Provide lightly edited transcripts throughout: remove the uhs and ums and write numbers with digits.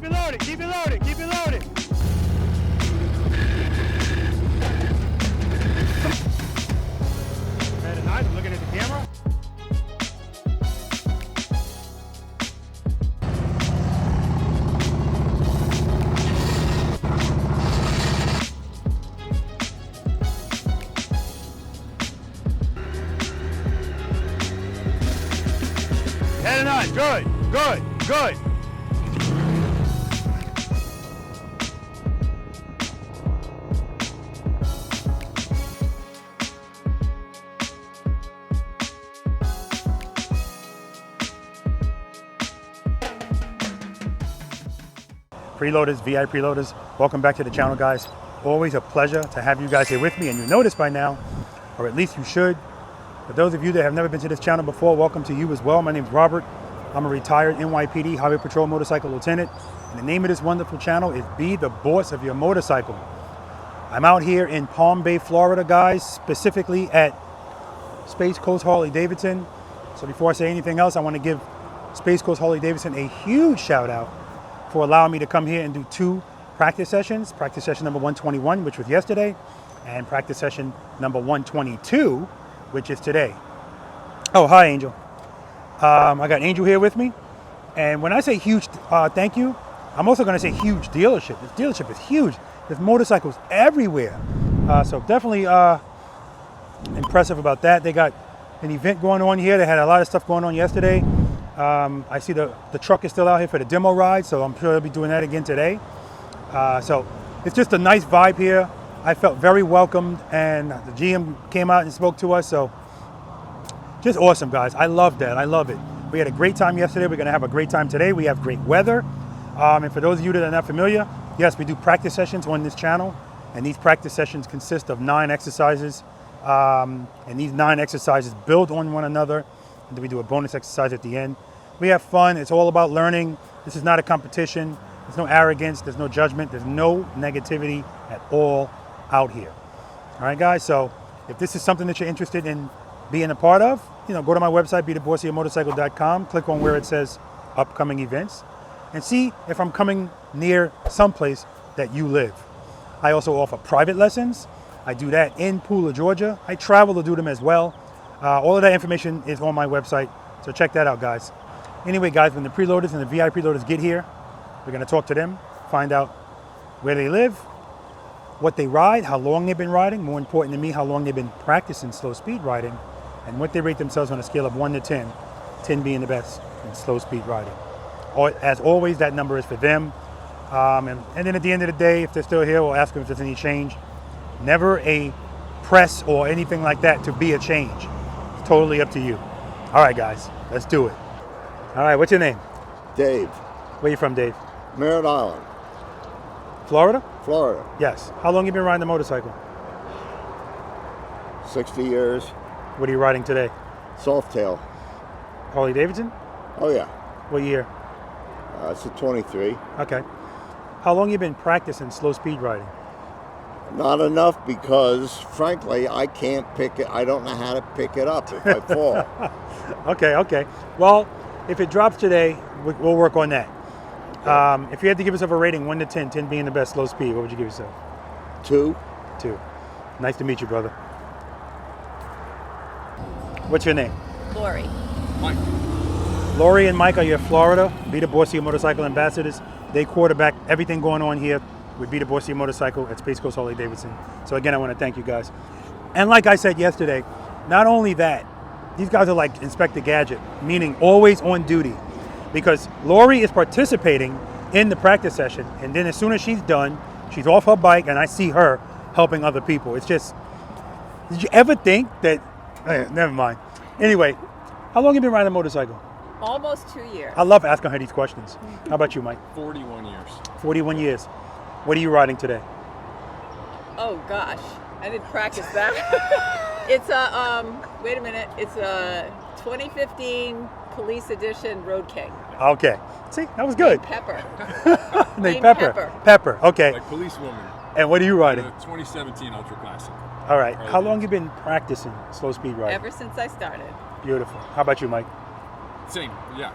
it loaded, keep it loaded, keep it loaded. Better nice, I'm looking at the camera. Heading on, good, good, good. Preloaders, V.I.Preloaders, welcome back to the channel, guys. Always a pleasure to have you guys here with me, and you know this by now, or at least you should. For those of you that have never been to this channel before, welcome to you as well. My name is Robert. I'm a retired NYPD Highway Patrol Motorcycle Lieutenant, and the name of this wonderful channel is Be the Boss of Your Motorcycle. I'm out here in Palm Bay, Florida, guys, specifically at Space Coast Harley Davidson. So before I say anything else, I want to give Space Coast Harley Davidson a huge shout out for allowing me to come here and do 2 practice sessions. Practice session number 121, which was yesterday, and practice session number 122, which is today. Oh, hi, Angel. I got Angel here with me. And when I say huge thank you, I'm also going to say huge dealership. This dealership is huge. There's motorcycles everywhere. So definitely impressive about that. They got an event going on here. They had a lot of stuff going on yesterday. I see the truck is still out here for the demo ride, so I'm sure they'll be doing that again today. So it's just a nice vibe here. I felt very welcomed, and the GM came out and spoke to us, so just awesome, guys. I love that. I love it. We had a great time yesterday. We're going to have a great time today. We have great weather. And for those of you that are not familiar, yes, we do practice sessions on this channel, and these practice sessions consist of 9 exercises, and these 9 exercises build on one another, and then we do a bonus exercise at the end. We have fun. It's all about learning. This is not a competition. There's no arrogance. There's no judgment. There's no negativity at all out here. All right, guys. So if this is something that you're interested in being a part of, go to my website, BeTheBossOfYourMotorcycle.com. Click on where it says upcoming events and see if I'm coming near someplace that you live. I also offer private lessons. I do that in Pooler, Georgia. I travel to do them as well. All of that information is on my website. So check that out, guys. Anyway, guys, when the preloaders and the V.I.Preloaders get here, we're going to talk to them, find out where they live, what they ride, how long they've been riding, more important to me, how long they've been practicing slow speed riding, and what they rate themselves on a scale of 1 to 10, 10 being the best in slow speed riding. As always, that number is for them. And then at the end of the day, if they're still here, we'll ask them if there's any change. Never a press or anything like that to be a change. It's totally up to you. All right, guys, let's do it. All right, what's your name? Dave. Where you from, Dave? Merritt Island. Florida? Florida. Yes. How long you been riding the motorcycle? 60 years. What are you riding today? Softail. Harley Davidson? Oh, yeah. What year? It's a 23. Okay. How long you been practicing slow speed riding? Not enough because, frankly, I can't pick it. I don't know how to pick it up if I fall. Okay. Well, if it drops today, we'll work on that. If you had to give yourself a rating, 1 to 10, 10 being the best slow speed, what would you give yourself? 2. 2. Nice to meet you, brother. What's your name? Lori. Mike. Lori and Mike are your Florida Be the Boss of Your Motorcycle ambassadors. They quarterback everything going on here with Be the Boss of Your Motorcycle at Space Coast Harley Davidson. So again, I want to thank you guys. And like I said yesterday, not only that, these guys are like Inspector Gadget, meaning always on duty. Because Lori is participating in the practice session, and then as soon as she's done, she's off her bike, and I see her helping other people. It's just, did you ever think that, never mind. Anyway, how long have you been riding a motorcycle? Almost 2 years. I love asking her these questions. How about you, Mike? 41 years. 41 years. What are you riding today? Oh gosh, I didn't practice that. It's a, wait a minute, it's a 2015 Police Edition Road King. Okay. See, that was good. Named Pepper. Named Pepper. Pepper, okay. Like policewoman. And what are you riding? 2017 Ultra Classic. All right. How long have you been practicing slow speed riding? Ever since I started. Beautiful. How about you, Mike? Same, yeah.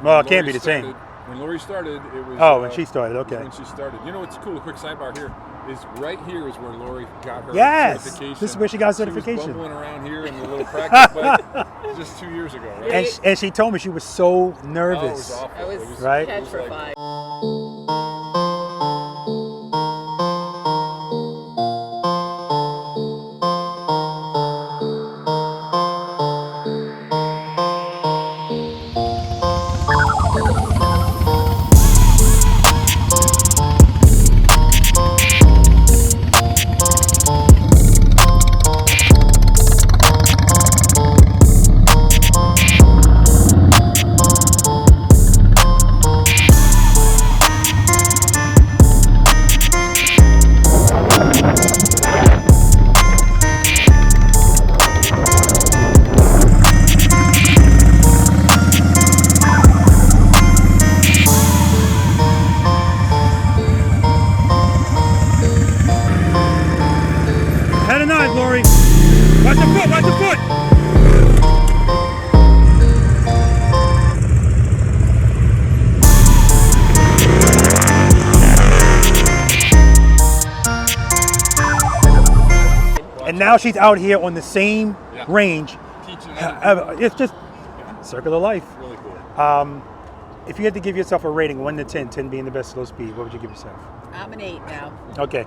Well, it can't Lori be the same. When Lori started, it was. Oh, when she started, it was okay. When she started. You know what's cool? A quick sidebar here is right here is where Lori got her Yes, certification. this is where she got She was certification. bumbling around here in the little practice bike just 2 years ago, right? And she told me she was so Oh, it was nervous. awful. I was It was Right? it was like- petrified. Head and knife, Lori. Watch the foot, watch the foot. And now she's out here on the same Yeah. range. Teaching It's just circle of life. really cool. If you had to give yourself a rating, 1 to 10, 10 being the best slow speed, what would you give yourself? I'm an 8 now. Okay.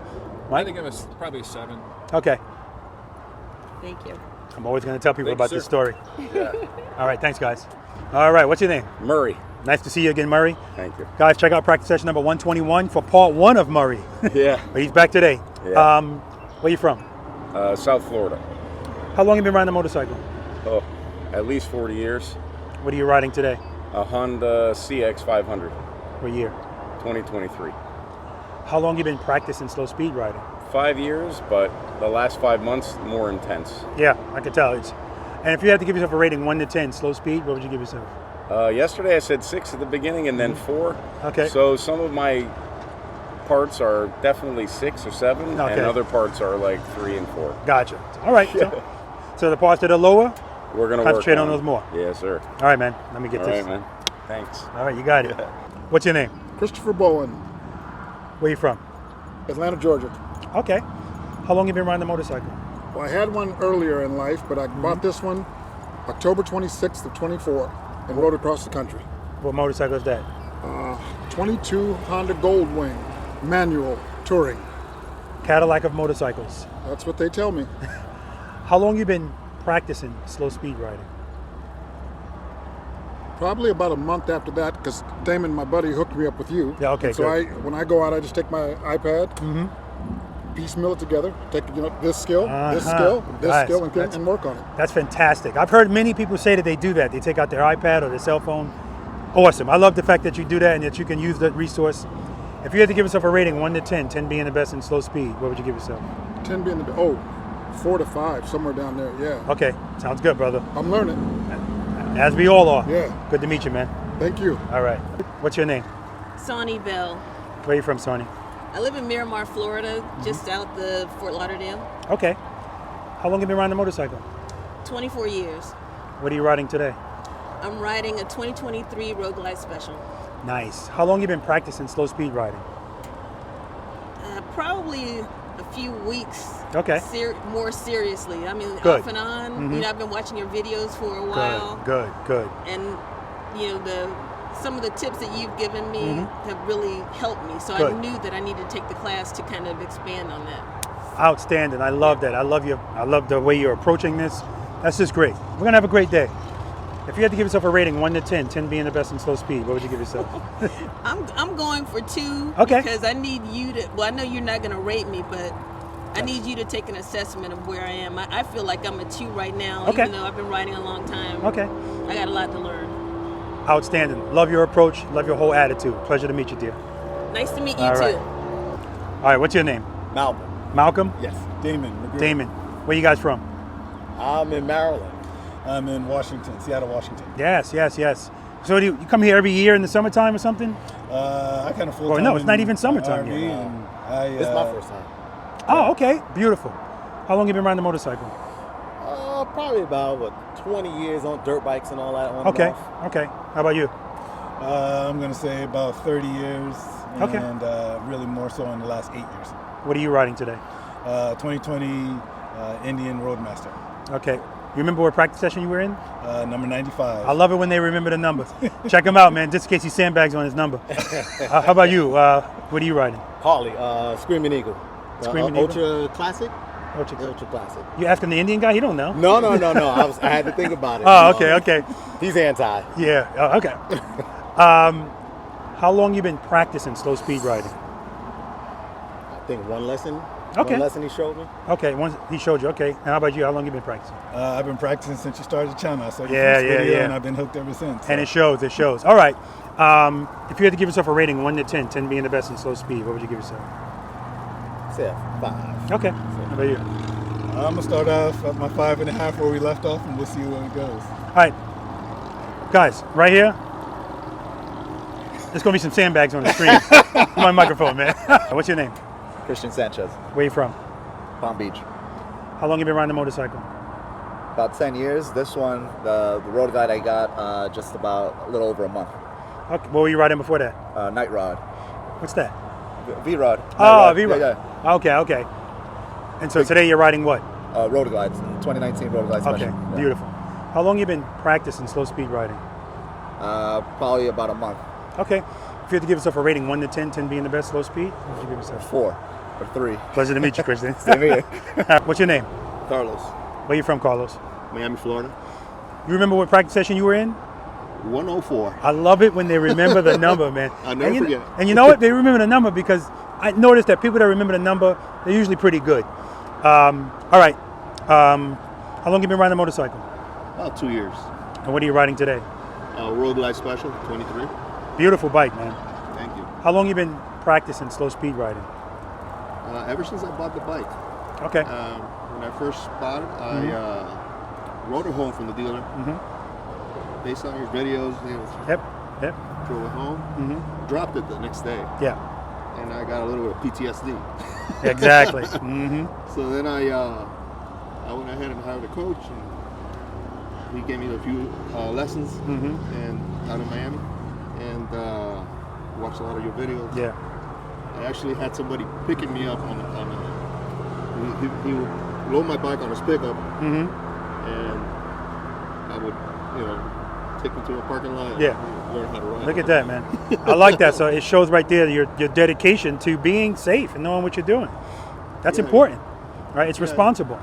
I Mike? think I'm probably a 7. Okay. Thank you. I'm always going to tell people Thank you, about this sir. story. All right, thanks, guys. All right, what's your name? Murray. Nice to see you again, Murray. Thank you. Guys, check out practice session number 121 for part 1 of Murray. Yeah. But he's back today. Yeah. Where you from? South Florida. How long you been riding a motorcycle? Oh, at least 40 years. What are you riding today? A Honda CX 500, What year? 2023. How long you been practicing slow speed riding? 5 years, but the last 5 months more intense. Yeah, I can tell. And if you had to give yourself a rating 1 to 10 slow speed, what would you give yourself? Yesterday I said 6 at the beginning and then 4. Okay. So some of my parts are definitely 6 or 7, Okay. and other parts are like 3 and 4. Gotcha. All right. So the parts that are lower, We're gonna work concentrate on those more. Yes, sir. All right, man. Let me get All this. right, man. Thanks. All right, you got it. What's your name? Christopher Bowen, Where you from? Atlanta, Georgia. Okay. How long you been riding a motorcycle? Well, I had one earlier in life, but I bought this one October 26th of 24 and rode across the country. What motorcycle is that? 22 Honda Goldwing, manual, touring. Cadillac of motorcycles. That's what they tell me. How long you been practicing slow speed riding? Probably about a month after that, because Damon, my buddy, hooked me up with you. Yeah, okay, And so good. when I go out, I just take my iPad, piecemeal it together, take this skill, this skill, this Nice. skill, That's- and work on it. That's fantastic. I've heard many people say that they do that. They take out their iPad or their cell phone. Awesome. I love the fact that you do that and that you can use that resource. If you had to give yourself a rating 1 to 10, 10 being the best in slow speed, what would you give yourself? 10 being the 4 to 5, somewhere down there. Yeah, Okay, sounds good, brother. I'm learning. As we all are. Yeah. Good to meet you, man. Thank you. All right. What's your name? Sonny Bell. Where are you from, Sonny? I live in Miramar, Florida, just out the Fort Lauderdale. Okay. How long have you been riding a motorcycle? 24 years. What are you riding today? I'm riding a 2023 Road Glide Special. Nice. How long have you been practicing slow speed riding? Probably a few weeks. Okay. More seriously. I mean, Good. off and on. You know, I've been watching your videos for a while. Good. And, you know, some of the tips that you've given me have really helped me. So Good. I knew that I needed to take the class to kind of expand on that. Outstanding. I love that. I love the way you're approaching this. That's just great. We're going to have a great day. If you had to give yourself a rating 1 to 10, 10 being the best in slow speed, what would you give yourself? I'm going for 2 Okay. because I need you to, well, I know you're not going to rate me, but I need you to take an assessment of where I am. I feel like I'm a 2 right now, Okay. even though I've been riding a long time. Okay. I got a lot to learn. Outstanding. Love your approach. Love your whole attitude. Pleasure to meet you, dear. Nice to meet you All too. right. All right, what's your name? Malcolm. Malcolm? Yes. Damon. McGrew. Damon. Where you guys from? I'm in Maryland. I'm in Washington, Seattle, Washington. Yes. So do you come here every year in the summertime or something? I kind of full Oh, time. no, it's not even summertime RV, yet. and I, This is my first time. Oh, okay. Beautiful. How long have you been riding the motorcycle? Probably about 20 years on dirt bikes and all that. On Okay. And off. Okay. How about you? I'm going to say about 30 years. Okay. And really more so in the last 8 years. What are you riding today? 2020 Indian Roadmaster. Okay. You remember what practice session you were in? Number 95. I love it when they remember the numbers. Check him out, man, just in case he sandbags on his number. How about you? What are you riding? Harley, Screaming Eagle. Screaming Eagle? Ultra Classic? Ultra Classic. You asking the Indian guy? He don't know. No. I had to think about it. Oh, okay. He's anti. Yeah, okay. How long you been practicing slow speed riding? I think one lesson. Okay. One lesson he showed me. Okay, once he showed you. Okay, and how about you? How long you been practicing? I've been practicing since you started the channel. I saw your Yeah, first video yeah. and I've been hooked ever since. And it shows, it shows. All right, if you had to give yourself a rating, 1 to 10, 10 being the best in slow speed, what would you give yourself? Say a 5. Okay, how about you? I'm going to start off at my 5.5 where we left off and we'll see where it goes. All right, guys, right here, there's gonna be some sandbags on the screen. My microphone, man. What's your name? Christian Sanchez, Where you from? Palm Beach. How long you been riding a motorcycle? About 10 years. This one, the road guide I got just about a little over a month. Okay, what were you riding before that? Night rod. What's that? V-Rod. Oh, V-Rod. Yeah. Okay. And so today you're riding what? Road glides. 2019 road glide Okay, special. Yeah. beautiful. How long you been practicing slow speed riding? Probably about a month. Okay. If you had to give yourself a rating, 1 to 10, 10 being the best slow speed, what would you give yourself? 4 or 3. Pleasure to meet you, Christian. Same here. What's your name? Carlos, Where you from, Carlos? Miami, Florida. You remember what practice session you were in? 104. I love it when they remember the number, man. I'll never forget. And you know what? They remember the number because I noticed that people that remember the number, they're usually pretty good. All right. How long have you been riding a motorcycle? About 2 years. And what are you riding today? Road Glide Special, 23. Beautiful bike, man. Thank you. How long you been practicing slow speed riding? Ever since I bought the bike. Okay. When I first bought it, I rode it home from the dealer. Based on your videos, Yep. drove it home, dropped it the next day, Yeah. and I got a little bit of PTSD. Exactly. So then I went ahead and hired a coach, and he gave me a few lessons and out in Miami, and watched a lot of your videos. Yeah. I actually had somebody picking me up on he would load my bike on his pickup, and I would, take me to a parking lot and learn how to ride. Look at that, man. I like that. So it shows right there your dedication to being safe and knowing what you're doing. That's important, right? It's responsible.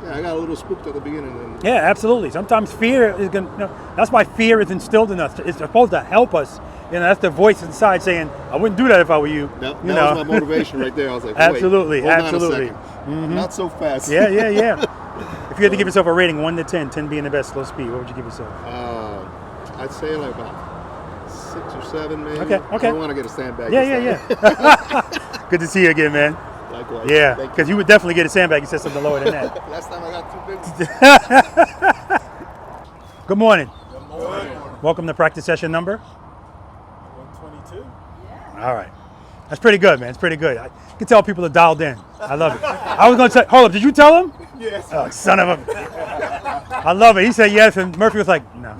Yeah, I got a little spooked at the beginning. And Yeah, absolutely. Sometimes fear is going to, that's why fear is instilled in us. It's supposed to help us. That's the voice inside saying, I wouldn't do that if I were you. that was my motivation right there. I was like, wait, absolutely. hold on a second. Not so fast. Yeah. If you had to give yourself a rating, 1 to 10, 10 being the best slow speed, what would you give yourself? I'd say like about 6 or 7, maybe. Okay. I don't want to get a sandbag. Yeah. Good to see you again, man. Likewise. Yeah, Thank because you would definitely get a sandbag. You said something lower than that. Last time I got 2 big ones. Good morning. Good morning. Welcome to practice session number. 122. All right. That's pretty good, man. It's pretty good. I can tell people are dialed in. I love it. I was going to say, hold up, did you tell him? Yes. Oh, son of a. I love it. He said yes, and Murphy was like, no.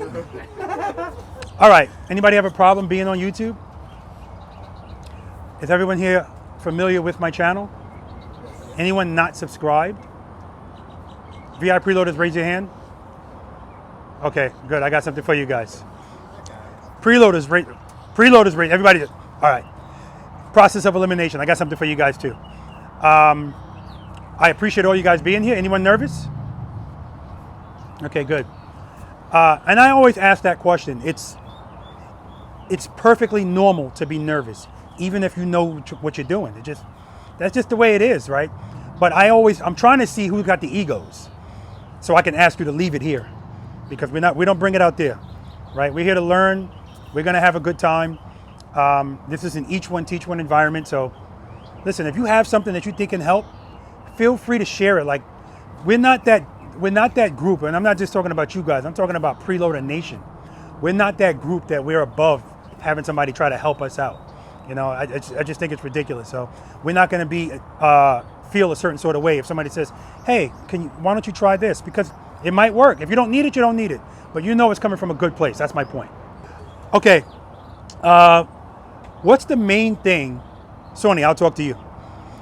All right. Anybody have a problem being on YouTube? Is everyone here familiar with my channel? Anyone not subscribed? V.I.Preloaders, raise your hand. Okay, good. I got something for you guys. Preloaders, rate. Everybody. All right. Process of elimination. I got something for you guys too. I appreciate all you guys being here. Anyone nervous? Okay, good. And I always ask that question. It's perfectly normal to be nervous, even if you know what you're doing. That's just the way it is, right? But I'm trying to see who got the egos, so I can ask you to leave it here, because we don't bring it out there, right? We're here to learn. We're gonna have a good time. This is an each one teach one environment. So listen, if you have something that you think can help, feel free to share it. Like, we're not that group, and I'm not just talking about you guys. I'm talking about Preloader Nation. We're not that group that we're above having somebody try to help us out. I just think it's ridiculous. So we're not going to be feel a certain sort of way if somebody says, "Hey, why don't you try this?" Because it might work. If you don't need it, you don't need it. But it's coming from a good place. That's my point. Okay, What's the main thing, Sony, I'll talk to you.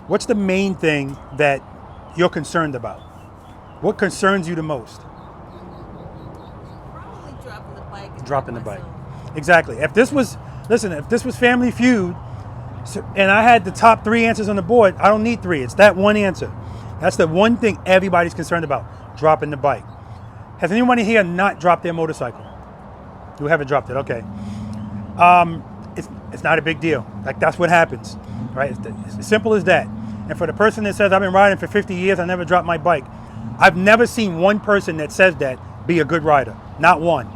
What's the main thing that you're concerned about? What concerns you the most? Probably dropping the bike. And Dropping the bike. myself. Exactly. If this was, listen, if this was Family Feud, and I had the top 3 answers on the board, I don't need 3. It's that one answer. That's the one thing everybody's concerned about, dropping the bike. Has anyone here not dropped their motorcycle? You haven't dropped it, okay. It's not a big deal. Like, that's what happens, right? It's as simple as that. And for the person that says, I've been riding for 50 years, I never dropped my bike. I've never seen one person that says that be a good rider. Not one.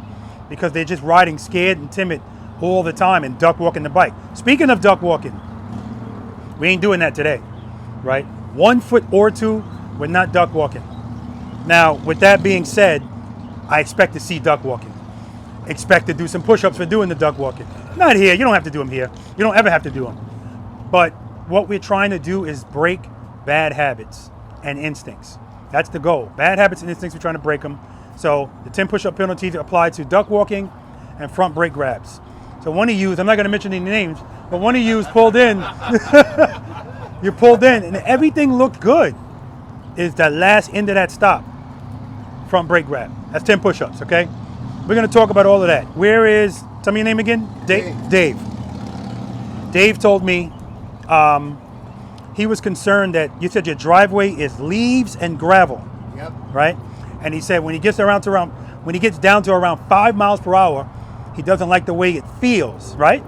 Because they're just riding scared and timid all the time and duck walking the bike. Speaking of duck walking, we ain't doing that today, right? 1 foot or 2, we're not duck walking. Now, with that being said, I expect to see duck walking. Expect to do some push-ups for doing the duck walking. Not here, you don't have to do them here. You don't ever have to do them. But what we're trying to do is break bad habits and instincts. That's the goal. Bad habits and instincts, we're trying to break them. So the 10 push-up penalties apply to duck walking and front brake grabs. So one of you, I'm not going to mention any names, but one of you pulled in. You pulled in and everything looked good. Is the last end of that stop. Front brake grab. That's 10 push-ups, okay? We're going to talk about all of that. Where is, tell me your name again? Dave. Dave told me he was concerned that you said your driveway is leaves and gravel. Yep. Right? And he said when he gets down to around 5 miles per hour, he doesn't like the way it feels, right?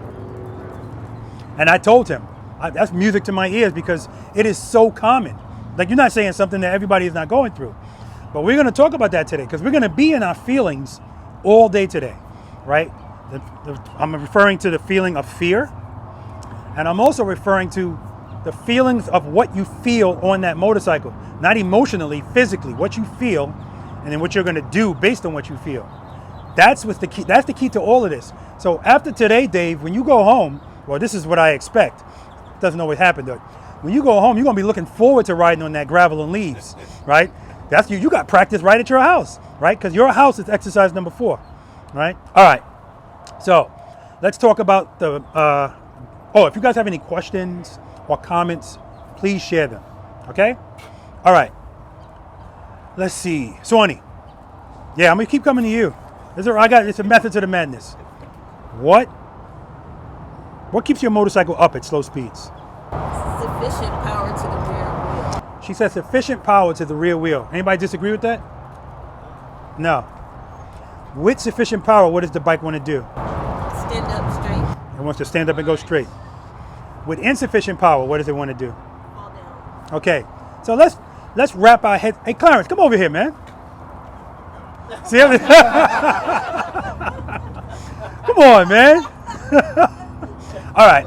And I told him, that's music to my ears because it is so common. Like, you're not saying something that everybody is not going through. But we're going to talk about that today because we're going to be in our feelings all day today, right? I'm referring to the feeling of fear. And I'm also referring to the feelings of what you feel on that motorcycle. Not emotionally, physically, what you feel, and then what you're going to do based on what you feel. That's what's the key. That's the key to all of this. So after today, Dave, when you go home, well, this is what I expect. It doesn't always happen, though. When you go home, you're going to be looking forward to riding on that gravel and leaves, right? That's you got practice right at your house, right? Because your house is exercise number 4, right? All right. So let's talk about the, if you guys have any questions or comments, please share them, okay? All right. Let's see. Sony. Yeah, I'm going to keep coming to you. It's a method to the madness. What keeps your motorcycle up at slow speeds? Sufficient power to the rear wheel. She says sufficient power to the rear wheel. Anybody disagree with that? No. With sufficient power, what does the bike want to do? Stand up straight. It wants to stand up and go straight. With insufficient power, what does it want to do? Fall down. Okay. So let's wrap our heads. Hey, Clarence, come over here, man. See everything? Come on, man. All right.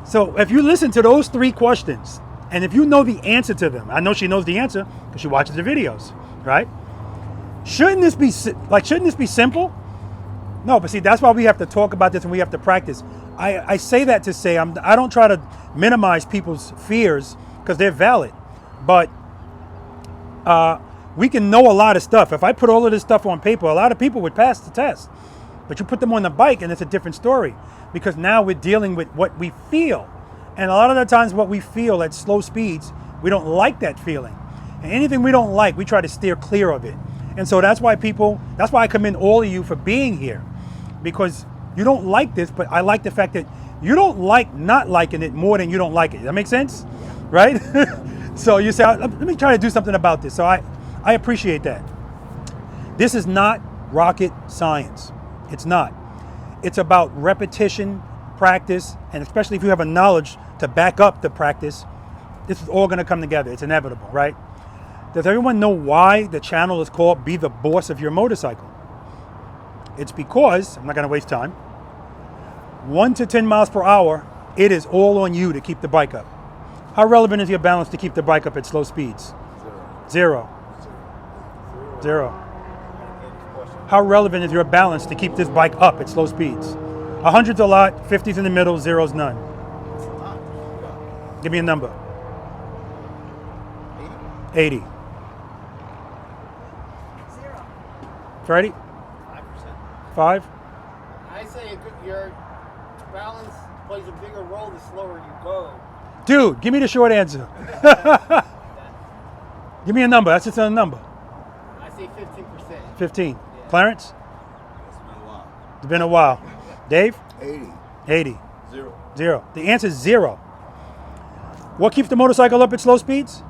So if you listen to those 3 questions, and if you know the answer to them, I know she knows the answer because she watches the videos, right? Shouldn't this be simple? No, but see, that's why we have to talk about this and we have to practice. I say that to say I don't try to minimize people's fears because they're valid, but we can know a lot of stuff. If I put all of this stuff on paper, a lot of people would pass the test. But you put them on the bike and it's a different story because now we're dealing with what we feel. And a lot of the times what we feel at slow speeds, we don't like that feeling. And anything we don't like, we try to steer clear of it. And so that's why I commend all of you for being here because you don't like this, but I like the fact that you don't like not liking it more than you don't like it. Does that make sense? Right? So you say, let me try to do something about this. So I appreciate that. This is not rocket science. It's not. It's about repetition, practice, and especially if you have a knowledge to back up the practice, this is all going to come together. It's inevitable, right? Does everyone know why the channel is called Be the Boss of Your Motorcycle? It's because, I'm not going to waste time, 1 to 10 miles per hour, it is all on you to keep the bike up. How relevant is your balance to keep the bike up at slow speeds? Zero. How relevant is your balance to keep this bike up at slow speeds? 100's a lot, 50's in the middle, 0's none. Give me a number. 80. 0. Freddie? 5%. 5? I say you're balance plays a bigger role the slower you go. Dude, give me the short answer. Give me a number. That's just a number. I say 15%. 15. Yeah. Clarence? It's been a while. It's been a while. Dave? 80. 80. 0. 0. The answer is 0. What keeps the motorcycle up at slow speeds?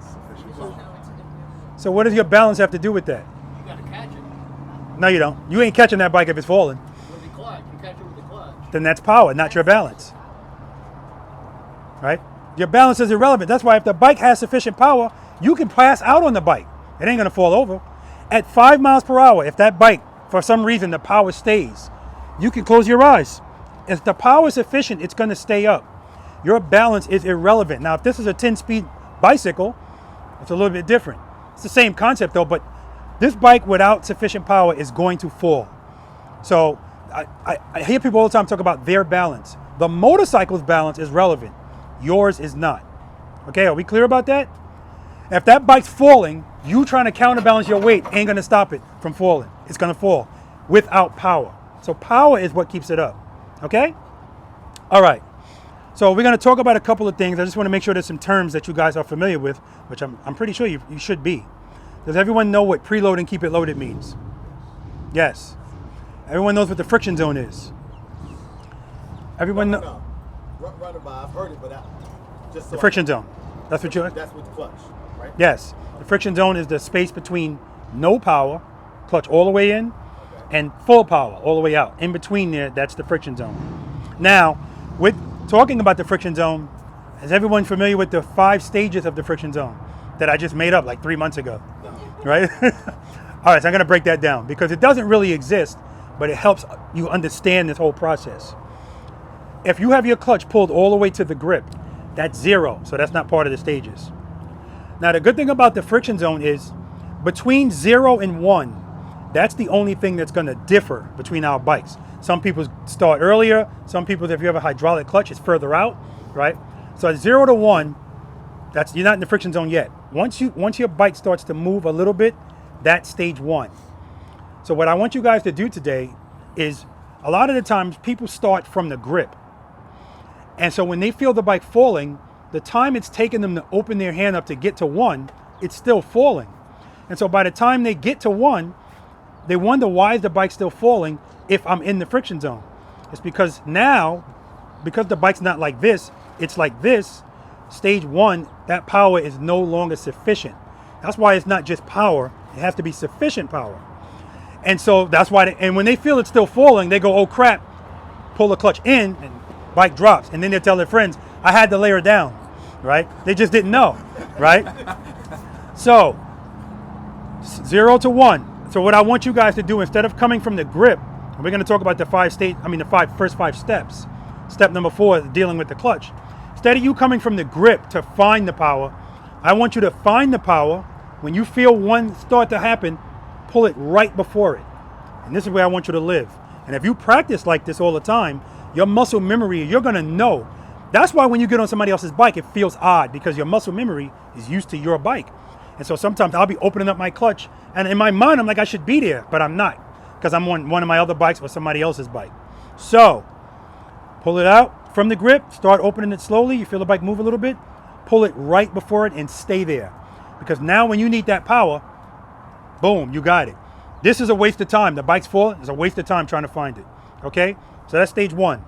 So what does your balance have to do with that? You gotta catch it. No, you don't. You ain't catching that bike if it's falling. With the clutch. You catch it with the clutch. Then that's power, not your balance. Right? Your balance is irrelevant. That's why if the bike has sufficient power, you can pass out on the bike. It ain't gonna fall over. At 5 miles per hour, if that bike, for some reason, the power stays, you can close your eyes. If the power is sufficient, it's gonna stay up. Your balance is irrelevant. Now, if this is a 10-speed bicycle, it's a little bit different. It's the same concept though, but this bike without sufficient power is going to fall. So I hear people all the time talk about their balance. The motorcycle's balance is relevant. Yours is not. Okay, are we clear about that? If that bike's falling, you trying to counterbalance your weight ain't gonna stop it from falling. It's gonna fall without power. So power is what keeps it up. Okay? All right. So we're gonna talk about a couple of things. I just wanna make sure there's some terms that you guys are familiar with, which I'm pretty sure you should be. Does everyone know what preload and keep it loaded means? Yes. Everyone knows what the friction zone is. Everyone knows. No. Run by. I've heard it, but just so The friction zone. That's what you. That's with the clutch, right? Yes. The friction zone is the space between no power, clutch all the way in, and full power all the way out. In between there, that's the friction zone. Now, with talking about the friction zone, is everyone familiar with the 5 stages of the friction zone that I just made up like 3 months ago? No. Right? All right, so I'm gonna break that down because it doesn't really exist, but it helps you understand this whole process. If you have your clutch pulled all the way to the grip, that's 0, so that's not part of the stages. Now, the good thing about the friction zone is between 0 and 1, that's the only thing that's gonna differ between our bikes. Some people start earlier, some people, if you have a hydraulic clutch, it's further out, right? So at 0 to 1, you're not in the friction zone yet. Once your bike starts to move a little bit, that's stage 1. So what I want you guys to do today is, a lot of the times people start from the grip. And so when they feel the bike falling, the time it's taken them to open their hand up to get to 1, it's still falling. And so by the time they get to 1, they wonder, why is the bike still falling if I'm in the friction zone? It's because now, because the bike's not like this, it's like this, stage 1, that power is no longer sufficient. That's why it's not just power, it has to be sufficient power. And so that's why, and when they feel it's still falling, they go, oh crap, pull the clutch in, and bike drops. And then they tell their friends, I had to lay her down, right? They just didn't know, right? So, 0 to 1. So what I want you guys to do, instead of coming from the grip, and we're gonna talk about the first 5 steps. Step number 4 is dealing with the clutch. Instead of you coming from the grip to find the power, I want you to find the power. When you feel one start to happen, pull it right before it. And this is where I want you to live. And if you practice like this all the time, your muscle memory, you're gonna know. That's why when you get on somebody else's bike, it feels odd, because your muscle memory is used to your bike. And so sometimes I'll be opening up my clutch, and in my mind, I'm like, I should be there, but I'm not, because I'm on one of my other bikes or somebody else's bike. So, pull it out from the grip, start opening it slowly. You feel the bike move a little bit, pull it right before it and stay there. Because now when you need that power, boom, you got it. This is a waste of time. The bike's falling, it's a waste of time trying to find it, okay? So that's stage 1.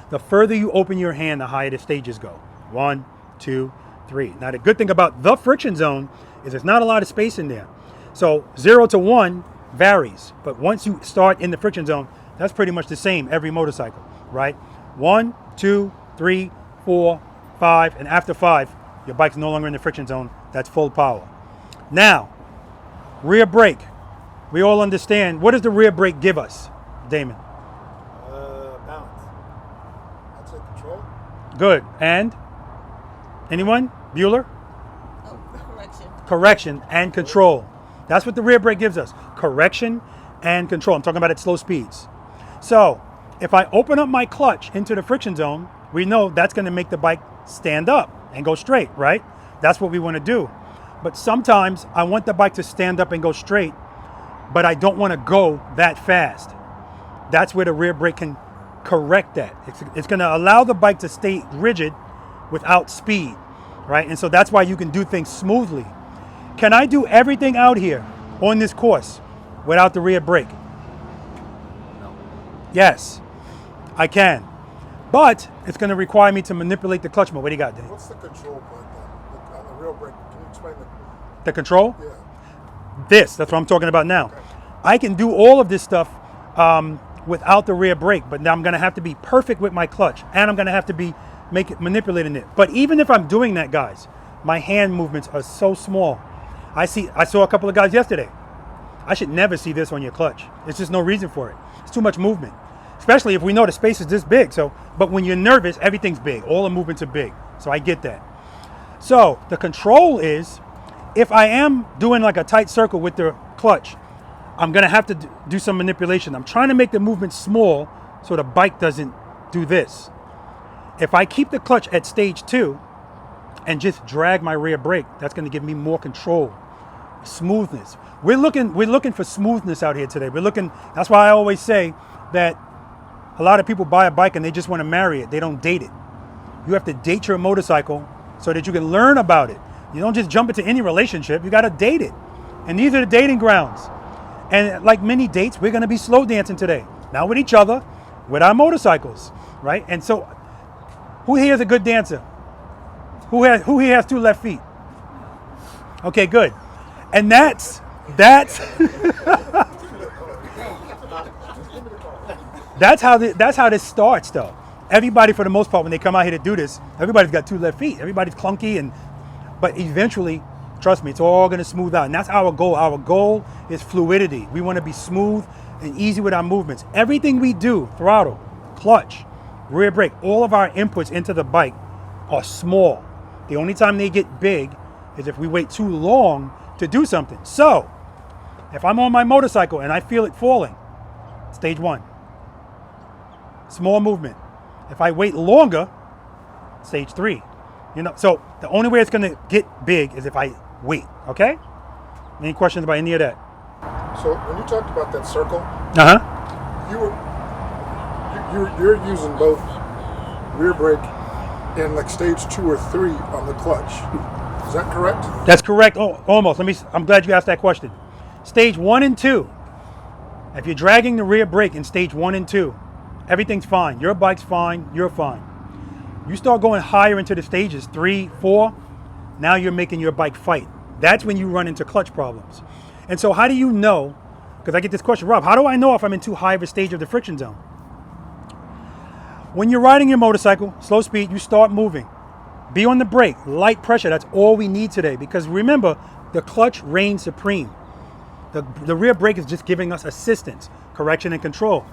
The further you open your hand, the higher the stages go. 1, 2, 3. Now the good thing about the friction zone is there's not a lot of space in there. So 0 to 1 varies, but once you start in the friction zone, that's pretty much the same every motorcycle, right? 1, 2, 3, 4, 5, and after 5, your bike's no longer in the friction zone. That's full power. Now, rear brake. We all understand. What does the rear brake give us, Damon? Balance. That's it. Control. Good. And? Anyone? Bueller? Oh, correction. Correction and control. That's what the rear brake gives us. Correction and control. I'm talking about at slow speeds. So, if I open up my clutch into the friction zone, we know that's going to make the bike stand up and go straight, right? That's what we want to do. But sometimes I want the bike to stand up and go straight, but I don't want to go that fast. That's where the rear brake can correct that. It's going to allow the bike to stay rigid without speed, right? And so that's why you can do things smoothly. Can I do everything out here on this course without the rear brake? No. Yes, I can. But it's going to require me to manipulate the clutch mode. What do you got, Dave? What's the control part then? On the real brake, can you explain The control? Yeah. That's what I'm talking about now. Okay. I can do all of this stuff without the rear brake, but now I'm going to have to be perfect with my clutch, and I'm going to have to be manipulating it. But even if I'm doing that, guys, my hand movements are so small. I saw a couple of guys yesterday. I should never see this on your clutch. There's just no reason for it. It's too much movement, especially if we know the space is this big. But when you're nervous, everything's big. All the movements are big. So I get that. So the control is, if I am doing like a tight circle with the clutch, I'm gonna have to do some manipulation. I'm trying to make the movement small so the bike doesn't do this. If I keep the clutch at stage 2 and just drag my rear brake, that's gonna give me more control, smoothness. We're looking for smoothness out here today. That's why I always say that a lot of people buy a bike and they just wanna marry it. They don't date it. You have to date your motorcycle so that you can learn about it. You don't just jump into any relationship, you gotta date it. And these are the dating grounds. And like many dates, we're gonna be slow dancing today. Not with each other, with our motorcycles, right? And so, who here is a good dancer? Who here has 2 left feet? Okay, good. And that's that's how this starts, though. Everybody, for the most part, when they come out here to do this, everybody's got 2 left feet. Everybody's clunky, but eventually, trust me, it's all gonna smooth out. And that's our goal. Our goal is fluidity. We wanna be smooth and easy with our movements. Everything we do, throttle, clutch, rear brake, all of our inputs into the bike are small. The only time they get big is if we wait too long to do something. So, if I'm on my motorcycle and I feel it falling, stage 1, small movement. If I wait longer, stage 3. So the only way it's gonna get big is if I wait, okay? Any questions about any of that? So when you talked about that circle, you're using both rear brake and like stage 2 or 3 on the clutch. Is that correct? That's correct. Oh, almost. I'm glad you asked that question. Stage 1 and 2. If you're dragging the rear brake in stage 1 and 2, everything's fine. Your bike's fine. You're fine. You start going higher into the stages, 3, 4, now you're making your bike fight. That's when you run into clutch problems. And so how do you know, because I get this question, Rob, how do I know if I'm in too high of a stage of the friction zone? When you're riding your motorcycle, slow speed, you start moving. Be on the brake, light pressure, that's all we need today. Because remember, the clutch reigns supreme. The rear brake is just giving us assistance, correction, and control.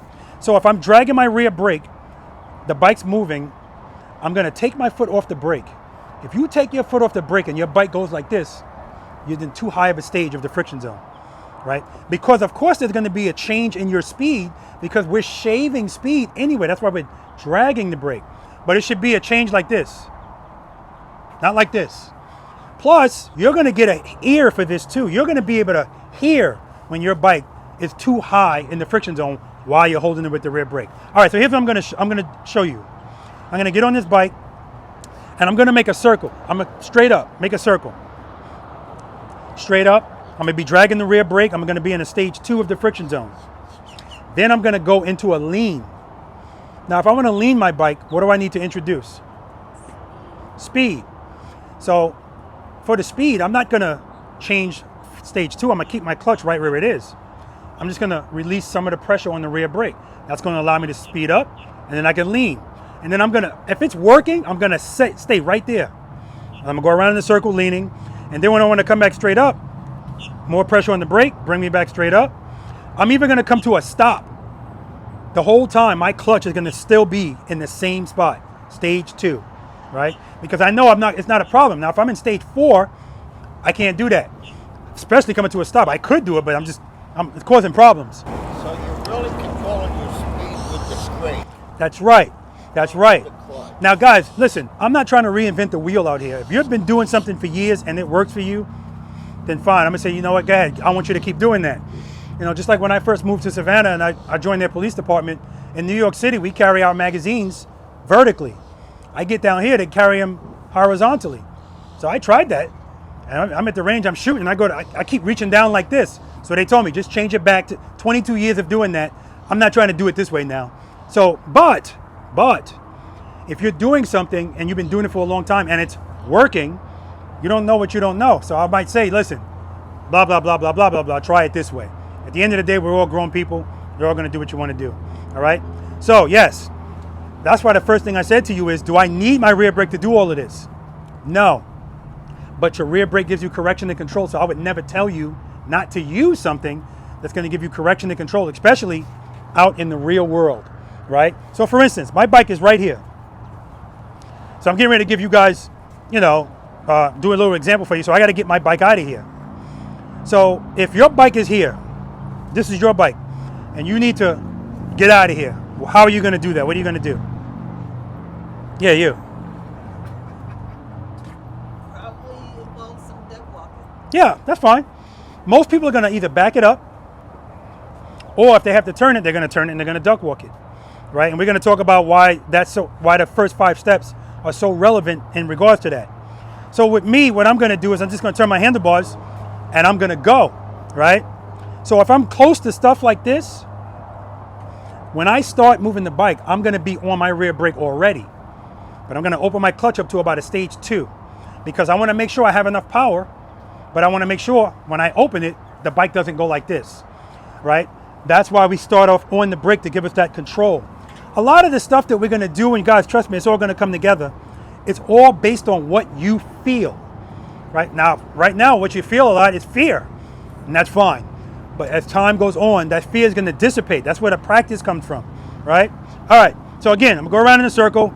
So if I'm dragging my rear brake, the bike's moving, I'm gonna take my foot off the brake. If you take your foot off the brake and your bike goes like this, you're in too high of a stage of the friction zone, right? Because of course there's gonna be a change in your speed because we're shaving speed anyway. That's why we're dragging the brake. But it should be a change like this, not like this. Plus, you're gonna get an ear for this too. You're gonna be able to hear when your bike is too high in the friction zone while you're holding it with the rear brake. All right, so here's what I'm gonna show you. I'm gonna get on this bike and I'm gonna make a circle. I'm gonna straight up, make a circle. Straight up, I'm gonna be dragging the rear brake. I'm gonna be in a stage 2 of the friction zone. Then I'm gonna go into a lean. Now, if I wanna lean my bike, what do I need to introduce? Speed. So for the speed, I'm not gonna change stage 2. I'm gonna keep my clutch right where it is. I'm just gonna release some of the pressure on the rear brake. That's gonna allow me to speed up and then I can lean. And then I'm gonna, if it's working, I'm gonna stay right there. I'm gonna go around in the circle leaning. And then when I wanna come back straight up, more pressure on the brake, bring me back straight up. I'm even gonna come to a stop. The whole time my clutch is gonna still be in the same spot, stage 2, right? Because I know it's not a problem. Now, if I'm in stage 4, I can't do that. Especially coming to a stop. I could do it, but it's causing problems. So you're really controlling your speed with the brake. That's right. That's right. Now, guys, listen, I'm not trying to reinvent the wheel out here. If you've been doing something for years and it works for you, then fine. I'm going to say, you know what, go ahead. I want you to keep doing that. You know, just like when I first moved to Savannah and I joined their police department, in New York City, we carry our magazines vertically. I get down here, they carry them horizontally. So I tried that. And I'm at the range, I'm shooting, and I keep reaching down like this. So they told me, just change it back to 22 years of doing that. I'm not trying to do it this way now. So, but, if you're doing something and you've been doing it for a long time and it's working, you don't know what you don't know. So I might say, listen, blah, blah, blah, blah, blah, blah, blah, try it this way. At the end of the day, we're all grown people. You're all gonna do what you wanna do, all right? So yes, that's why the first thing I said to you is, do I need my rear brake to do all of this? No. But your rear brake gives you correction and control, so I would never tell you not to use something that's going to give you correction and control, especially out in the real world, right? So for instance, my bike is right here. So I'm getting ready to give you guys, you know, do a little example for you. So I got to get my bike out of here. So if your bike is here, this is your bike, and you need to get out of here. Well, how are you going to do that? What are you going to do? Yeah, you. Yeah, that's fine. Most people are going to either back it up, or if they have to turn it, they're going to turn it and they're going to duck walk it, right? And we're going to talk about why the first 5 steps are so relevant in regards to that. So with me, what I'm going to do is I'm just going to turn my handlebars and I'm going to go, right? So if I'm close to stuff like this, when I start moving the bike, I'm going to be on my rear brake already, but I'm going to open my clutch up to about a stage 2 because I want to make sure I have enough power. But I want to make sure when I open it, the bike doesn't go like this, right? That's why we start off on the brake to give us that control. A lot of the stuff that we're going to do, and guys, trust me, it's all going to come together. It's all based on what you feel, right? Now, what you feel a lot is fear, and that's fine. But as time goes on, that fear is going to dissipate. That's where the practice comes from, right? All right, so again, I'm going to go around in a circle.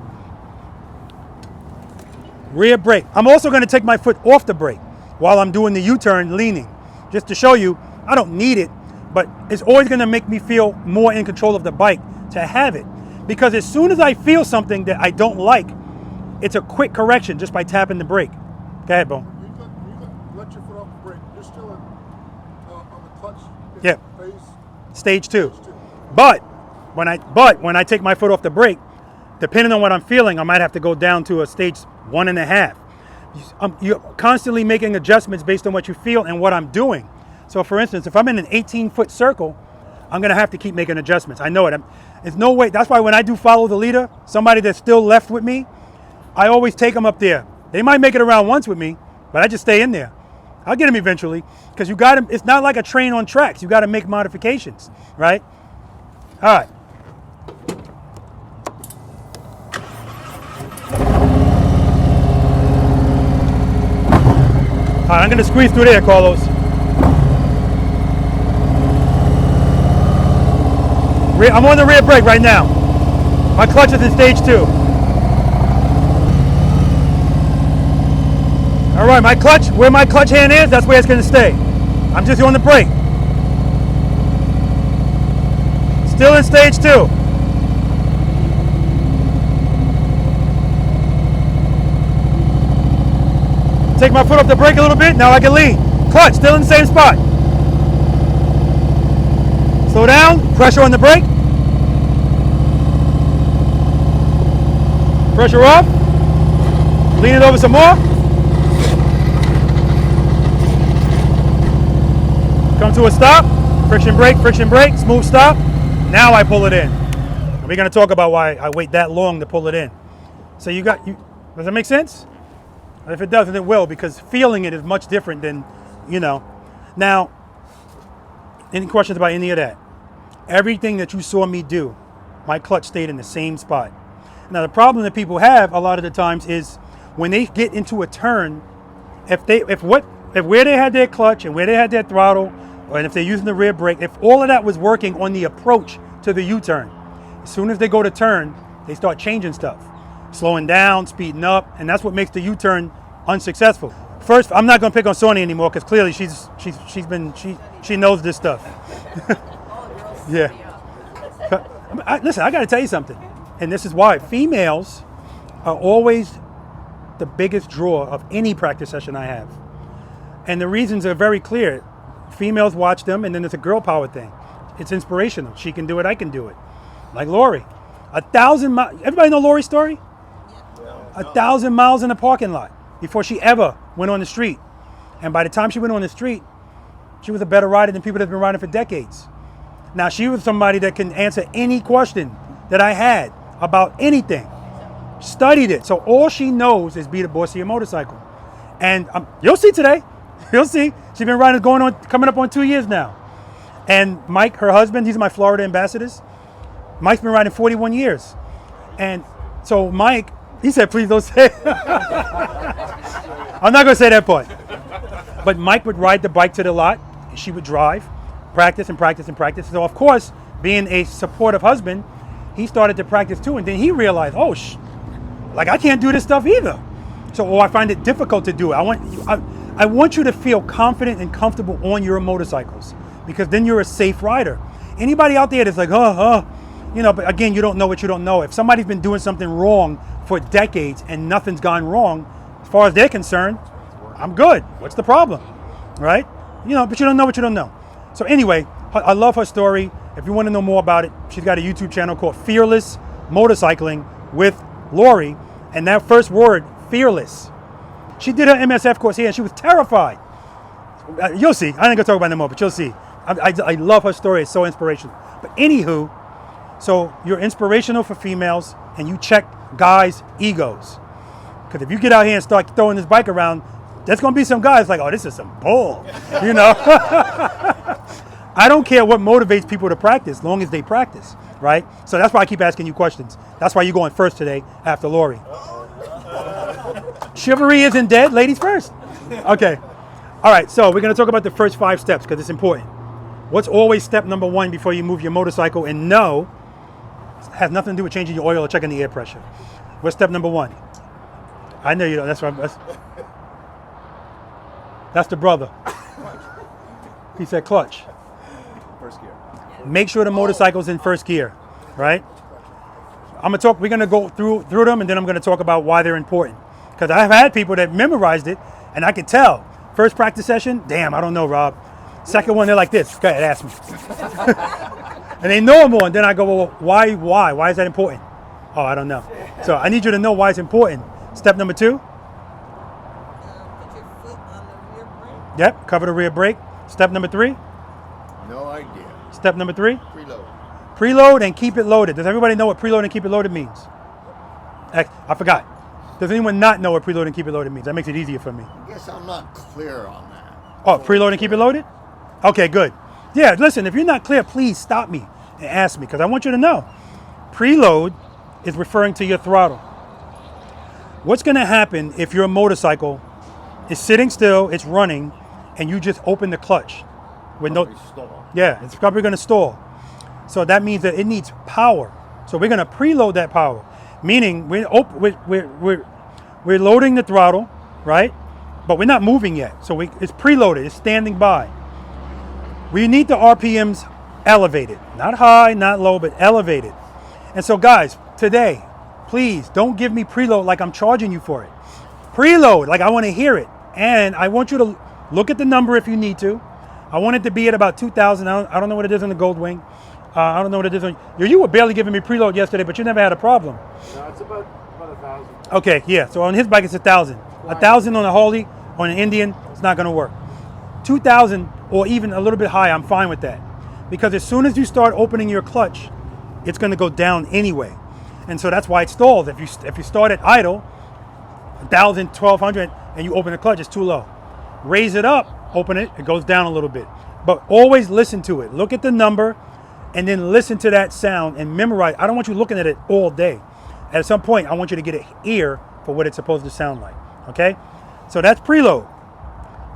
Rear brake. I'm also going to take my foot off the brake while I'm doing the U-turn leaning, just to show you I don't need it, but it's always going to make me feel more in control of the bike to have it. Because as soon as I feel something that I don't like, it's a quick correction just by tapping the brake. Go ahead, Bo. You let your foot off the brake. You're still on the clutch. Yeah. Phase. Stage 2. But when I take my foot off the brake, depending on what I'm feeling, I might have to go down to a stage 1.5. You're constantly making adjustments based on what you feel and what I'm doing. So for instance, if I'm in an 18-foot circle, I'm going to have to keep making adjustments. I know it. There's no way. That's why when I do follow the leader, somebody that's still left with me, I always take them up there. They might make it around once with me, but I just stay in there. I'll get them eventually because you got to. It's not like a train on tracks. You got to make modifications, right? All right. All right, I'm going to squeeze through there, Carlos. I'm on the rear brake right now. My clutch is in stage 2. All right, my clutch, where my clutch hand is, that's where it's going to stay. I'm just on the brake. Still in stage 2. Take my foot off the brake a little bit, now I can lean. Clutch, still in the same spot. Slow down, pressure on the brake. Pressure off. Lean it over some more. Come to a stop. Friction brake, smooth stop. Now I pull it in. And we're going to talk about why I wait that long to pull it in. So does that make sense? If it doesn't, it will, because feeling it is much different than, you know. Now, any questions about any of that? Everything that you saw me do, my clutch stayed in the same spot. Now, the problem that people have a lot of the times is when they get into a turn, if where they had their clutch and where they had their throttle, and if they're using the rear brake, if all of that was working on the approach to the U-turn, as soon as they go to turn, they start changing stuff. Slowing down, speeding up, and that's what makes the U-turn unsuccessful. First, I'm not going to pick on Sony anymore because clearly she knows this stuff. Yeah. Listen, I got to tell you something, and this is why females are always the biggest draw of any practice session I have, and the reasons are very clear. females watch them, and then it's a girl power thing. It's inspirational. She can do it, I can do it. Like Lori. 1,000 miles. Everybody know Lori's story? 1,000 miles in the parking lot before she ever went on the street. And by the time she went on the street, she was a better rider than people that have been riding for decades. Now, she was somebody that can answer any question that I had about anything. Studied it. So all she knows is be the boss of your motorcycle. And you'll see today. You'll see. She's been riding, coming up on 2 years now. And Mike, her husband, he's my Florida ambassadors. Mike's been riding 41 years. And so Mike, he said, please don't say it. I'm not going to say that part. But Mike would ride the bike to the lot, and she would drive, practice and practice and practice. So, of course, being a supportive husband, he started to practice too. And then he realized, oh, like I can't do this stuff either. So, I find it difficult to do it. I want you to feel confident and comfortable on your motorcycles, because then you're a safe rider. Anybody out there that's like, but again, you don't know what you don't know. If somebody's been doing something wrong for decades and nothing's gone wrong, as far as they're concerned, I'm good. What's the problem, right? But you don't know what you don't know. So anyway, I love her story. If you want to know more about it, she's got a YouTube channel called Fearless Motorcycling with Lori. And that first word, fearless. She did her MSF course here and she was terrified. You'll see. I ain't gonna talk about it no more, but you'll see. I love her story. It's so inspirational. But anywho, so you're inspirational for females and you check guys' egos. Because if you get out here and start throwing this bike around, there's going to be some guys like, oh, this is some bull, I don't care what motivates people to practice, as long as they practice, right? So that's why I keep asking you questions. That's why you're going first today after Lori. Chivalry isn't dead, ladies first. Okay. All right, so we're going to talk about the first 5 steps because it's important. What's always step number 1 before you move your motorcycle? And no, it has nothing to do with changing your oil or checking the air pressure. What's step number 1? I know you don't. That's the brother. He said clutch. First gear. Make sure the motorcycle's in first gear, right? We're gonna go through them and then I'm gonna talk about why they're important. Because I've had people that memorized it and I could tell. First practice session, damn, I don't know, Rob. Second one, they're like this. Go ahead, ask me. And they know more, and then I go, well, why? Why is that important? Oh, I don't know. So I need you to know why it's important. Step number 2. Put your foot on the rear brake. Yep, cover the rear brake. Step number 3. No idea. Step number 3. Preload. Preload and keep it loaded. Does everybody know what preload and keep it loaded means? I forgot. Does anyone not know what preload and keep it loaded means? That makes it easier for me. I guess I'm not clear on that. Oh, preload and keep it loaded? Okay, good. Yeah, listen, if you're not clear, please stop me and ask me because I want you to know. Preload is referring to your throttle. What's going to happen if your motorcycle is sitting still, it's running, and you just open the clutch? With no, yeah, it's probably going to stall. So that means that it needs power. So we're going to preload that power, meaning we're loading the throttle, right? But we're not moving yet. So it's preloaded, it's standing by. We need the RPMs elevated, not high, not low, but elevated. And so guys, today, please don't give me preload like I'm charging you for it. Preload, like I want to hear it. And I want you to look at the number if you need to. I want it to be at about 2,000. I don't know what it is on the Gold Wing. I don't know what it is on. You were barely giving me preload yesterday, but you never had a problem. No, it's about 1,000. Okay, yeah. So on his bike, it's 1,000. 1,000 on a Harley, on an Indian, it's not going to work. 2,000 or even a little bit high, I'm fine with that. Because as soon as you start opening your clutch, it's going to go down anyway. And so that's why it stalls. If you start at idle, 1,000, 1,200, and you open the clutch, it's too low. Raise it up, open it, it goes down a little bit. But always listen to it. Look at the number and then listen to that sound and memorize. I don't want you looking at it all day. At some point, I want you to get an ear for what it's supposed to sound like, okay? So that's preload.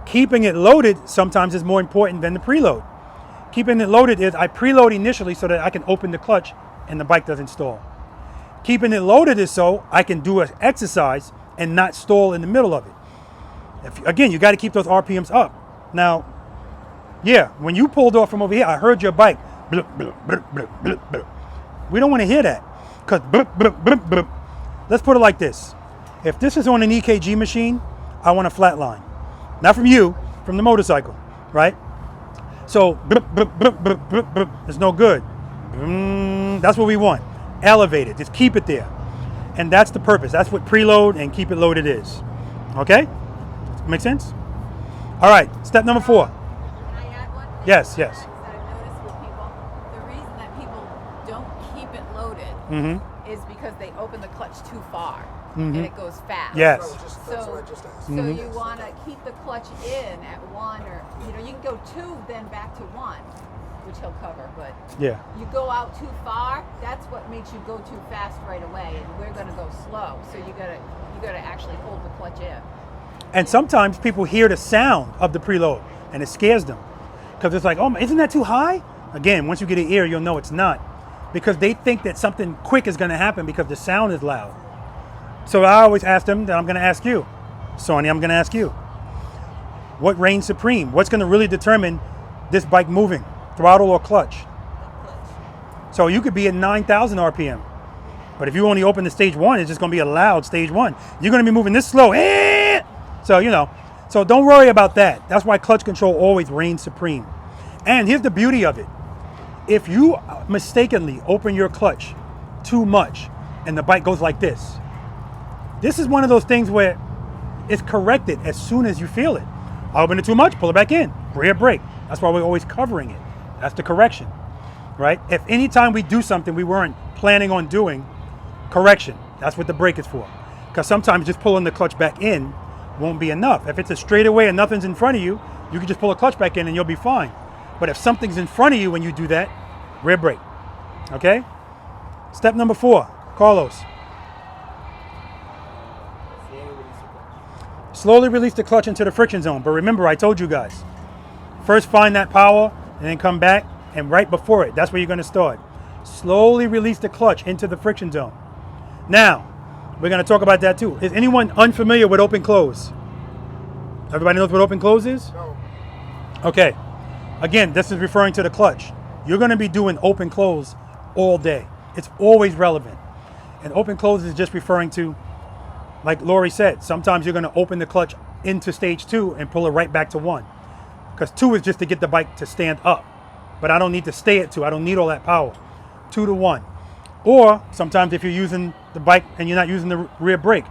Keeping it loaded sometimes is more important than the preload. Keeping it loaded is I preload initially so that I can open the clutch and the bike doesn't stall. Keeping it loaded is so I can do an exercise and not stall in the middle of it. Again, you got to keep those RPMs up. Now, yeah, when you pulled off from over here, I heard your bike. Blup, blup, blup, blup, blup, blup. We don't want to hear that. Because let's put it like this. If this is on an EKG machine, I want a flat line. Not from you, from the motorcycle, right? So it's no good. That's what we want. Elevate it. Just keep it there. And that's the purpose. That's what preload and keep it loaded is. Okay? Make sense? All right. Step number 4. Can I add one thing? Yes. That I've noticed with people, the reason that people don't keep it loaded is because they open the clutch too far and it goes fast. Yes. That's what I just asked. So you want to keep the clutch in at 1, or you can go 2, then back to 1, which he'll cover. But Yeah. you go out too far, that's what makes you go too fast right away, and we're going to go slow. So you gotta actually hold the clutch in. And sometimes people hear the sound of the preload and it scares them because it's like, oh, isn't that too high? Again, once you get an ear, you'll know it's not, because they think that something quick is going to happen because the sound is loud. So I always ask them that I'm going to ask you, Sonia, I'm going to ask you, what reigns supreme? What's going to really determine this bike moving, throttle or clutch? So you could be at 9,000 RPM, but if you only open the stage 1, it's just going to be a loud stage 1. You're going to be moving this slow. So, so don't worry about that. That's why clutch control always reigns supreme. And here's the beauty of it. If you mistakenly open your clutch too much and the bike goes like this is one of those things where it's corrected as soon as you feel it. I open it too much, pull it back in, rear brake. That's why we're always covering it. That's the correction, right? If any time we do something we weren't planning on doing, correction. That's what the brake is for. Because sometimes just pulling the clutch back in won't be enough. If it's a straightaway and nothing's in front of you, you can just pull a clutch back in and you'll be fine. But if something's in front of you when you do that, rear brake. Okay? Step number 4, Carlos. Slowly release the clutch into the friction zone. But remember, I told you guys, first find that power and then come back, and right before it, that's where you're going to start. Slowly release the clutch into the friction zone. Now, we're going to talk about that too. Is anyone unfamiliar with open close? Everybody knows what open close is? No. Okay. Again, this is referring to the clutch. You're going to be doing open close all day. It's always relevant. And open close is just referring to, like Lori said, sometimes you're going to open the clutch into stage 2 and pull it right back to 1. Because 2 is just to get the bike to stand up. But I don't need to stay at 2. I don't need all that power. 2 to 1. Or sometimes if you're using the bike and you're not using the rear brake,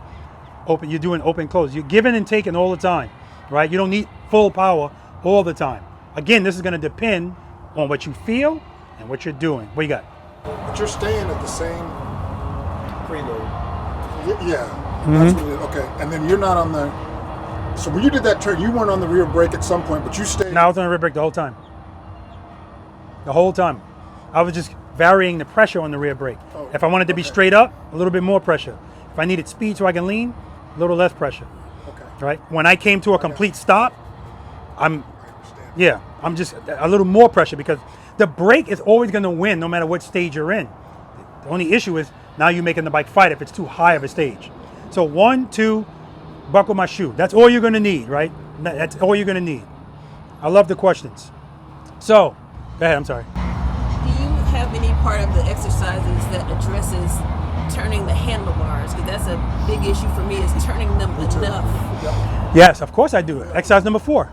you're doing open close. You're giving and taking all the time, right? You don't need full power all the time. Again, this is going to depend on what you feel and what you're doing. What you got? But you're staying at the same Preload. Yeah. That's what it is. Okay. And then you're not on the. So when you did that turn, you weren't on the rear brake at some point, but you stayed. No, I was on the rear brake the whole time. The whole time. I was just varying the pressure on the rear brake. Oh, if I wanted to be straight up, a little bit more pressure. If I needed speed so I can lean, a little less pressure. Okay. Right? When I came to a complete stop, I'm just a little more pressure, because the brake is always going to win no matter what stage you're in. The only issue is now you're making the bike fight if it's too high of a stage. So 1, 2, buckle my shoe. That's all you're going to need, right? That's all you're going to need. I love the questions. So, go ahead, I'm sorry. Do you have any part of the exercises that addresses turning the handlebars? Because that's a big issue for me, is turning them enough. Yes, of course I do. Exercise number 4.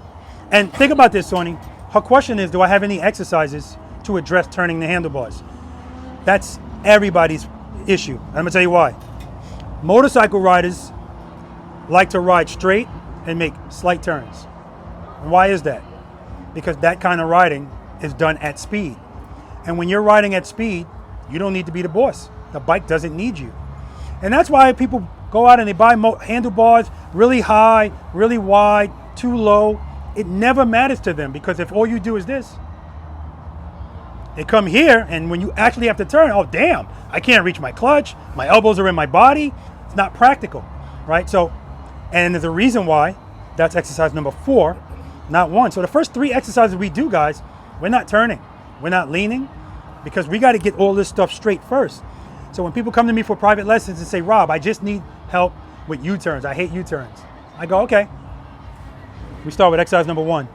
And think about this, Sony. Her question is, do I have any exercises to address turning the handlebars? That's everybody's issue. I'm going to tell you why. Motorcycle riders like to ride straight and make slight turns. And why is that? Because that kind of riding is done at speed. And when you're riding at speed, you don't need to be the boss. The bike doesn't need you. And that's why people go out and they buy handlebars really high, really wide, too low. It never matters to them, because if all you do is this, they come here, and when you actually have to turn, oh damn, I can't reach my clutch, my elbows are in my body. It's not practical, right? So, and there's a reason why that's exercise number 4, not 1. So the first 3 exercises we do, guys, we're not turning, we're not leaning, because we got to get all this stuff straight first. So when people come to me for private lessons and say, Rob, I just need help with U-turns, I hate U-turns, I go, okay. We start with exercise number 1,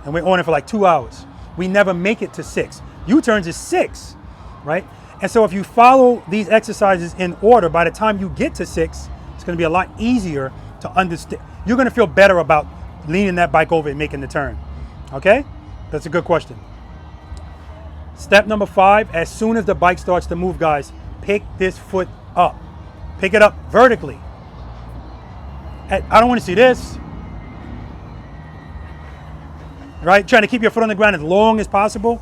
and we're on it for like 2 hours. We never make it to 6. U-turns is 6, right? And so if you follow these exercises in order, by the time you get to 6, it's going to be a lot easier to understand. You're going to feel better about leaning that bike over and making the turn. Okay? That's a good question. Step number 5, as soon as the bike starts to move, guys, pick this foot up. Pick it up vertically. I don't want to see this. Right? Trying to keep your foot on the ground as long as possible.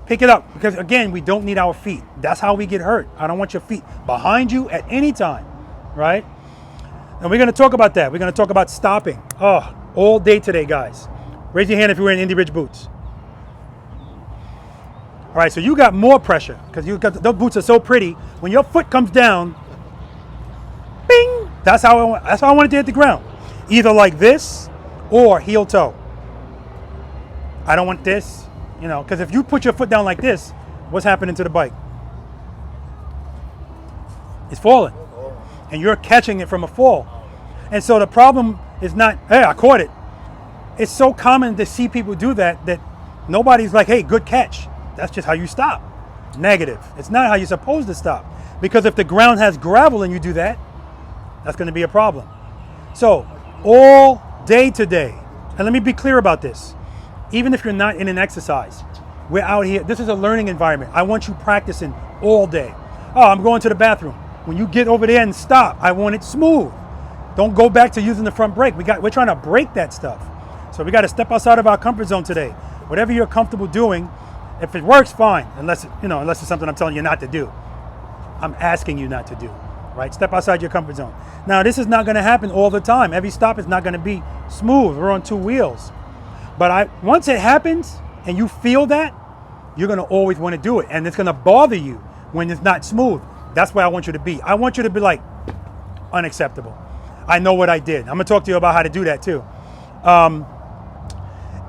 Pick it up, because again, we don't need our feet. That's how we get hurt. I don't want your feet behind you at any time, right? And we're going to talk about that. We're going to talk about stopping. Oh, all day today, guys. Raise your hand if you're wearing Indy Ridge boots. All right, so you got more pressure because you got those boots are so pretty. When your foot comes down, bing. That's how I want it to hit the ground. Either like this or heel toe. I don't want this. You know, because if you put your foot down like this, what's happening to the bike? It's falling. And you're catching it from a fall. And so the problem is not, hey, I caught it. It's so common to see people do that nobody's like, hey, good catch. That's just how you stop. Negative. It's not how you're supposed to stop. Because if the ground has gravel and you do that, that's going to be a problem. So all day today, and let me be clear about this. Even if you're not in an exercise, we're out here. This is a learning environment. I want you practicing all day. Oh, I'm going to the bathroom. When you get over there and stop, I want it smooth. Don't go back to using the front brake. We're trying to break that stuff. So we got to step outside of our comfort zone today. Whatever you're comfortable doing, if it works, fine. Unless it's something I'm telling you not to do. I'm asking you not to do. Right? Step outside your comfort zone. Now, this is not going to happen all the time. Every stop is not going to be smooth. We're on 2 wheels. But once it happens and you feel that, you're going to always want to do it. And it's going to bother you when it's not smooth. That's where I want you to be. I want you to be like, unacceptable. I know what I did. I'm going to talk to you about how to do that too.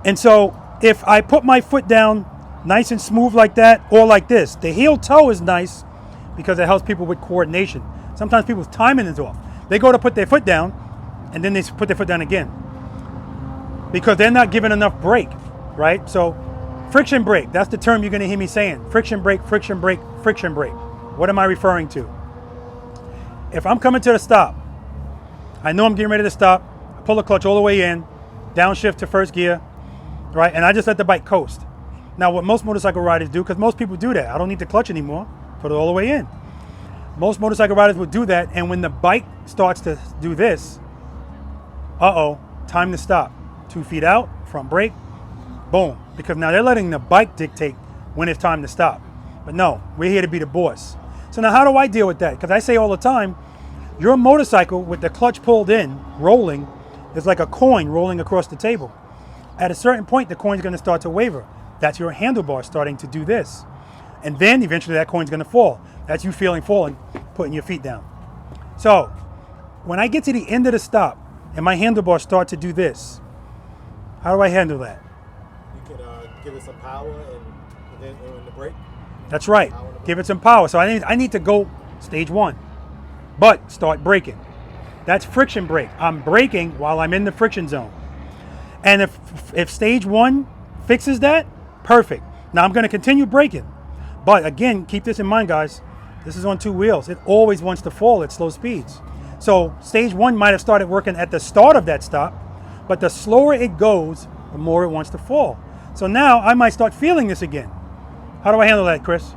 And so if I put my foot down nice and smooth like that or like this, the heel toe is nice because it helps people with coordination. Sometimes people's timing is off. They go to put their foot down and then they put their foot down again, because they're not giving enough brake, right? So friction brake, that's the term you're gonna hear me saying. Friction brake, friction brake, friction brake. What am I referring to? If I'm coming to the stop, I know I'm getting ready to stop, I pull the clutch all the way in, downshift to first gear, right? And I just let the bike coast. Now what most motorcycle riders do, because most people do that, I don't need the clutch anymore, put it all the way in. Most motorcycle riders would do that, and when the bike starts to do this, time to stop. 2 feet out, front brake, boom. Because now they're letting the bike dictate when it's time to stop. But no, we're here to be the boss. So now how do I deal with that? Because I say all the time, your motorcycle with the clutch pulled in, rolling, is like a coin rolling across the table. At a certain point, the coin's going to start to waver. That's your handlebar starting to do this. And then eventually that coin's going to fall. That's you feeling falling, putting your feet down. So when I get to the end of the stop and my handlebars start to do this, how do I handle that? You can give it some power and then in the brake. That's right. Give it some power. So I need to go stage 1, but start braking. That's friction brake. I'm braking while I'm in the friction zone. And if stage 1 fixes that, perfect. Now I'm going to continue braking. But again, keep this in mind, guys. This is on 2 wheels. It always wants to fall at slow speeds. So stage 1 might have started working at the start of that stop, but the slower it goes, the more it wants to fall. So now I might start feeling this again. How do I handle that, Chris?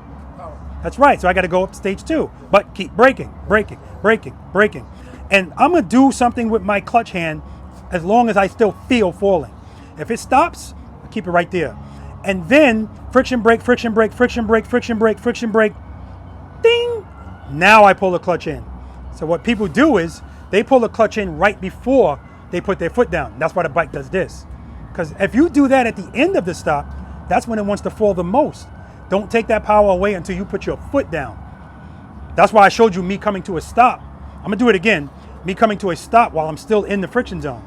That's right. So I got to go up to stage 2, but keep braking, braking, braking, braking. And I'm going to do something with my clutch hand as long as I still feel falling. If it stops, I keep it right there. And then friction brake, friction brake, friction brake, friction brake, friction brake, ding. Now I pull the clutch in. So what people do is they pull the clutch in right before they put their foot down. That's why the bike does this. Because if you do that at the end of the stop, that's when it wants to fall the most. Don't take that power away until you put your foot down. That's why I showed you me coming to a stop. I'm gonna do it again. Me coming to a stop while I'm still in the friction zone.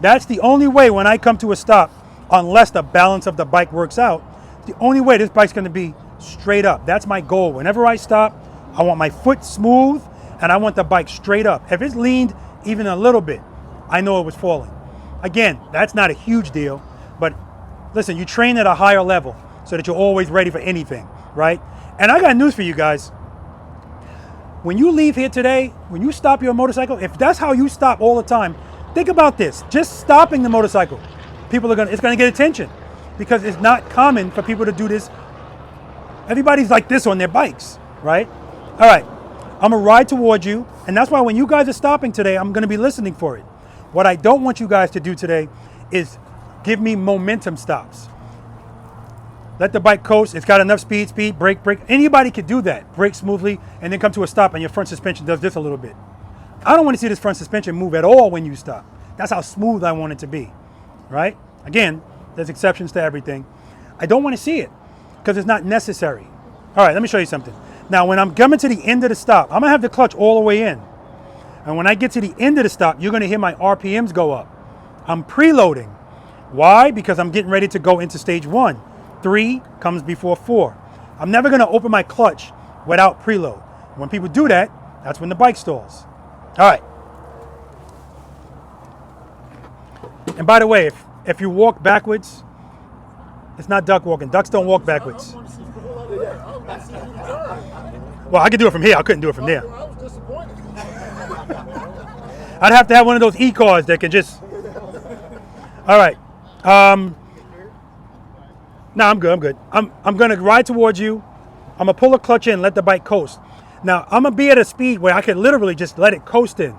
That's the only way when I come to a stop, unless the balance of the bike works out, the only way this bike's gonna be straight up. That's my goal. Whenever I stop, I want my foot smooth and I want the bike straight up. If it's leaned even a little bit, I know it was falling. Again, that's not a huge deal, but listen, you train at a higher level so that you're always ready for anything, right? And I got news for you guys. When you leave here today, when you stop your motorcycle, if that's how you stop all the time, think about this. Just stopping the motorcycle, it's gonna get attention. because it's not common for people to do this. Everybody's like this on their bikes, right? All right, I'm gonna ride towards you, and that's why when you guys are stopping today, I'm gonna be listening for it. What I don't want you guys to do today is give me momentum stops. Let the bike coast. It's got enough speed, brake. Anybody could do that. Brake smoothly and then come to a stop and your front suspension does this a little bit. I don't want to see this front suspension move at all when you stop. That's how smooth I want it to be, right? Again, there's exceptions to everything. I don't want to see it because it's not necessary. All right, let me show you something. Now, when I'm coming to the end of the stop, I'm gonna have the clutch all the way in. And when I get to the end of the stop, you're gonna hear my RPMs go up. I'm preloading. Why? Because I'm getting ready to go into stage 1. 3 comes before 4. I'm never gonna open my clutch without preload. When people do that, that's when the bike stalls. All right. And by the way, if you walk backwards, it's not duck walking. Ducks don't walk backwards. Well, I could do it from here. I couldn't do it from there. I'd have to have one of those e-cars that can just... All right. No, I'm good. I'm going to ride towards you. I'm going to pull a clutch in, let the bike coast. Now, I'm going to be at a speed where I can literally just let it coast in.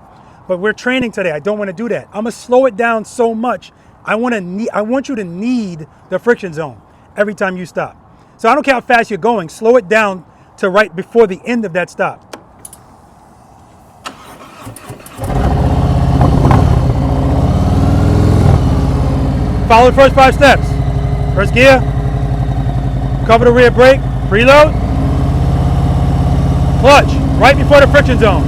But we're training today. I don't want to do that. I'm going to slow it down so much. I want you to need the friction zone every time you stop. So I don't care how fast you're going. Slow it down to right before the end of that stop. Follow the first 5 steps. First gear, cover the rear brake, preload, clutch, right before the friction zone.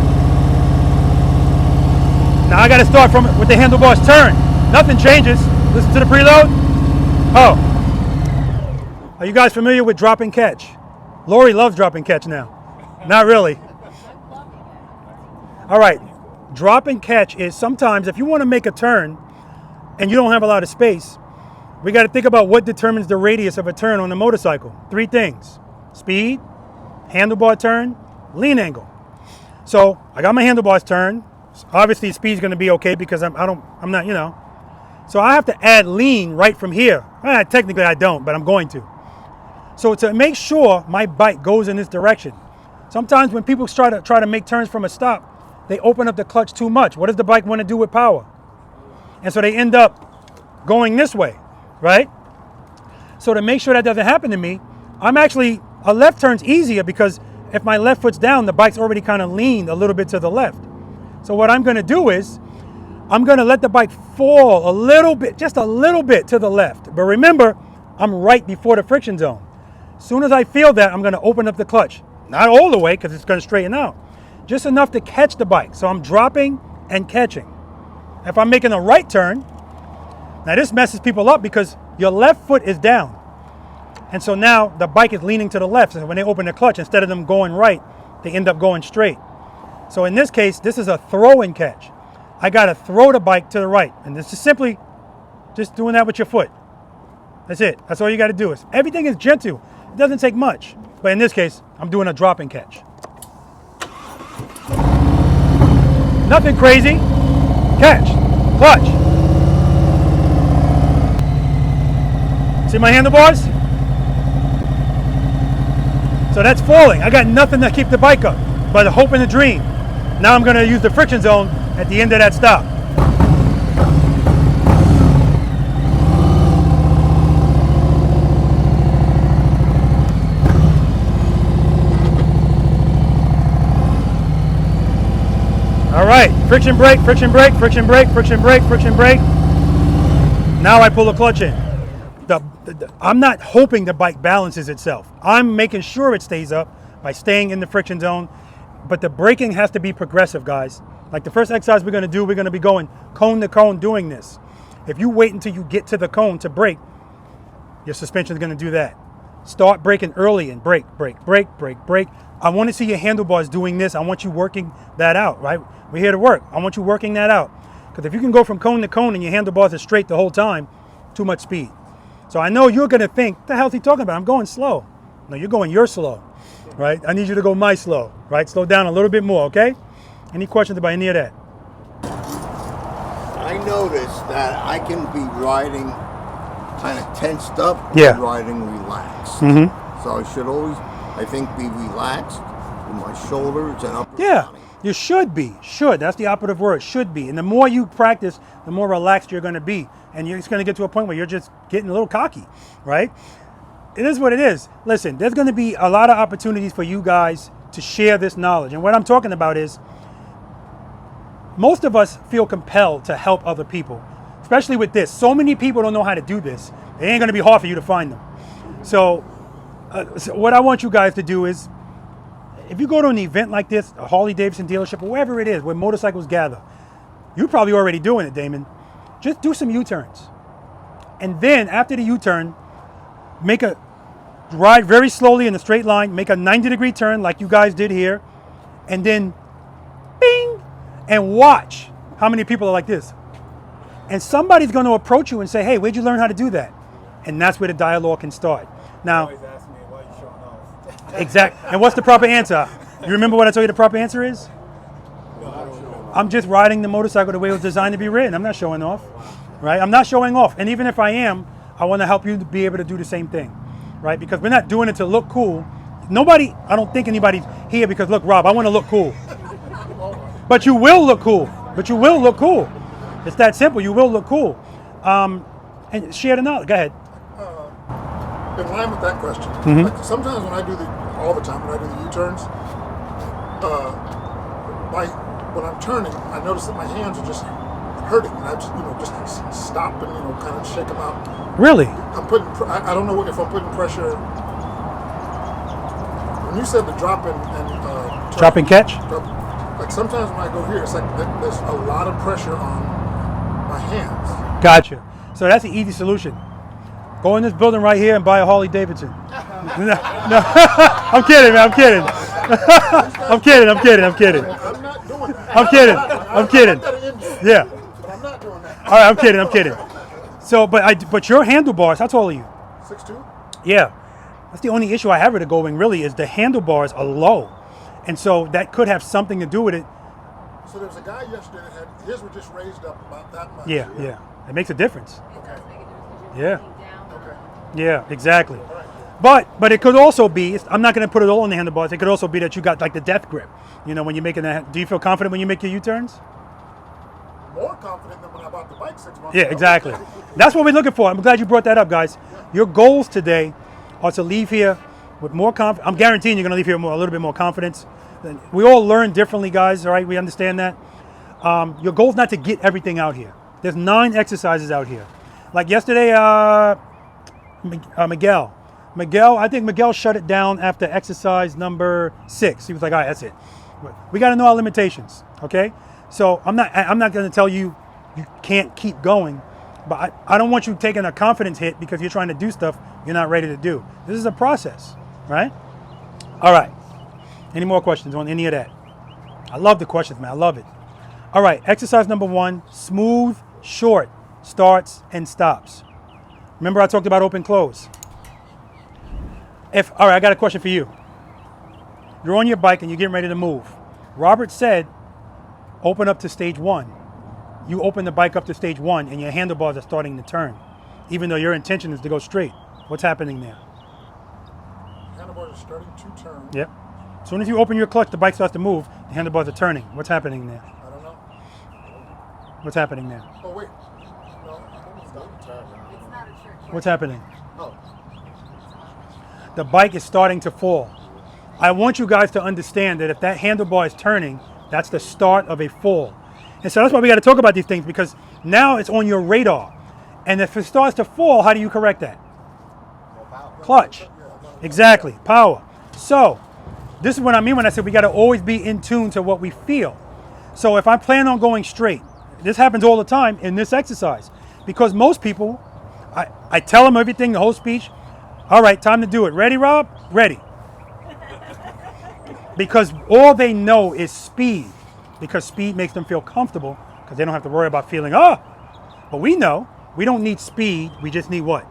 Now I got to start with the handlebars turn. Nothing changes. Listen to the preload. Oh, are you guys familiar with drop and catch? Lori loves drop and catch now. Not really. All right, drop and catch is sometimes if you want to make a turn and you don't have a lot of space, we got to think about what determines the radius of a turn on a motorcycle. 3 things: speed, handlebar turn, lean angle. So I got my handlebars turned. Obviously speed's going to be okay because I'm not, you know. So I have to add lean right from here. Technically I don't, but I'm going to. So to make sure my bike goes in this direction, sometimes when people try to make turns from a stop, they open up the clutch too much. What does the bike want to do with power? And so they end up going this way, right? So to make sure that doesn't happen to me, a left turn's easier because if my left foot's down, the bike's already kind of leaned a little bit to the left. So what I'm going to do is I'm going to let the bike fall a little bit, just a little bit to the left. But remember, I'm right before the friction zone. As soon as I feel that, I'm going to open up the clutch. Not all the way because it's going to straighten out. Just enough to catch the bike. So I'm dropping and catching. If I'm making a right turn, now this messes people up because your left foot is down. And so now the bike is leaning to the left. So when they open the clutch, instead of them going right, they end up going straight. So in this case, this is a throw and catch. I got to throw the bike to the right. And this is simply just doing that with your foot. That's it. That's all you got to do. Everything is gentle. It doesn't take much. But in this case, I'm doing a drop and catch. Nothing crazy. Catch. Clutch. See my handlebars? So that's falling. I got nothing to keep the bike up but the hope and the dream. Now I'm going to use the friction zone at the end of that stop. All right, friction brake, friction brake, friction brake, friction brake, friction brake. Now I pull the clutch in. I'm not hoping the bike balances itself. I'm making sure it stays up by staying in the friction zone. But the braking has to be progressive, guys. Like the first exercise we're going to do, we're going to be going cone to cone doing this. If you wait until you get to the cone to brake, your suspension is going to do that. Start braking early and brake, brake, brake, brake, brake. I want to see your handlebars doing this. I want you working that out, right? We're here to work. I want you working that out. Because if you can go from cone to cone and your handlebars are straight the whole time, too much speed. So I know you're going to think, what the hell is he talking about? I'm going slow. No, you're going your slow, right? I need you to go my slow, right? Slow down a little bit more, okay? Any questions about any of that? I noticed that I can be riding kind of tensed up, Yeah. riding relaxed. Mm-hmm. So I should always, I think, be relaxed with my shoulders and upper Yeah, body. you should be. Should. That's the operative word. Should be. And the more you practice, the more relaxed you're going to be. And it's going to get to a point where you're just getting a little cocky, right? It is what it is. Listen, there's going to be a lot of opportunities for you guys to share this knowledge. And what I'm talking about is most of us feel compelled to help other people, especially with this. So many people don't know how to do this. It ain't going to be hard for you to find them. So what I want you guys to do is, if you go to an event like this, a Harley Davidson dealership, or wherever it is where motorcycles gather, you're probably already doing it, Damon. Just do some U-turns. And then after the U-turn, ride very slowly in a straight line, make a 90-degree turn like you guys did here, and then bing, and watch how many people are like this. And somebody's going to approach you and say, hey, where'd you learn how to do that? And that's where the dialogue can start. Now, Always ask me, why are you showing off? exactly. And what's the proper answer? You remember what I told you the proper answer is? I'm just riding the motorcycle the way it was designed to be ridden. I'm not showing off, right? I'm not showing off. And even if I am, I want to help you to be able to do the same thing, right? Because we're not doing it to look cool. Nobody, I don't think anybody's here because, look, Rob, I want to look cool. But you will look cool. But you will look cool. It's that simple. You will look cool. And share the knowledge. Go ahead. In line with that question, like sometimes when I do all the time when I do the U-turns, when I'm turning, I notice that my hands are just hurting, and I just stop and kind of shake them out. Really? I'm putting. I don't know if I'm putting pressure. When you said the drop and Drop and catch? Like sometimes when I go here, it's like there's a lot of pressure on my hands. Gotcha. So that's the easy solution. Go in this building right here and buy a Harley Davidson. No, I'm kidding, man. I'm kidding. I'm kidding. I'm kidding. I'm kidding. I'm not doing that. I'm kidding. I'm kidding. Yeah. But I'm not doing that. All right. I'm kidding. I'm kidding. So, but your handlebars. How tall are you? 6'2". Yeah. That's the only issue I have with the Going really is the handlebars are low, and so that could have something to do with it. So there was a guy yesterday that had his were just raised up about that much. Yeah. Yeah. It makes a difference. Okay. Yeah. Okay. Yeah, exactly. But it could also be, I'm not going to put it all on the handlebars, it could also be that you got like the death grip. When you're making that, do you feel confident when you make your U-turns? More confident than when I bought the bike 6 months Yeah, ago. exactly. That's what we're looking for. I'm glad you brought that up, guys. Your goals today are to leave here with more confidence. I'm guaranteeing you're going to leave here with a little bit more confidence. We all learn differently, guys, all right? We understand that. Your goal is not to get everything out here. There's 9 exercises out here. Like yesterday, Miguel, I think Miguel shut it down after exercise number 6. He was like, all right, that's it. We got to know our limitations, okay? So I'm not going to tell you you can't keep going, but I don't want you taking a confidence hit because you're trying to do stuff you're not ready to do. This is a process, right? All right. Any more questions on any of that? I love the questions, man. I love it. All right, exercise number 1, smooth, short, starts and stops. Remember I talked about open close. All right, I got a question for you. You're on your bike and you're getting ready to move. Robert said, open up to stage 1. You open the bike up to stage 1 and your handlebars are starting to turn, even though your intention is to go straight. What's happening there? Handlebars are starting to turn. Yep. As soon as you open your clutch, the bike starts to move, the handlebars are turning. What's happening there? I don't know. What's happening there? Oh wait. No. What's happening? Oh. The bike is starting to fall. I want you guys to understand that if that handlebar is turning, that's the start of a fall. And so that's why we got to talk about these things, because now it's on your radar. And if it starts to fall, how do you correct that? Clutch. Exactly. Power. So this is what I mean when I said we got to always be in tune to what we feel. So if I plan on going straight, this happens all the time in this exercise, because most people, I tell them everything, the whole speech. All right, time to do it. Ready, Rob? Ready. Because all they know is speed, because speed makes them feel comfortable, because they don't have to worry about feeling, But we know we don't need speed. We just need what?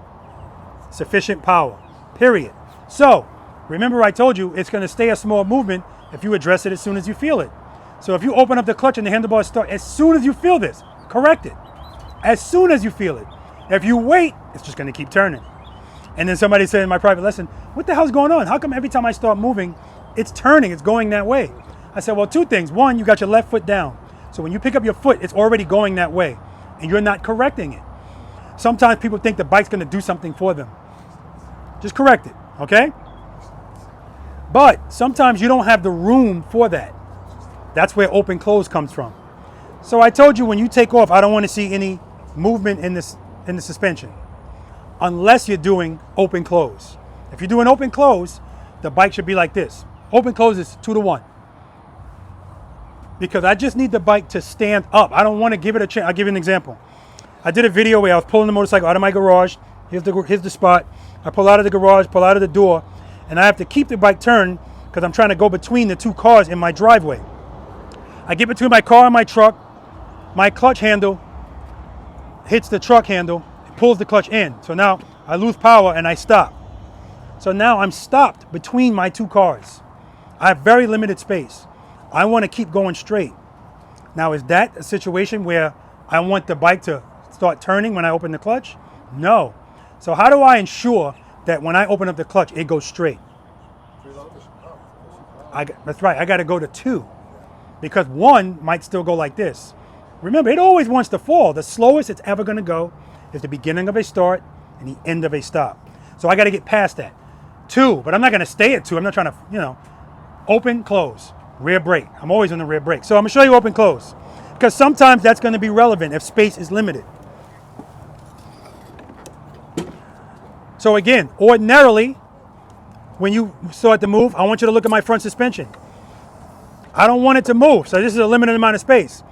Sufficient power, period. So remember I told you it's going to stay a small movement if you address it as soon as you feel it. So if you open up the clutch and the handlebars start, as soon as you feel this, correct it. As soon as you feel it. If you wait it's just gonna keep turning. And then somebody said in my private lesson, what the hell's going on? How come every time I start moving, it's turning, it's going that way? I said, well, two things. One, you got your left foot down. So when you pick up your foot, it's already going that way and you're not correcting it. Sometimes people think the bike's gonna do something for them. Just correct it, okay? But sometimes you don't have the room for that. That's where open close comes from. So I told you when you take off, I don't want to see any movement in the suspension unless you're doing open close. If you're doing open close, the bike should be like this. Open close is 2 to 1. Because I just need the bike to stand up. I don't want to give it a chance. I'll give you an example. I did a video where I was pulling the motorcycle out of my garage. Here's the spot. I pull out of the garage, pull out of the door, and I have to keep the bike turned because I'm trying to go between the two cars in my driveway. I get between my car and my truck. My clutch handle hits the truck handle, it pulls the clutch in. So now I lose power and I stop. So now I'm stopped between my two cars. I have very limited space. I want to keep going straight. Now, is that a situation where I want the bike to start turning when I open the clutch? No. So how do I ensure that when I open up the clutch, it goes straight? That's right, I got to go to 2 because 1 might still go like this. Remember, it always wants to fall. The slowest it's ever going to go is the beginning of a start and the end of a stop. So I got to get past that. 2, but I'm not going to stay at 2. I'm not trying to, open, close, rear brake. I'm always on the rear brake. So I'm going to show you open, close because sometimes that's going to be relevant if space is limited. So again, ordinarily, when you start to move, I want you to look at my front suspension. I don't want it to move, so this is a limited amount of space.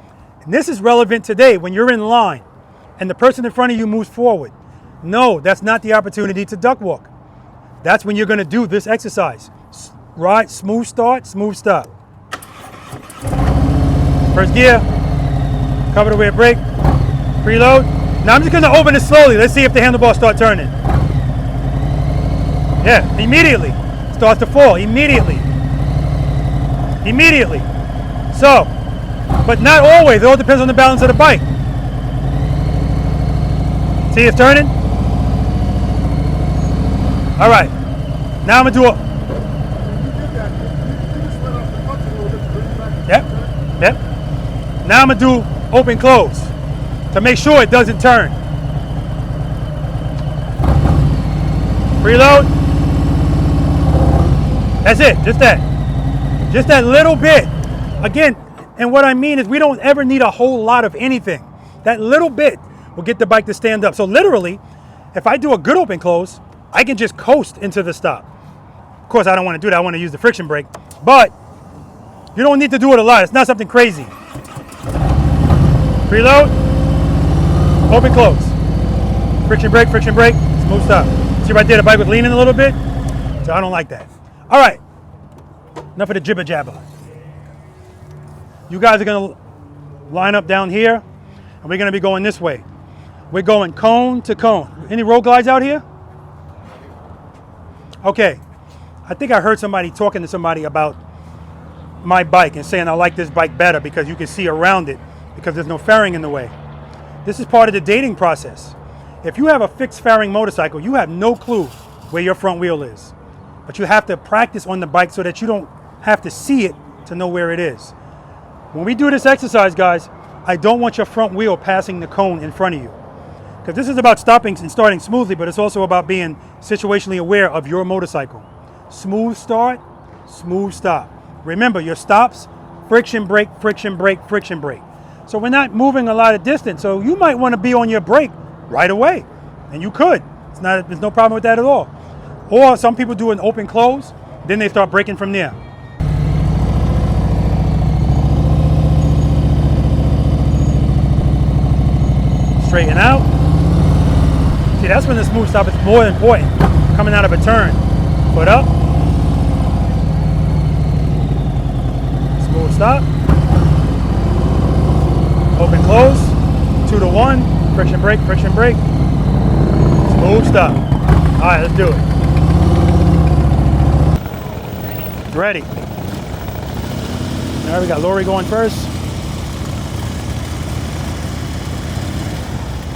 And this is relevant today when you're in line and the person in front of you moves forward. No, that's not the opportunity to duck walk. That's when you're gonna do this exercise. Right, smooth start, smooth stop. First gear, cover the rear brake, preload. Now I'm just gonna open it slowly. Let's see if the handlebars start turning. Yeah, immediately. Starts to fall, immediately. Immediately. So, but not always. It all depends on the balance of the bike. See, it's turning? All right. Now I'm gonna do it. Yep. Now I'm gonna do open close to make sure it doesn't turn. Preload. That's it, just that. Just that little bit. Again, and what I mean is we don't ever need a whole lot of anything. That little bit will get the bike to stand up. So literally, if I do a good open close, I can just coast into the stop. Of course, I don't want to do that. I want to use the friction brake. But you don't need to do it a lot. It's not something crazy. Preload, open close. Friction brake, smooth stop. See right there, the bike was leaning a little bit. So I don't like that. All right, enough of the jibber jabber. You guys are gonna line up down here and we're gonna be going this way. We're going cone to cone. Any road glides out here? Okay, I think I heard somebody talking to somebody about my bike and saying I like this bike better because you can see around it because there's no fairing in the way. This is part of the dating process. If you have a fixed fairing motorcycle, you have no clue where your front wheel is. But you have to practice on the bike so that you don't have to see it to know where it is. When we do this exercise, guys, I don't want your front wheel passing the cone in front of you. Because this is about stopping and starting smoothly, but it's also about being situationally aware of your motorcycle. Smooth start, smooth stop. Remember, your stops, friction brake, friction brake, friction brake. So we're not moving a lot of distance. So you might want to be on your brake right away. And you could. There's no problem with that at all. Or some people do an open close, then they start braking from there. Straighten out. See, that's when the smooth stop is more important. Coming out of a turn. Foot up. Smooth stop. Open close. 2 to 1. Friction brake, friction brake. Smooth stop. All right, let's do it. Ready. All right, we got Lori going first.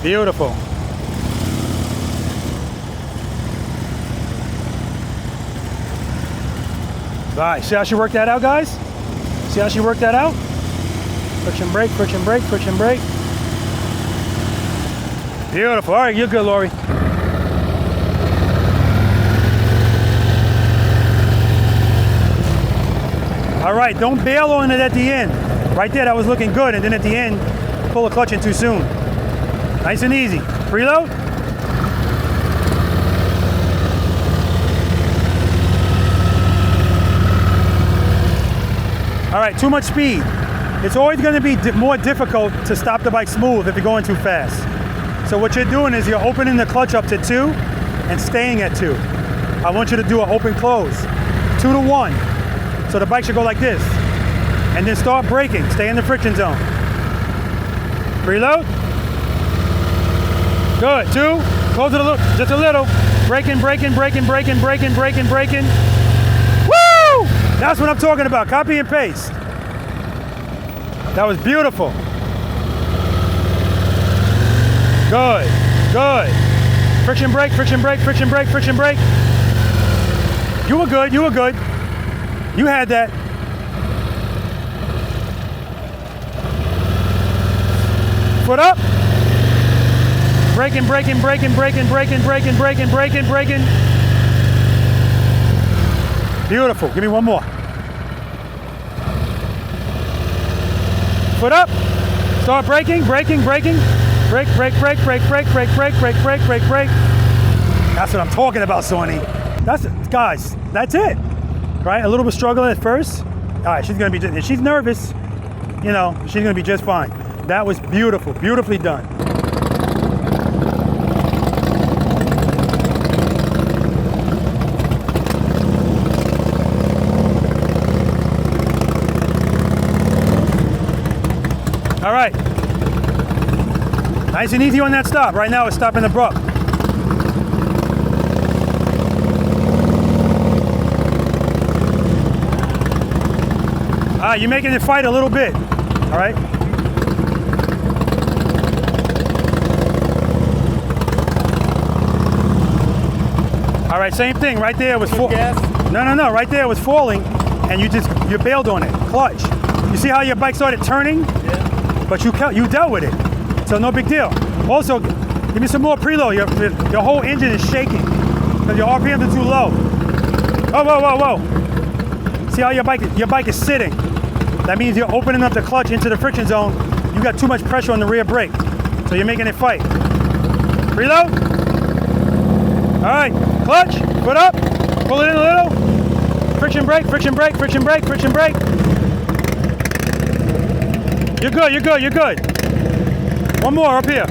Beautiful. right, see how she worked that out, guys? See how she worked that out? Friction brake, friction brake, friction brake. Beautiful. All right, you're good, Lori. All right, don't bail on it at the end. Right there, that was looking good, and then at the end, pull the clutch in too soon. Nice and easy. Preload. All right, too much speed. It's always going to be more difficult to stop the bike smooth if you're going too fast. So what you're doing is you're opening the clutch up to 2 and staying at 2. I want you to do an open close, 2 to 1. So the bike should go like this. And then start braking, stay in the friction zone. Preload. Good, 2, close it a little, just a little. Braking, braking, braking, braking, braking, braking, braking. Woo! That's what I'm talking about, copy and paste. That was beautiful. Good, good. Friction brake, friction brake, friction brake, friction brake. You were good, you were good. You had that. Foot up. Braking, braking, braking, braking, braking, braking, braking, braking, braking. Beautiful, give me one more. Foot up. Start braking, braking, braking. Brake, brake, brake, brake, brake, brake, brake, brake, brake, brake, brake. That's what I'm talking about, Sony. That's it, guys, that's it. Right, a little bit struggling at first. All right, she's gonna be, if she's nervous, you know, she's gonna be just fine. That was beautiful, beautifully done. All right, nice and easy on that stop. Right now it's stopping abrupt. You're making it fight a little bit, all right? All right, same thing, right there was falling. No, right there was falling, and you bailed on it, clutch. You see how your bike started turning? Yeah. But you dealt with it, so no big deal. Also, give me some more preload. Your whole engine is shaking, because your RPMs are too low. Whoa, whoa, whoa, whoa. See how your bike is sitting? That means you're opening up the clutch into the friction zone. You got too much pressure on the rear brake, so you're making it fight. Preload. All right, clutch, foot up, pull it in a little. Friction brake, friction brake, friction brake, friction brake. You're good, you're good, you're good. One more up here.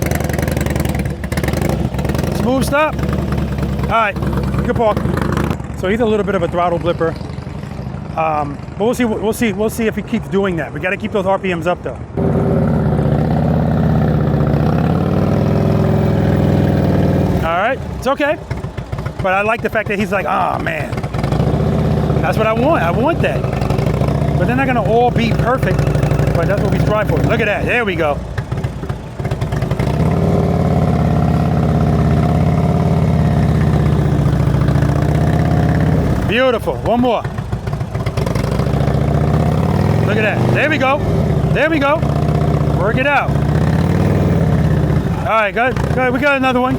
Smooth stop. All right, good park. So he's a little bit of a throttle blipper. But we'll see if he keeps doing that. We got to keep those RPMs up though. All right, it's okay. But I like the fact that he's like, oh man, that's what I want. I want that. But they're not gonna all be perfect, but that's what we strive for. Look at that, there we go. Beautiful, one more. Look at that. There we go. There we go. Work it out. All right, good. Good. We got another one.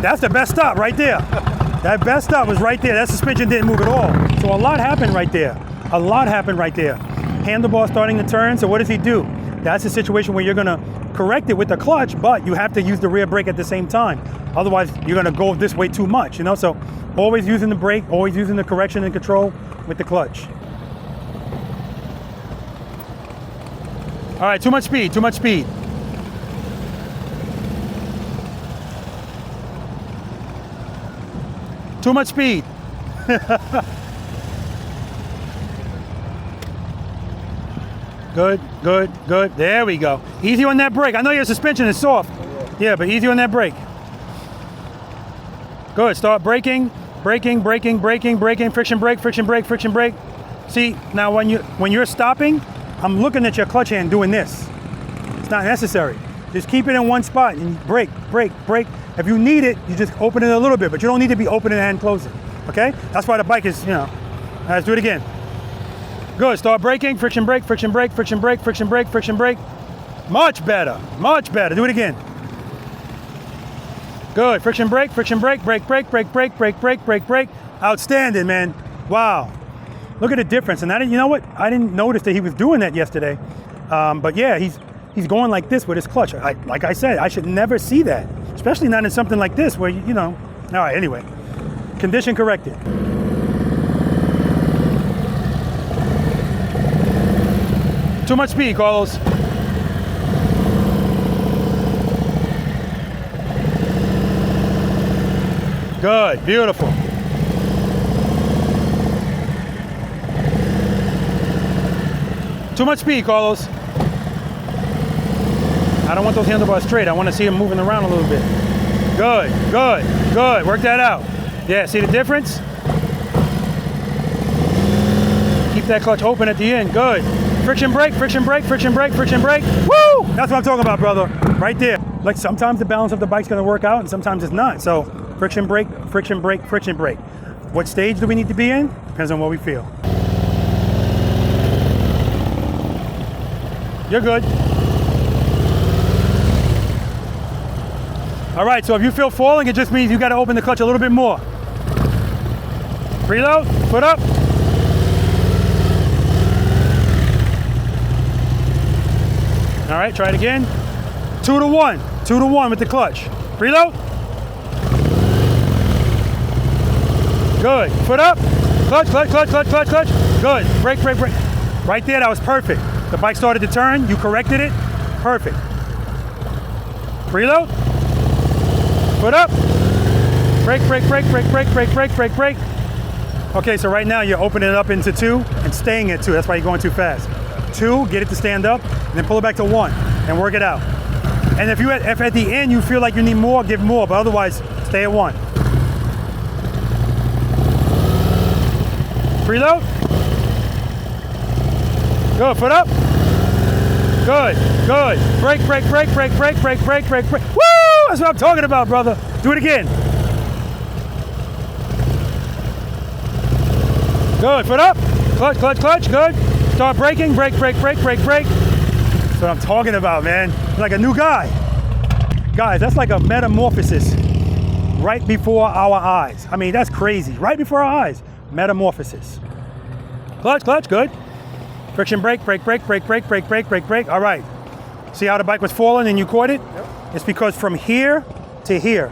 That's the best stop right there. That best stop was right there. That suspension didn't move at all. So a lot happened right there. A lot happened right there. Handlebar starting to turn. So what does he do? That's a situation where you're going to correct it with the clutch, but you have to use the rear brake at the same time. Otherwise, you're gonna go this way too much, you know? So always using the brake, always using the correction and control with the clutch. All right, too much speed, too much speed. Too much speed. Good, good, good. There we go. Easy on that brake. I know your suspension is soft. Yeah, but easy on that brake. Good, start braking, braking, braking, braking, braking, friction brake, friction brake, friction brake. See, now when you're stopping, I'm looking at your clutch hand doing this. It's not necessary. Just keep it in one spot and brake, brake, brake. If you need it, you just open it a little bit, but you don't need to be opening and closing, okay? That's why the bike is, you know. All right, let's do it again. Good, start braking, friction brake, friction brake, friction brake, friction brake, friction brake. Much better, do it again. Good, friction brake, brake, brake, brake, brake, brake, brake, brake, brake. Outstanding, man, wow. Look at the difference, and you know what? I didn't notice that he was doing that yesterday, but yeah, he's going like this with his clutch. Like I said, I should never see that, especially not in something like this where, you know. All right, anyway, condition corrected. Too much speed, Carlos. Good, beautiful. Too much speed, Carlos. I don't want those handlebars straight. I want to see them moving around a little bit. Good, good, good. Work that out. Yeah, see the difference? Keep that clutch open at the end. Good. Friction brake, friction brake, friction brake, friction brake. Woo! That's what I'm talking about, brother. Right there. Like sometimes the balance of the bike's going to work out and sometimes it's not. So friction brake, friction brake, friction brake. What stage do we need to be in? Depends on what we feel. You're good. All right, so if you feel falling, it just means you got to open the clutch a little bit more. Preload, foot up. All right, try it again. 2 to 1, 2 to 1 with the clutch. Preload. Good, foot up. Clutch, clutch, clutch, clutch, clutch, clutch. Good, brake, brake, brake. Right there, that was perfect. The bike started to turn, you corrected it, perfect. Preload, foot up, brake, brake, brake, brake, brake, brake, brake, brake, brake. Okay, so right now you're opening it up into 2 and staying at 2, that's why you're going too fast. 2, get it to stand up, and then pull it back to 1 and work it out. And if at the end you feel like you need more, give more, but otherwise, stay at 1. Preload. Good, foot up. Good, good. Brake, brake, brake, brake, brake, brake, brake, brake, brake. Woo! That's what I'm talking about, brother. Do it again. Good, foot up. Clutch, clutch, clutch, good. Start braking, brake, brake, brake, brake, brake. That's what I'm talking about, man. You're like a new guy. Guys, that's like a metamorphosis right before our eyes. I mean, that's crazy. Right before our eyes. Metamorphosis. Clutch, clutch, good. Friction brake, brake, brake, brake, brake, brake, brake, brake, brake. All right. See how the bike was falling and you caught it? Yep. It's because from here to here,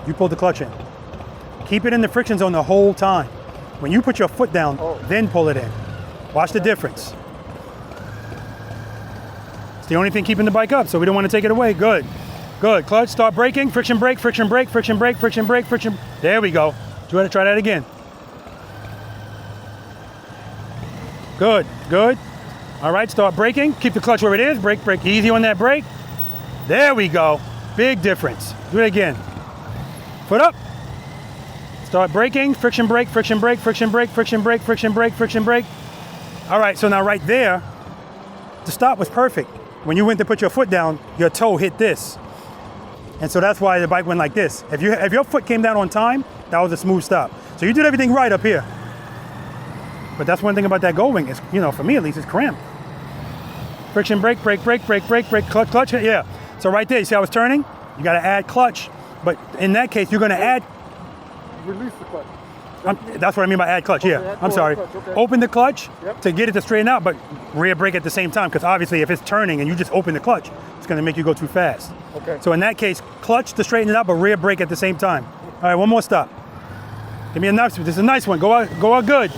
you pulled the clutch in. Keep it in the friction zone the whole time. When you put your foot down, then pull it in. Watch the difference. It's the only thing keeping the bike up, so we don't want to take it away. Good. Good. Clutch, start braking. Friction brake, friction brake, friction brake, friction brake, friction. There we go. Do you want to try that again? Good, good. All right, start braking. Keep the clutch where it is. Brake, brake, easy on that brake. There we go. Big difference. Do it again. Foot up. Start braking. Friction brake, friction brake, friction brake, friction brake, friction brake, friction brake. All right, so now right there, the stop was perfect. When you went to put your foot down, your toe hit this. And so that's why the bike went like this. If your foot came down on time, that was a smooth stop. So you did everything right up here. But that's one thing about that Go Wing is, you know, for me at least, it's cramped. Friction brake, brake, brake, brake, brake, brake, clutch, clutch, yeah. So right there, you see how it's turning? You gotta add clutch. But in that case, you're gonna add. Release the clutch. That's what I mean by add clutch, yeah. I'm sorry. Okay. Open the clutch to get it to straighten out, but rear brake at the same time, because obviously if it's turning and you just open the clutch, it's gonna make you go too fast. Okay. So in that case, clutch to straighten it out, but rear brake at the same time. All right, one more stop. Give me a nice, this is a nice one. Go out good.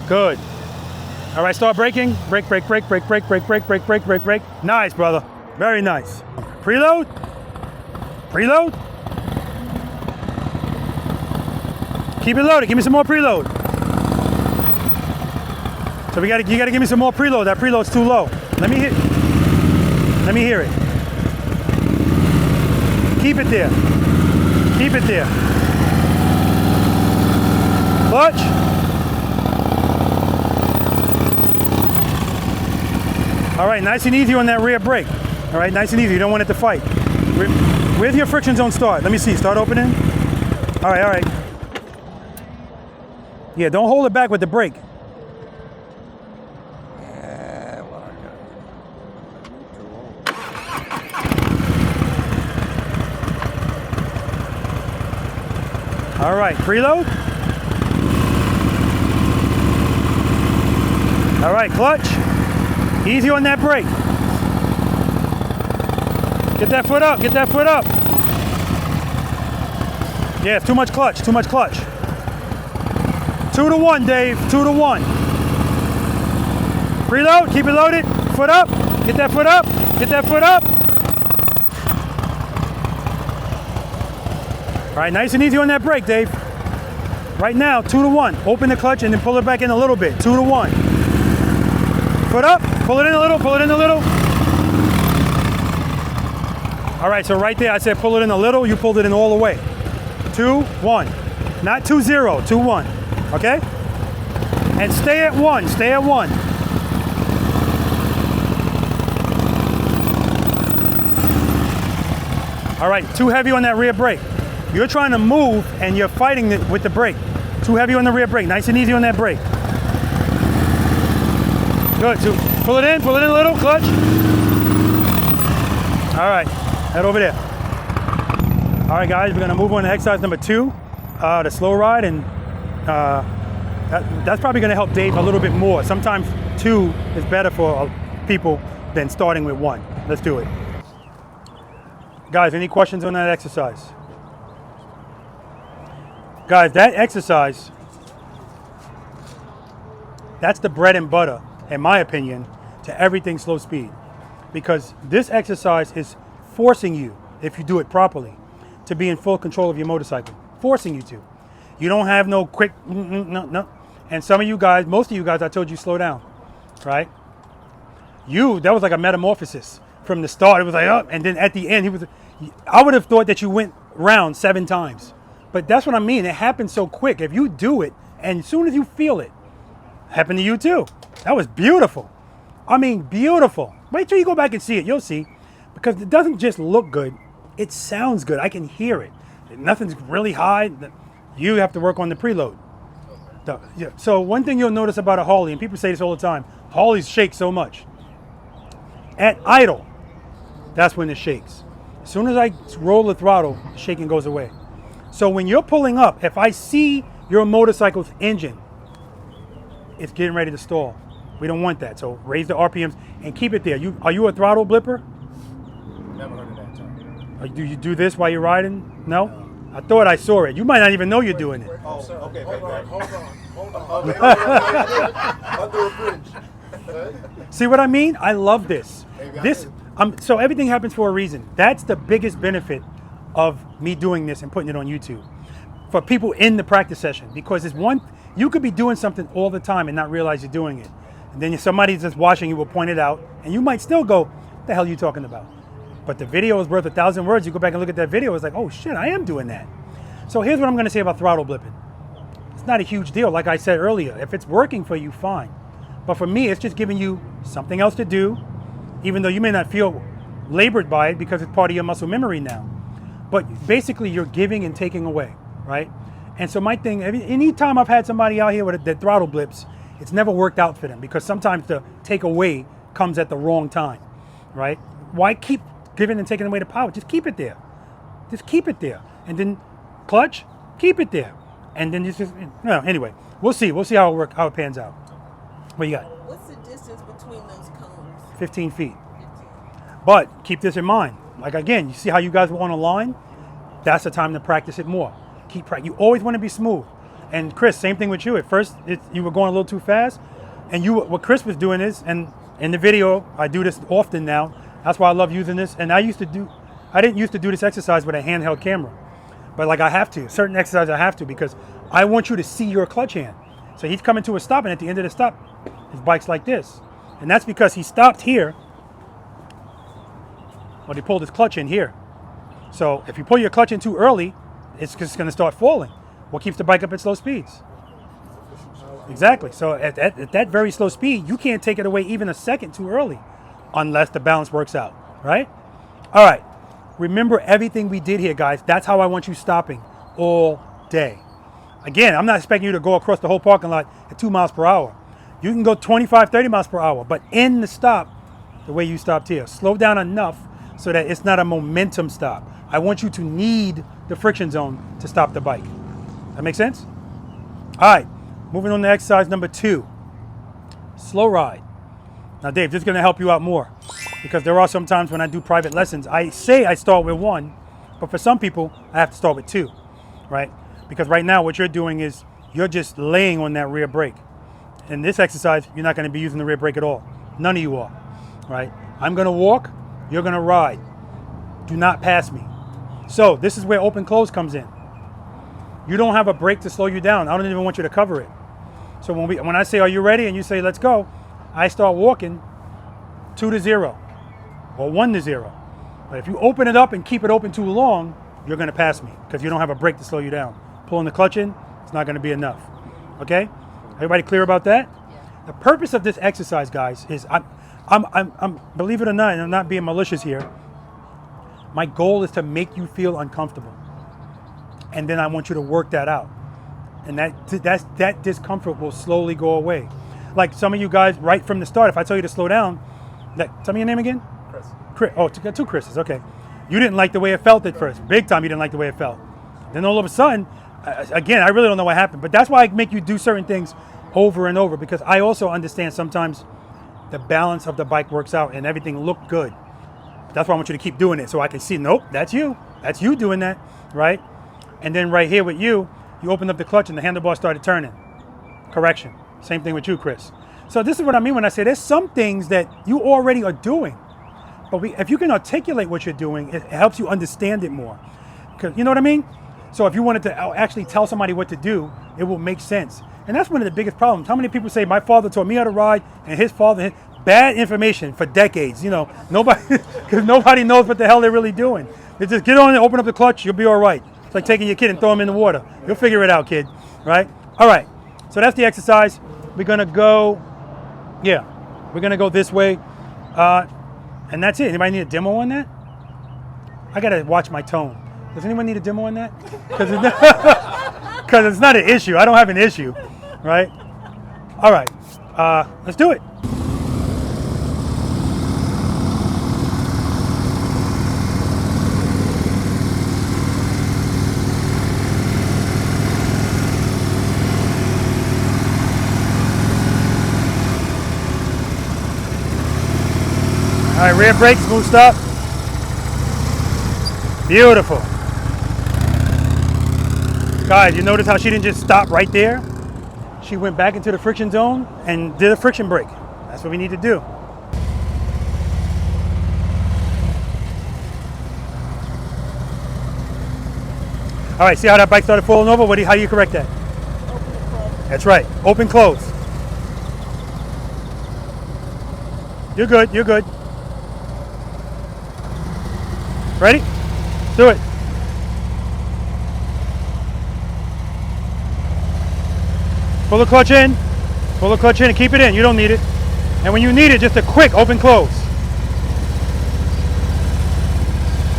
Good. All right, start braking. Brake, brake, brake, brake, brake, brake, brake, brake, brake, brake, brake. Nice, brother. Very nice. Preload. Preload. Keep it loaded. Give me some more preload. So you gotta give me some more preload. That preload's too low. Let me hear it. Keep it there. Keep it there. Clutch. All right, nice and easy on that rear brake. All right, nice and easy. You don't want it to fight. Where's your friction zone start? Let me see. Start opening. All right, all right. Yeah, don't hold it back with the brake. All right, preload. All right, clutch. Easy on that brake. Get that foot up, get that foot up. Yeah, it's too much clutch, too much clutch. 2 to 1, Dave, 2 to 1. Preload, keep it loaded, foot up, get that foot up, get that foot up. All right, nice and easy on that brake, Dave. Right now, 2 to 1. Open the clutch and then pull it back in a little bit, 2 to 1. Foot up, pull it in a little, pull it in a little. All right, so right there, I said pull it in a little, you pulled it in all the way. 2, 1. Not 2, 0, 2, 1. Okay? And stay at 1, stay at 1. All right, too heavy on that rear brake. You're trying to move and you're fighting it with the brake. Too heavy on the rear brake, nice and easy on that brake. Good, so pull it in a little, clutch. All right, head over there. All right, guys, we're gonna move on to exercise number 2, the slow ride, and that's probably gonna help Dave a little bit more. Sometimes 2 is better for people than starting with 1. Let's do it. Guys, any questions on that exercise? Guys, that exercise, that's the bread and butter, in my opinion, to everything slow speed. Because this exercise is forcing you, if you do it properly, to be in full control of your motorcycle. Forcing you to. You don't have no quick, no. And some of you guys, most of you guys, I told you slow down, right? That was like a metamorphosis. From the start, it was like up, and then at the end, I would have thought that you went round 7 times. But that's what I mean. It happens so quick. If you do it, and as soon as you feel it, happened to you too. That was beautiful. I mean, beautiful. Wait till you go back and see it. You'll see. Because it doesn't just look good. It sounds good. I can hear it. Nothing's really high. You have to work on the preload. Yeah. So one thing you'll notice about a Harley, and people say this all the time, Harleys shake so much. At idle, that's when it shakes. As soon as I roll the throttle, shaking goes away. So when you're pulling up, if I see your motorcycle's engine, it's getting ready to stall. We don't want that. So raise the RPMs and keep it there. Are you a throttle blipper? Never heard of that term. Do you do this while you're riding? No? I thought I saw it. You might not even know you're doing it. Oh, okay. Hold on. Under a bridge. See what I mean? I love this. So everything happens for a reason. That's the biggest benefit of me doing this and putting it on YouTube for people in the practice session, because you could be doing something all the time and not realize you're doing it, and then somebody just watching you will point it out, and you might still go, "What the hell are you talking about?" But the video is worth 1,000 words. You go back and look at that video, it's like, oh shit, I am doing that. So here's what I'm going to say about throttle blipping. It's not a huge deal. Like I said earlier, if it's working for you, fine. But for me, it's just giving you something else to do, even though you may not feel labored by it because it's part of your muscle memory now. But basically, you're giving and taking away, right? And so my thing, anytime I've had somebody out here with the throttle blips, it's never worked out for them, because sometimes the take away comes at the wrong time, right? Why keep giving and taking away the power? Just keep it there. Just keep it there. And then clutch, keep it there. And then anyway, we'll see. We'll see how it pans out. What you got? What's the distance between those cones? 15 feet. But keep this in mind. Like again, you see how you guys were on a line? That's the time to practice it more. You always want to be smooth. And Chris, same thing with you. At first, you were going a little too fast. And what Chris was doing is, and in the video, I do this often now. That's why I love using this. And I didn't used to do this exercise with a handheld camera. But like I have to, certain exercises I have to, because I want you to see your clutch hand. So he's coming to a stop, and at the end of the stop, his bike's like this. And that's because he stopped here, but he pulled his clutch in here. So if you pull your clutch in too early, it's just going to start falling. What keeps the bike up at slow speeds? Exactly. So at that very slow speed, you can't take it away even a second too early, unless the balance works out, right? All right. Remember everything we did here, guys. That's how I want you stopping all day. Again, I'm not expecting you to go across the whole parking lot at 2 miles per hour. You can go 25, 30 miles per hour, but in the stop, the way you stopped here, slow down enough so that it's not a momentum stop. I want you to need the friction zone to stop the bike. That make sense? All right, moving on to exercise number 2, slow ride. Now, Dave, this is gonna help you out more because there are some times when I do private lessons, I say I start with 1, but for some people, I have to start with 2, right? Because right now what you're doing is you're just laying on that rear brake. In this exercise, you're not gonna be using the rear brake at all. None of you are, right? I'm gonna walk, you're gonna ride. Do not pass me. So this is where open close comes in. You don't have a brake to slow you down. I don't even want you to cover it. So when I say, are you ready? And you say, let's go, I start walking 2 to 0 or 1 to 0. But if you open it up and keep it open too long, you're gonna pass me because you don't have a brake to slow you down. Pulling the clutch in, it's not gonna be enough, okay? Everybody clear about that? The purpose of this exercise, guys, is I'm believe it or not, and I'm not being malicious here, my goal is to make you feel uncomfortable. And then I want you to work that out. And that discomfort will slowly go away. Like some of you guys, right from the start, if I tell you to slow down, tell me your name again? Chris. Oh, 2 Chris's, okay. You didn't like the way it felt at first. Big time you didn't like the way it felt. Then all of a sudden, again, I really don't know what happened, but that's why I make you do certain things over and over, because I also understand sometimes the balance of the bike works out and everything looked good. That's why I want you to keep doing it so I can see, nope, that's you. That's you doing that, right? And then right here with you opened up the clutch and the handlebar started turning. Correction. Same thing with you, Chris. So this is what I mean when I say there's some things that you already are doing. But if you can articulate what you're doing, it helps you understand it more. You know what I mean? So if you wanted to actually tell somebody what to do, it will make sense. And that's one of the biggest problems. How many people say, my father taught me how to ride, and his father, bad information for decades. You know, because nobody knows what the hell they're really doing. They just get on and open up the clutch, you'll be all right. It's like taking your kid and throw him in the water. You'll figure it out, kid, right? All right, so that's the exercise. We're gonna go, we're gonna go this way. And that's it. Anybody need a demo on that? I gotta watch my tone. Does anyone need a demo on that? Because it's not an issue. I don't have an issue, right? All right, let's do it. All right, rear brake, smooth stop. Beautiful. Guys, you notice how she didn't just stop right there? She went back into the friction zone and did a friction brake. That's what we need to do. All right, see how that bike started falling over? How do you correct that? Open and close. That's right, open, close. You're good, you're good. Ready? Do it. Pull the clutch in and keep it in. You don't need it. And when you need it, just a quick open close.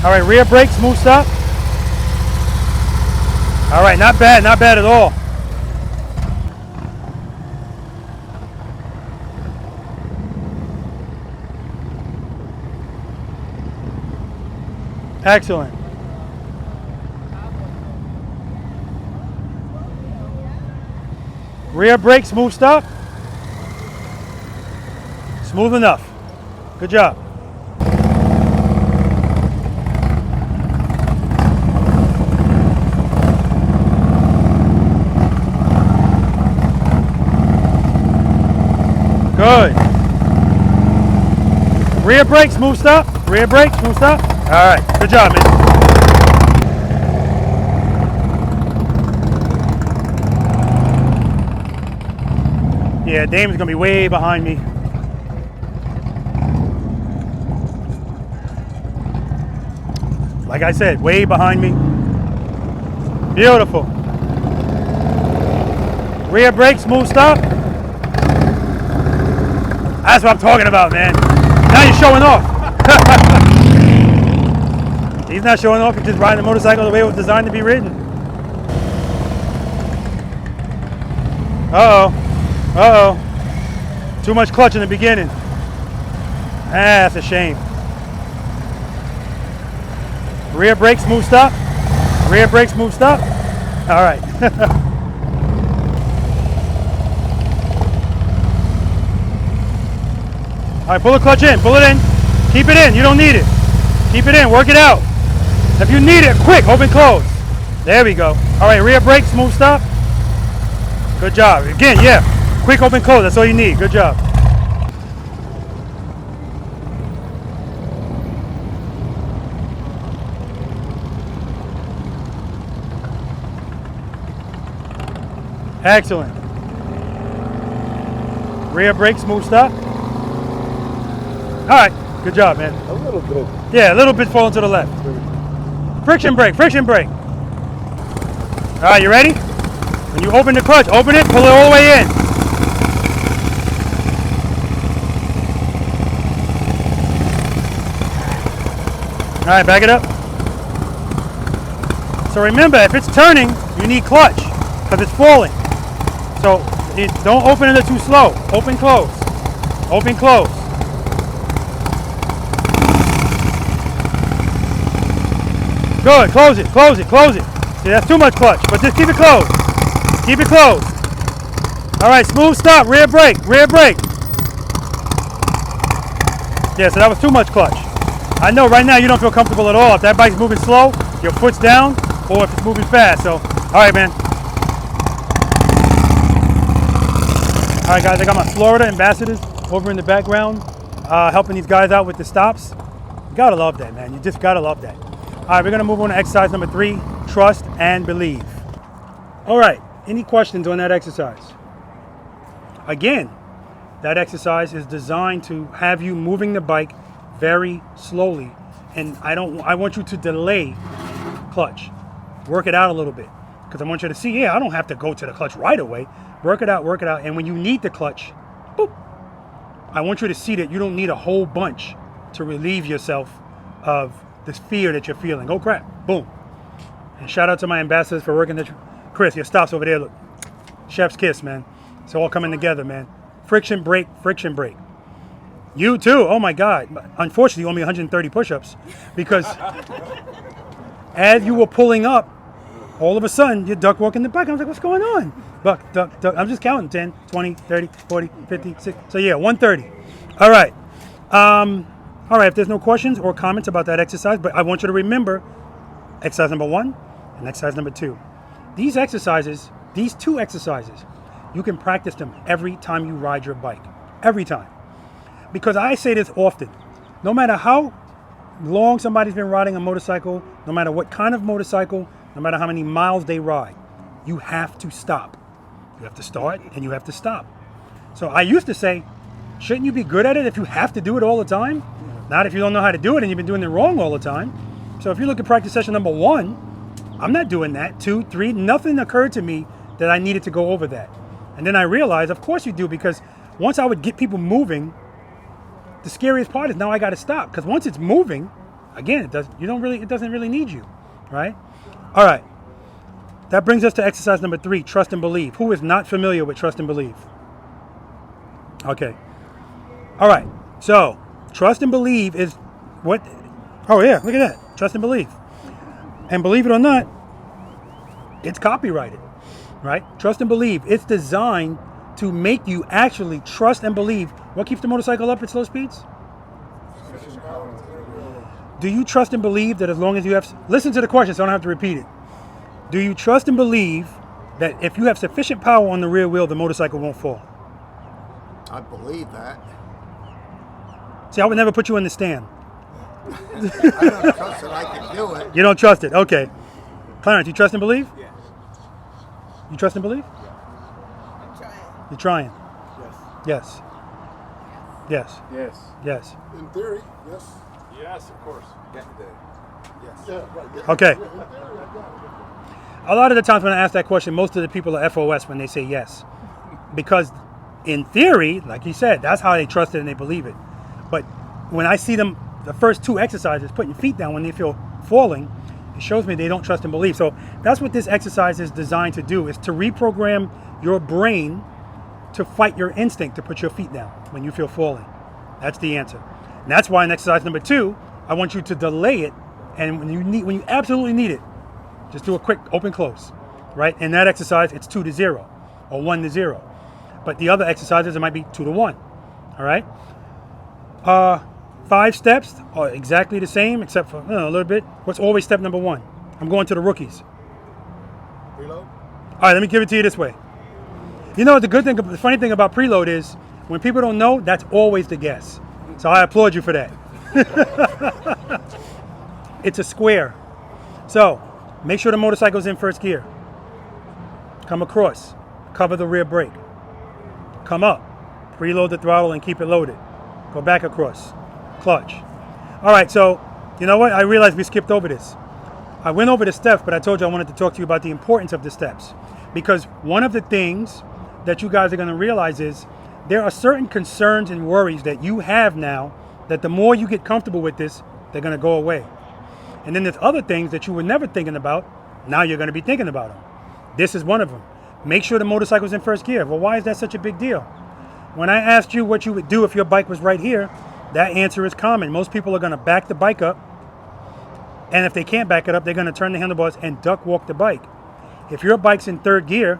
All right, rear brake, smooth stop. All right, not bad at all. Excellent. Rear brake, smooth stop. Smooth enough. Good job. Good. Rear brake, smooth stop. Rear brake, smooth stop. All right, good job, man. Yeah, Damon's gonna be way behind me. Like I said, way behind me. Beautiful. Rear brake, smooth stop. That's what I'm talking about, man. Now you're showing off. He's not showing off. He's just riding the motorcycle the way it was designed to be ridden. Uh-oh. Uh-oh. Too much clutch in the beginning. That's a shame. Rear brake, smooth stop. Rear brake, smooth stop. All right. All right, pull the clutch in, pull it in. Keep it in, you don't need it. Keep it in, work it out. If you need it, quick, open, close. There we go. All right, rear brake, smooth stop. Good job. Again, yeah, quick, open, close, that's all you need. Good job. Excellent. Rear brake, smooth stop. All right, good job, man. A little bit. Yeah, a little bit falling to the left. Friction brake, friction brake. All right, you ready? When you open the clutch, open it, pull it all the way in. All right, back it up. So remember, if it's turning, you need clutch because it's falling. So don't open it too slow. Open, close. Open, close. Good, close it, close it, close it. See, that's too much clutch, but just keep it closed. Keep it closed. All right, smooth stop, rear brake, rear brake. Yeah, so that was too much clutch. I know right now you don't feel comfortable at all. If that bike's moving slow, your foot's down, or if it's moving fast. So, all right, man. All right, guys, I got my Florida ambassadors over in the background helping these guys out with the stops. You gotta love that, man. You just gotta love that. All right, we're gonna move on to exercise number 3, trust and believe. All right, any questions on that exercise? Again, that exercise is designed to have you moving the bike very slowly, and I want you to delay clutch. Work it out a little bit, because I want you to see, yeah, I don't have to go to the clutch right away. Work it out, and when you need the clutch, boop, I want you to see that you don't need a whole bunch to relieve yourself of this fear that you're feeling. Oh crap, boom. And shout out to my ambassadors for working this. Chris, your stops over there, look. Chef's kiss, man. It's all coming together, man. Friction brake, friction brake. You too, oh my God. Unfortunately, only 130 push-ups, because as you were pulling up, all of a sudden, you're duck walking the bike. I was like, what's going on? Buck, duck, duck. I'm just counting 10, 20, 30, 40, 50, 60. So yeah, 130. All right. All right, if there's no questions or comments about that exercise, but I want you to remember exercise number 1 and exercise number 2. These exercises, these 2 exercises, you can practice them every time you ride your bike. Every time. Because I say this often, no matter how long somebody's been riding a motorcycle, no matter what kind of motorcycle, no matter how many miles they ride, you have to stop. You have to start and you have to stop. So I used to say, shouldn't you be good at it if you have to do it all the time? Not if you don't know how to do it and you've been doing it wrong all the time. So if you look at practice session number 1, I'm not doing that. 2, 3, nothing occurred to me that I needed to go over that. And then I realized, of course you do, because once I would get people moving, the scariest part is now I got to stop, because once it's moving, again, it doesn't really need you, right? All right. That brings us to exercise number 3, trust and believe. Who is not familiar with trust and believe? Okay. All right. So, trust and believe is what? Oh yeah, look at that. Trust and believe. And believe it or not, it's copyrighted, right? Trust and believe. It's designed to make you actually trust and believe. What keeps the motorcycle up at slow speeds? Do you trust and believe that as long as you have... Listen to the question so I don't have to repeat it. Do you trust and believe that if you have sufficient power on the rear wheel, the motorcycle won't fall? I believe that. See, I would never put you in the stand. I don't trust that I can do it. You don't trust it? Okay. Clarence, you trust and believe? Yes. You trust and believe? I'm trying. You're trying? Yes. Yes. Yes. Yes. Yes. In theory, yes. Yes, of course. Yes. Yeah, right. Yeah. Okay. Yeah, in theory, I got it. A lot of the times when I ask that question, most of the people are FOS when they say yes. Because in theory, like you said, that's how they trust it and they believe it. But when I see them, the first 2 exercises, putting feet down when they feel falling, it shows me they don't trust and believe. So that's what this exercise is designed to do, is to reprogram your brain to fight your instinct to put your feet down when you feel falling. That's the answer. And that's why in exercise number 2, I want you to delay it, and when you absolutely need it, just do a quick open close, right? In that exercise, it's 2 to 0 or 1 to 0. But the other exercises, it might be 2 to 1, all right? 5 steps are exactly the same, except for a little bit. What's always step number 1? I'm going to the rookies. Preload? All right, let me give it to you this way. You know, the funny thing about preload is when people don't know, that's always the guess. So I applaud you for that. It's a square. So make sure the motorcycle's in first gear. Come across, cover the rear brake. Come up, preload the throttle and keep it loaded. Go back across, clutch. All right, so you know what? I realized we skipped over this. I went over the steps, but I told you I wanted to talk to you about the importance of the steps. Because one of the things that you guys are going to realize is there are certain concerns and worries that you have now that the more you get comfortable with this, they're going to go away. And then there's other things that you were never thinking about, now you're going to be thinking about them. This is one of them. Make sure the motorcycle's in first gear. Well, why is that such a big deal? When I asked you what you would do if your bike was right here, that answer is common. Most people are going to back the bike up, and if they can't back it up, they're going to turn the handlebars and duck walk the bike. If your bike's in third gear,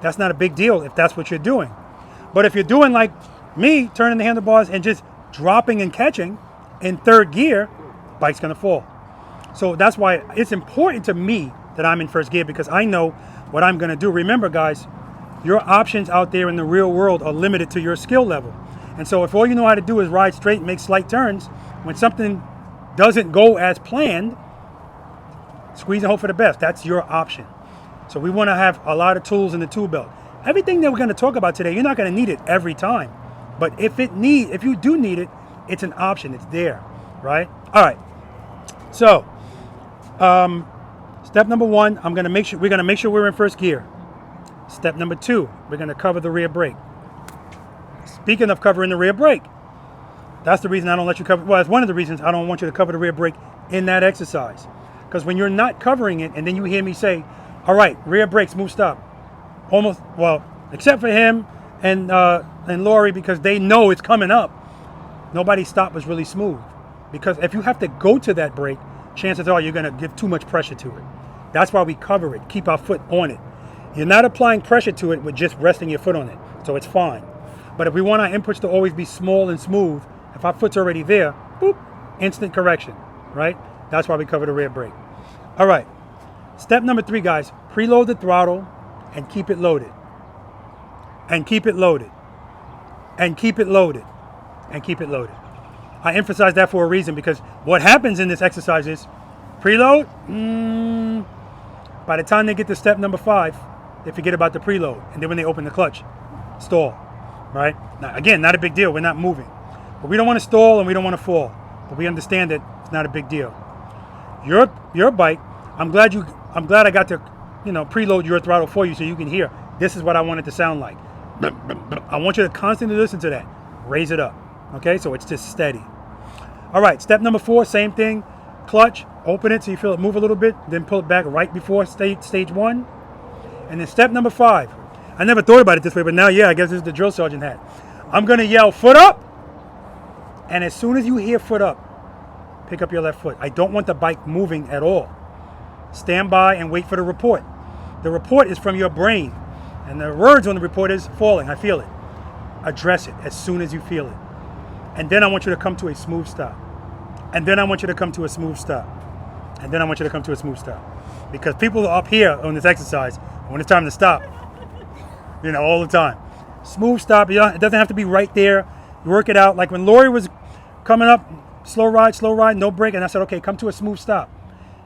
that's not a big deal if that's what you're doing. But if you're doing like me, turning the handlebars and just dropping and catching in third gear, bike's going to fall. So that's why it's important to me that I'm in first gear, because I know what I'm going to do. Remember, guys, your options out there in the real world are limited to your skill level. And so if all you know how to do is ride straight and make slight turns, when something doesn't go as planned, squeeze and hope for the best. That's your option. So we want to have a lot of tools in the tool belt. Everything that we're going to talk about today, you're not going to need it every time. But if you do need it, it's an option. It's there, right? All right. So, step number 1, we're going to make sure we're in first gear. Step number 2, we're going to cover the rear brake. Speaking of covering the rear brake, that's the reason I don't let you cover. Well, it's one of the reasons I don't want you to cover the rear brake in that exercise. Because when you're not covering it, and then you hear me say, "All right, rear brakes, move, stop," almost, well, except for him and Lori, because they know it's coming up. Nobody's stop was really smooth, because if you have to go to that brake, chances are you're going to give too much pressure to it. That's why we cover it, keep our foot on it. You're not applying pressure to it with just resting your foot on it, so it's fine. But if we want our inputs to always be small and smooth, if our foot's already there, boop, instant correction, right? That's why we cover the rear brake. All right, step number 3, guys, preload the throttle and keep it loaded. And keep it loaded. And keep it loaded. And keep it loaded. I emphasize that for a reason, because what happens in this exercise is preload, by the time they get to step number 5, they forget about the preload. And then when they open the clutch, stall, right? Now, again, not a big deal. We're not moving. But we don't want to stall and we don't want to fall. But we understand that it's not a big deal. Your bike, I'm glad I got to, preload your throttle for you so you can hear. This is what I want it to sound like. I want you to constantly listen to that. Raise it up. Okay, so it's just steady. All right, step number 4, same thing. Clutch, open it so you feel it move a little bit, then pull it back right before stage 1. And then step number 5. I never thought about it this way, but now, yeah, I guess this is the drill sergeant hat. I'm going to yell, foot up. And as soon as you hear foot up, pick up your left foot. I don't want the bike moving at all. Stand by and wait for the report. The report is from your brain. And the words on the report is falling. I feel it. Address it as soon as you feel it. And then I want you to come to a smooth stop. And then I want you to come to a smooth stop. And then I want you to come to a smooth stop. Because people are up here on this exercise when it's time to stop. All the time. Smooth stop. It doesn't have to be right there. You work it out. Like when Lori was coming up, slow ride, no brake. And I said, okay, come to a smooth stop.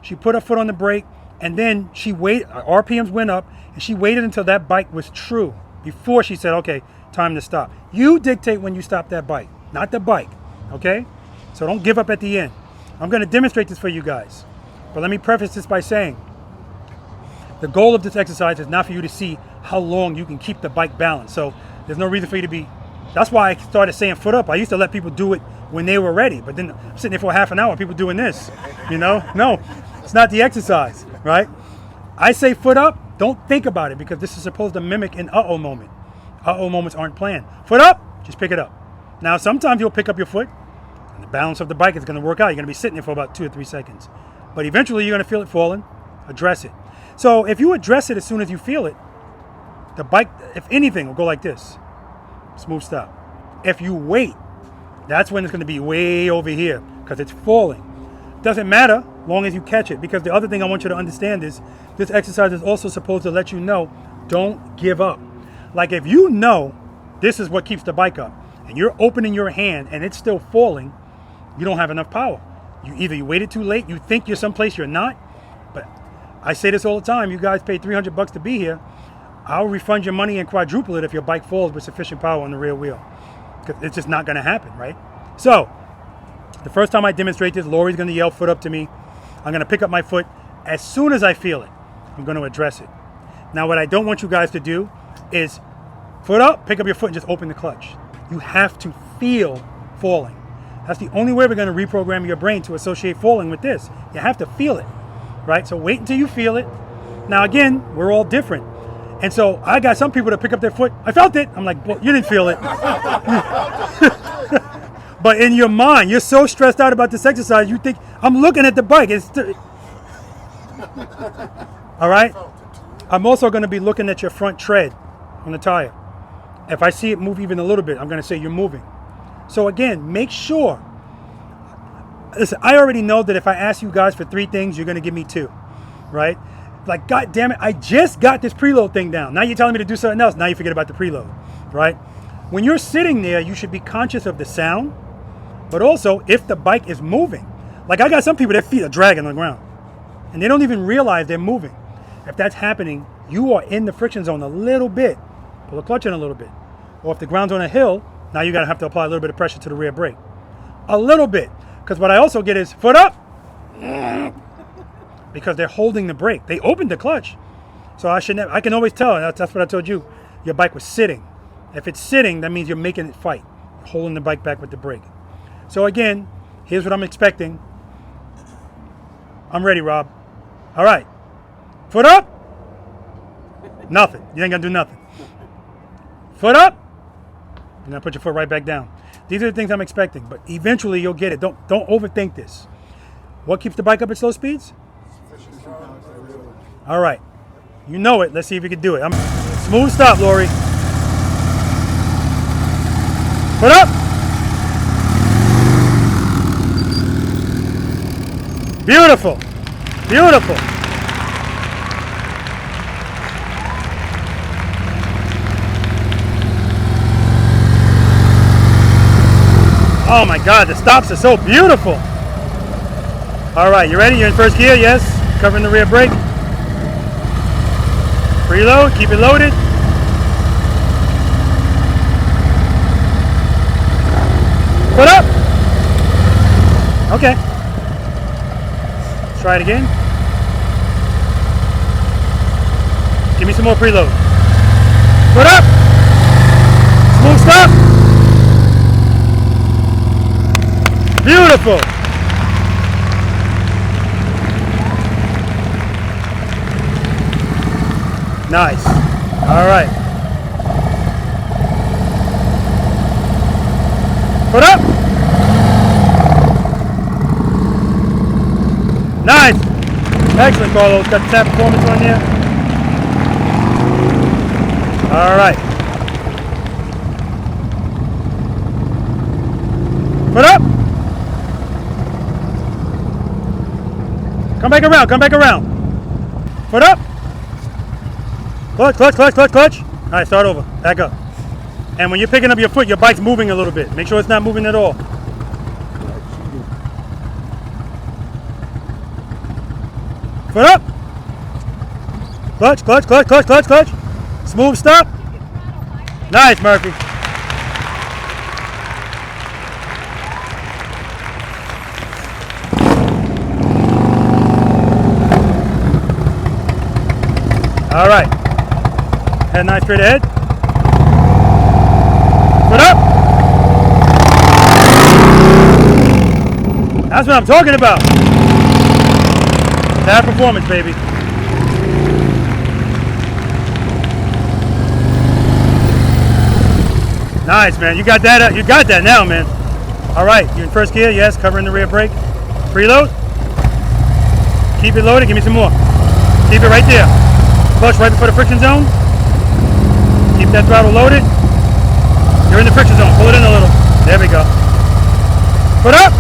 She put her foot on the brake, and then she waited. RPMs went up, and she waited until that bike was true before she said, okay, time to stop. You dictate when you stop that bike, not the bike, okay? So don't give up at the end. I'm going to demonstrate this for you guys. But let me preface this by saying, the goal of this exercise is not for you to see how long you can keep the bike balanced. So there's no reason for you to be, that's why I started saying foot up. I used to let people do it when they were ready. But then I'm sitting there for half an hour, people doing this, you know? No, it's not the exercise, right? I say foot up, don't think about it, because this is supposed to mimic an uh-oh moment. Uh-oh moments aren't planned. Foot up, just pick it up. Now, sometimes you'll pick up your foot, and the balance of the bike is going to work out. You're going to be sitting there for about 2 or 3 seconds. But eventually, you're going to feel it falling. Address it. So if you address it as soon as you feel it, the bike, if anything, will go like this. Smooth stop. If you wait, that's when it's going to be way over here, because it's falling. Doesn't matter, long as you catch it. Because the other thing I want you to understand is, this exercise is also supposed to let you know, don't give up. Like if you know this is what keeps the bike up, and you're opening your hand and it's still falling, you don't have enough power. You waited too late, you think you're someplace you're not. But I say this all the time, you guys paid $300 to be here. I'll refund your money and quadruple it if your bike falls with sufficient power on the rear wheel. Because it's just not going to happen, right? So, the first time I demonstrate this, Lori's going to yell foot up to me. I'm going to pick up my foot. As soon as I feel it, I'm going to address it. Now, what I don't want you guys to do is foot up, pick up your foot, and just open the clutch. You have to feel falling. That's the only way we're going to reprogram your brain to associate falling with this. You have to feel it, right? So wait until you feel it. Now, again, we're all different. And so I got some people that pick up their foot. I felt it. I'm like, well, you didn't feel it. But in your mind, you're so stressed out about this exercise, you think, I'm looking at the bike. All right? I'm also going to be looking at your front tread on the tire. If I see it move even a little bit, I'm going to say you're moving. So again, make sure. Listen, I already know that if I ask you guys for 3 things, you're going to give me 2, right? Like, God damn it, I just got this preload thing down. Now you're telling me to do something else. Now you forget about the preload, right? When you're sitting there, you should be conscious of the sound, but also if the bike is moving. Like, I got some people, their feet are dragging on the ground, and they don't even realize they're moving. If that's happening, you are in the friction zone a little bit. Pull the clutch in a little bit. Or if the ground's on a hill, now you got to have to apply a little bit of pressure to the rear brake. A little bit. Because what I also get is foot up. Because they're holding the brake. They opened the clutch. So I can always tell, and that's what I told you, your bike was sitting. If it's sitting, that means you're making it fight. Holding the bike back with the brake. So again, here's what I'm expecting. I'm ready, Rob. All right. Foot up. Nothing. You ain't gonna do nothing. Foot up. You're gonna put your foot right back down. These are the things I'm expecting, but eventually you'll get it. Don't overthink this. What keeps the bike up at slow speeds? All right. You know it. Let's see if you can do it. Smooth stop, Lori. Foot up. Beautiful. Beautiful. Oh my God, the stops are so beautiful. All right, you ready? You're in first gear, yes? Covering the rear brake. Preload, keep it loaded. Foot up. Okay. Let's try it again. Give me some more preload. Foot up. Smooth stop. Beautiful. Nice. All right. Foot up. Nice. Excellent, Carlos. Got the tap performance on there. All right. Foot up. Come back around. Come back around. Foot up. Clutch, clutch, clutch, clutch, clutch. All right, start over. Back up. And when you're picking up your foot, your bike's moving a little bit. Make sure it's not moving at all. Foot up. Clutch, clutch, clutch, clutch, clutch, clutch. Smooth stop. Nice, Murphy. All right. Head nice straight ahead. Foot up. That's what I'm talking about. That performance, baby. Nice, man. You got that. You got that now, man. All right. You in first gear? Yes. Covering the rear brake. Preload. Keep it loaded. Give me some more. Keep it right there. Clutch right before the friction zone. Keep that throttle loaded. You're in the friction zone. Pull it in a little. There we go. Foot up.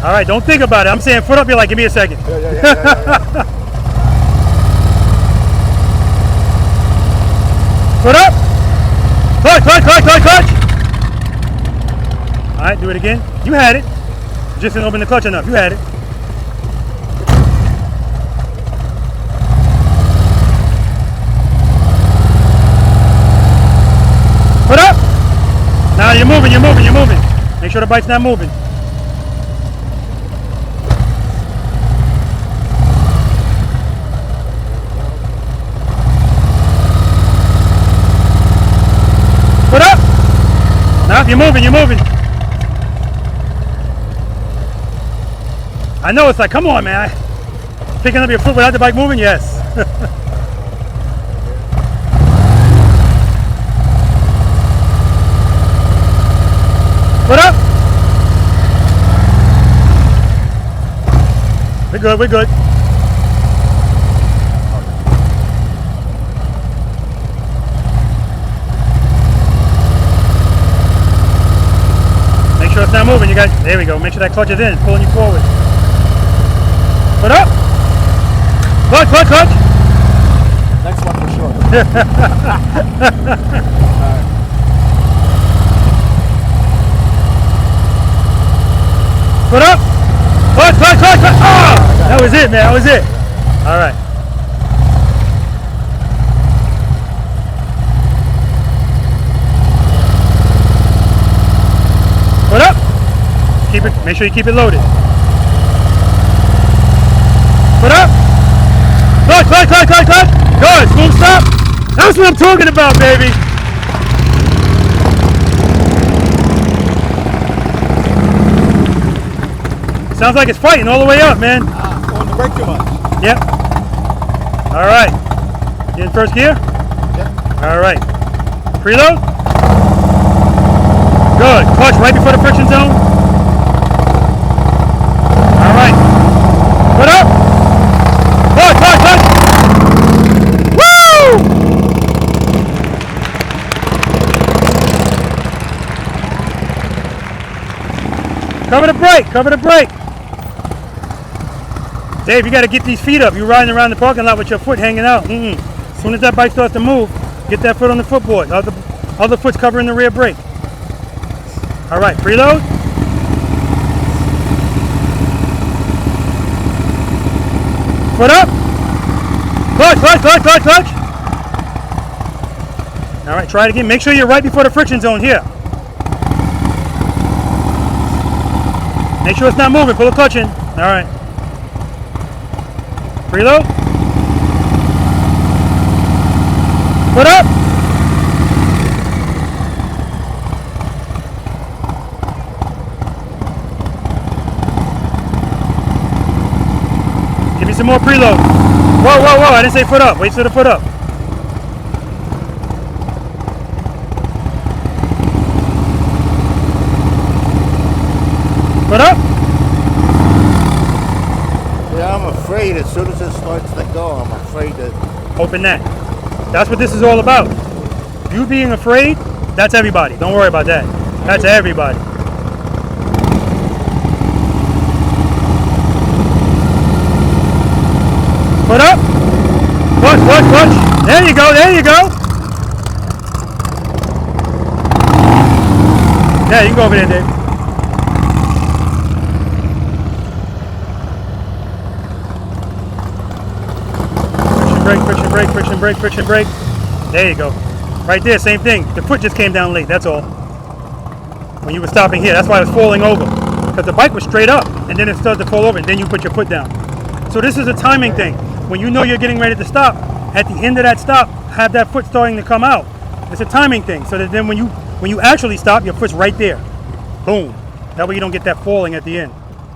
All right. Don't think about it. I'm saying foot up. You're like, give me a second. Yeah. Foot up. Clutch, clutch, clutch, clutch, clutch. All right, do it again. You had it. Just didn't open the clutch enough. You had it. Foot up. Now you're moving, you're moving, you're moving. Make sure the bike's not moving. Foot up. Now you're moving, you're moving. I know it's like, come on, man. Picking up your foot without the bike moving? Yes. Foot up. We're good, we're good. Make sure it's not moving, you guys. There we go. Make sure that clutch is in, it's pulling you forward. Foot up. Clutch, clutch, clutch. Next one for sure. Foot up. Clutch, clutch, clutch, clutch. Oh, that was it, man. That was it. All right. Foot up. Keep it. Make sure you keep it loaded. Foot up. Clutch, clutch, clutch, clutch, clutch. Good. Smooth stop. That's what I'm talking about, baby. Sounds like it's fighting all the way up, man. On the brake too much. Yep. All right. You in first gear? Yep. All right. Preload. Good. Clutch right before the friction zone. All right. Foot up. Clutch, clutch, clutch. Woo! Cover the brake. Cover the brake. Dave, you got to get these feet up. You're riding around the parking lot with your foot hanging out. As soon as that bike starts to move, get that foot on the footboard. Other foot's covering the rear brake. All right, preload. Foot up. Clutch, clutch, clutch, clutch, clutch. All right, try it again. Make sure you're right before the friction zone here. Make sure it's not moving. Pull the clutch in. All right. Preload. Foot up. Give me some more preload. Whoa, whoa, whoa. I didn't say foot up. Wait till the foot up. Foot up. Yeah, I'm afraid as soon as it starts to go, I'm afraid that... Open that. That's what this is all about. You being afraid, that's everybody. Don't worry about that. That's everybody. Foot up. Clutch, clutch, clutch. There you go, there you go. Yeah, you can go over there, Dave. Friction brake, friction brake, friction brake. There you go. Right there, same thing. The foot just came down late, that's all. When you were stopping here, that's why it was falling over. Because the bike was straight up, and then it started to fall over, and then you put your foot down. So this is a timing thing. When you know you're getting ready to stop, at the end of that stop, have that foot starting to come out. It's a timing thing. So that then when you actually stop, your foot's right there. Boom. That way you don't get that falling at the end.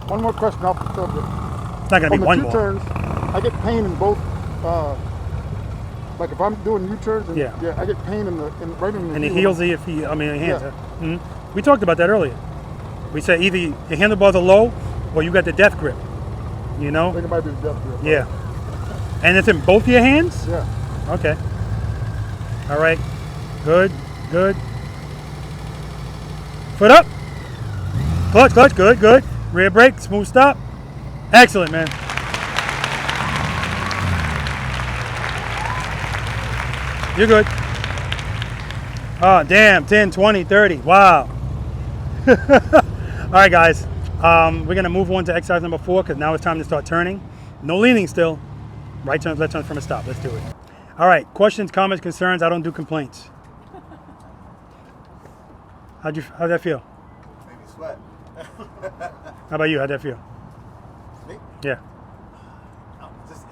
One more question off the subject. It's not going to be one On the more. two turns, I get pain in both. Like if I'm doing U-turns, and, Yeah. I get pain right in the And the heel. heels of your feet, I mean, your hands. Yeah. We talked about that earlier. We said either the handlebars are low or you got the death grip. You know? I think it might be the death grip. Yeah. And it's in both your hands? Yeah. Okay. All right. Good. Good. Foot up. Clutch, clutch. Good, good. Rear brake. Smooth stop. Excellent, man. You're good. Oh, damn. 10, 20, 30. Wow. All right, guys. We're going to move on to exercise number 4 because now it's time to start turning. No leaning still. Right turns, left turns from a stop. Let's do it. All right. Questions, comments, concerns. I don't do complaints. How'd that feel? Made me sweat. How about you? How'd that feel? Me? Yeah. Just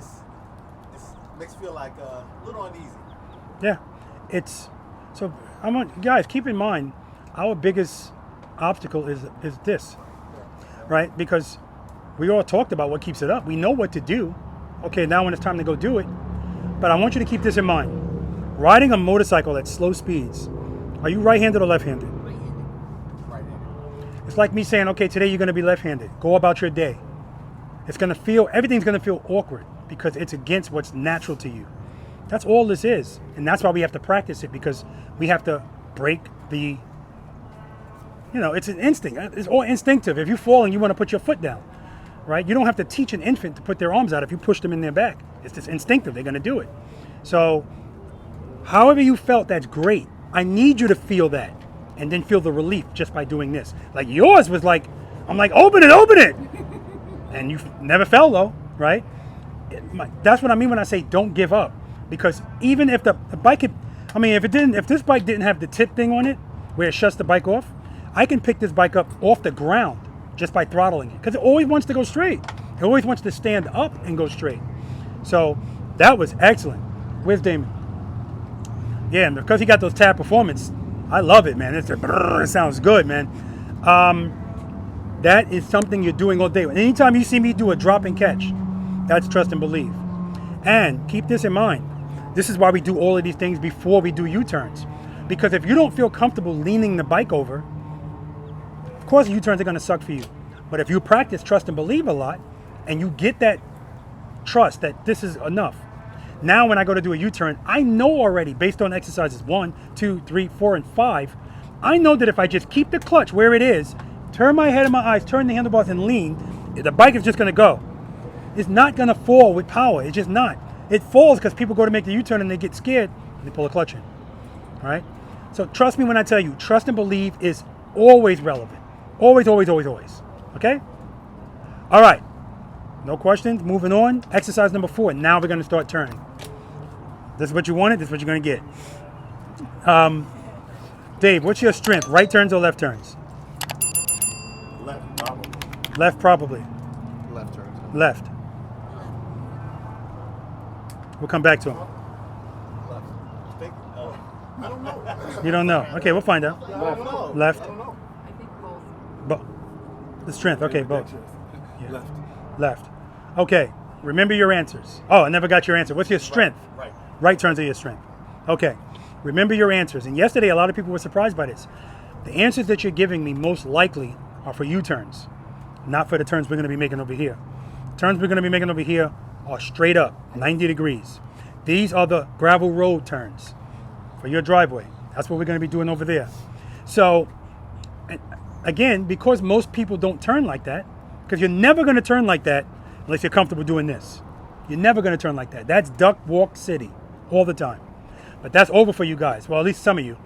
it's makes me feel like a little uneasy. Yeah. It's so. Guys, keep in mind, our biggest obstacle is this, right? Because we all talked about what keeps it up. We know what to do. Okay, now when it's time to go do it. But I want you to keep this in mind. Riding a motorcycle at slow speeds, are you right-handed or left-handed? Right-handed. It's like me saying, okay, today you're going to be left-handed. Go about your day. Everything's going to feel awkward because it's against what's natural to you. That's all this is. And that's why we have to practice it, because we have to break the, it's an instinct. It's all instinctive. If you fall and you want to put your foot down, right? You don't have to teach an infant to put their arms out if you push them in their back. It's just instinctive. They're going to do it. So however you felt, that's great. I need you to feel that and then feel the relief just by doing this. Like yours was like, I'm like, open it. And you never fell though, right? That's what I mean when I say don't give up. Because even if the bike if this bike didn't have the tip thing on it, where it shuts the bike off, I can pick this bike up off the ground just by throttling it. Because it always wants to go straight. It always wants to stand up and go straight. So that was excellent. Where's Damon? Yeah, and because he got those tab performance, I love it, man. It sounds good, man. That is something you're doing all day. Anytime you see me do a drop and catch, that's trust and believe. And keep this in mind. This is why we do all of these things before we do U-turns. Because if you don't feel comfortable leaning the bike over, of course U-turns are going to suck for you. But if you practice trust and believe a lot, and you get that trust that this is enough, now when I go to do a U-turn, I know already, based on exercises 1, 2, 3, 4, and 5, I know that if I just keep the clutch where it is, turn my head and my eyes, turn the handlebars and lean, the bike is just going to go. It's not going to fall with power. It's just not. It falls because people go to make the U-turn and they get scared and they pull a clutch in. All right? So trust me when I tell you, trust and believe is always relevant. Always, always, always, always. Okay? All right. No questions. Moving on. Exercise number 4. Now we're going to start turning. This is what you wanted. This is what you're going to get. Dave, what's your strength? Right turns or left turns? Left, probably. Left, probably. Left turns. Left. We'll come back to him. Left. I don't know. You don't know. Okay, we'll find out. I don't know. Left. I don't know. I think both. The strength. Okay, both. Yeah. Left. Left. Okay. Remember your answers. Oh, I never got your answer. What's your strength? Right. Right turns are your strength. Okay. Remember your answers. And yesterday, a lot of people were surprised by this. The answers that you're giving me most likely are for U-turns, not for the turns we're going to be making over here. Turns we're going to be making over here are straight up, 90 degrees. These are the gravel road turns for your driveway. That's what we're going to be doing over there. So, again, because most people don't turn like that, because you're never going to turn like that unless you're comfortable doing this. You're never going to turn like that. That's duck walk city all the time. But that's over for you guys. Well, at least some of you.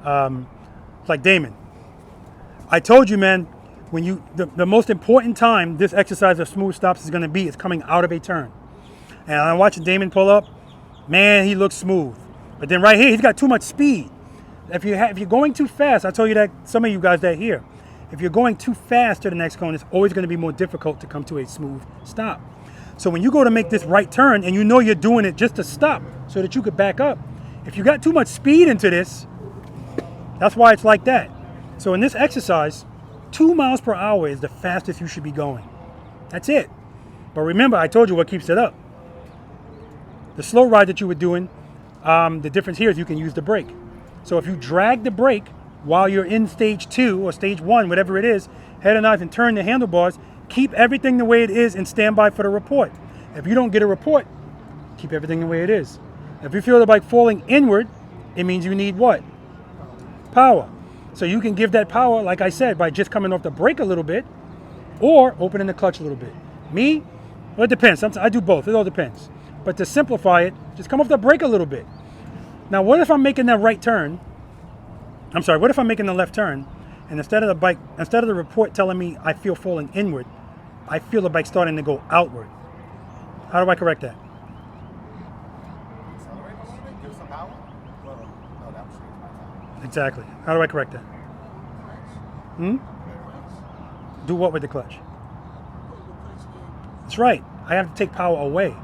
It's like Damon. I told you, man, when the most important time this exercise of smooth stops is going to be is coming out of a turn. And I'm watching Damon pull up. Man, he looks smooth. But then right here, he's got too much speed. If you're going too fast, I told you that, some of you guys that here, if you're going too fast to the next cone, it's always going to be more difficult to come to a smooth stop. So when you go to make this right turn and you know you're doing it just to stop so that you could back up, if you got too much speed into this, that's why it's like that. So in this exercise, 2 miles per hour is the fastest you should be going. That's it. But remember, I told you what keeps it up. The slow ride that you were doing, the difference here is you can use the brake. So if you drag the brake while you're in stage 2 or stage 1, whatever it is, head and eyes and turn the handlebars, keep everything the way it is and stand by for the report. If you don't get a report, keep everything the way it is. If you feel the bike falling inward, it means you need what? Power. So you can give that power, like I said, by just coming off the brake a little bit or opening the clutch a little bit. Me, well, it depends. Sometimes I do both. It all depends. But to simplify it, just come off the brake a little bit. Now, what if I'm making that right turn? I'm sorry, what if I'm making the left turn and instead of the report telling me I feel falling inward, I feel the bike starting to go outward? How do I correct that? Accelerate a little bit, give some power. Well, no, that was straight to my time. Exactly. How do I correct that? Do what with the clutch? That's right. I have to take power away.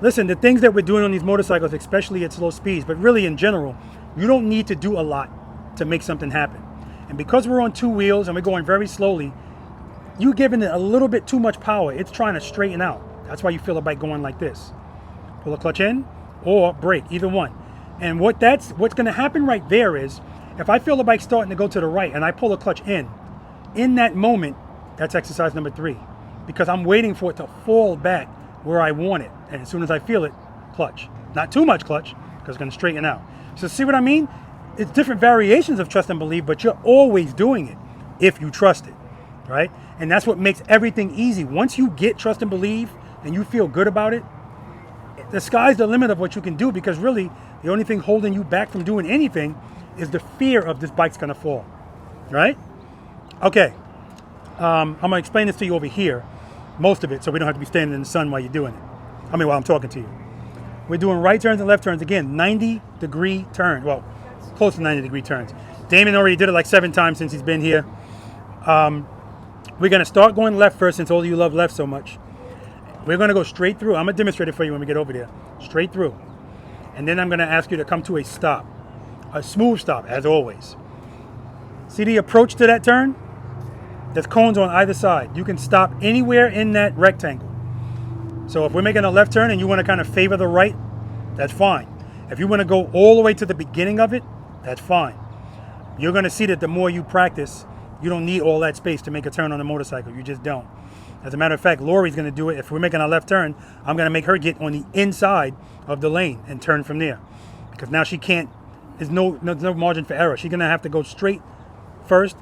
Listen, the things that we're doing on these motorcycles, especially at slow speeds, but really in general, you don't need to do a lot to make something happen. And because we're on 2 wheels and we're going very slowly, you're giving it a little bit too much power. It's trying to straighten out. That's why you feel the bike going like this. Pull the clutch in or brake, either one. And what's going to happen right there is, if I feel the bike starting to go to the right and I pull the clutch in that moment, that's exercise number 3. Because I'm waiting for it to fall back where I want it. And as soon as I feel it, clutch. Not too much clutch, because it's going to straighten out. So see what I mean? It's different variations of trust and believe, but you're always doing it if you trust it, right? And that's what makes everything easy. Once you get trust and believe and you feel good about it, the sky's the limit of what you can do, because really the only thing holding you back from doing anything is the fear of this bike's going to fall, right? Okay, I'm going to explain this to you over here, most of it, so we don't have to be standing in the sun while you're doing it. I mean, while I'm talking to you. We're doing right turns and left turns. Again, 90-degree turn. Well, close to 90-degree turns. Damon already did it like 7 times since he's been here. We're going to start going left first, since all of you love left so much. We're going to go straight through. I'm going to demonstrate it for you when we get over there. Straight through. And then I'm going to ask you to come to a stop. A smooth stop, as always. See the approach to that turn? There's cones on either side. You can stop anywhere in that rectangle. So if we're making a left turn and you want to kind of favor the right, that's fine. If you want to go all the way to the beginning of it, that's fine. You're going to see that the more you practice, you don't need all that space to make a turn on a motorcycle. You just don't. As a matter of fact, Lori's going to do it. If we're making a left turn, I'm going to make her get on the inside of the lane and turn from there. Because now she can't, there's no margin for error. She's going to have to go straight first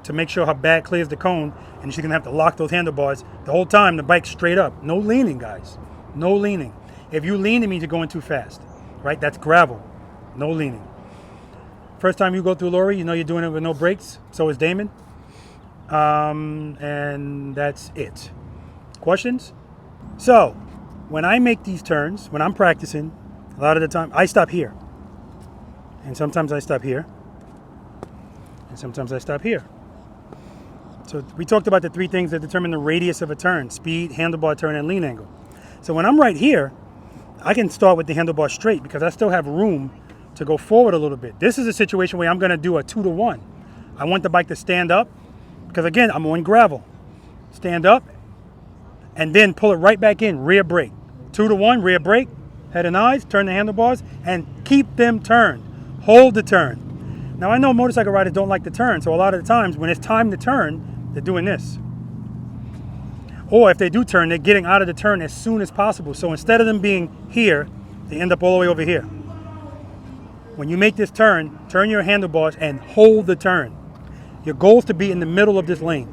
to make sure her back clears the cone, and she's going to have to lock those handlebars the whole time, the bike's straight up. No leaning, guys. No leaning. If you lean, it means you're going too fast, right? That's gravel. No leaning. First time you go through Lori, you know you're doing it with no brakes. So is Damon. And that's it. Questions? So, when I make these turns, when I'm practicing, a lot of the time, I stop here. And sometimes I stop here. And sometimes I stop here. So we talked about the 3 things that determine the radius of a turn: speed, handlebar turn, and lean angle. So when I'm right here, I can start with the handlebar straight because I still have room to go forward a little bit. This is a situation where I'm going to do a 2-to-1. I want the bike to stand up because, again, I'm on gravel. Stand up and then pull it right back in, rear brake. 2-to-1, rear brake, head and eyes, turn the handlebars, and keep them turned. Hold the turn. Now, I know motorcycle riders don't like to turn, so a lot of the times when it's time to turn, they're doing this. Or if they do turn, they're getting out of the turn as soon as possible. So instead of them being here, they end up all the way over here. When you make this turn, turn your handlebars and hold the turn. Your goal is to be in the middle of this lane.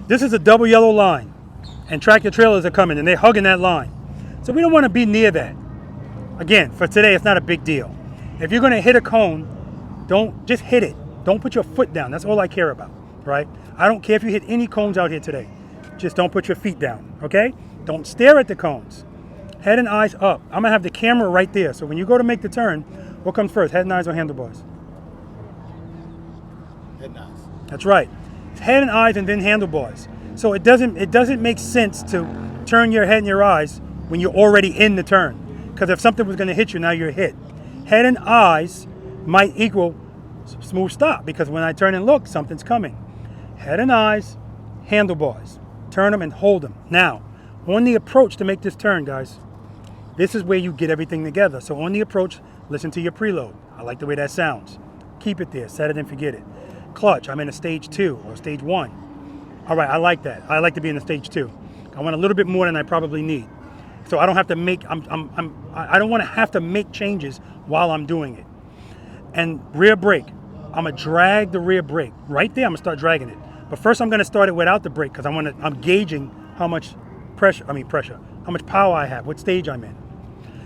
This is a double yellow line, and tractor trailers are coming and they're hugging that line. So we don't want to be near that. Again, for today, it's not a big deal. If you're going to hit a cone, don't just hit it. Don't put your foot down. That's all I care about, right? I don't care if you hit any cones out here today. Just don't put your feet down, okay? Don't stare at the cones. Head and eyes up. I'm going to have the camera right there. So when you go to make the turn, what comes first, head and eyes or handlebars? Head and eyes. That's right. It's head and eyes and then handlebars. So it doesn't make sense to turn your head and your eyes when you're already in the turn. Because if something was going to hit you, now you're hit. Head and eyes might equal smooth stop, because when I turn and look, something's coming. head and eyes, handlebars. Turn them and hold them. Now, on the approach to make this turn, guys, this is where you get everything together. So on the approach, listen to your preload. I like the way that sounds. Keep it there, set it and forget it. Clutch, I'm in a stage 2 or stage 1. All right, I like that. I like to be in a stage 2. I want a little bit more than I probably need. So I don't have to make, I don't want to have to make changes while I'm doing it. And rear brake, I'm gonna drag the rear brake. Right there, I'm gonna start dragging it. But first I'm gonna start it without the brake because I'm gauging how much how much power I have, what stage I'm in.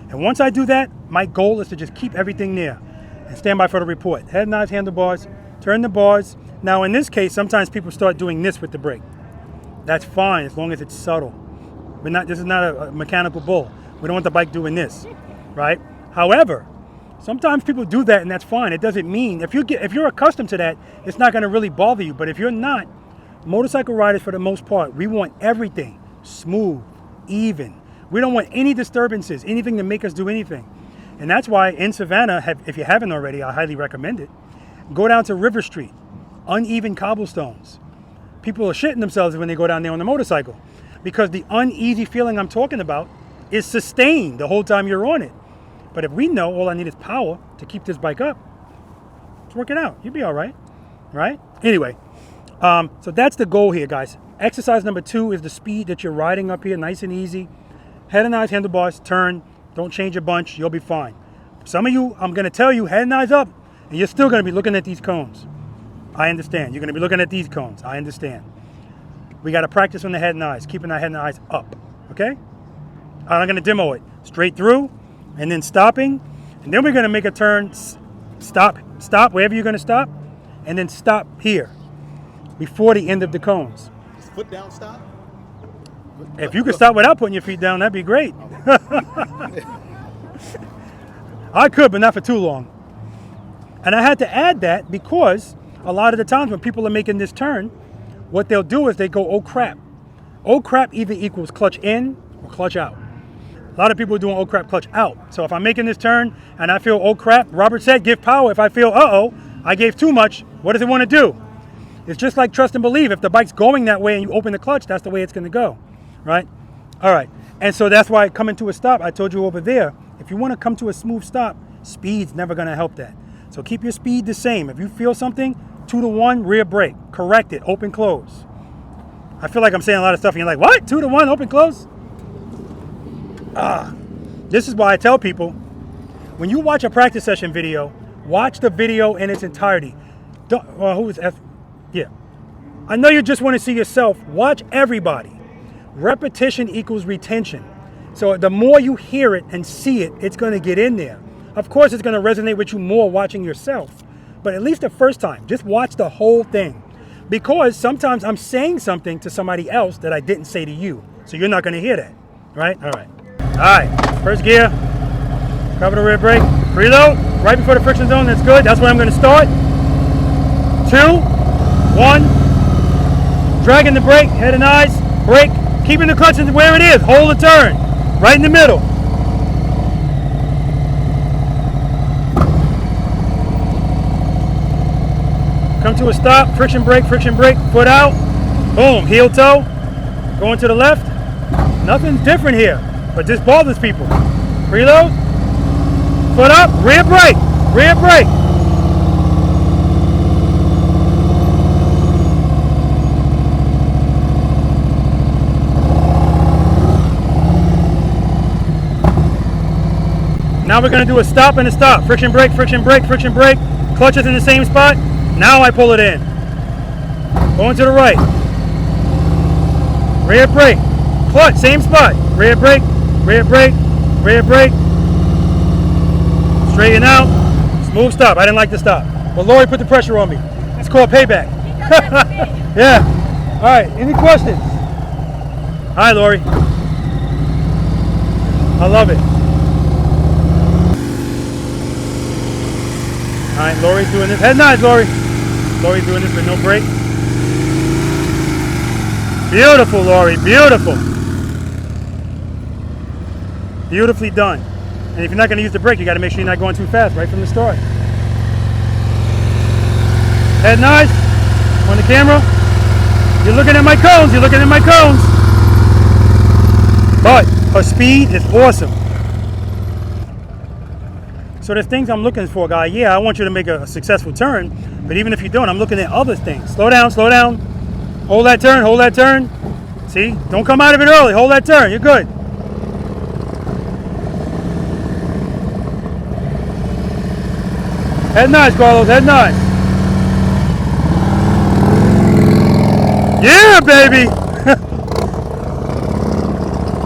And once I do that, my goal is to just keep everything there and stand by for the report. Head knives, handlebars, turn the bars. Now in this case, sometimes people start doing this with the brake. That's fine as long as it's subtle. This is not a mechanical bull. We don't want the bike doing this, right? However, sometimes people do that and that's fine. It doesn't mean, if you're accustomed to that, it's not gonna really bother you. But if you're not, motorcycle riders for the most part, we want everything smooth, even. We don't want any disturbances, anything to make us do anything. And that's why in Savannah, if you haven't already, I highly recommend it. Go down to River Street, uneven cobblestones. People are shitting themselves when they go down there on the motorcycle because the uneasy feeling I'm talking about is sustained the whole time you're on it. But if we know all I need is power to keep this bike up, let's work it out. You'll be all right, right? Anyway, so that's the goal here, guys. Exercise number 2 is the speed that you're riding up here, nice and easy. Head and eyes, handlebars, turn. Don't change a bunch. You'll be fine. Some of you, I'm going to tell you, head and eyes up, and you're still going to be looking at these cones. I understand. You're going to be looking at these cones. I understand. We got to practice on the head and eyes, keeping our head and eyes up, okay? I'm going to demo it. Straight through, and then stopping, and then we're going to make a turn, stop wherever you're going to stop, and then stop here before the end of the cones. Is foot down stop? If you could stop without putting your feet down, that'd be great. I could, but not for too long. And I had to add that because a lot of the times when people are making this turn, what they'll do is they go, oh crap. Oh crap either equals clutch in or clutch out. A lot of people are doing oh crap, clutch out. So if I'm making this turn and I feel oh crap, Robert said give power. If I feel uh-oh, I gave too much, what does it want to do? It's just like trust and believe. If the bike's going that way and you open the clutch, that's the way it's going to go. Right? All right. And so that's why coming to a stop, I told you over there, if you want to come to a smooth stop, speed's never going to help that. So keep your speed the same. If you feel something, 2 to 1, rear brake. Correct it. Open, close. I feel like I'm saying a lot of stuff and you're like, what? 2 to 1, open, close? This is why I tell people, when you watch a practice session video, watch the video in its entirety. Yeah. I know you just want to see yourself. Watch everybody. Repetition equals retention. So the more you hear it and see it, it's going to get in there. Of course, it's going to resonate with you more watching yourself. But at least the first time, just watch the whole thing. Because sometimes I'm saying something to somebody else that I didn't say to you. So you're not going to hear that. Right? All right. All right. First gear. Cover the rear brake. Preload. Right before the friction zone. That's good. That's where I'm going to start. 2, 1. Dragging the brake. Head and eyes. Brake. Keeping the clutch where it is. Hold the turn. Right in the middle. Come to a stop. Friction brake, foot out. Boom. Heel toe. Going to the left. Nothing's different here. But this bothers people. Preload. Foot up. Rear brake. Rear brake. Now we're going to do a stop and a stop. Friction brake, friction brake, friction brake. Clutch is in the same spot. Now I pull it in. Going to the right. Rear brake. Clutch, same spot. Rear brake, rear brake, rear brake. Straighten out. Smooth stop. I didn't like the stop. But Lori put the pressure on me. It's called payback. Yeah. All right. Any questions? Hi, Lori. I love it. All right, Lori's doing this. Head nods, Lori. Lori's doing this with no brake. Beautiful, Lori. Beautiful. Beautifully done. And if you're not going to use the brake, you got to make sure you're not going too fast right from the start. Head nods on the camera. You're looking at my cones. You're looking at my cones. But her speed is awesome. So there's things I'm looking for, guy. Yeah, I want you to make a successful turn. But even if you don't, I'm looking at other things. Slow down, slow down. Hold that turn, hold that turn. See? Don't come out of it early. Hold that turn. You're good. Head nice, Carlos. Head nice. Yeah, baby.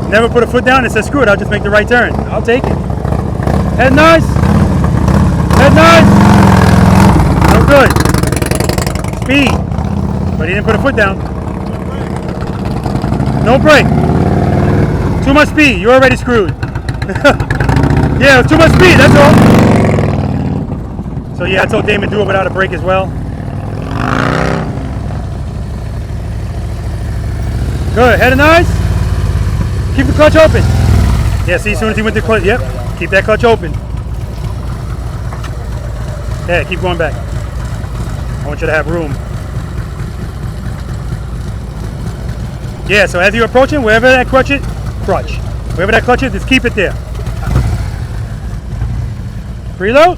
Never put a foot down and said, screw it, I'll just make the right turn. I'll take it. Head nice. Head nice. No good. Speed. But he didn't put a foot down. No brake. Too much speed. You're already screwed. Yeah, it was too much speed, that's all. So yeah, I told Damon do it without a brake as well. Good, head nice. Keep the clutch open. Yeah, see, as soon as he went to clutch, yep. Keep that clutch open. Yeah, keep going back. I want you to have room. Yeah, so as you're approaching, wherever that clutch is, wherever that clutch is, just keep it there. Preload.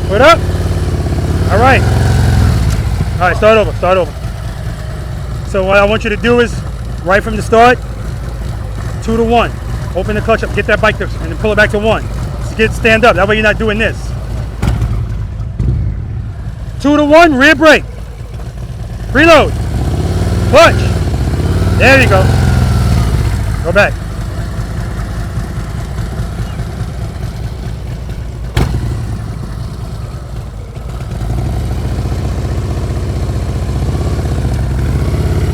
Put up. All right. All right, start over, start over. So what I want you to do is, right from the start, 2 to 1. Open the clutch up, get that bike to, and then pull it back to 1. Just stand up, that way you're not doing this. 2 to 1, rear brake. Preload. Clutch. There you go. Go back.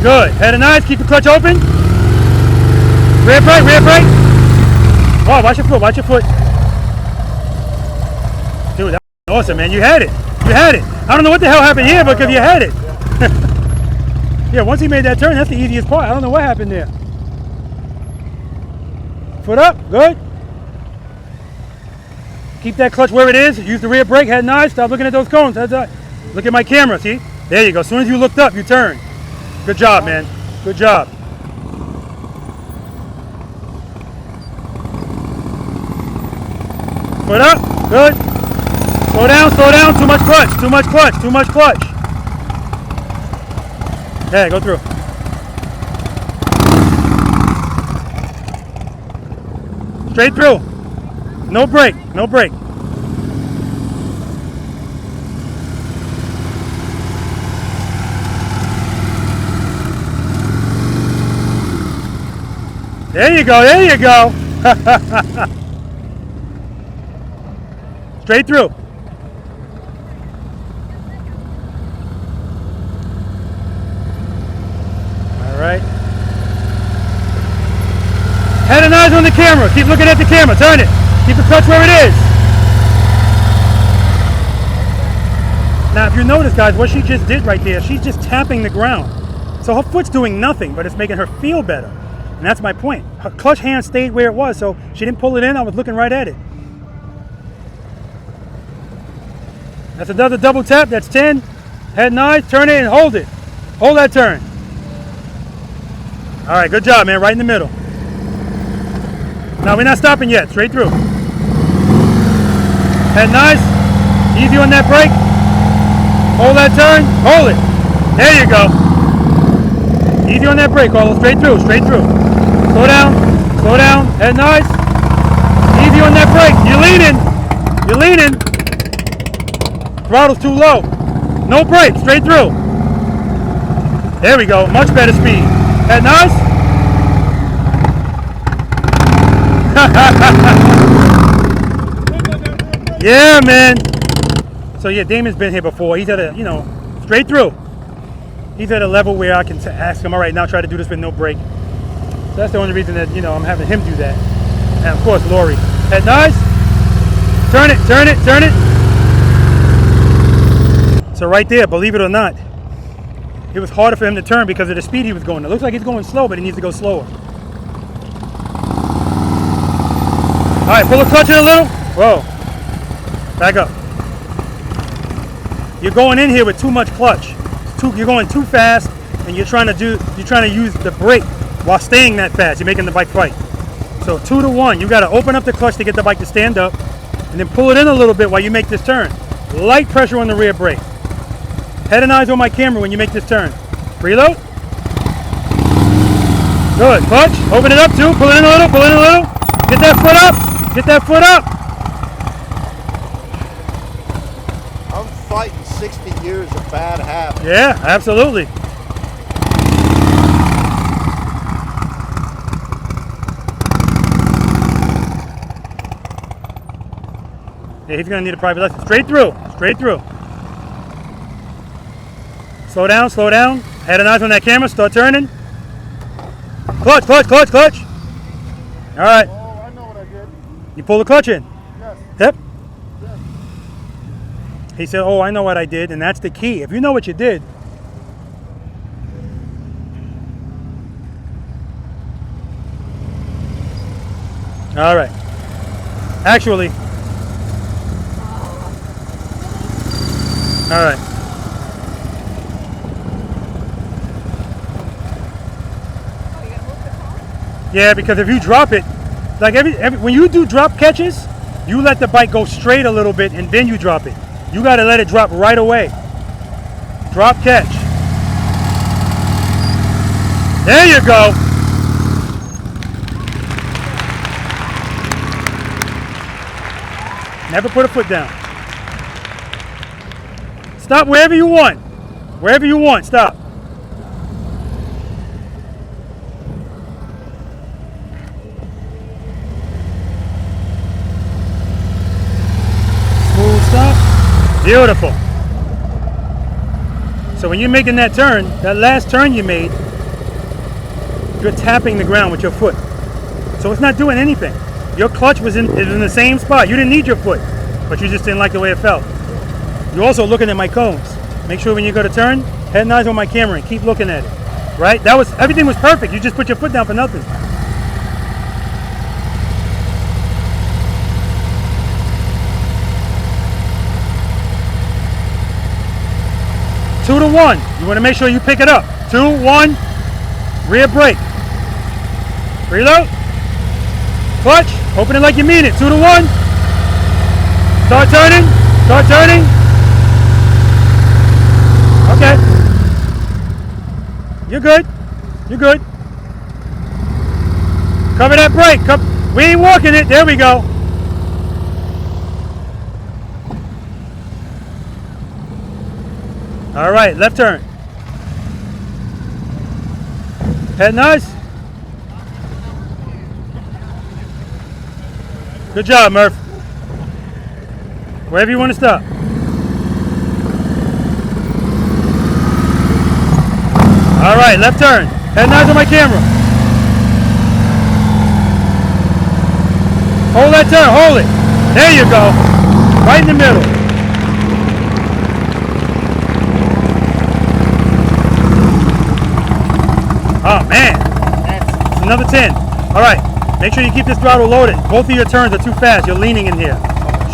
Good. Head and eyes. Keep the clutch open. Rear brake. Rear brake. Oh, watch your foot. Watch your foot. Dude, that was awesome, man. You had it. You had it. I don't know what the hell happened here, because you had it. Yeah, once he made that turn, that's the easiest part. I don't know what happened there. Foot up. Good. Keep that clutch where it is. Use the rear brake. Head and eyes. Stop looking at those cones. Look at my camera. See? There you go. As soon as you looked up, you turn. Good job, man. Good job. Foot up. Good. Slow down, slow down. Too much clutch. Too much clutch. Too much clutch. Yeah, go through. Straight through. No brake. No brake. There you go, there you go. Straight through. All right. Head and eyes on the camera. Keep looking at the camera. Turn it. Keep the clutch where it is. Now, if you notice, guys, what she just did right there, she's just tapping the ground. So her foot's doing nothing, but it's making her feel better. And that's my point. Her clutch hand stayed where it was, so she didn't pull it in. I was looking right at it. That's another double tap. That's 10. Head and eyes. Turn it and hold it. Hold that turn. All right, good job, man. Right in the middle. Now, we're not stopping yet. Straight through. Head nice. Easy on that brake. Hold that turn. Hold it. There you go. Easy on that brake, Carlos. Straight through. Straight through. Slow down. Slow down. Head nice. Easy on that brake. You're leaning. You're leaning. Throttle's too low. No brake. Straight through. There we go. Much better speed. Head nice. Yeah, man. So yeah, Damon's been here before. He's at a, straight through. He's at a level where I can ask him, all right, now try to do this with no brake. So that's the only reason that, I'm having him do that. And of course, Lori. Head nice. Turn it, turn it, turn it. So right there, believe it or not, it was harder for him to turn because of the speed he was going. It looks like he's going slow, but he needs to go slower. All right, pull the clutch in a little. Whoa. Back up. You're going in here with too much clutch. It's you're going too fast, and you're trying to use the brake while staying that fast. You're making the bike fight. So 2 to 1. You got to open up the clutch to get the bike to stand up, and then pull it in a little bit while you make this turn. Light pressure on the rear brake. Head and eyes on my camera when you make this turn. Preload. Good. Clutch. Open it up too. Pull it in a little. Pull it in a little. Get that foot up. Get that foot up. I'm fighting 60 years of bad habits. Yeah, absolutely. Yeah, he's gonna need a private lesson. Straight through. Straight through. Slow down. Slow down. Head and eyes on that camera. Start turning. Clutch, clutch, clutch, clutch. All right. Oh, I know what I did. You pull the clutch in. Yes. Yep. Yes. He said, oh, I know what I did, and that's the key. If you know what you did, all right. Actually, all right. Yeah, because if you drop it, like when you do drop catches, you let the bike go straight a little bit and then you drop it. You got to let it drop right away. Drop catch. There you go. Never put a foot down. Stop wherever you want. Wherever you want, stop. Beautiful. So when you're making that turn, that last turn you made, you're tapping the ground with your foot. So it's not doing anything. Your clutch was in the same spot. You didn't need your foot, but you just didn't like the way it felt. You're also looking at my cones. Make sure when you go to turn, head and eyes on my camera and keep looking at it. Right? Everything was perfect. You just put your foot down for nothing. Two to 1. You want to make sure you pick it up. 2, 1. Rear brake. Reload. Clutch. Open it like you mean it. 2 to 1. Start turning. Start turning. Okay. You're good. You're good. Cover that brake. We ain't walking it. There we go. All right, left turn. Head nice. Good job, Murph. Wherever you want to stop. All right, left turn. Head nice on my camera. Hold that turn, hold it. There you go. Right in the middle. Oh man, it's another 10. All right, make sure you keep this throttle loaded. Both of your turns are too fast. You're leaning in here.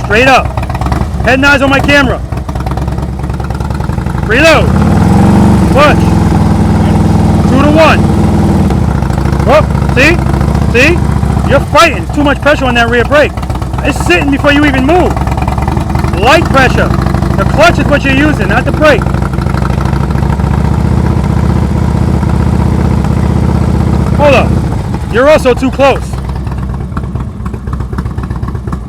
Straight up. Head and eyes on my camera. Reload. Clutch. 2 to 1. Oh, see? See? You're fighting. Too much pressure on that rear brake. It's sitting before you even move. Light pressure. The clutch is what you're using, not the brake. Hold up. You're also too close.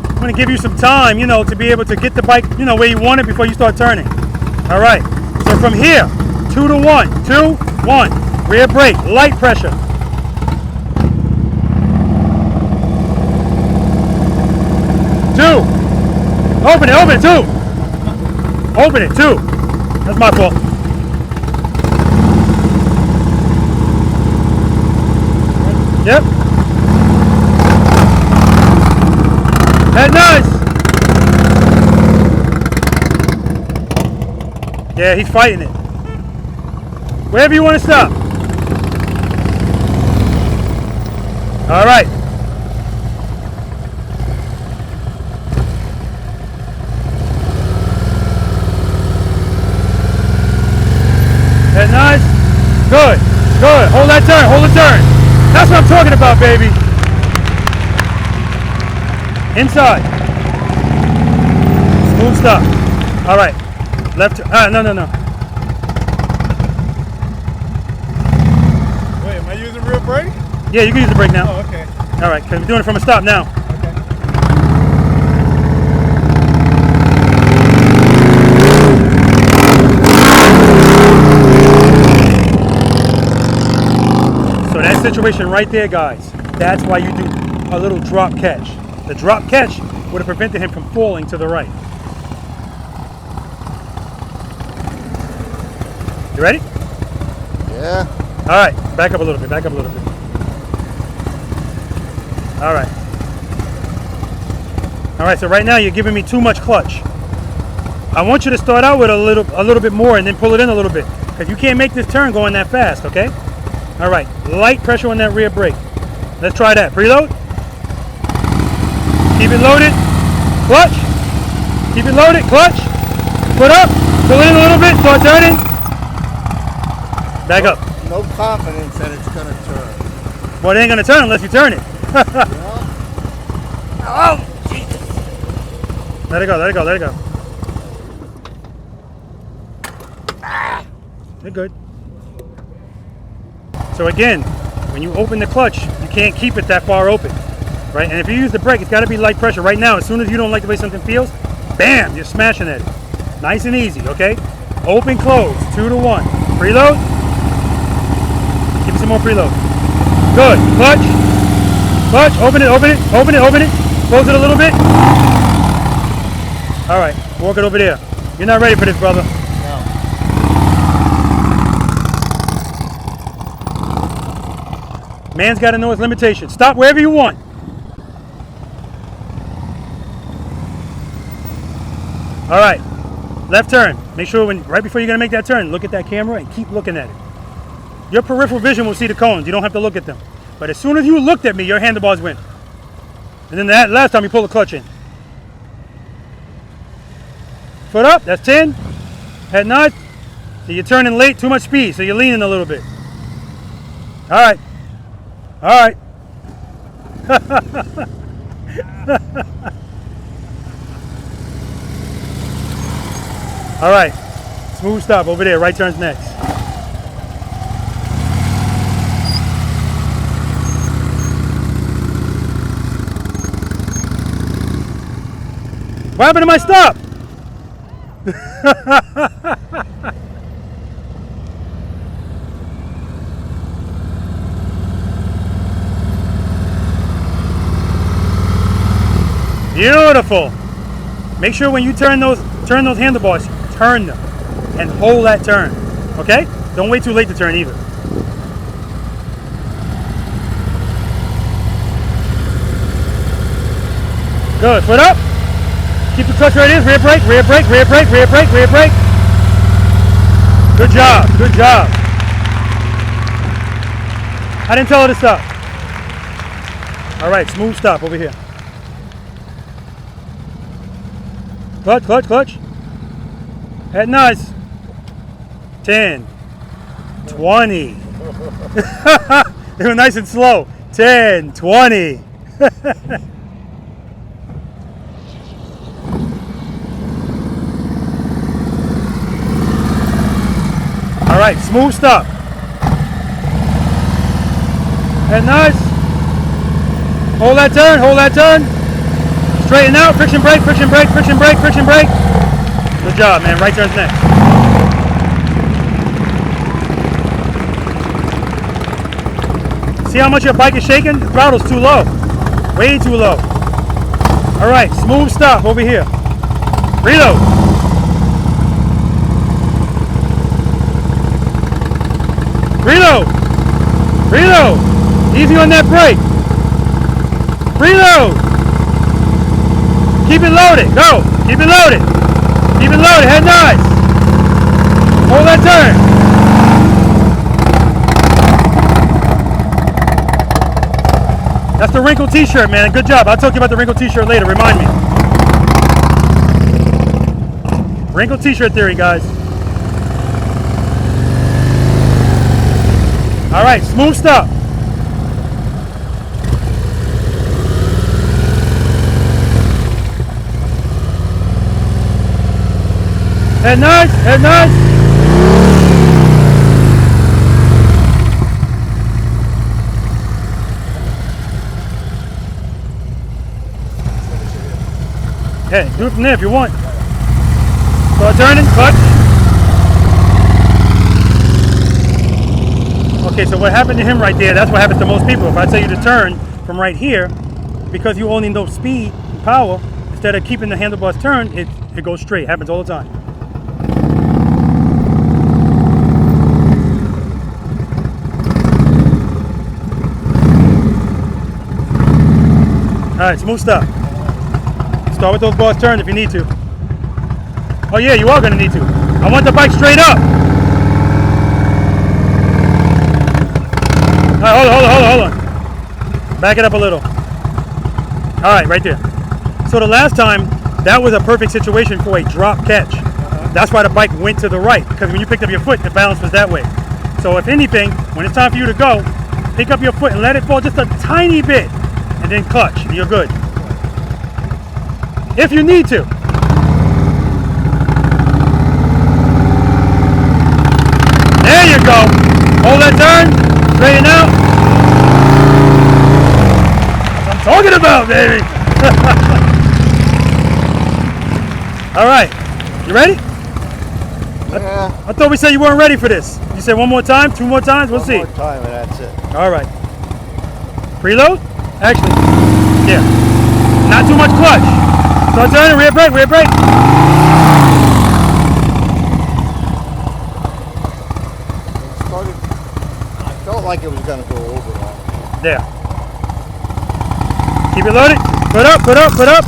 I'm going to give you some time, to be able to get the bike, where you want it before you start turning. All right. So from here, 2 to 1. 2, 1. Rear brake. Light pressure. 2. Open it. 2. Open it. 2. That's my fault. Yep. Head nice. Yeah, he's fighting it. Wherever you want to stop. All right. Good. Good. Hold that turn. Hold the turn. That's what I'm talking about, baby. Inside. Smooth stop. All right. Left. No. Wait, am I using real brake? Yeah, you can use the brake now. Oh, okay. All right, because we're doing it from a stop now. Okay. So that situation right there, guys, that's why you do a little drop catch. The drop catch would have prevented him from falling to the right. You ready? Yeah. All right, back up a little bit, back up a little bit. All right. All right, so right now you're giving me too much clutch. I want you to start out with a little bit more and then pull it in a little bit, because you can't make this turn going that fast, okay? All right, light pressure on that rear brake. Let's try that. Preload. Keep it loaded. Clutch. Keep it loaded. Clutch. Foot up. Pull it in a little bit. Start turning. Back up. No confidence that it's gonna turn. Well, it ain't gonna turn unless you turn it. Oh, Jesus. Let it go, let it go, let it go. You're good. So again, when you open the clutch, you can't keep it that far open, right? And if you use the brake, it's gotta be light pressure. Right now, as soon as you don't like the way something feels, bam, you're smashing at it. Nice and easy, okay? Open, close, 2 to 1. Preload. Give me some more preload. Good, clutch. Clutch, open it, open it, open it, open it. Close it a little bit. All right, walk it over there. You're not ready for this, brother. No. Man's got to know his limitations. Stop wherever you want. All right, left turn. Make sure right before you're gonna make that turn, look at that camera and keep looking at it. Your peripheral vision will see the cones. You don't have to look at them. But as soon as you looked at me, your handlebars went. And then that last time you pull the clutch in. Foot up, that's 10. Head nod. So you're turning late, too much speed, so you're leaning a little bit. All right. All right. All right. Smooth stop over there. Right turn's next. What happened to my stop? Beautiful. Make sure when you turn those handlebars, turn them and hold that turn. Okay? Don't wait too late to turn either. Good. Foot up. Keep the clutch where it is. Rear brake, rear brake, rear brake, rear brake, rear brake. Good job. Good job. I didn't tell her to stop. All right, smooth stop over here. Clutch, clutch, clutch. Head nice. 10, 20. They were nice and slow. 10, 20. All right, smooth stop. Head nice. Hold that turn, hold that turn. Straighten out, friction brake, friction brake, friction brake, friction brake. Good job, man. Right turn's next. See how much your bike is shaking? The throttle's too low. Way too low. All right, smooth stop over here. Reload. Reload. Reload. Easy on that brake. Reload. Keep it loaded. Go. Keep it loaded. Keep it loaded. Head nice. Hold that turn. That's the wrinkled t-shirt, man. Good job. I'll talk to you about the wrinkled t-shirt later. Remind me. Wrinkled t-shirt theory, guys. All right, smooth stop. Head nice, head nice. Okay, do it from there if you want. Start turning, clutch. Okay, so what happened to him right there, that's what happens to most people. If I tell you to turn from right here, because you only know speed and power, instead of keeping the handlebars turned, it goes straight. It happens all the time. All right, smooth stop. Start with those bars turned if you need to. Oh yeah, you are gonna need to. I want the bike straight up. All right, hold on. Back it up a little. All right, right there. So the last time, that was a perfect situation for a drop catch. That's why the bike went to the right, because when you picked up your foot, the balance was that way. So if anything, when it's time for you to go, pick up your foot and let it fall just a tiny bit, and then clutch, and you're good. If you need to. There you go. Hold that turn, straighten out. That's what I'm talking about, baby. All right, you ready? Yeah. I thought we said you weren't ready for this. You said one more time, 2 more times, we'll see. One more time and that's it. All right. Preload? Actually, yeah. Not too much clutch. Start turning, rear brake, rear brake. I felt like it was going to go over that. There. Keep it loaded. Put up, put up, put up.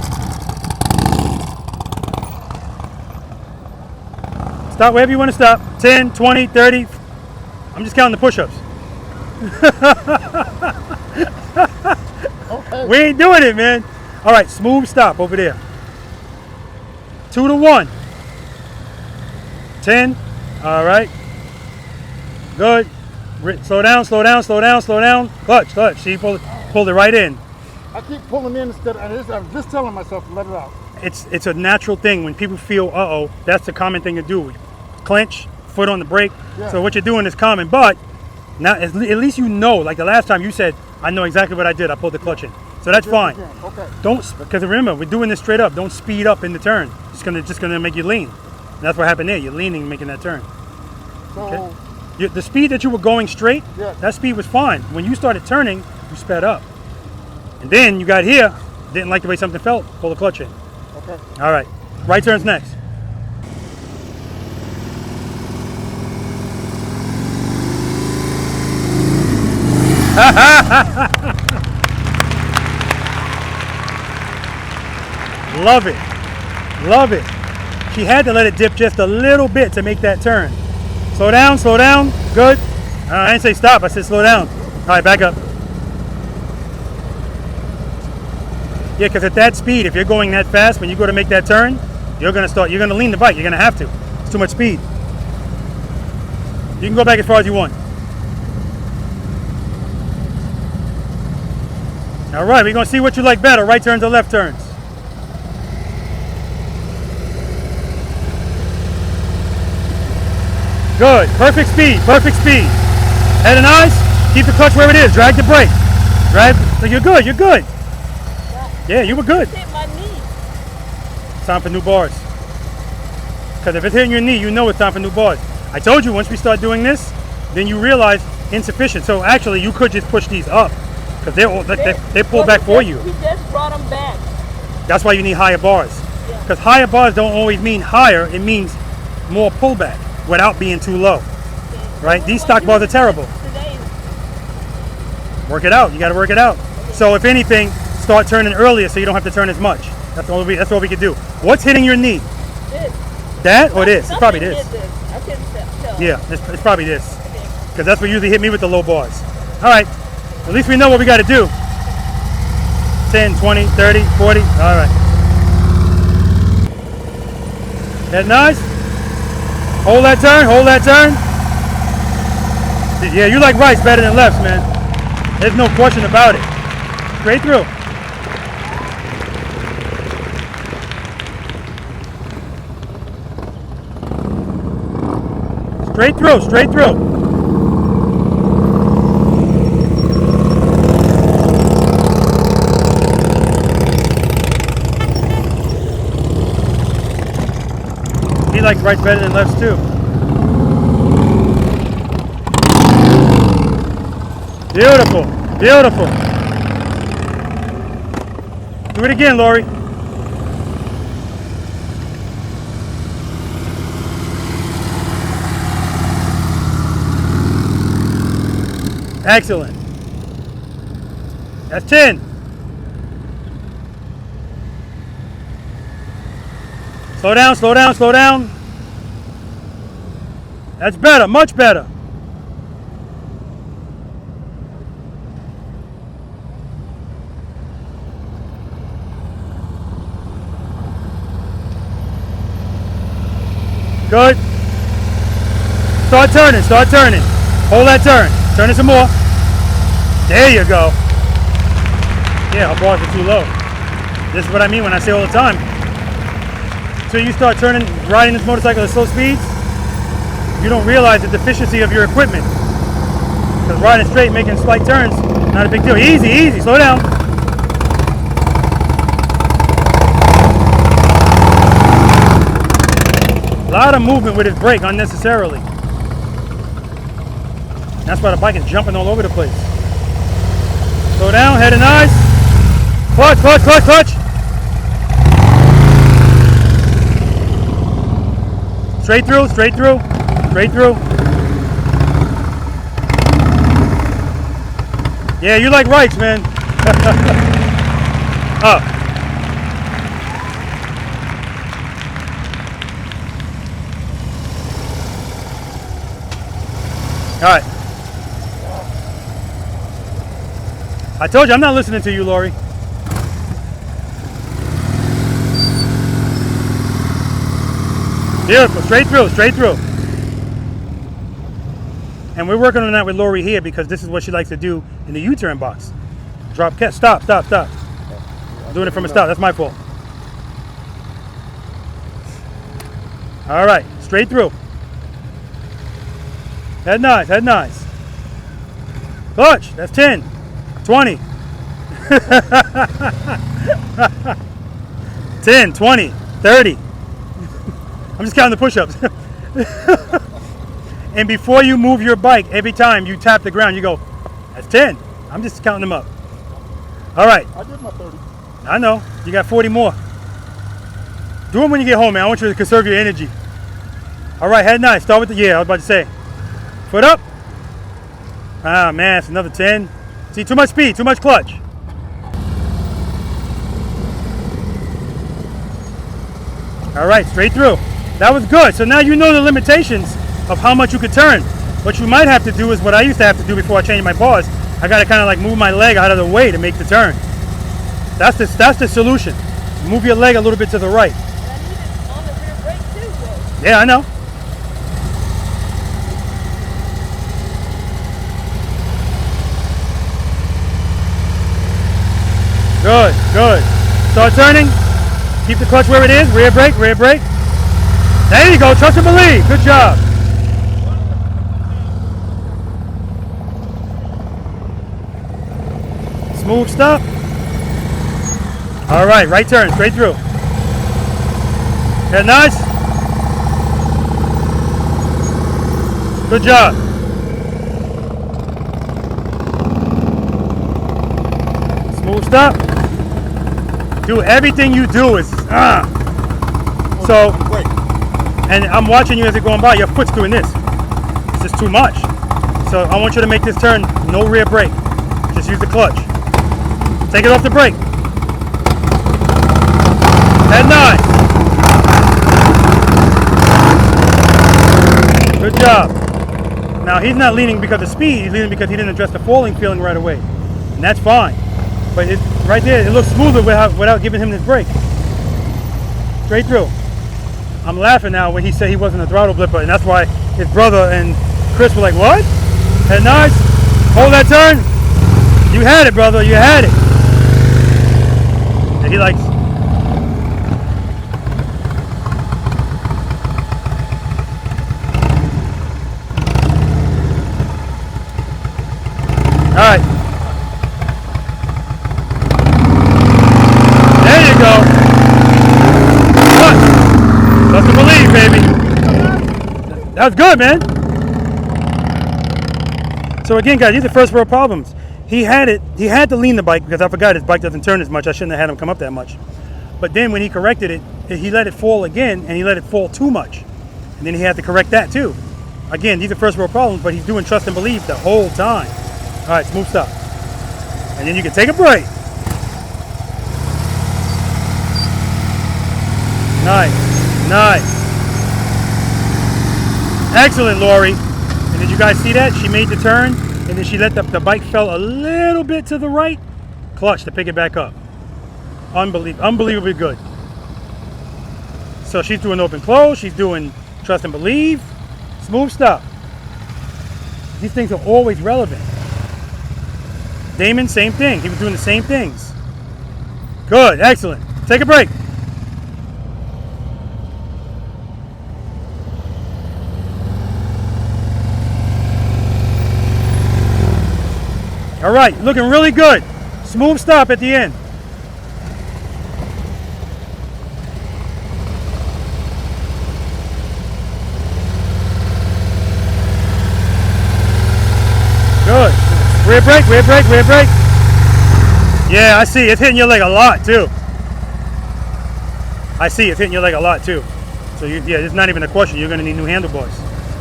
Stop wherever you want to stop. 10, 20, 30. I'm just counting the push-ups. Okay. We ain't doing it, man. All right, smooth stop over there. 2 to 1. 10. All right. Good. Slow down, slow down, slow down, slow down. Clutch, clutch. See, pulled it right in. I keep pulling in instead of, I'm just telling myself to let it out. It's a natural thing when people feel, uh-oh, that's the common thing to do. Clench, foot on the brake. Yeah. So what you're doing is common, but now at least you know, like the last time you said, I know exactly what I did. I pulled the clutch in. So that's fine. Okay. Don't, because remember, we're doing this straight up. Don't speed up in the turn. It's just gonna make you lean. And that's what happened there. You're leaning, making that turn. So, Okay. The speed that you were going straight, yeah. that speed was fine. When you started turning, you sped up. And then you got here, didn't like the way something felt, pull the clutch in. Okay. All right, right turn's next. Love it, love it. She had to let it dip just a little bit to make that turn. Slow down, good. I didn't say stop, I said slow down. All right, back up. Yeah, because at that speed, if you're going that fast, when you go to make that turn, you're gonna lean the bike, you're gonna have to. It's too much speed. You can go back as far as you want. All right, we're gonna see what you like better, right turns or left turns. Good, perfect speed, perfect speed. Head and eyes, keep the clutch where it is, drag the brake. Drag, so you're good, you're good. Yeah, you were good. Hit my knee. It's time for new bars. Because if it's hitting your knee, you know it's time for new bars. I told you once we start doing this, then you realize insufficient. So actually, you could just push these up because they pull back for you. He just brought them back. That's why you need higher bars. Because higher bars don't always mean higher. It means more pullback without being too low. Right? These stock bars are terrible. Work it out. You got to work it out. So if anything, start turning earlier so you don't have to turn as much. That's all we could do. What's hitting your knee? This. That or this? It's probably this. I couldn't tell. Yeah, it's probably this. Because that's what usually hit me with the low bars. All right, at least we know what we got to do. 10, 20, 30, 40. All right. That nice? Hold that turn, hold that turn. Yeah, you like rights better than lefts, man. There's no question about it. Straight through. Straight through, straight through. He likes rights better than lefts too. Beautiful, beautiful. Do it again, Lori. Excellent. That's 10. Slow down, slow down, slow down. That's better, much better. Good. Start turning, start turning. Hold that turn. Turn it some more. There you go. Yeah, our bars are too low. This is what I mean when I say all the time. Until you start riding this motorcycle at slow speeds, you don't realize the deficiency of your equipment. Because riding straight, making slight turns, not a big deal. Easy, easy, slow down. A lot of movement with his brake unnecessarily. That's why the bike is jumping all over the place. Slow down, head and eyes. Clutch, clutch, clutch, clutch. Straight through, straight through, straight through. Yeah, you like rights, man. Up. All right. I told you, I'm not listening to you, Lori. Beautiful, straight through, straight through. And we're working on that with Lori here because this is what she likes to do in the U-turn box. Drop, stop, stop, stop. I'm doing it from a stop, that's my fault. All right, straight through. Head nice, head nice. Clutch, that's 10, 20. 10, 20, 30. I'm just counting the push-ups. And before you move your bike, every time you tap the ground, you go, that's 10. I'm just counting them up. All right. I did my 30. I know. You got 40 more. Do them when you get home, man. I want you to conserve your energy. All right, head nice. Start with the, yeah, I was about to say. Foot up. Ah, man, it's another 10. See, too much speed, too much clutch. All right, straight through. That was good. So now you know the limitations of how much you could turn. What you might have to do is what I used to have to do before I changed my bars. I got to kind of like move my leg out of the way to make the turn. That's the solution. Move your leg a little bit to the right. And I need it on the rear brake too, though. Yeah, I know. Good, good. Start turning. Keep the clutch where it is. Rear brake, rear brake. There you go. Trust and believe. Good job. Smooth stop. All right, right turn, straight through. Head nice. Good job. Smooth stop. Do everything you do is So, and I'm watching you as you're going by. Your foot's doing this. It's just too much. So I want you to make this turn. No rear brake. Just use the clutch. Take it off the brake. Head nice. Good job. Now he's not leaning because of speed. He's leaning because he didn't address the falling feeling right away, and that's fine. But it's right there. It looks smoother without giving him this brake. Straight through. I'm laughing now when he said he wasn't a throttle blipper, and that's why his brother and Chris were like, "What?" Head nice. Hold that turn. You had it, brother. You had it. And he likes. All right. There you go. Trust and believe, baby. That was good, man. So again, guys, these are first world problems. He had to lean the bike because I forgot his bike doesn't turn as much. I shouldn't have had him come up that much. But then when he corrected it, he let it fall again, and he let it fall too much. And then he had to correct that too. Again, these are first world problems, but he's doing trust and believe the whole time. All right, smooth stop. And then you can take a break. Nice, nice. Excellent, Lori. And did you guys see that? She made the turn, and then she let the bike fell a little bit to the right. Clutch to pick it back up. Unbelievably good. So she's doing open close. She's doing trust and believe. Smooth stop. These things are always relevant. Damon, same thing. He was doing the same things. Good, excellent. Take a break. All right, looking really good. Smooth stop at the end. Good. Rear brake, rear brake, rear brake. Yeah, I see. It's hitting your leg a lot too. I see it's hitting your leg a lot too. So yeah, it's not even a question. You're going to need new handlebars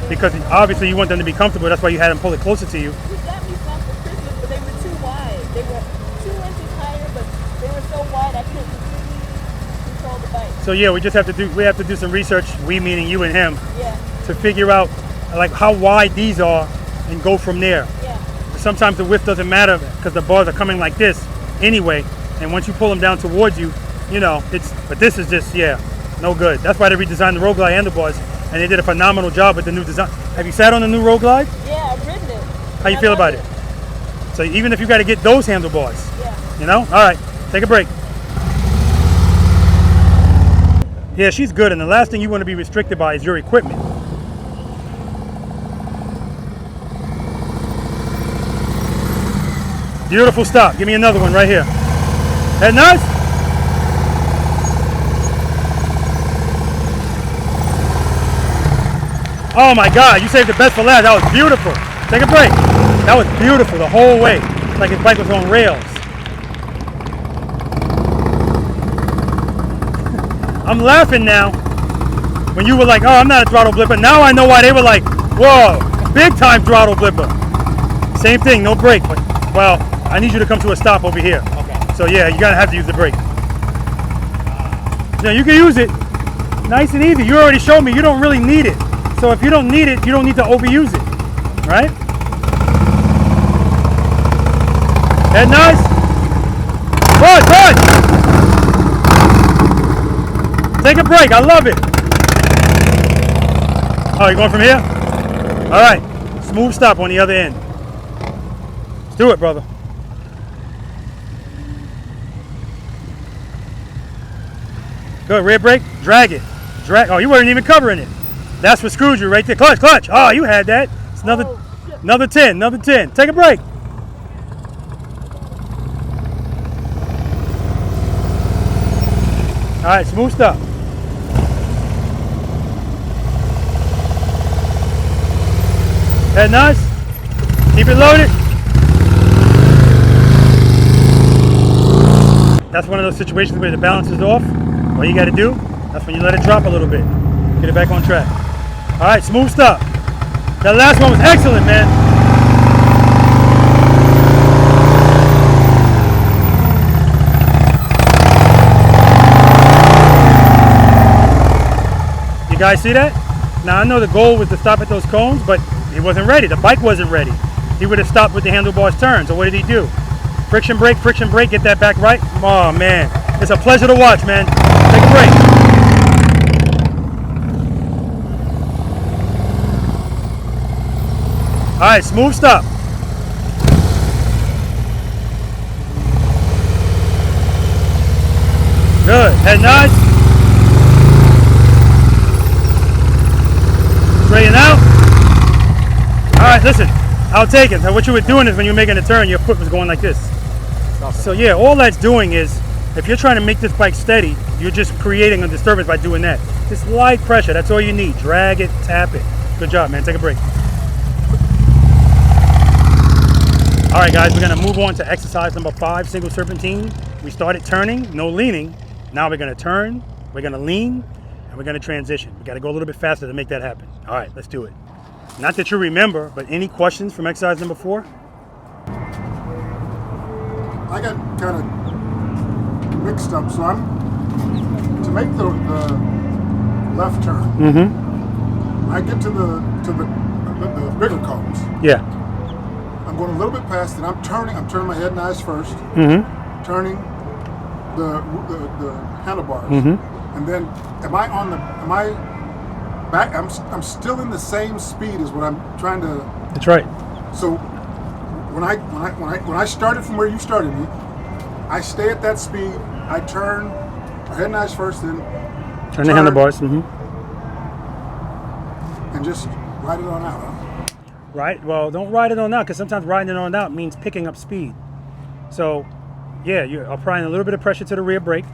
because obviously you want them to be comfortable. That's why you had them pull it closer to you. He got me some for Christmas, but they were too wide. They were 2 inches higher, but they were so wide I couldn't control the bike. So yeah, we have to do some research. We meaning you and him. Yeah. To figure out like how wide these are and go from there. Yeah. Sometimes the width doesn't matter because the bars are coming like this anyway, and once you pull them down towards you, you know, but this is just, yeah, no good. That's why they redesigned the Road Glide handlebars, and they did a phenomenal job with the new design. Have you sat on the new Road Glide? Yeah, I've ridden it. How you feel about it? So even if you got to get those handlebars, yeah. You know? All right, take a break. Yeah, she's good, and the last thing you want to be restricted by is your equipment. Beautiful stop. Give me another one right here. Head nice. Oh my God, you saved the best for last. That was beautiful. Take a break. That was beautiful the whole way. It's like his bike was on rails. I'm laughing now. When you were like, oh, I'm not a throttle blipper. Now I know why they were like, whoa, big time throttle blipper. Same thing, no brake, but well, I need you to come to a stop over here. Okay. So yeah, you gotta have to use the brake. Now you can use it nice and easy. You already showed me you don't really need it. So if you don't need it, you don't need to overuse it, right? Head nice. Run, run. Take a break, I love it. Oh, you going from here? All right, smooth stop on the other end. Let's do it, brother. Good, rear brake, drag it. Drag, oh, you weren't even covering it. That's what screwed you right there. Clutch, clutch. Oh, you had that. It's another 10, another 10. Take a break. All right, smooth stop. Head nice. Keep it loaded. That's one of those situations where the balance is off. All you got to do, that's when you let it drop a little bit. Get it back on track. All right, smooth stop. That last one was excellent, man. You guys see that? Now I know the goal was to stop at those cones, but he wasn't ready. The bike wasn't ready. He would have stopped with the handlebars turned. So what did he do? Friction brake, get that back right. Oh man, it's a pleasure to watch, man. Take a break. All right, smooth stop. Good. Head nice. Straighten out. All right, listen. I'll take it. So what you were doing is when you were making a turn, your foot was going like this. So yeah, all that's doing is, if you're trying to make this bike steady, you're just creating a disturbance by doing that. Just light pressure. That's all you need. Drag it, tap it. Good job, man. Take a break. All right, guys, we're gonna move on to exercise number 5, single serpentine. We started turning, no leaning. Now we're gonna turn, we're gonna lean, and we're gonna transition. We gotta go a little bit faster to make that happen. All right, let's do it. Not that you remember, but any questions from exercise number 4? I got kind of mixed up, so to make the left turn. Mm-hmm. When I get to the bigger cones. Yeah. I'm going a little bit past it. I'm turning my head and eyes first. Mm-hmm. Turning the handlebars. Mm-hmm. And then am I back? I'm still in the same speed as what I'm trying to. That's right. So when I started from where you started me, I stay at that speed. I turn my head and eyes first, then turn the handlebars. Mm-hmm. And just ride it on out. Huh? Right. Well, don't ride it on out, because sometimes riding it on out means picking up speed. So, yeah, you're applying a little bit of pressure to the rear brake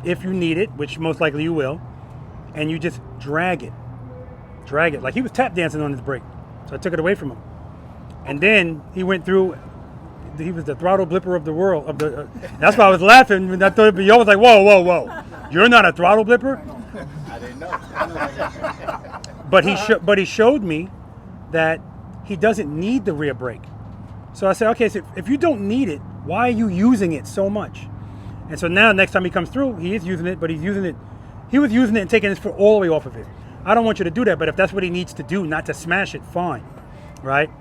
if you need it, which most likely you will, and you just drag it. Drag it. Like he was tap dancing on his brake, so I took it away from him. And then he went through. He was the throttle blipper of the world. That's why I was laughing when I thought Boyoy was like, "Whoa, whoa, whoa! You're not a throttle blipper." I didn't know. But he showed me that he doesn't need the rear brake. So I said, okay, so if you don't need it, why are you using it so much? And so now next time he comes through, he is using it, but he was using it and taking his foot all the way off of it. I don't want you to do that, but if that's what he needs to do, not to smash it, fine, right?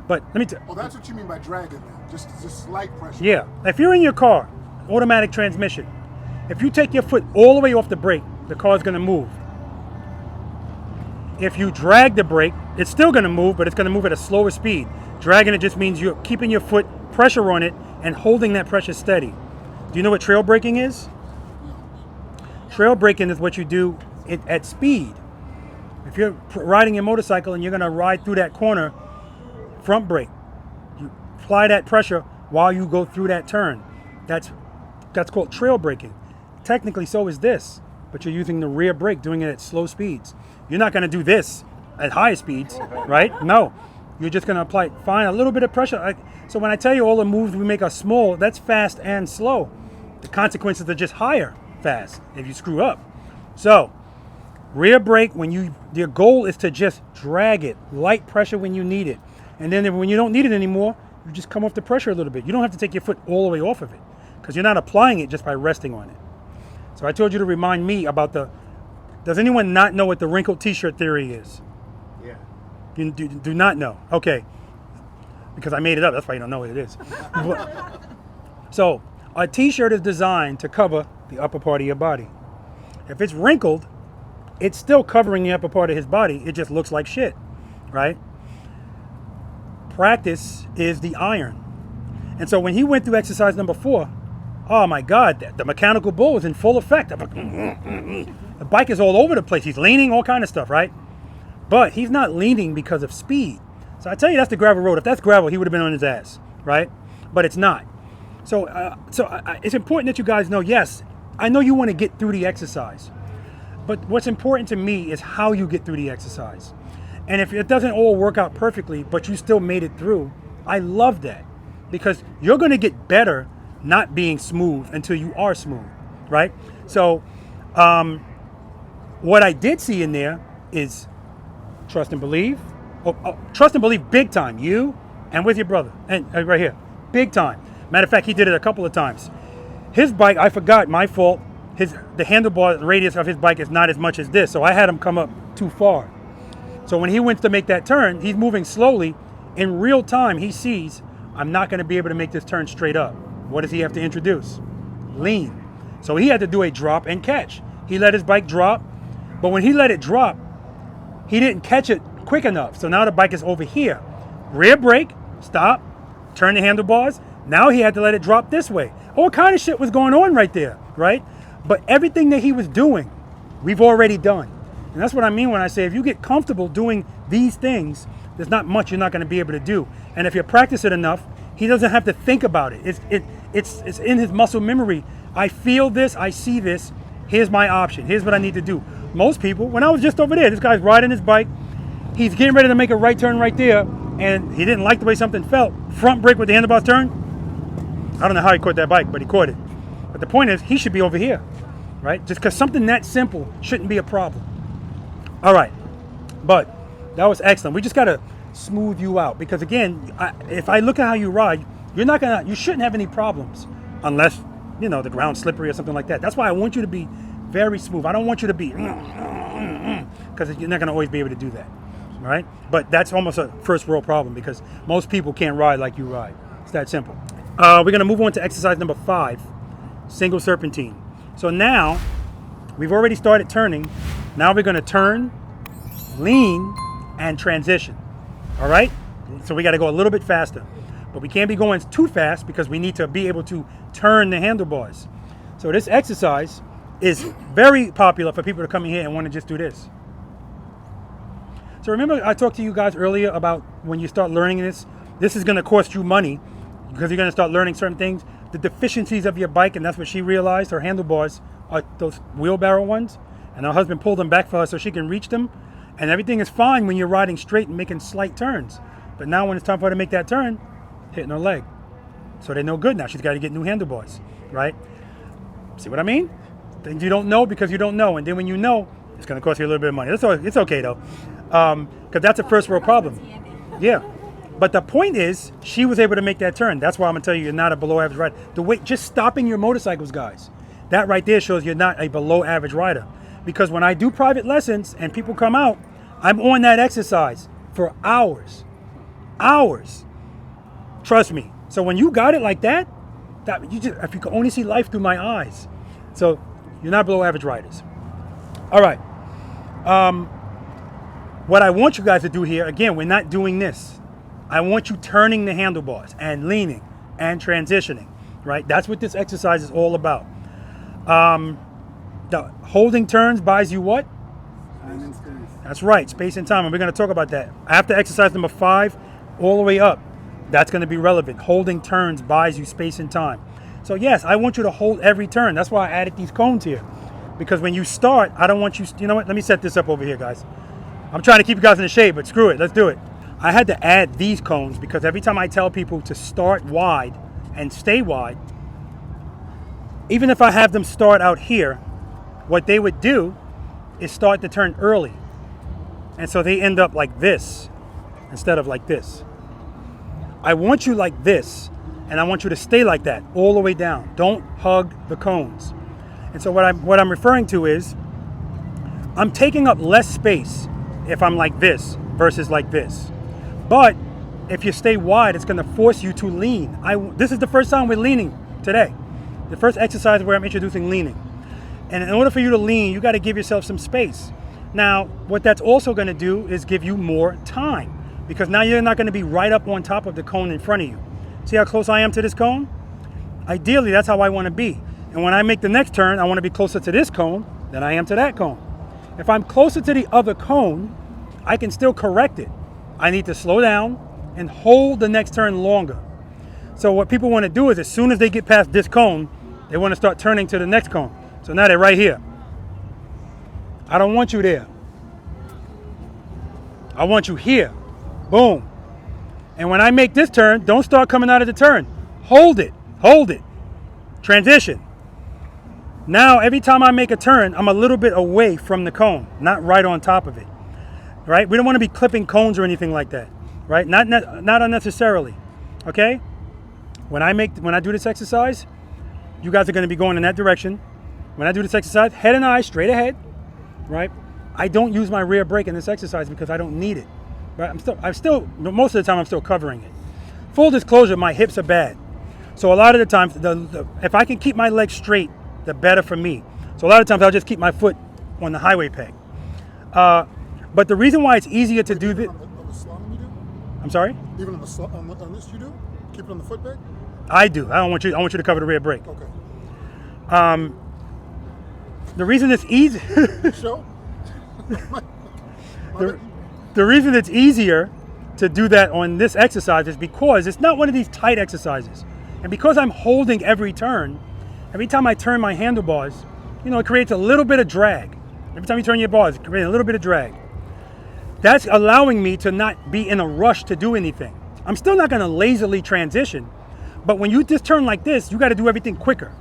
But let me tell you. Oh, that's what you mean by dragging now, just slight pressure. Yeah, if you're in your car, automatic transmission, if you take your foot all the way off the brake, the car's gonna move. If you drag the brake, it's still going to move, but it's going to move at a slower speed. Dragging it just means you're keeping your foot pressure on it and holding that pressure steady. Do you know what trail braking is? Trail braking is what you do at speed. If you're riding your motorcycle and you're going to ride through that corner, front brake. You apply that pressure while you go through that turn. That's called trail braking. Technically, so is this, but you're using the rear brake, doing it at slow speeds. You're not going to do this at high speeds, right? No. You're just going to apply a little bit of pressure. So when I tell you all the moves we make are small, that's fast and slow. The consequences are just higher fast if you screw up. So rear brake, your goal is to just drag it, light pressure when you need it. And then when you don't need it anymore, you just come off the pressure a little bit. You don't have to take your foot all the way off of it, because you're not applying it just by resting on it. So I told you to remind me about does anyone not know what the wrinkled t-shirt theory is? Yeah. You do not know? Okay. Because I made it up, that's why you don't know what it is. So a t-shirt is designed to cover the upper part of your body. If it's wrinkled, it's still covering the upper part of his body. It just looks like shit, right? Practice is the iron. And so when he went through exercise number 4, oh my God, the mechanical bull is in full effect. The bike is all over the place. He's leaning, all kind of stuff, right? But he's not leaning because of speed. So I tell you, that's the gravel road. If that's gravel, he would have been on his ass, right? But it's not. So it's important that you guys know, yes, I know you want to get through the exercise. But what's important to me is how you get through the exercise. And if it doesn't all work out perfectly, but you still made it through, I love that. Because you're going to get better not being smooth until you are smooth, right? So what I did see in there is trust and believe. Trust and believe big time. You and with your brother. And right here. Big time. Matter of fact, he did it a couple of times. His bike, I forgot, my fault. The handlebar radius of his bike is not as much as this. So I had him come up too far. So when he went to make that turn, he's moving slowly. In real time, he sees, I'm not going to be able to make this turn straight up. What does he have to introduce? Lean. So he had to do a drop and catch. He let his bike drop, but when he let it drop, he didn't catch it quick enough. So now the bike is over here. rear brake, stop, turn the handlebars. Now he had to let it drop this way. All kind of shit was going on right there, right? But everything that he was doing, we've already done. And that's what I mean when I say if you get comfortable doing these things, there's not much you're not going to be able to do. And if you practice it enough, he doesn't have to think about it. It's in his muscle memory. I feel this, I see this, here's my option, here's what I need to do. Most people, when I was just over there, this guy's riding his bike, he's getting ready to make a right turn right there, and he didn't like the way something felt. Front brake with the handlebars turn. I don't know how he caught that bike, but he caught it. But the point is, he should be over here, right? Just because something that simple shouldn't be a problem. All right, but that was excellent. We just got to smooth you out because again, if I look at how you ride, you shouldn't have any problems unless, you know, the ground's slippery or something like that. That's why I want you to be very smooth. I don't want you to be, because you're not going to always be able to do that, right? But that's almost a first world problem because most people can't ride like you ride. It's that simple. We're going to move on to exercise number 5, single serpentine. So now we've already started turning. Now we're going to turn, lean, and transition. All right? So we got to go a little bit faster. But we can't be going too fast because we need to be able to turn the handlebars. So this exercise is very popular for people to come in here and want to just do this. So remember I talked to you guys earlier about when you start learning this is going to cost you money because you're going to start learning certain things. The deficiencies of your bike, and that's what she realized, her handlebars are those wheelbarrow ones. And her husband pulled them back for her so she can reach them. And everything is fine when you're riding straight and making slight turns. But now when it's time for her to make that turn, hitting her leg. So they're no good now. She's got to get new handlebars, right? See what I mean? Things you don't know because you don't know. And then when you know, it's going to cost you a little bit of money. It's okay, though. Because that's a first world problem. Yeah. But the point is, she was able to make that turn. That's why I'm going to tell you, you're not a below average rider. The way, just stopping your motorcycles, guys, that right there shows you're not a below average rider. Because when I do private lessons and people come out, I'm on that exercise for hours. Hours. Trust me. So when you got it like that if you could only see life through my eyes. So you're not below average riders. All right. What I want you guys to do here, again, we're not doing this. I want you turning the handlebars and leaning and transitioning, right? That's what this exercise is all about. The holding turns buys you what? Time and space. That's right, space and time, and we're going to talk about that. After exercise number 5, all the way up, that's going to be relevant. Holding turns buys you space and time. So yes, I want you to hold every turn. That's why I added these cones here. Because when you start, I don't want you, you know what? Let me set this up over here, guys. I'm trying to keep you guys in the shade, but screw it, let's do it. I had to add these cones because every time I tell people to start wide and stay wide, even if I have them start out here, what they would do is start the turn early. And so they end up like this instead of like this. I want you like this, and I want you to stay like that all the way down. Don't hug the cones. And so what I'm referring to is I'm taking up less space if I'm like this versus like this. But if you stay wide, it's going to force you to lean. This is the first time we're leaning today. The first exercise where I'm introducing leaning. And in order for you to lean, you got to give yourself some space. Now, what that's also going to do is give you more time because now you're not going to be right up on top of the cone in front of you. See how close I am to this cone? Ideally, that's how I want to be. And when I make the next turn, I want to be closer to this cone than I am to that cone. If I'm closer to the other cone, I can still correct it. I need to slow down and hold the next turn longer. So what people want to do is as soon as they get past this cone, they want to start turning to the next cone. So now they're right here. I don't want you there. I want you here. Boom. And when I make this turn, don't start coming out of the turn. Hold it. Hold it. Transition. Now, every time I make a turn, I'm a little bit away from the cone, not right on top of it. Right? We don't want to be clipping cones or anything like that. Right? Not unnecessarily. Okay? When I do this exercise, you guys are going to be going in that direction. When I do this exercise, head and eyes straight ahead. Right? I don't use my rear brake in this exercise because I don't need it. Right? Most of the time I'm still covering it. Full disclosure, my hips are bad. So a lot of the times, if I can keep my legs straight, the better for me. So a lot of times I'll just keep my foot on the highway peg. But the reason why it's easier to do this, I'm sorry? Even on this you do? Keep it on the foot peg? I do. I want you to cover the rear brake. Okay. The reason it's easy. Show? The reason it's easier to do that on this exercise is because it's not one of these tight exercises. And because I'm holding every turn, every time I turn my handlebars, you know, it creates a little bit of drag. Every time you turn your bars, it creates a little bit of drag. That's allowing me to not be in a rush to do anything. I'm still not gonna lazily transition, but when you just turn like this, you gotta do everything quicker.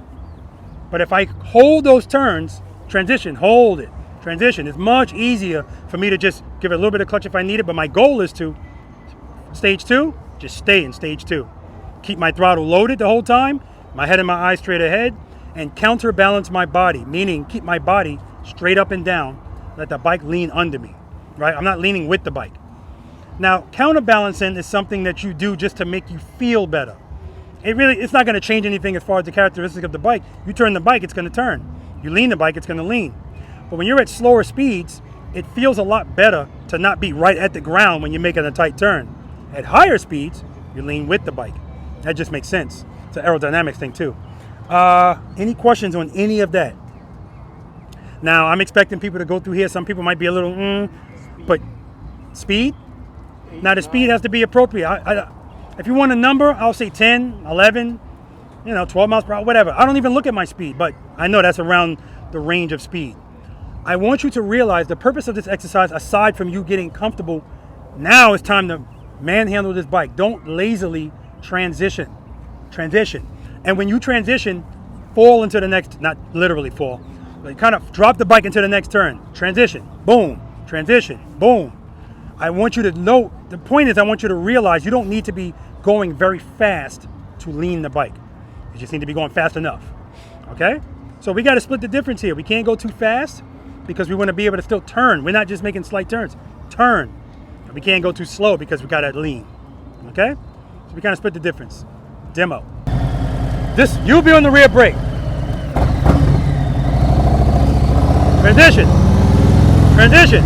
But if I hold those turns, transition, hold it, transition, it's much easier for me to just give it a little bit of clutch if I need it, but my goal is to, stage 2, just stay in stage 2. Keep my throttle loaded the whole time, my head and my eyes straight ahead, and counterbalance my body, meaning keep my body straight up and down, let the bike lean under me, right? I'm not leaning with the bike. Now, counterbalancing is something that you do just to make you feel better. It's not gonna change anything as far as the characteristic of the bike. You turn the bike, it's gonna turn. You lean the bike, it's gonna lean. But when you're at slower speeds, it feels a lot better to not be right at the ground when you're making a tight turn. At higher speeds, you lean with the bike. That just makes sense. It's an aerodynamics thing too. Any questions on any of that? Now, I'm expecting people to go through here. Some people might be a little, but speed? Now, the speed has to be appropriate. If you want a number, I'll say 10, 11, 12 miles per hour, whatever. I don't even look at my speed, but I know that's around the range of speed. I want you to realize the purpose of this exercise, aside from you getting comfortable, now it's time to manhandle this bike. Don't lazily transition. And when you transition, fall into the next, not literally fall, but kind of drop the bike into the next turn. Transition, boom, transition, boom. I want you to know, the point is I want you to realize you don't need to be going very fast to lean the bike. You just need to be going fast enough, okay? So we got to split the difference here. We can't go too fast because we want to be able to still turn. We're not just making slight turns. Turn. And we can't go too slow because we got to lean, okay? So we kind of split the difference. Demo. You'll be on the rear brake. Transition. Transition.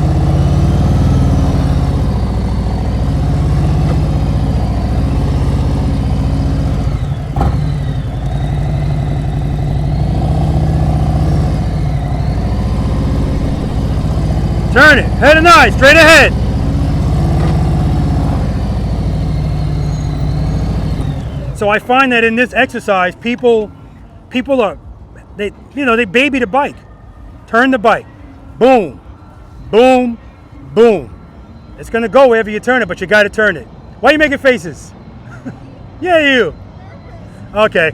Turn it, head and eyes, straight ahead. So I find that in this exercise, people they baby the bike. Turn the bike, boom, boom, boom. It's gonna go wherever you turn it, but you gotta turn it. Why are you making faces? Yeah, you. Okay.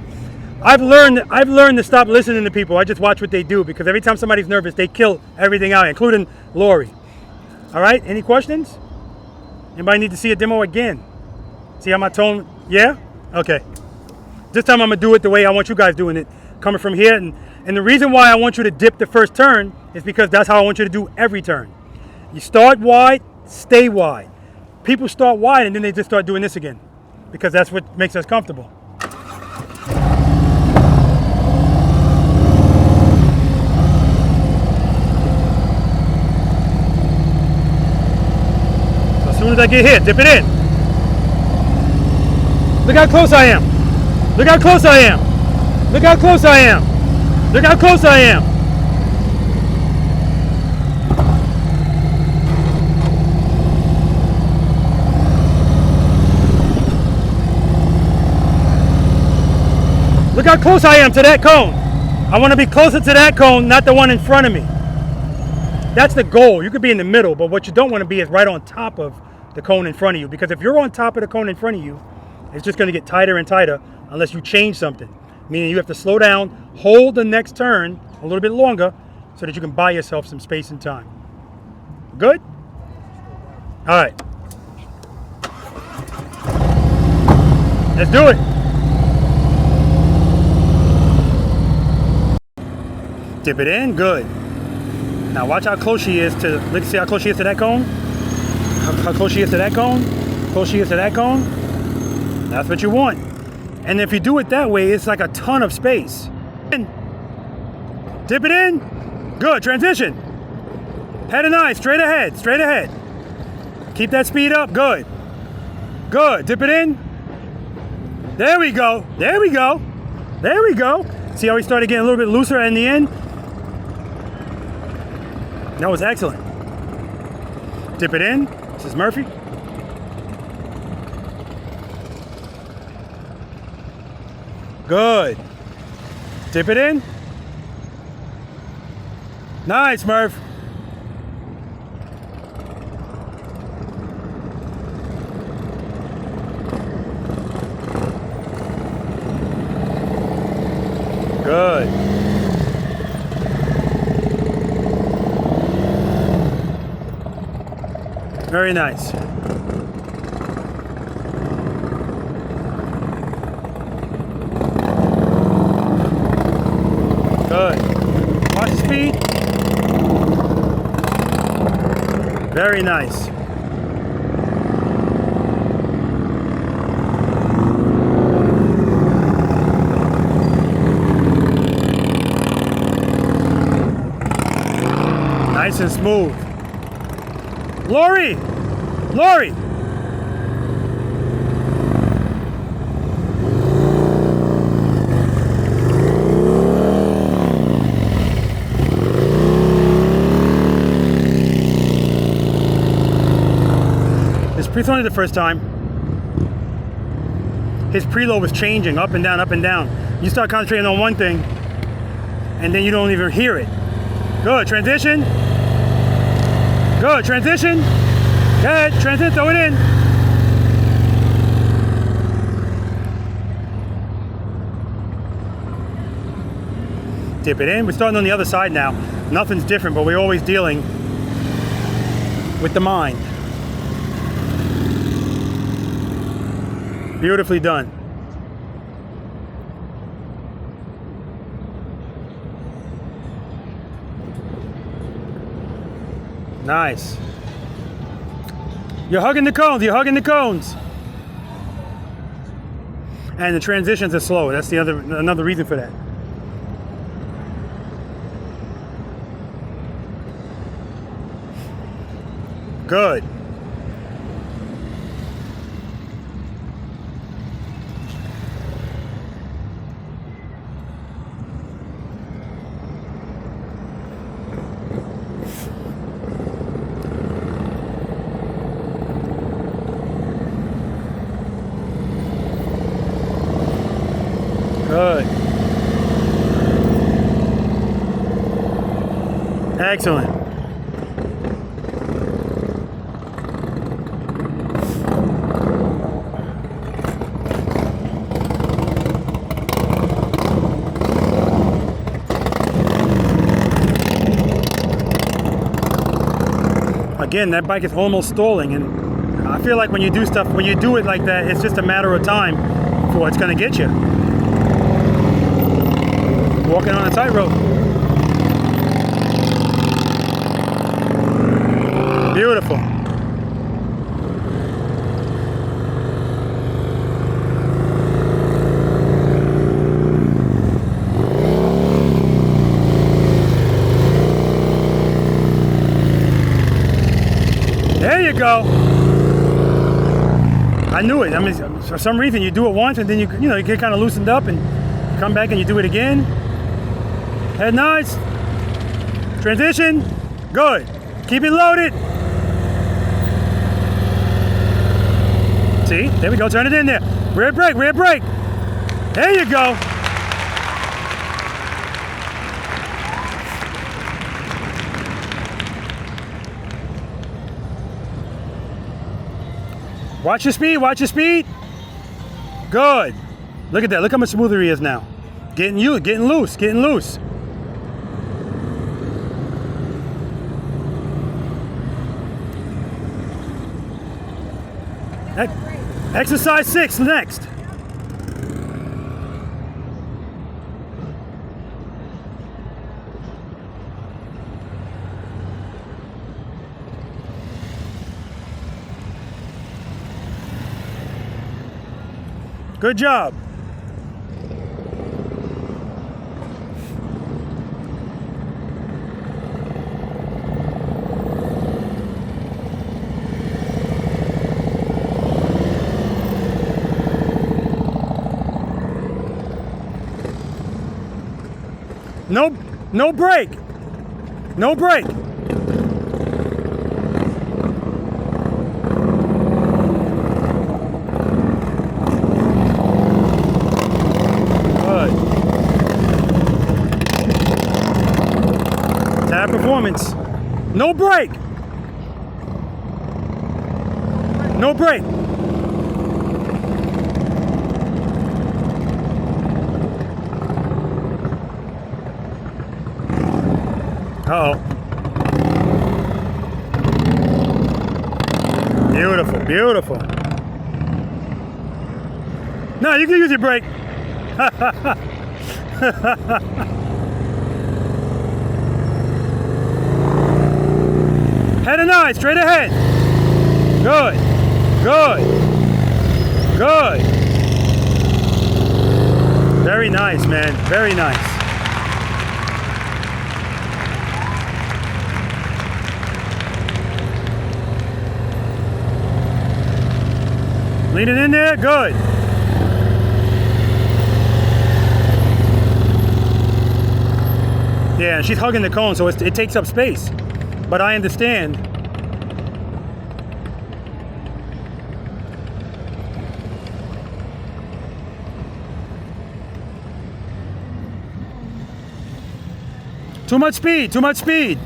I've learned to stop listening to people. I just watch what they do because every time somebody's nervous, they kill everything out, including Lori. All right, any questions? Anybody need to see a demo again? See how my tone, yeah? Okay. This time I'm gonna do it the way I want you guys doing it, coming from here. And the reason why I want you to dip the first turn is because that's how I want you to do every turn. You start wide, stay wide. People start wide and then they just start doing this again because that's what makes us comfortable. As soon as I get hit, dip it in. Look how close I am. Look how close I am. Look how close I am. Look how close I am. Look how close I am to that cone. I want to be closer to that cone, not the one in front of me. That's the goal. You could be in the middle, but what you don't want to be is right on top of the cone in front of you, because if you're on top of the cone in front of you, it's just going to get tighter and tighter unless you change something. Meaning you have to slow down, hold the next turn a little bit longer so that you can buy yourself some space and time. Good? All right. Let's do it. Dip it in, good. Now watch how close she is to, let's see how close she is to that cone. How close she is to that cone. Close she is to that cone. That's what you want. And if you do it that way, it's like a ton of space. Dip it in. Good, transition. Head and eyes, straight ahead, straight ahead. Keep that speed up, good. Good. Dip it in. There we go. There we go. There we go. See how we started getting a little bit looser in the end? That was excellent. Dip it in. This is Murphy. Good. Dip it in. Nice, Murph. Good. Very nice. Good. Watch the speed. Very nice. Nice and smooth. Lori! Lori! It's only the first time. His preload was changing up and down, up and down. You start concentrating on one thing, and then you don't even hear it. Good, transition. Good, transition. Good, transition, throw it in. Dip it in. We're starting on the other side now. Nothing's different, but we're always dealing with the mind. Beautifully done. Nice. You're hugging the cones. You're hugging the cones. And the transitions are slow. That's the another reason for that. Good. Good. Excellent. Again, that bike is almost stalling, and I feel like when you do stuff, when you do it like that, it's just a matter of time before it's going to get you. Walking on a tightrope. Beautiful. There you go. I knew it. I mean, for some reason you do it once and then you get kind of loosened up and you come back and you do it again. Head nice. Transition. Good. Keep it loaded. See? There we go. Turn it in there. Rear brake. Rear brake. There you go. Watch your speed. Watch your speed. Good. Look at that. Look how much smoother he is now. Getting loose. Getting loose. Exercise 6 next. Good job. No brake. No brake. Good. Tab performance. No brake. No brake. Uh-oh. Beautiful, beautiful. No, you can use your brake. Head and eye, straight ahead. Good, good, good. Very nice, man, very nice. Lean it in there, good. Yeah, she's hugging the cone, so it takes up space. But I understand. Too much speed, too much speed.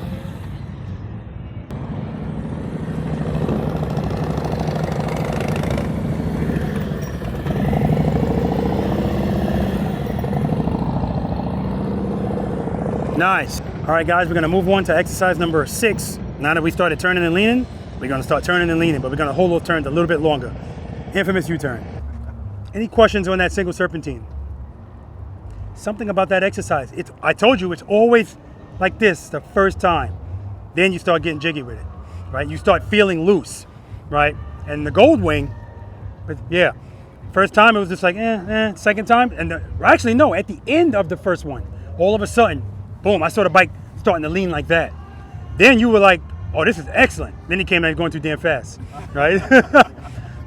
Nice. All right, guys, we're gonna move on to exercise number 6. Now that we started turning and leaning, we're gonna start turning and leaning, but we're gonna hold those turns a little bit longer. Infamous U-turn. Any questions on that single serpentine? Something about that exercise. I told you, it's always like this the first time. Then you start getting jiggy with it, right? You start feeling loose, right? And the gold wing, but yeah, first time it was just like, second time, and actually no, at the end of the first one, all of a sudden, boom, I saw the bike starting to lean like that. Then you were like, oh, this is excellent. Then he came out going too damn fast, right?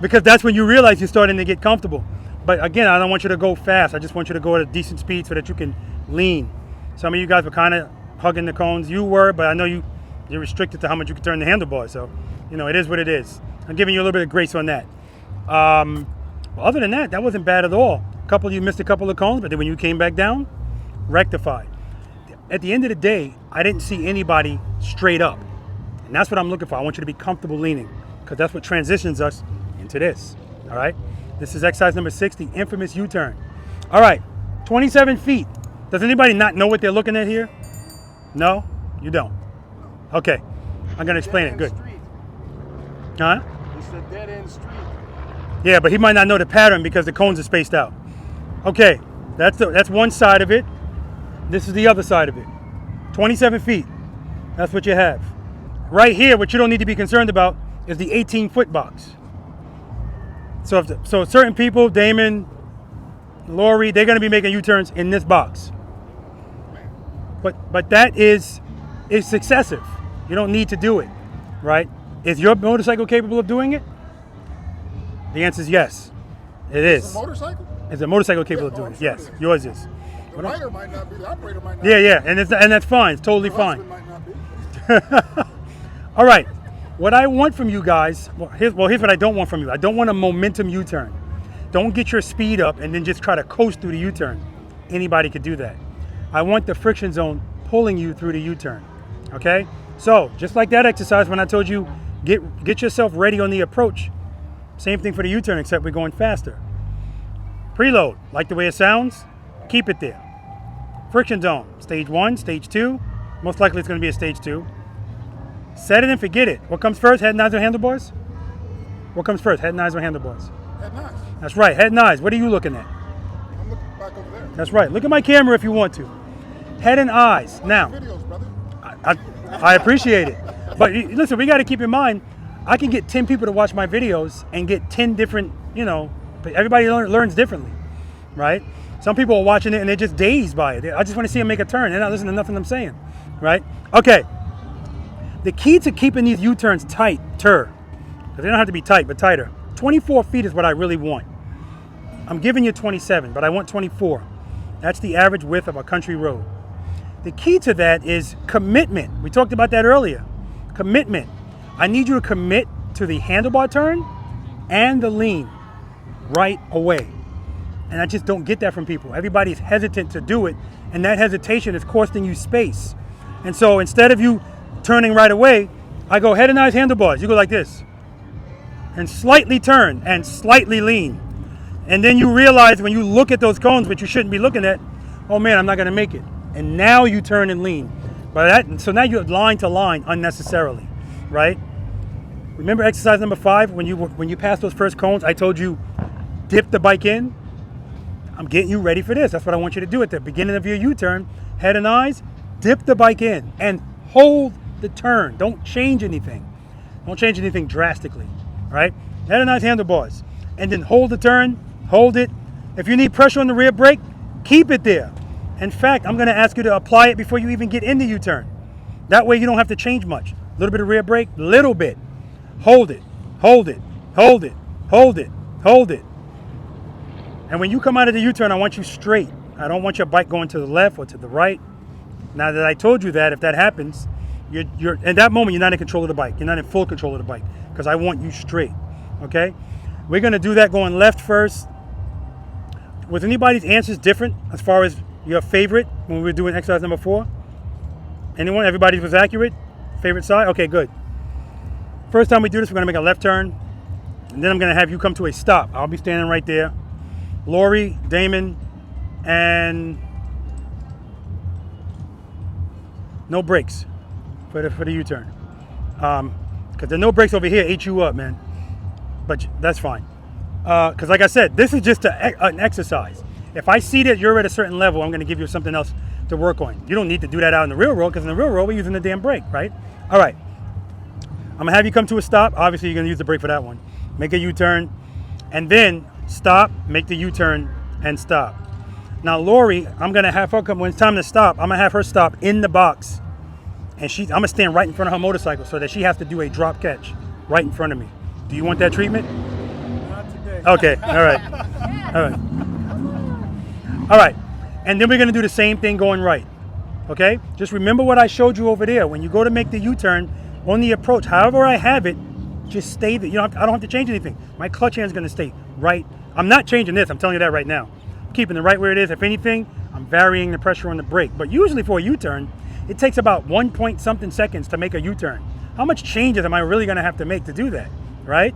Because that's when you realize you're starting to get comfortable. But again, I don't want you to go fast. I just want you to go at a decent speed so that you can lean. Some of you guys were kind of hugging the cones. You were, but I know you're restricted to how much you can turn the handlebars. So, you know, it is what it is. I'm giving you a little bit of grace on that. Well, other than that, that wasn't bad at all. You missed a couple of cones, but then when you came back down, rectified. At the end of the day, I didn't see anybody straight up. And that's what I'm looking for. I want you to be comfortable leaning, because that's what transitions us into this. All right? This is exercise number 6, the infamous U-turn. All right, 27 feet. Does anybody not know what they're looking at here? No? You don't? Okay. I'm going to explain it. Good. Huh? It's a dead-end street. Yeah, but he might not know the pattern because the cones are spaced out. Okay, that's one side of it. This is the other side of it. 27 feet. That's what you have. Right here, what you don't need to be concerned about is the 18-foot box. So certain people, Damon, Lori, they're going to be making U-turns in this box. But that is excessive. You don't need to do it, right? Is your motorcycle capable of doing it? The answer is yes. It is. Is a motorcycle? Is a motorcycle capable of doing it? Yes, yours is. The rider might not be, the operator might not be. Yeah, and that's fine. It's totally fine. Might not be. All right. What I want from you guys, here's what I don't want from you. I don't want a momentum U-turn. Don't get your speed up and then just try to coast through the U-turn. Anybody could do that. I want the friction zone pulling you through the U-turn. Okay? So, just like that exercise when I told you, get yourself ready on the approach. Same thing for the U-turn, except we're going faster. Preload, like the way it sounds, keep it there. Friction zone, stage 1, stage 2. Most likely it's going to be a stage 2. Set it and forget it. What comes first, head and eyes or handlebars? What comes first, head and eyes or handlebars? Head and eyes. That's right, head and eyes. What are you looking at? I'm looking back over there. That's right. Look at my camera if you want to. Head and eyes. Now, Videos, brother. I appreciate it. But listen, we got to keep in mind, I can get 10 people to watch my videos and get 10 different, everybody learns differently, right? Some people are watching it and they're just dazed by it. I just want to see them make a turn. They're not listening to nothing I'm saying, right? Okay. The key to keeping these U-turns tighter, because they don't have to be tight, but tighter. 24 feet is what I really want. I'm giving you 27, but I want 24. That's the average width of a country road. The key to that is commitment. We talked about that earlier. Commitment. I need you to commit to the handlebar turn and the lean right away. And I just don't get that from people. Everybody's hesitant to do it, and that hesitation is costing you space. And so instead of you turning right away, I go head and eyes handlebars. You go like this. And slightly turn and slightly lean. And then you realize when you look at those cones, which you shouldn't be looking at, oh man, I'm not gonna make it. And now you turn and lean. So now you're line to line unnecessarily, right? Remember exercise number 5, when you pass those first cones, I told you dip the bike in. I'm getting you ready for this. That's what I want you to do at the beginning of your U-turn. Head and eyes, dip the bike in and hold the turn. Don't change anything. Don't change anything drastically, right? Head and eyes handlebars. And then hold the turn, hold it. If you need pressure on the rear brake, keep it there. In fact, I'm gonna ask you to apply it before you even get into U-turn. That way you don't have to change much. A little bit of rear brake, little bit. Hold it, hold it, hold it, hold it, hold it. And when you come out of the U-turn, I want you straight. I don't want your bike going to the left or to the right. Now that I told you that, if that happens, you're in that moment, you're not in control of the bike. You're not in full control of the bike because I want you straight, okay? We're gonna do that going left first. Was anybody's answers different as far as your favorite when we were doing exercise number 4? Anyone? Everybody was accurate? Favorite side? Okay, good. First time we do this, we're gonna make a left turn, and then I'm gonna have you come to a stop. I'll be standing right there. Lori, Damon, and no brakes for the U-turn. Because the no brakes over here ate you up, man. But that's fine. Because like I said, this is just an exercise. If I see that you're at a certain level, I'm going to give you something else to work on. You don't need to do that out in the real world, because in the real world, we're using the damn brake, right? All right. I'm going to have you come to a stop. Obviously, you're going to use the brake for that one. Make a U-turn, and then stop, make the U-turn, and stop. Now, Lori, I'm going to have her come, when it's time to stop, I'm going to have her stop in the box. And I'm going to stand right in front of her motorcycle so that she has to do a drop catch right in front of me. Do you want that treatment? Not today. Okay, all right. All right. All right, and then we're gonna do the same thing going right, okay? Just remember what I showed you over there. When you go to make the U-turn on the approach, however I have it, just stay there. I don't have to change anything. My clutch hand is gonna stay right. I'm not changing this, I'm telling you that right now. I'm keeping it right where it is. If anything, I'm varying the pressure on the brake. But usually for a U-turn, it takes about 1 point something seconds to make a U-turn. How much changes am I really gonna have to make to do that, right?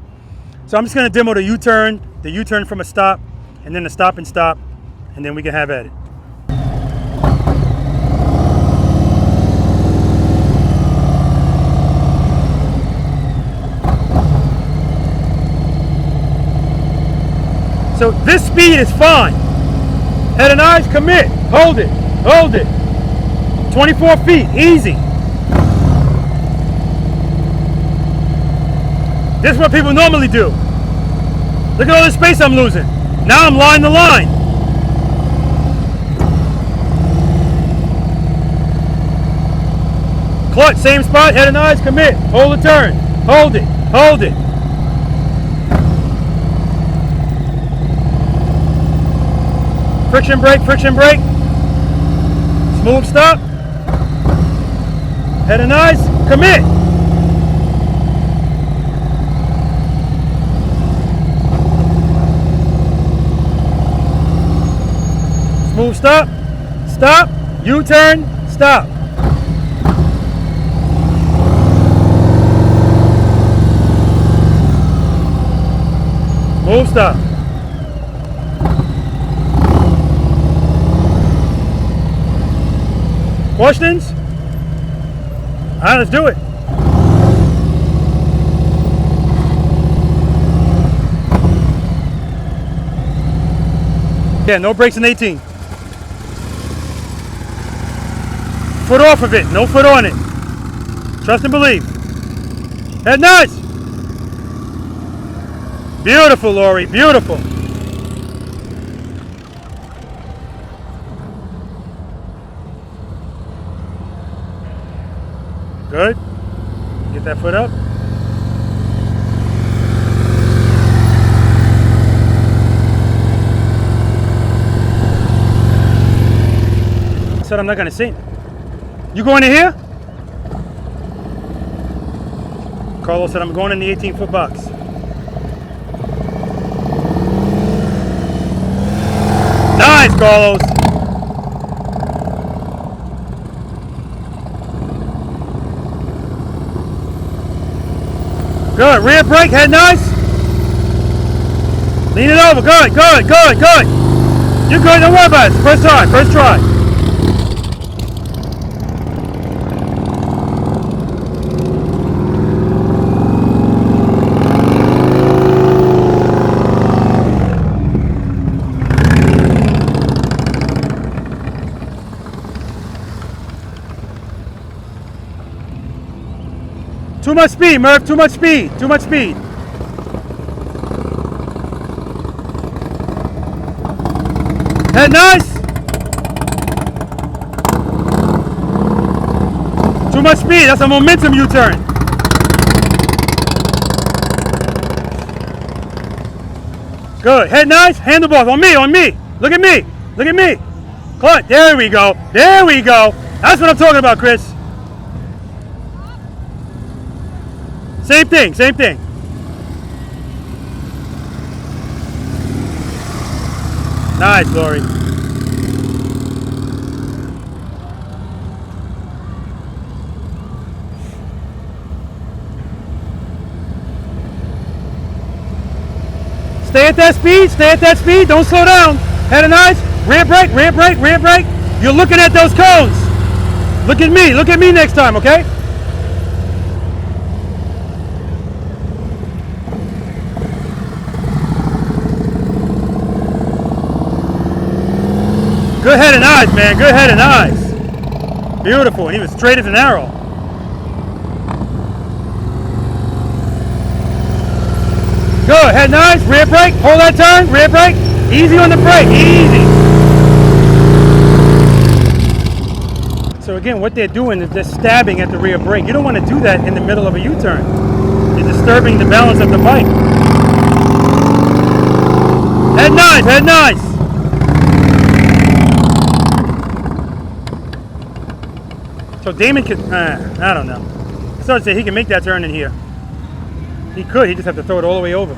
So I'm just gonna demo the U-turn from a stop, and then the stop and stop, and then we can have at it. So this speed is fine. Head and eyes, commit. Hold it, hold it. 24 feet, easy. This is what people normally do. Look at all this space I'm losing. Now I'm line to line. Clutch, same spot, head and eyes, commit. Hold the turn, hold it, hold it. Friction brake, smooth stop. Head and eyes, commit. Smooth stop, stop, U-turn, stop. Smooth stop. Questions? All right, let's do it. Yeah, no brakes in 18. Foot off of it, no foot on it. Trust and believe. Head nice. Beautiful, Lori, beautiful. Good. Get that foot up. I said I'm not going to sing. You going in here? Carlos said, I'm going in the 18-foot box. Nice, Carlos. Good. Rear brake, head nice. Lean it over. Good, good, good, good. You're good. Don't worry about it. First try, first try. Too much speed, Murph. Too much speed. Too much speed. Head nice. Too much speed. That's a momentum U-turn. Good. Head nice. Handlebars on me. On me. Look at me. Look at me. Clutch. There we go. There we go. That's what I'm talking about, Chris. Same thing, same thing. Nice, Lori. Stay at that speed, stay at that speed. Don't slow down. Head and eyes. Rear brake, rear brake, rear brake. You're looking at those cones. Look at me next time, okay? Good head and eyes, man. Good head and eyes. Beautiful. And he was straight as an arrow. Good. Head and eyes. Rear brake. Hold that turn. Rear brake. Easy on the brake. Easy. So again, what they're doing is they're stabbing at the rear brake. You don't want to do that in the middle of a U-turn. You're disturbing the balance of the bike. Head nice. Head nice. So Damon could, I don't know. I started to say he can make that turn in here. He could, he just have to throw it all the way over.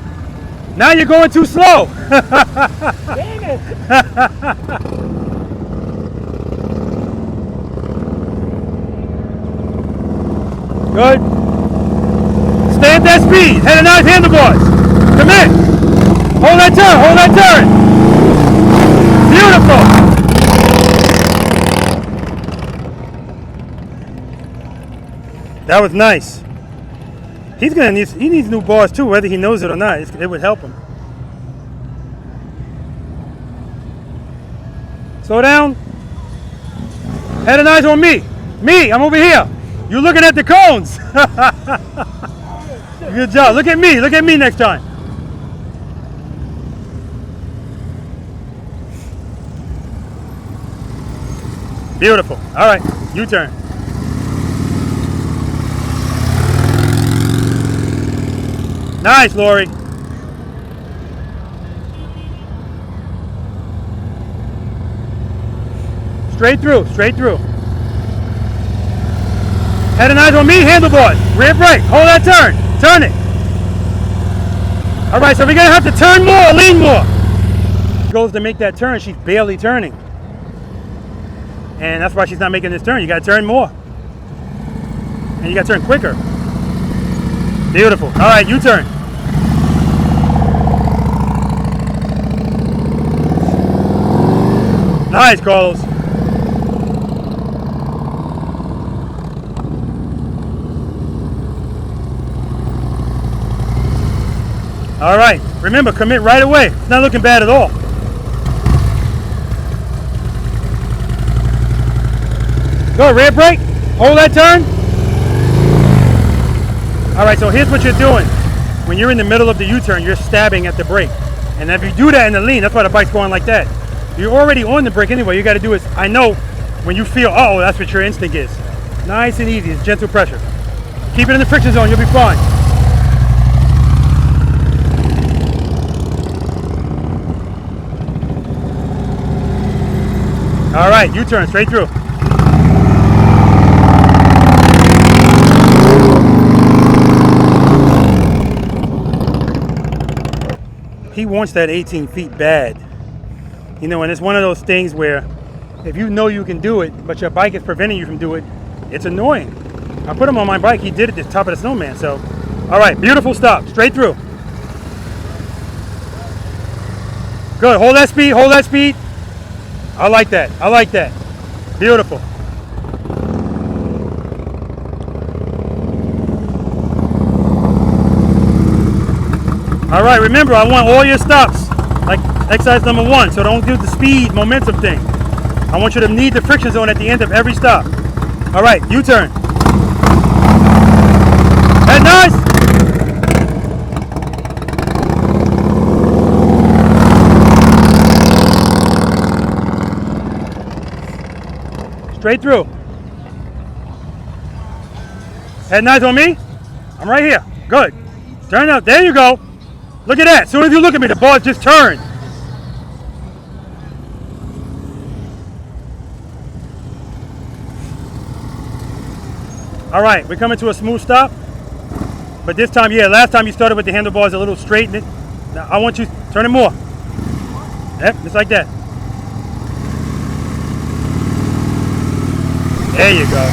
Now you're going too slow. Damn it. Good. Stay at that speed. Head and nice handlebars. Come in. Hold that turn, hold that turn. Beautiful. That was nice. He needs new bars too, whether he knows it or not. It would help him. Slow down. Head and eyes on me. Me, I'm over here. You're looking at the cones. Good job. Look at me. Look at me next time. Beautiful. All right, U-turn. Nice, Lori. Straight through, straight through. Head and eyes on me, handlebars. Rear brake, hold that turn. Turn it. All right, so we're gonna have to turn more, lean more. She goes to make that turn, she's barely turning. And that's why she's not making this turn. You gotta turn more. And you gotta turn quicker. Beautiful. All right, U-turn. Nice, Carlos. All right, remember, commit right away. It's not looking bad at all. Go, rear brake, hold that turn. All right, so here's what you're doing. When you're in the middle of the U-turn, you're stabbing at the brake. And if you do that in the lean, that's why the bike's going like that. You're already on the brake anyway. You got to do is, I know when you feel, oh, that's what your instinct is. Nice and easy, it's gentle pressure. Keep it in the friction zone, you'll be fine. All right, U-turn straight through. he wants that 18 feet bad. You know, and it's one of those things where if you know you can do it, but your bike is preventing you from doing it, it's annoying. I put him on my bike, he did it at the top of the Snowman, so. All right, beautiful stop, straight through. Good, hold that speed, hold that speed. I like that, I like that. Beautiful. All right, remember, I want all your stops, like exercise number 1, so don't do the speed, momentum thing. I want you to need the friction zone at the end of every stop. All right, U-turn. Head nice. Straight through. Head nice on me. I'm right here. Good. Turn out. There you go. Look at that. As soon as you look at me, the ball just turned. All right, we're coming to a smooth stop. But this time, yeah, last time you started with the handlebars a little straight. Now I want you to turn it more. Yep, just like that. There you go.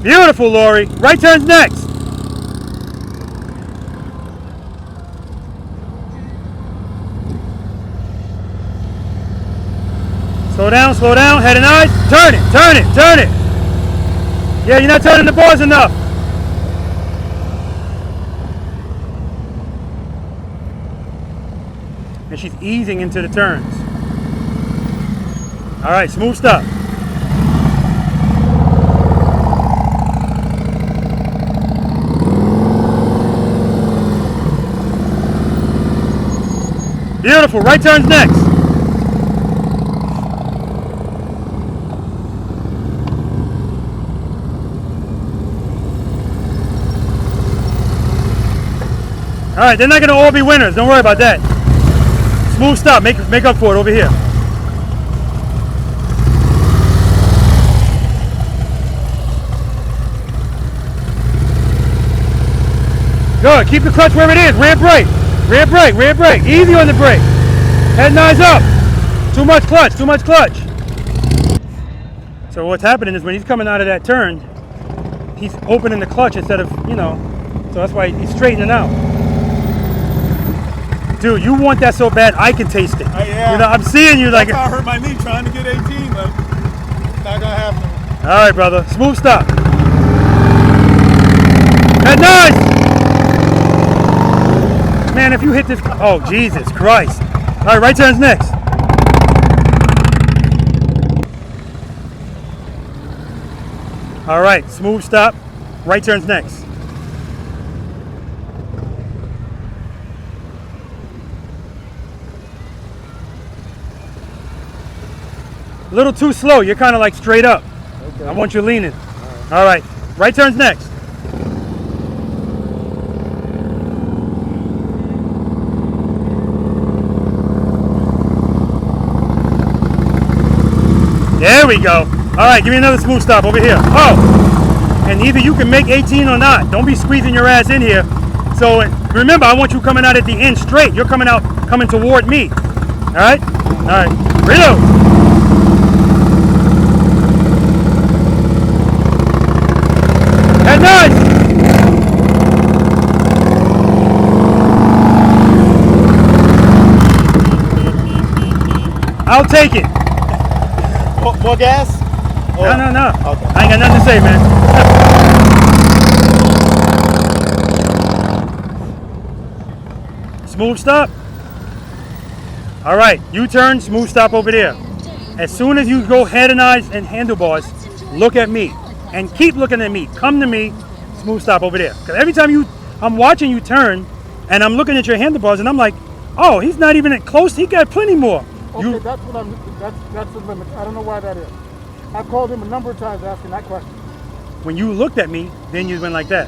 Beautiful, Lori. Right turn's next. Slow down, head and eyes. Turn it, turn it, turn it. Yeah, you're not turning the bars enough. And she's easing into the turns. All right, smooth stop. Beautiful, right turn's next. All right, they're not gonna all be winners. Don't worry about that. Smooth stop, make up for it over here. Good, keep the clutch where it is. Rear brake, rear brake, rear brake. Easy on the brake. Head nice up. Too much clutch, too much clutch. So what's happening is when he's coming out of that turn, he's opening the clutch instead of, you know, so that's why he's straightening out. Dude, you want that so bad, I can taste it. Yeah. You know, I'm seeing you like. I hurt my knee trying to get 18, but it's not gonna happen. All right, brother. Smooth stop. Head nice. Man, if you hit this, oh Jesus Christ! All right, right turn's next. All right, smooth stop. Right turn's next. A little too slow. You're kind of like straight up. Okay. I want you leaning. All right. Right turn's next. There we go. All right, give me another smooth stop over here. Oh, and either you can make 18 or not. Don't be squeezing your ass in here. So remember, I want you coming out at the end straight. You're coming toward me. All right? All right. Reload. Head nice. I'll take it. More gas? No, no, no. Okay. I ain't got nothing to say, man. Smooth stop. All right, U-turn, smooth stop over there. As soon as you go head and eyes and handlebars, look at me. And keep looking at me. Come to me, smooth stop over there. Because every time I'm watching you turn, and I'm looking at your handlebars, and I'm like, oh, he's not even close. He got plenty more. Okay, that's the limit. I don't know why that is. I've called him a number of times asking that question. When you looked at me, then you went like that.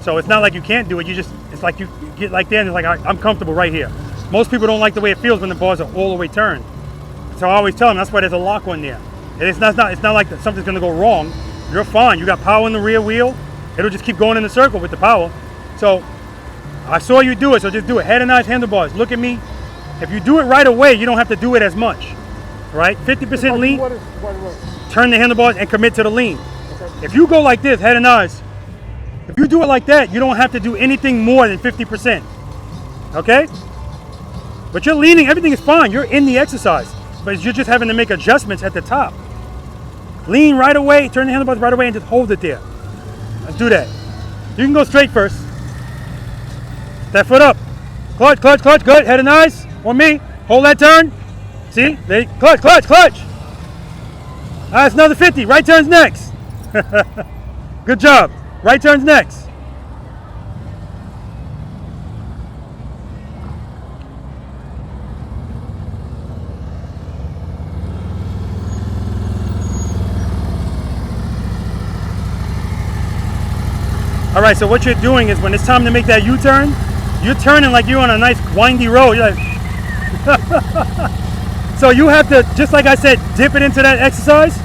So it's not like you can't do it. It's like you get like that, and it's like I'm comfortable right here. Most people don't like the way it feels when the bars are all the way turned. So I always tell them that's why there's a lock on there. And it's not like something's gonna go wrong. You're fine. You got power in the rear wheel. It'll just keep going in the circle with the power. So I saw you do it, so just do it. Head and eyes, handlebars. Look at me. If you do it right away, you don't have to do it as much, right? 50% lean. Turn the handlebars and commit to the lean. If you go like this, head and eyes, if you do it like that, you don't have to do anything more than 50%, okay? But you're leaning, everything is fine. You're in the exercise, but you're just having to make adjustments at the top. Lean right away, turn the handlebars right away and just hold it there. Let's do that. You can go straight first. That foot up. Clutch, clutch, clutch, good. Head and eyes on me. Hold that turn. See? They clutch, clutch, clutch. All right, it's another 50. Right turn's next. Good job. Right turn's next. All right, so what you're doing is when it's time to make that U-turn, you're turning like you're on a nice windy road. You're like, so you have to, just like I said, dip it into that exercise.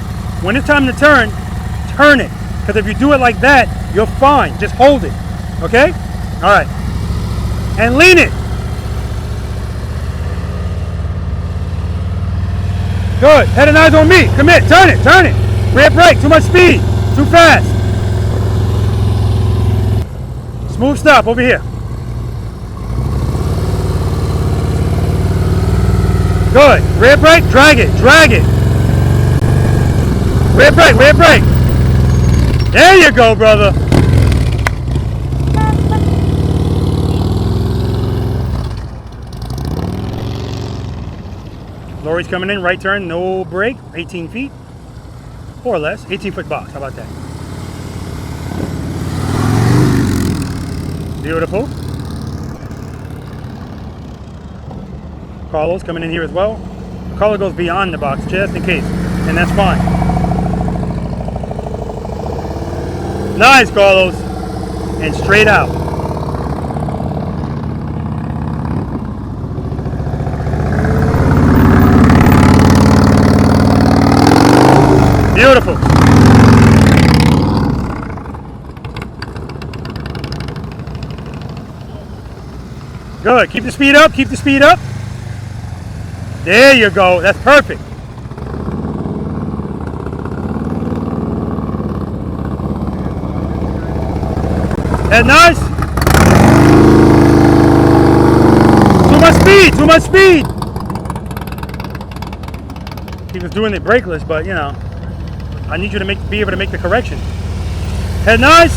When it's time to turn it. Because if you do it like that, you're fine. Just hold it, okay? All right, and lean it. Good, head and eyes on me. Commit, turn it. Rear brake, too much speed, too fast. Smooth stop over here. Good. Rear brake, drag it. Rear brake. There you go, brother. Lori's coming in, right turn, no brake, 18 feet, or less, 18-foot box, how about that? Beautiful. Carlos coming in here as well. Carlo goes beyond the box just in case, and that's fine. Nice, Carlos. And straight out. Beautiful. Good. Keep the speed up. There you go. That's perfect. Head nice. Too much speed. He was doing it brakeless, but you know, I need you to be able to make the correction. Head nice.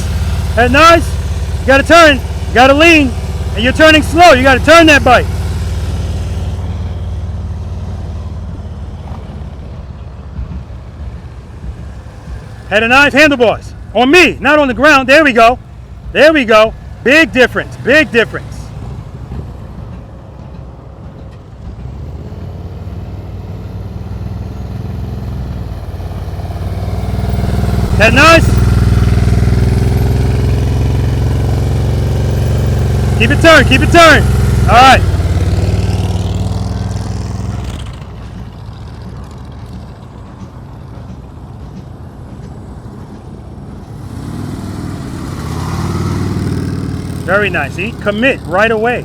You gotta turn, you gotta lean, and you're turning slow. You gotta turn that bike. Head and eyes, handlebars. On me, not on the ground. There we go. Big difference. Head nice. Keep it turned. All right. Very nice. See, commit right away,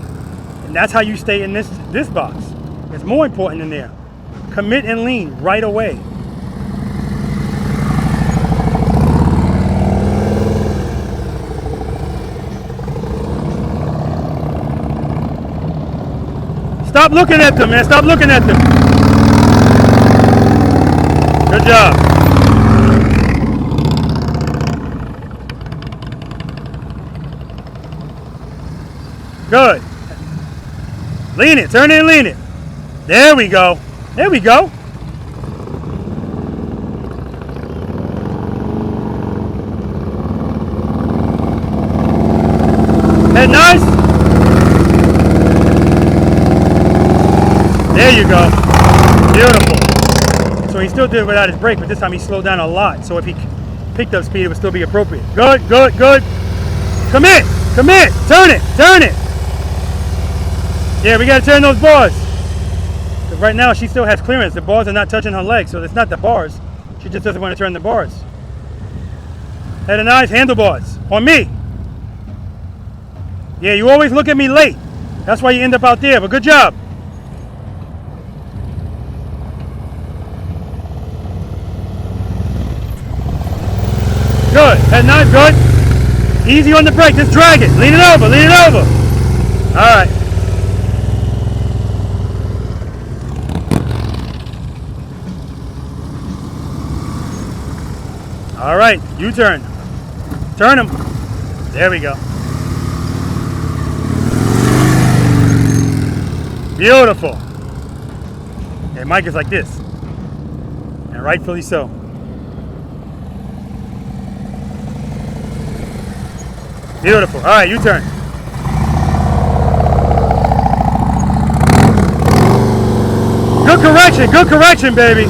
and that's how you stay in this box. It's more important in there. Commit and lean right away. Stop looking at them, man. Stop looking at them. Good job. Good. Lean it. Turn it and lean it. There we go. Head nice. There you go. Beautiful. So he still did it without his brake, but this time he slowed down a lot. So if he picked up speed, it would still be appropriate. Good. Commit. Turn it. Yeah, we gotta turn those bars. Because right now she still has clearance. The bars are not touching her legs, so it's not the bars. She just doesn't want to turn the bars. Head and eyes, handlebars. On me. Yeah, you always look at me late. That's why you end up out there, but good job. Good, head nice, good. Easy on the brake, just drag it. Lean it over, lean it over. All right. All right, U-turn. Turn them. There we go. Beautiful. Okay, Mike is like this. And rightfully so. Beautiful. All right, U-turn. Good correction, baby.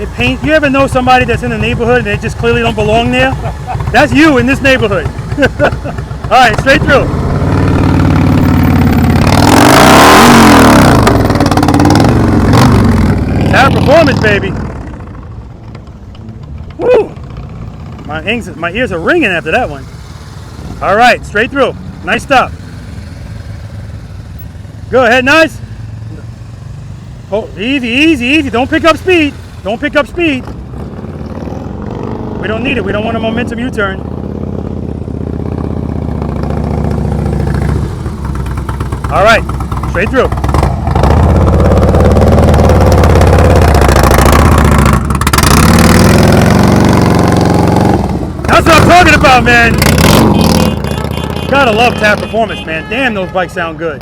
It pains. You ever know somebody that's in the neighborhood and they just clearly don't belong there? That's you in this neighborhood. All right, straight through. That performance, baby. Woo! My ears are ringing after that one. All right, straight through. Nice stop. Go ahead, nice. Oh, easy, easy, easy. Don't pick up speed. Don't pick up speed. We don't need it. We don't want a momentum U-turn. All right, straight through. That's what I'm talking about, man. Gotta love tap performance, man. Damn, those bikes sound good.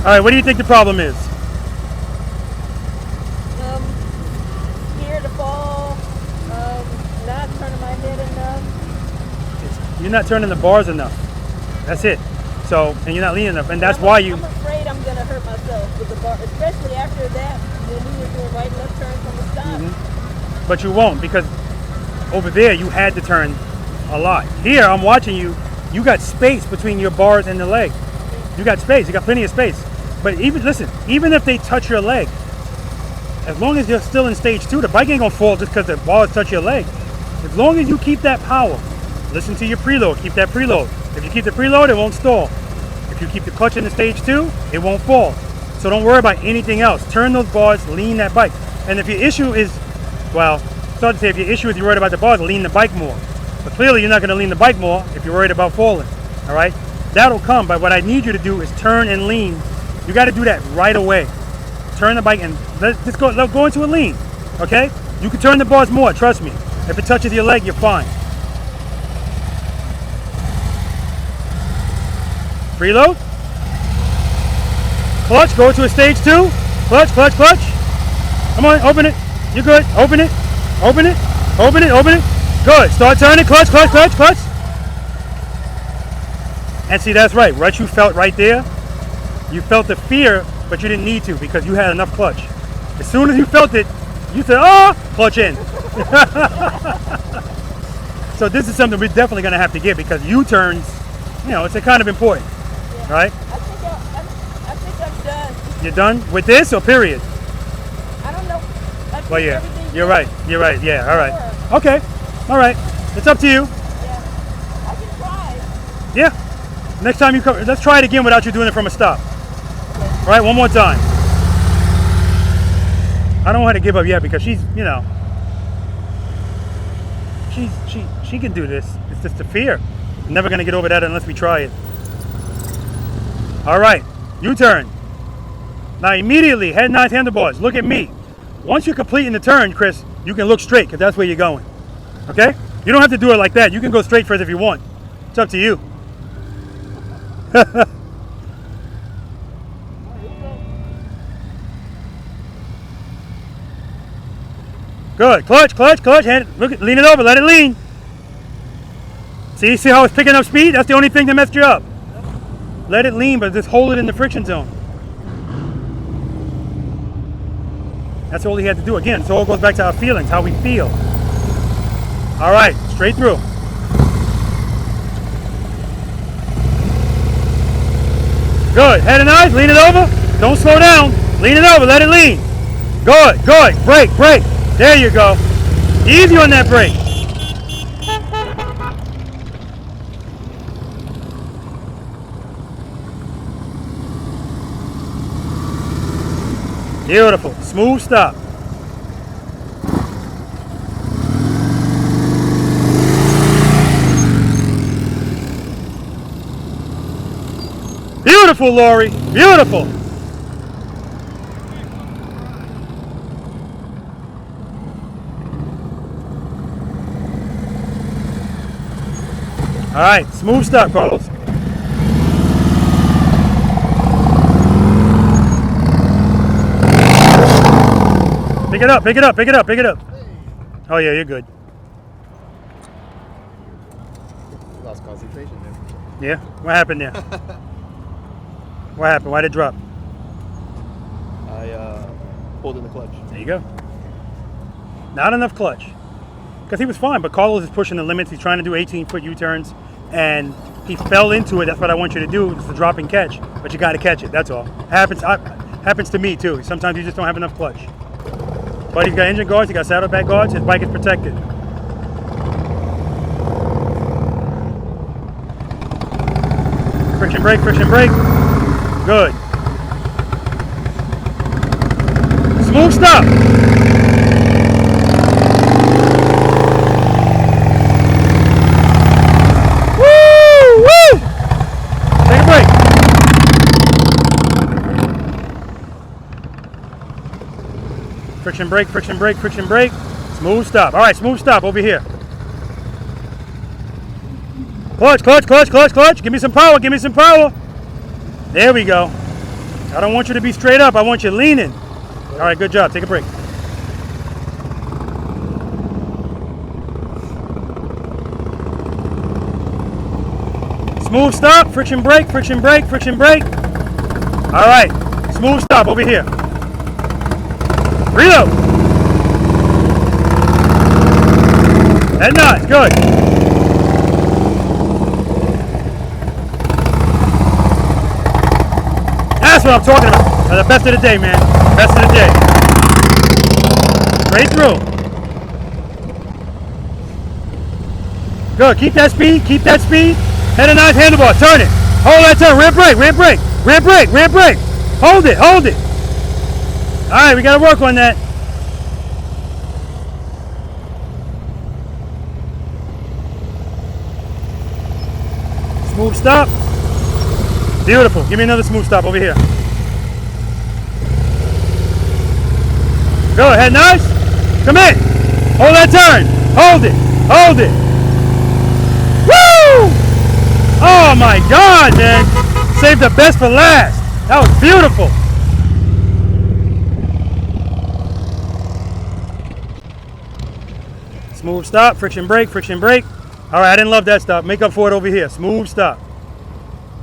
All right, what do you think the problem is? Here to fall, not turning my head enough. You're not turning the bars enough. That's it. So, and you're not leaning enough, and that's why you. I'm afraid I'm gonna hurt myself with the bar, especially after that when we were doing right and left turns from the stop. But you won't, because over there you had to turn a lot. Here, I'm watching you. You got space between your bars and the leg. You got space. You got plenty of space. But even if they touch your leg, as long as you're still in stage 2, the bike ain't gonna fall just because the bars touch your leg. As long as you keep that power, listen to your preload. Keep that preload. If you keep the preload, it won't stall. If you keep the clutch in the stage 2, it won't fall. So don't worry about anything else. Turn those bars, lean that bike. And if your issue is, well, it's hard to say, if your issue is you're worried about the bars, lean the bike more. But clearly you're not gonna lean the bike more if you're worried about falling, all right? That'll come, but what I need you to do is turn and lean. You gotta do that right away. Turn the bike and let's go into a lean, okay? You can turn the bars more, trust me. If it touches your leg, you're fine. Preload. Clutch, go to a stage 2. Clutch, clutch, clutch. Come on, open it. You're good. Open it. Open it. Open it. Open it. Good. Start turning. Clutch, clutch, clutch, clutch. And see, that's right. What you felt right there, you felt the fear, but you didn't need to because you had enough clutch. As soon as you felt it, you said, oh, clutch in. So this is something we're definitely going to have to get because U-turns, you know, it's kind of important. Yeah. Right? I think I'm done. You're done with this or period? I don't know. Well, yeah, you're right. You're right. Yeah, all right. Okay, all right. It's up to you. Yeah, I can try. Yeah. Next time you come, let's try it again without you doing it from a stop. All right, one more time. I don't want to give up yet because she's, you know, she can do this. It's just a fear. I'm never gonna get over that unless we try it. All right, U-turn. Now immediately, head nice handlebars. Look at me. Once you're completing the turn, Chris, you can look straight because that's where you're going. Okay? You don't have to do it like that. You can go straight first if you want. It's up to you. Good. Clutch, clutch, clutch. Hand, look, lean it over. Let it lean. See how it's picking up speed? That's the only thing that messed you up. Let it lean, but just hold it in the friction zone. That's all he had to do. Again, so it all goes back to our feelings, how we feel. All right, straight through. Good. Head and eyes. Lean it over. Don't slow down. Lean it over. Let it lean. Good. Good. Brake. Brake. There you go. Easy on that brake. Beautiful. Smooth stop. Beautiful, Lori. Beautiful. All right, smooth stop, Carlos. Pick it up, pick it up, pick it up, pick it up. Oh yeah, you're good. Lost concentration there. Yeah? What happened there? What happened? Why'd it drop? I pulled in the clutch. There you go. Not enough clutch. Because he was fine, but Carlos is pushing the limits. He's trying to do 18-foot U-turns, and he fell into it. That's what I want you to do. It's a drop and catch, but you got to catch it. That's all. Happens to me too. Sometimes you just don't have enough clutch. But he's got engine guards. He got saddlebag guards. His bike is protected. Friction brake. Friction brake. Good. Smooth stop. Woo! Woo! Take a break. Friction brake, friction brake, friction brake. Smooth stop. All right, smooth stop over here. Clutch, clutch, clutch, clutch, clutch. Give me some power, give me some power. There we go. I don't want you to be straight up. I want you leaning. All right, good job. Take a break. Smooth stop, friction brake, friction brake, friction brake. All right, smooth stop over here. Reload. Head nice, good. That's what I'm talking about. The best of the day, man. Best of the day. Straight through. Good. Keep that speed. Keep that speed. Head and nice handlebar. Turn it. Hold that turn. Rear brake. Rear brake. Rear brake. Rear brake. Hold it. Hold it. All right. We got to work on that. Smooth stop. Beautiful. Give me another smooth stop over here. Go ahead, nice. Come in. Hold that turn. Hold it. Hold it. Woo! Oh my God, man. Saved the best for last. That was beautiful. Smooth stop. Friction brake. Friction brake. All right, I didn't love that stop. Make up for it over here. Smooth stop.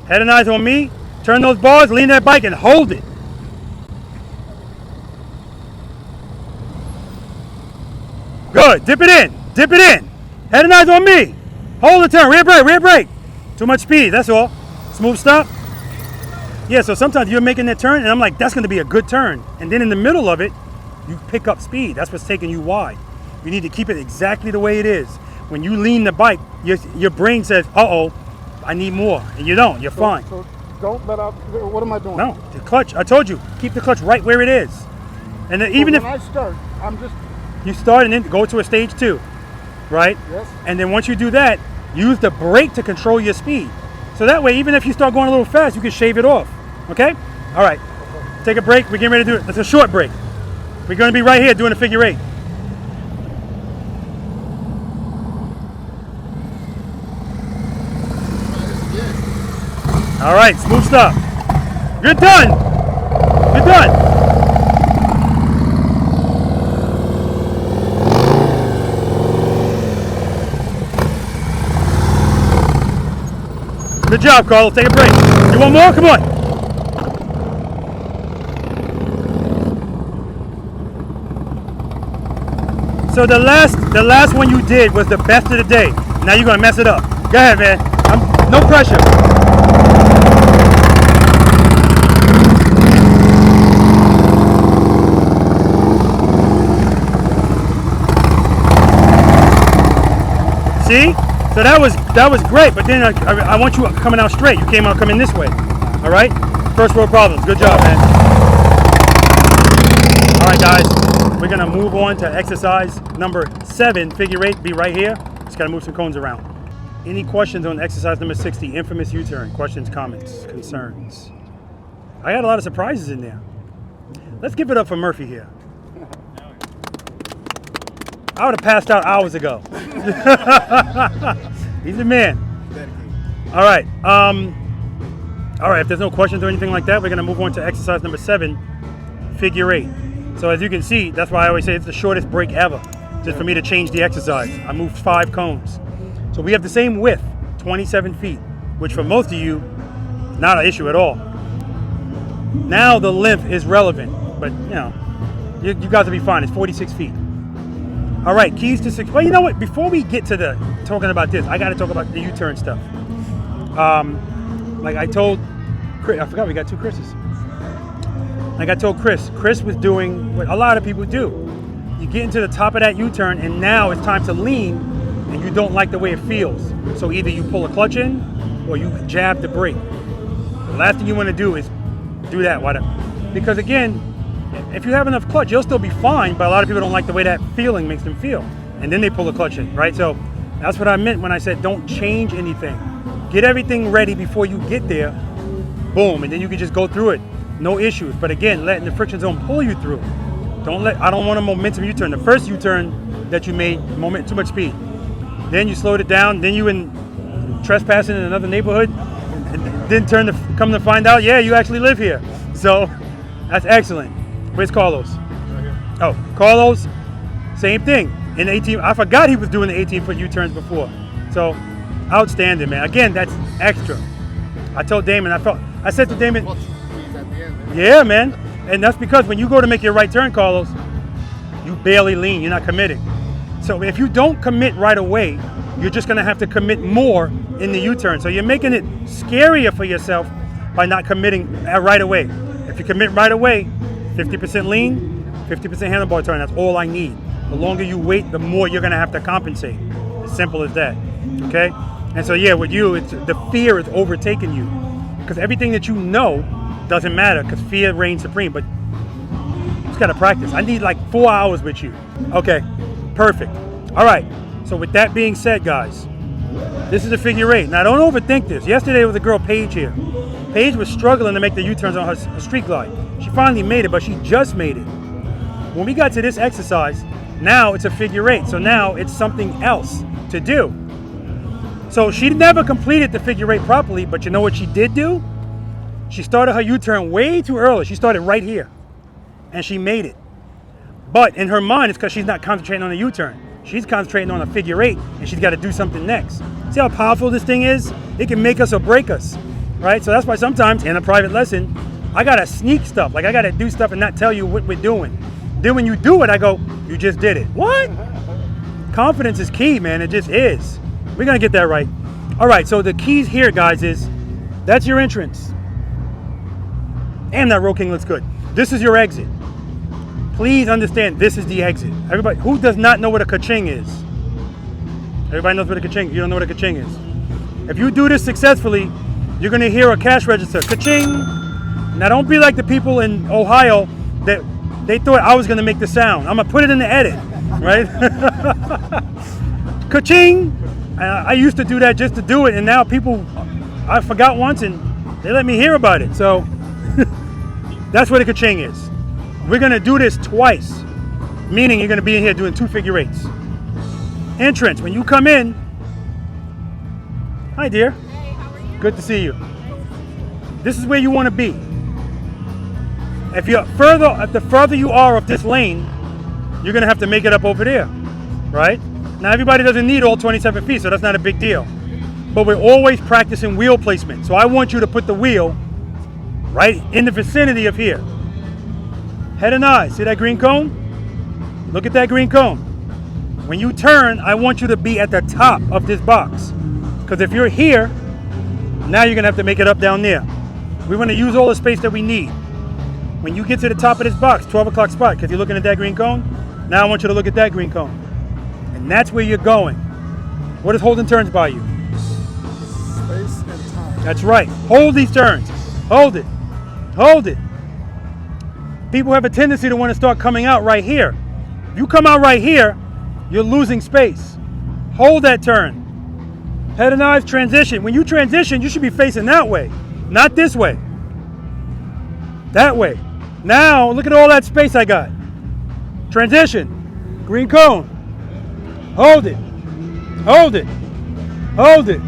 Head and eyes on me. Turn those bars, lean that bike, and hold it. Good. Dip it in. Dip it in. Head and eyes on me. Hold the turn. Rear brake. Rear brake. Too much speed. That's all. Smooth stop. Yeah, so sometimes you're making that turn, and I'm like, that's going to be a good turn. And then in the middle of it, you pick up speed. That's what's taking you wide. You need to keep it exactly the way it is. When you lean the bike, your brain says, uh-oh, I need more. And you don't. You're fine. So don't let out. What am I doing? No, the clutch. I told you, keep the clutch right where it is. And then even when if I start, I'm just. You start and then go to a stage 2, right? Yes. And then once you do that, use the brake to control your speed. So that way, even if you start going a little fast, you can shave it off. Okay? All right. Take a break. We're getting ready to do it. It's a short break. We're going to be right here doing a figure 8. All right, smooth stop. Good done. Good done. Good job, Carlos. Take a break. You want more? Come on. So the last one you did was the best of the day. Now you're gonna mess it up. Go ahead, man. No pressure. See? So that was great, but then I want you coming out straight. You came out coming this way. All right? First world problems. Good job, man. All right, guys. We're going to move on to exercise number 7, figure 8. Be right here. Just got to move some cones around. Any questions on exercise number 60, infamous U-turn? Questions, comments, concerns? I got a lot of surprises in there. Let's give it up for Murphy here. I would have passed out hours ago. He's the man. All right. All right, if there's no questions or anything like that, we're going to move on to exercise number 7, figure 8. So as you can see, that's why I always say it's the shortest break ever, just for me to change the exercise. I moved 5 cones. So we have the same width, 27 feet, which for most of you, not an issue at all. Now the length is relevant, but you know, you guys will be fine. It's 46 feet. All right, keys to success. Well, you know what? Before we get to the talking about this, I got to talk about the U-turn stuff. Like I told Chris, I forgot we got 2 Chris's. Like I told Chris was doing what a lot of people do. You get into the top of that U-turn, and now it's time to lean, and you don't like the way it feels. So either you pull a clutch in, or you jab the brake. The last thing you want to do is do that. Because again, if you have enough clutch, you'll still be fine, but a lot of people don't like the way that feeling makes them feel. And then they pull the clutch in, right? So that's what I meant when I said don't change anything. Get everything ready before you get there. Boom, and then you can just go through it. No issues. But again, letting the friction zone pull you through. I don't want a momentum U-turn. The first U-turn that you made, too much speed. Then you slowed it down. Then you trespassing in another neighborhood. And then come to find out, yeah, you actually live here. So that's excellent. Where's Carlos? Right here. Oh, Carlos, same thing. In 18, I forgot he was doing the 18-foot U-turns before. So outstanding, man. Again, that's extra. I told Damon, I said to Damon, yeah, man. And that's because when you go to make your right turn, Carlos, you barely lean. You're not committing. So if you don't commit right away, you're just going to have to commit more in the U-turn. So you're making it scarier for yourself by not committing right away. If you commit right away, 50% lean, 50% handlebar turn. That's all I need. The longer you wait, the more you're going to have to compensate. As simple as that. Okay? And so, yeah, with you, the fear is overtaking you. Because everything that you know doesn't matter because fear reigns supreme. But you just got to practice. I need like 4 hours with you. Okay, perfect. All right. So with that being said, guys, this is a figure 8. Now, don't overthink this. Yesterday was a girl, Paige, here. Paige was struggling to make the U-turns on her street glide. She finally made it, but she just made it. When we got to this exercise, now it's a figure 8. So now it's something else to do. So she never completed the figure 8 properly, but you know what she did do? She started her U-turn way too early. She started right here, and she made it. But in her mind, it's because she's not concentrating on the U-turn. She's concentrating on a figure 8, and she's got to do something next. See how powerful this thing is? It can make us or break us, right? So that's why sometimes in a private lesson, I got to sneak stuff. Like I got to do stuff and not tell you what we're doing. Then when you do it, I go, you just did it. What? Confidence is key, man. It just is. We're going to get that right. All right, so the keys here, guys, is that's your entrance. And that Road King looks good. This is your exit. Please understand, this is the exit. Everybody, who does not know what a ka-ching is? Everybody knows what a ka-ching is. You don't know what a ka-ching is. If you do this successfully, you're going to hear a cash register. Ka-ching. Now, don't be like the people in Ohio that they thought I was going to make the sound. I'm going to put it in the edit, right? Ka-ching. I used to do that just to do it, and now people, I forgot once, and they let me hear about it. So that's what a ka-ching is. We're going to do this twice, meaning you're going to be in here doing 2 figure 8s. Entrance, when you come in. Hi, dear. Hey, how are you? Good to see you. This is where you want to be. If the further you are of this lane, you're going to have to make it up over there, right? Now, everybody doesn't need all 27 feet, so that's not a big deal. But we're always practicing wheel placement. So I want you to put the wheel right in the vicinity of here. Head and eyes. See that green cone? Look at that green cone. When you turn, I want you to be at the top of this box. Because if you're here, now you're going to have to make it up down there. We want to use all the space that we need. When you get to the top of this box, 12 o'clock spot, because you're looking at that green cone, now I want you to look at that green cone. And that's where you're going. What is holding turns by you? Space and time. That's right. Hold these turns. Hold it. Hold it. People have a tendency to want to start coming out right here. If you come out right here, you're losing space. Hold that turn. Head and eyes transition. When you transition, you should be facing that way, not this way. That way. Now, look at all that space I got. Transition. Green cone. Hold it. Hold it. Hold it.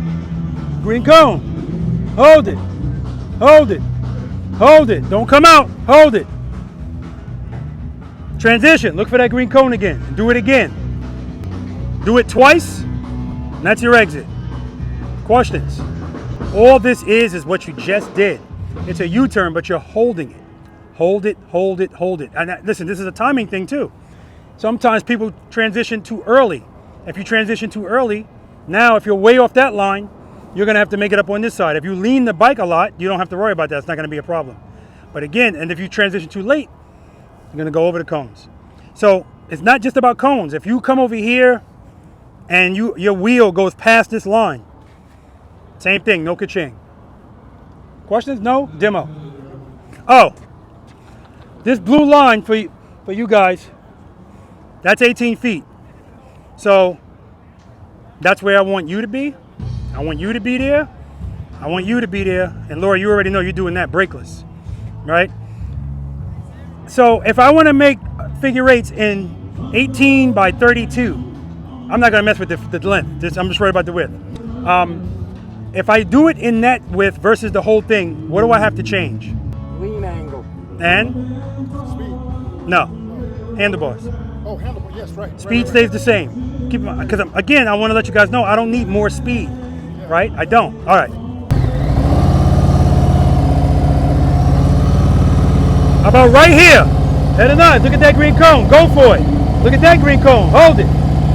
Green cone. Hold it. Hold it. Hold it. Don't come out. Hold it. Transition. Look for that green cone again. And do it again. Do it twice. And that's your exit. Questions? All this is what you just did. It's a U-turn, but you're holding it. Hold it, hold it, hold it. And listen, this is a timing thing too. Sometimes people transition too early. If you transition too early, now if you're way off that line, you're gonna have to make it up on this side. If you lean the bike a lot, you don't have to worry about that. It's not gonna be a problem. But again, and if you transition too late, you're gonna go over the cones. So it's not just about cones. If you come over here and your wheel goes past this line, same thing, no ka-ching. Questions? No? Demo. Oh, this blue line for you guys, that's 18 feet. So that's where I want you to be. I want you to be there. I want you to be there. And Laura, you already know you're doing that brakeless, right? So if I want to make figure eights in 18 by 32, I'm not going to mess with the length. I'm just worried about the width. If I do it in that width versus the whole thing, what do I have to change? Lean angle. And? Speed. No. Handlebars. Oh, handlebar. Yes, right. Speed stays the same. Keep because again, I want to let you guys know I don't need more speed, right? I don't. All right. How about right here? Head and eyes. Look at that green cone. Go for it. Look at that green cone. Hold it.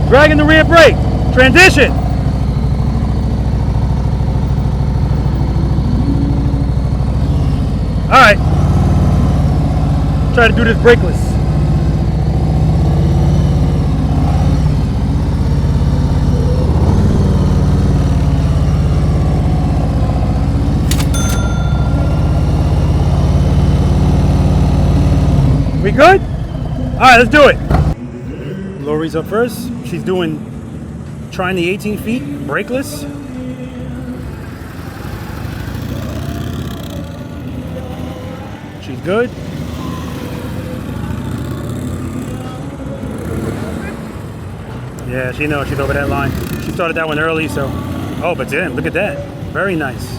Dragging the rear brake. Transition. All right. Try to do this brakeless. We good? All right, let's do it. Lori's up first. She's trying the 18 feet, brakeless. She's good. Yeah, she knows she's over that line. She started that one early, so. Oh, but damn, look at that. Very nice.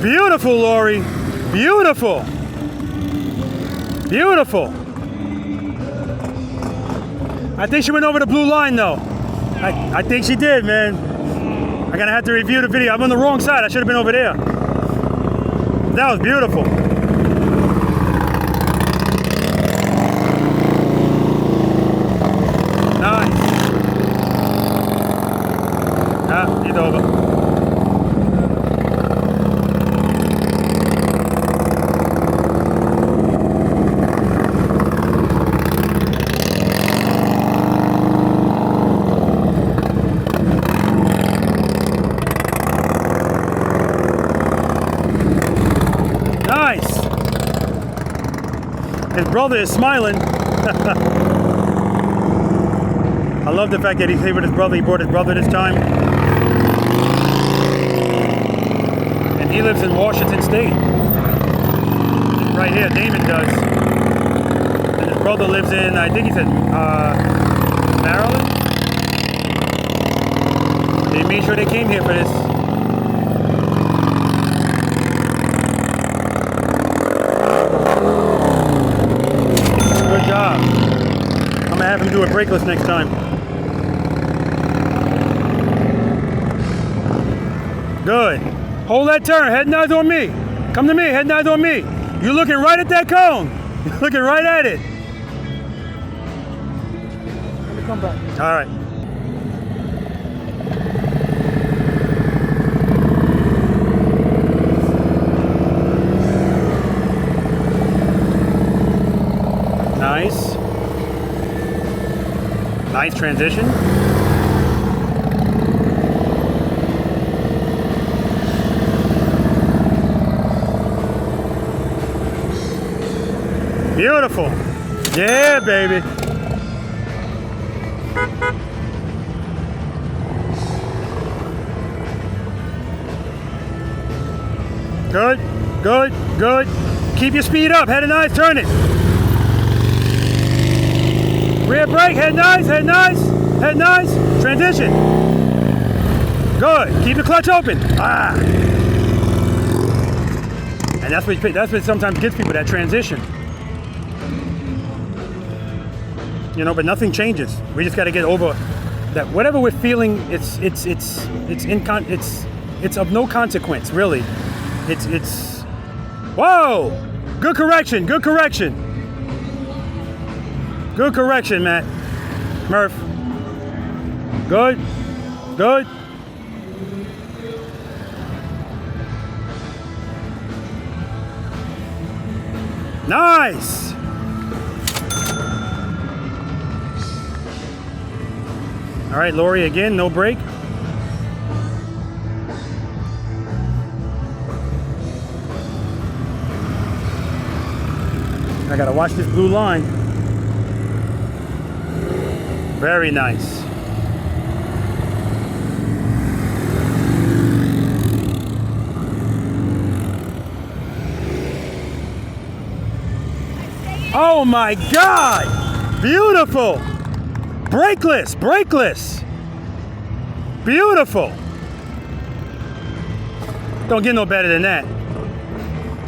Beautiful, Lori. Beautiful. Beautiful. I think she went over the blue line though. I think she did, man. I'm gonna have to review the video. I'm on the wrong side. I should have been over there. That was beautiful. Nice. Ah, it's over. His brother is smiling. I love the fact that he's here with his brother. He brought his brother this time. And he lives in Washington State. Right here, Damon does. And his brother lives in, I think he said, Maryland. They made sure they came here for this. Good job. I'm gonna have him do a brakeless next time. Good. Hold that turn. Head and eyes on me. Come to me. Head and eyes on me. You're looking right at that cone. You're looking right at it. Let me come back. All right. Nice. Nice transition. Beautiful. Yeah, baby. Good, good, good. Keep your speed up. Head and eyes, turn it. Rear brake, head nice, head nice, head nice. Transition. Good. Keep the clutch open. Ah. And that's what sometimes gets people, that transition. You know, but nothing changes. We just got to get over that. Whatever we're feeling, it's of no consequence, really. It's. Whoa! Good correction. Good correction. Good correction, Matt. Murph. Good. Good. Nice. All right, Lori again, no brake. I gotta watch this blue line. Very nice. Oh my God! Beautiful! Brakeless, brakeless. Beautiful. Don't get no better than that.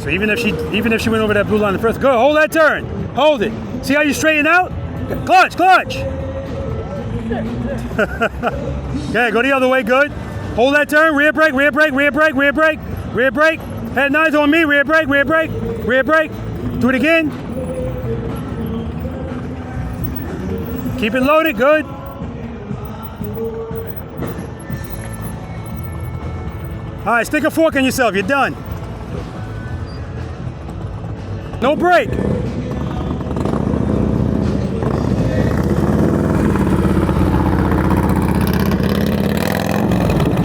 So even if she went over that blue line the first, go, hold that turn. Hold it. See how you straighten out? Clutch, clutch. Okay, go the other way, good. Hold that turn, rear brake, rear brake, rear brake, rear brake, rear brake. Head and eyes on me, rear brake, rear brake, rear brake. Do it again. Keep it loaded, good. All right, stick a fork in yourself, you're done. No brake.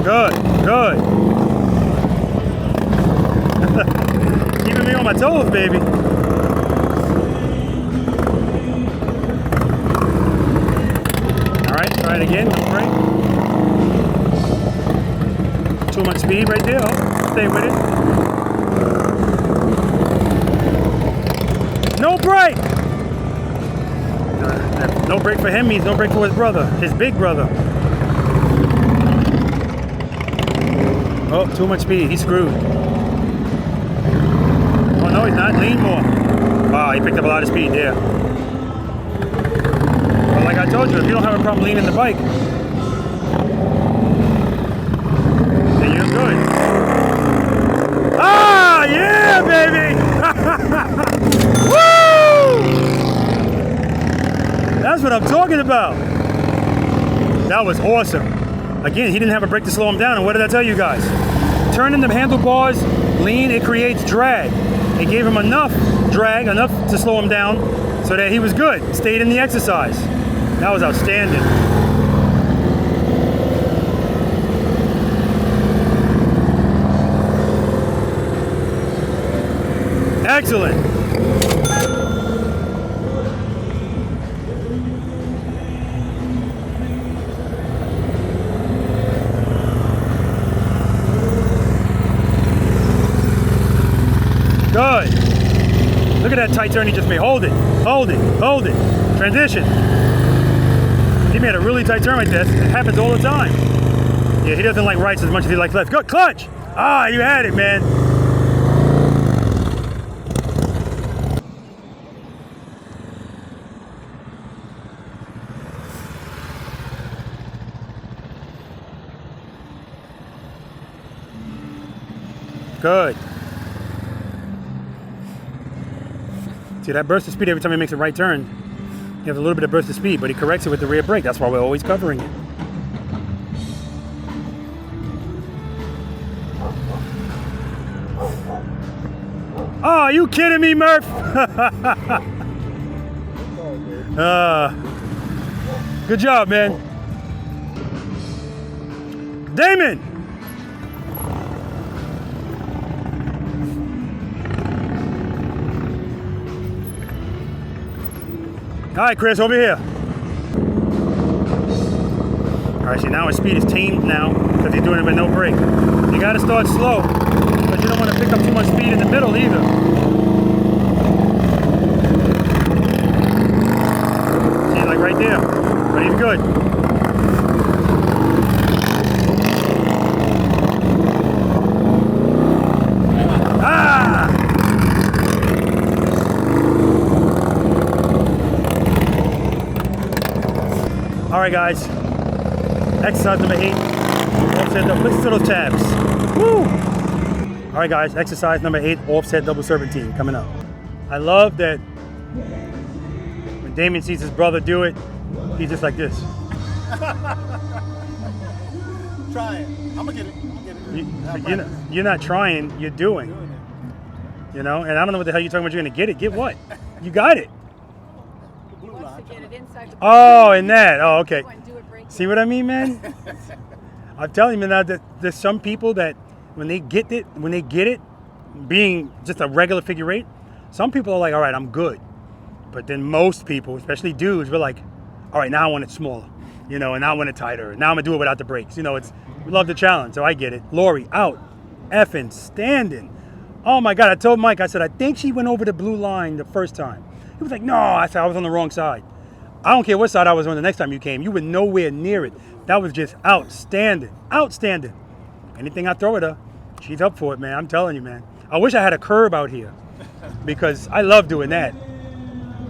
Good, good. Keeping me on my toes, baby. All right, try it again, no brake. Too much speed right there, oh, stay with it. No brake! No brake for him means no brake for his brother, his big brother. Oh, too much speed, he's screwed. Oh no, he's not, lean more. Wow, he picked up a lot of speed there. But like I told you, if you don't have a problem leaning the bike, then you're good. Ah, yeah, baby! Woo! That's what I'm talking about. That was awesome. Again, he didn't have a brake to slow him down, and what did I tell you guys? Turning the handlebars lean, it creates drag. It gave him enough drag, enough to slow him down, so that he was good, stayed in the exercise. That was outstanding. Excellent. Good. Look at that tight turn he just made. Hold it, hold it, hold it. Transition. He made a really tight turn like this. It happens all the time. Yeah, he doesn't like rights as much as he likes lefts. Good, clutch. Ah, you had it, man. Good. See that burst of speed every time he makes a right turn. You have a little bit of burst of speed, but he corrects it with the rear brake. That's why we're always covering it. Oh, are you kidding me, Murph? Good job, man. Damon! All right, Chris, over here. All right, see, now his speed is tamed now because he's doing it with no brake. You got to start slow, but you don't want to pick up too much speed in the middle either. See, like right there, but he's good. Ah! All right, guys. Exercise number 8. Offset double. Listen to those tabs. Woo! All right, guys. Exercise number 8. Offset double serpentine coming up. I love that when Damien sees his brother do it, he's just like this. Try it. I'm gonna get it. You're not trying. You're doing. You know, and I don't know what the hell you're talking about. You're gonna get it. Get what? You got it. Oh, and that. Oh, okay. See what I mean, man? I'm telling you, man, that there's some people that when they get it, being just a regular figure 8, some people are like, all right, I'm good. But then most people, especially dudes, we're like, all right, now I want it smaller, you know, and now I want it tighter. Now I'm gonna do it without the brakes. You know, we love the challenge, so I get it. Lori out, effing standing. Oh my God, I told Mike, I said, I think she went over the blue line the first time. He was like, no, I said, I was on the wrong side. I don't care what side I was on the next time you came. You were nowhere near it. That was just outstanding. Outstanding. Anything I throw at her, she's up for it, man. I'm telling you, man. I wish I had a curb out here because I love doing that.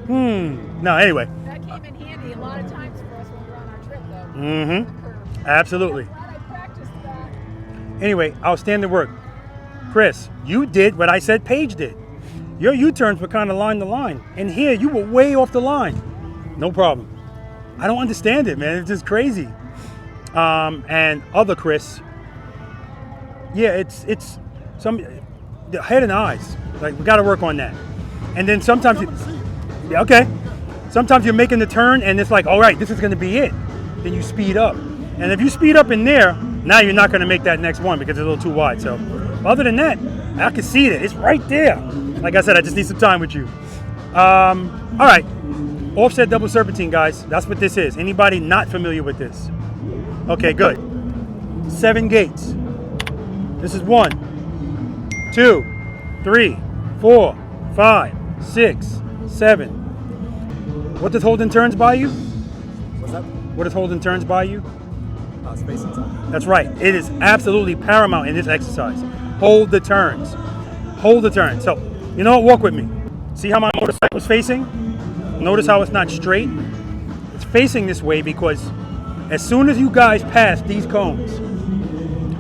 No, anyway. That came in handy a lot of times for us when we were on our trip, though. Mm-hmm. Absolutely. I'm glad I practiced that. Anyway, outstanding work. Chris, you did what I said Paige did. Your U-turns were kind of line to line. And here, you were way off the line. No problem. I don't understand it, man. It's just crazy. And other Chris, yeah, it's some the head and eyes. Like, we got to work on that. And then sometimes, yeah, okay. Sometimes you're making the turn and it's like, all right, this is going to be it. Then you speed up. And if you speed up in there, now you're not going to make that next one because it's a little too wide. So other than that, I can see it. It's right there. Like I said, I just need some time with you. All right. Offset double serpentine, guys. That's what this is. Anybody not familiar with this? Okay, good. 7 gates. This is 1, 2, 3, 4, 5, 6, 7. What does hold and turns by you? What's that? What does hold and turns by you? Space and time. That's right. It is absolutely paramount in this exercise. Hold the turns. Hold the turns. So, you know what? Walk with me. See how my motorcycle is facing? Notice how it's not straight? It's facing this way because as soon as you guys pass these cones,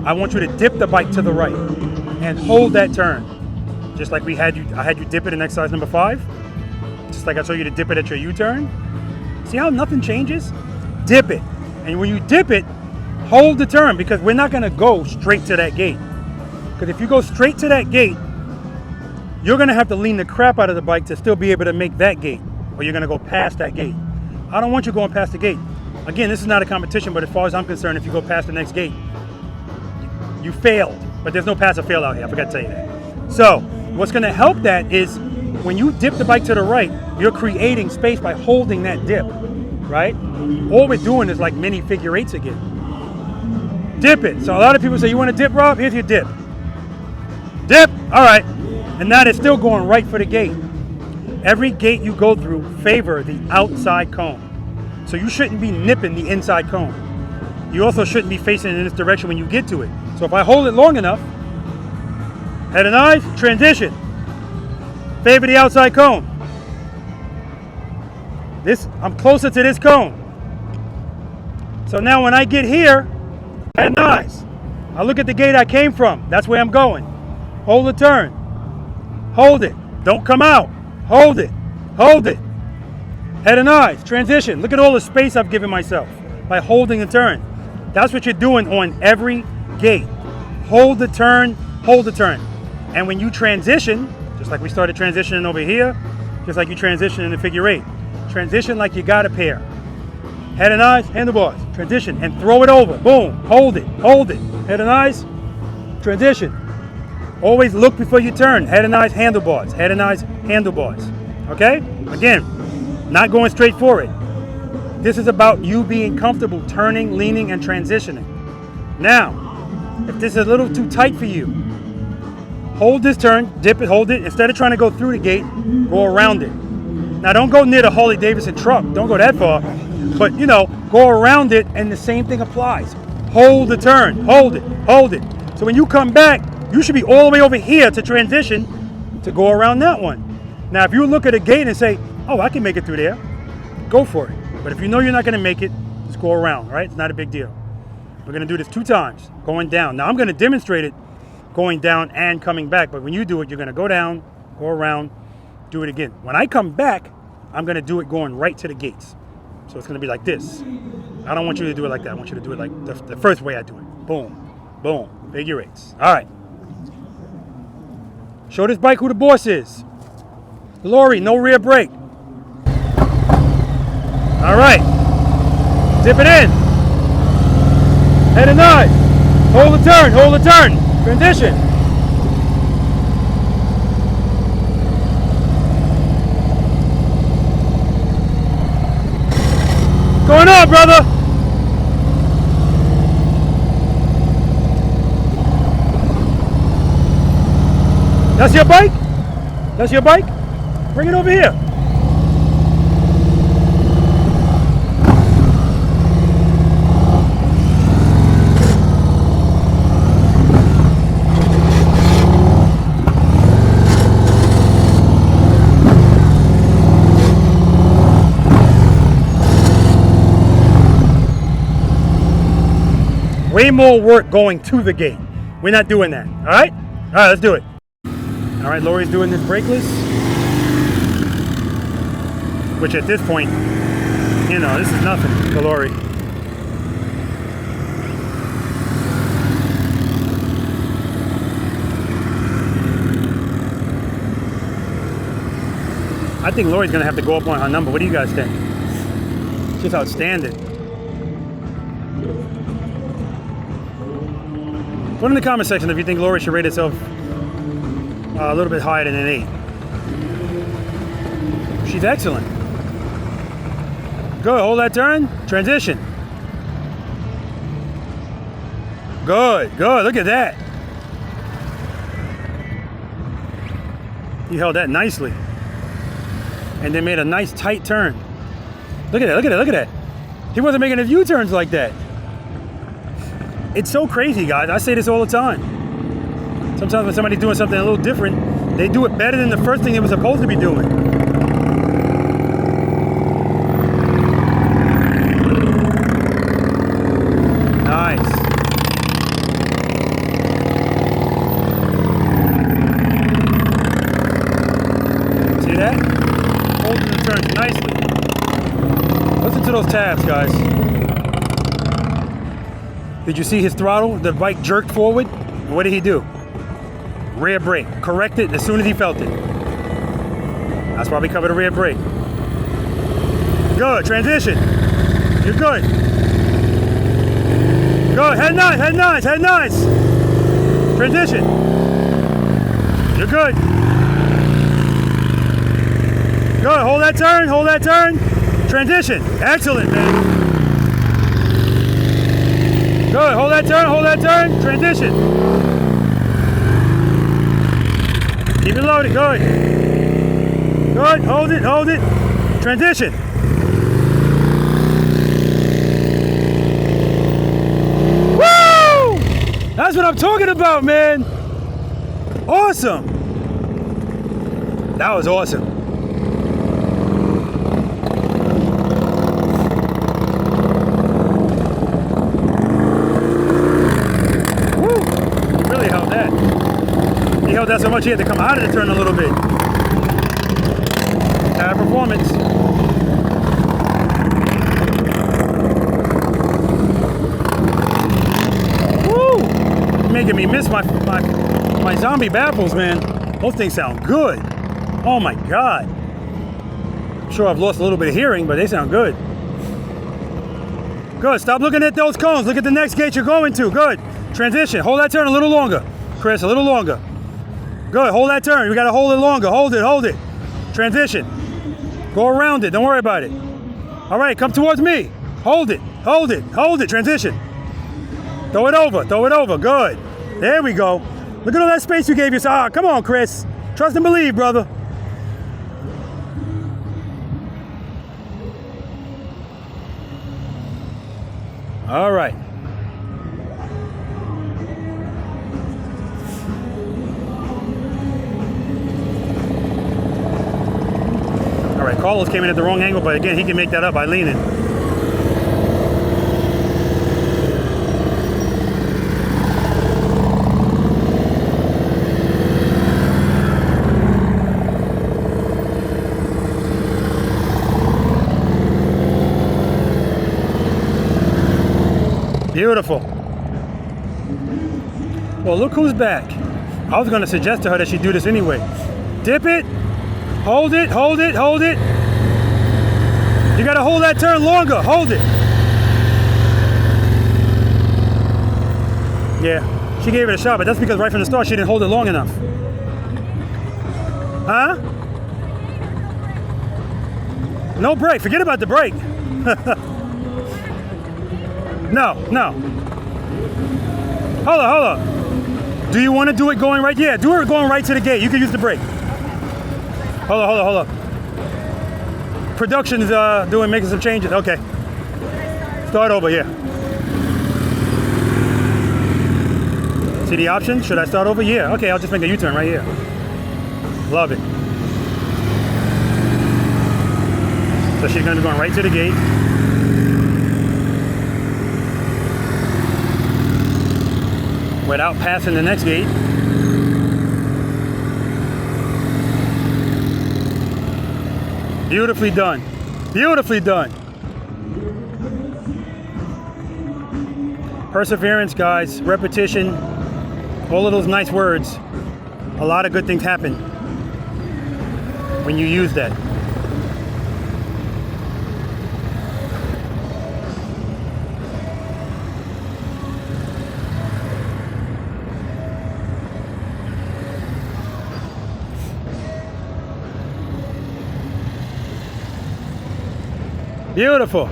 I want you to dip the bike to the right and hold that turn. Just like I had you dip it in exercise number 5. Just like I told you to dip it at your U-turn. See how nothing changes? Dip it. And when you dip it, hold the turn because we're not gonna go straight to that gate. Because if you go straight to that gate, you're gonna have to lean the crap out of the bike to still be able to make that gate. Or you're gonna go past that gate. I don't want you going past the gate. Again, this is not a competition, but as far as I'm concerned, if you go past the next gate, you failed. But there's no pass or fail out here, I forgot to tell you that. So, what's gonna help that is when you dip the bike to the right, you're creating space by holding that dip, right? All we're doing is like mini figure 8s again. Dip it. So a lot of people say, you wanna dip, Rob? Here's your dip. Dip, all right. And now they're still going right for the gate. Every gate you go through favor the outside cone. So you shouldn't be nipping the inside cone. You also shouldn't be facing in this direction when you get to it. So if I hold it long enough, head and eyes, transition. Favor the outside cone. I'm closer to this cone. So now when I get here, head and eyes. I look at the gate I came from. That's where I'm going. Hold the turn. Hold it. Don't come out. Hold it. Hold it. Head and eyes. Transition. Look at all the space I've given myself by holding the turn. That's what you're doing on every gate. Hold the turn. Hold the turn. And when you transition, just like we started transitioning over here, just like you transition in the figure 8, transition like you got a pair. head and eyes, handlebars, transition, and throw it over. Boom, hold it, head and eyes, transition. Always look before you turn, head and eyes, handlebars, head and eyes, handlebars. Okay? Again, not going straight for it. This is about you being comfortable turning, leaning, and transitioning. Now, if this is a little too tight for you, hold this turn, dip it, hold it. Instead of trying to go through the gate, go around it. Now, don't go near the Harley Davidson truck. Don't go that far. But, you know, go around it, and the same thing applies. Hold the turn. Hold it. Hold it. So when you come back, you should be all the way over here to transition to go around that one. Now, if you look at a gate and say, oh, I can make it through there, go for it. But if you know you're not going to make it, just go around, right? It's not a big deal. We're going to do this 2 times, going down. Now, I'm going to demonstrate it going down and coming back. But when you do it, you're going to go down, go around, do it again. When I come back, I'm going to do it going right to the gates. So it's going to be like this. I don't want you to do it like that. I want you to do it like the first way I do it. Boom, boom, figure 8s. All right. Show this bike who the boss is. Lori, no rear brake. All right. Dip it in. Head and eyes. Hold the turn, hold the turn. Transition. What's going on, brother? That's your bike? That's your bike? Bring it over here. Way more work going to the gate. We're not doing that, all right? All right, let's do it. All right, Lori's doing this brakeless, which at this point, you know, this is nothing to Lori. I think Lori's gonna have to go up on her number. What do you guys think? It's just outstanding. Put in the comment section if you think Lori should rate herself a little bit higher than an 8. She's excellent. Good, hold that turn, transition. Good, good, look at that. He held that nicely. And then made a nice tight turn. Look at that, look at that, look at that. He wasn't making his U-turns like that. It's so crazy, guys. I say this all the time. Sometimes when somebody's doing something a little different, they do it better than the first thing they were supposed to be doing. Nice. See that? Holding the turns nicely. Listen to those tabs, guys. Did you see his throttle? The bike jerked forward. What did he do? Rear brake. Correct it as soon as he felt it. That's why we covered the rear brake. Good. Transition. You're good. Good. Head nice. Head nice. Head nice. Transition. You're good. Good. Hold that turn. Hold that turn. Transition. Excellent, man. Good, hold that turn, transition. Keep it loaded, good. Good, hold it, transition. Woo! That's what I'm talking about, man. Awesome. That was awesome. He held that so much he had to come out of the turn a little bit. High performance. Woo! Making me miss my zombie baffles, man. Those things sound good. Oh my God. I'm sure I've lost a little bit of hearing, but they sound good. Good, stop looking at those cones. Look at the next gate you're going to. Good. Transition, hold that turn a little longer. Chris, a little longer. Good, hold that turn. You gotta hold it longer. Hold it. Transition. Go around it, don't worry about it. All right, come towards me. Hold it. Transition. Throw it over, good. There we go. Look at all that space you gave yourself. Come on, Chris. Trust and believe, brother. All right. All right, Carlos came in at the wrong angle, but again, he can make that up by leaning. Beautiful. Well, look who's back. I was going to suggest to her that she do this anyway. Dip it. Hold it. You got to hold that turn longer. Hold it. Yeah, she gave it a shot, but that's because right from the start she didn't hold it long enough. Huh? No brake. Forget about the brake. No. Hold on. Do you want to do it going right? Yeah, do it going right to the gate. You can use the brake. Hold on. Production's making some changes. Okay. Start over, yeah. See the option? Should I start over? Yeah. Okay, I'll just make a U-turn right here. Love it. So she's going to go right to the gate. Without passing the next gate. Beautifully done. Perseverance, guys, repetition, all of those nice words. A lot of good things happen when you use that. Beautiful.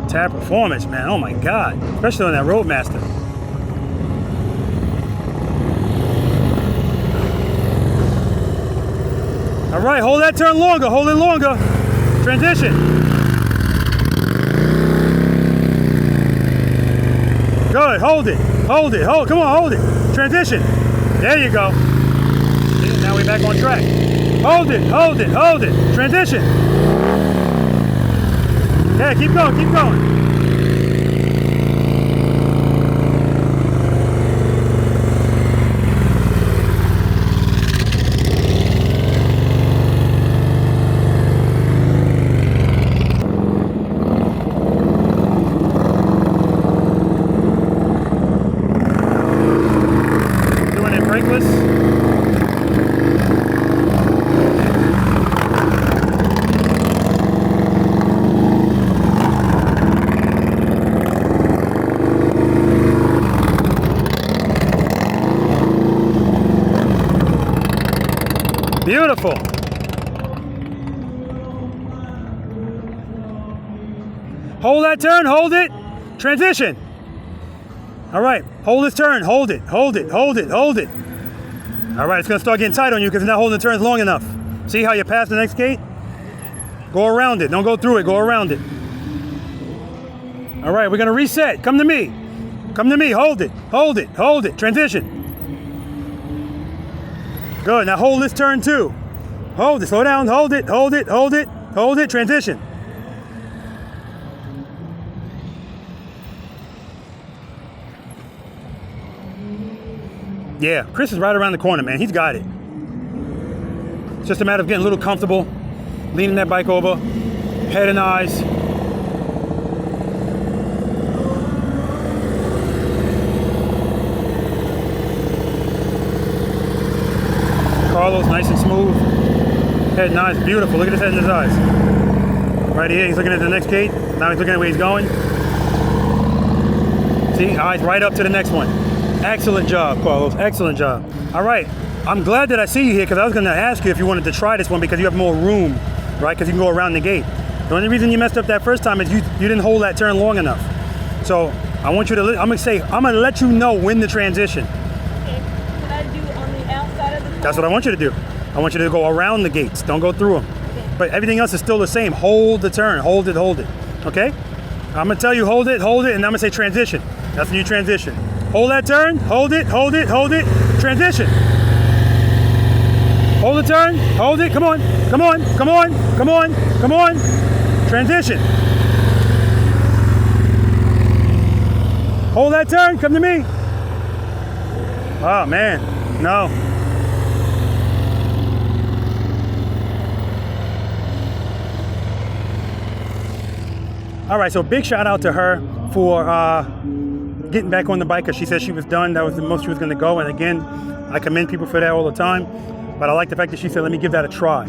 Tap performance, man. Oh my God. Especially on that Roadmaster. All right, hold that turn longer. Hold it longer. Transition. Good. Hold it. Come on, hold it. Transition. There you go. See, now we're back on track. Hold it. Transition. Yeah, keep going. Doing it brakeless. Beautiful. Hold that turn, hold it. Transition. All right, hold this turn, hold it. All right, it's gonna start getting tight on you because you're not holding the turns long enough. See how you pass the next gate? Go around it, don't go through it, go around it. All right, we're gonna reset. Come to me, hold it. Transition. Good, now hold this turn too. Hold it, slow down, hold it, transition. Yeah, Chris is right around the corner, man. He's got it. It's just a matter of getting a little comfortable, leaning that bike over, head and eyes. Carlos, nice and smooth. Head and eyes, beautiful. Look at his head and his eyes. Right here, he's looking at the next gate. Now he's looking at where he's going. See, eyes right up to the next one. Excellent job, Carlos. Excellent job. All right, I'm glad that I see you here because I was going to ask you if you wanted to try this one because you have more room, right? Because you can go around the gate. The only reason you messed up that first time is you didn't hold that turn long enough. So I want you to, I'm going to let you know when to transition. Okay. Can I do on the outside of the car? That's what I want you to do. I want you to go around the gates. Don't go through them. Okay. But everything else is still the same. Hold the turn. Hold it. Hold it. Okay? I'm going to tell you hold it, and I'm going to say transition. That's when you transition. Hold that turn. Hold it. Hold it. Hold it. Transition. Hold the turn. Hold it. Come on. Come on. Come on. Come on. Come on. Transition. Hold that turn. Come to me. Oh, man. No. All right, so big shout out to her for getting back on the bike because she said she was done. That was the most she was going to go. And again, I commend people for that all the time. But I like the fact that she said, let me give that a try.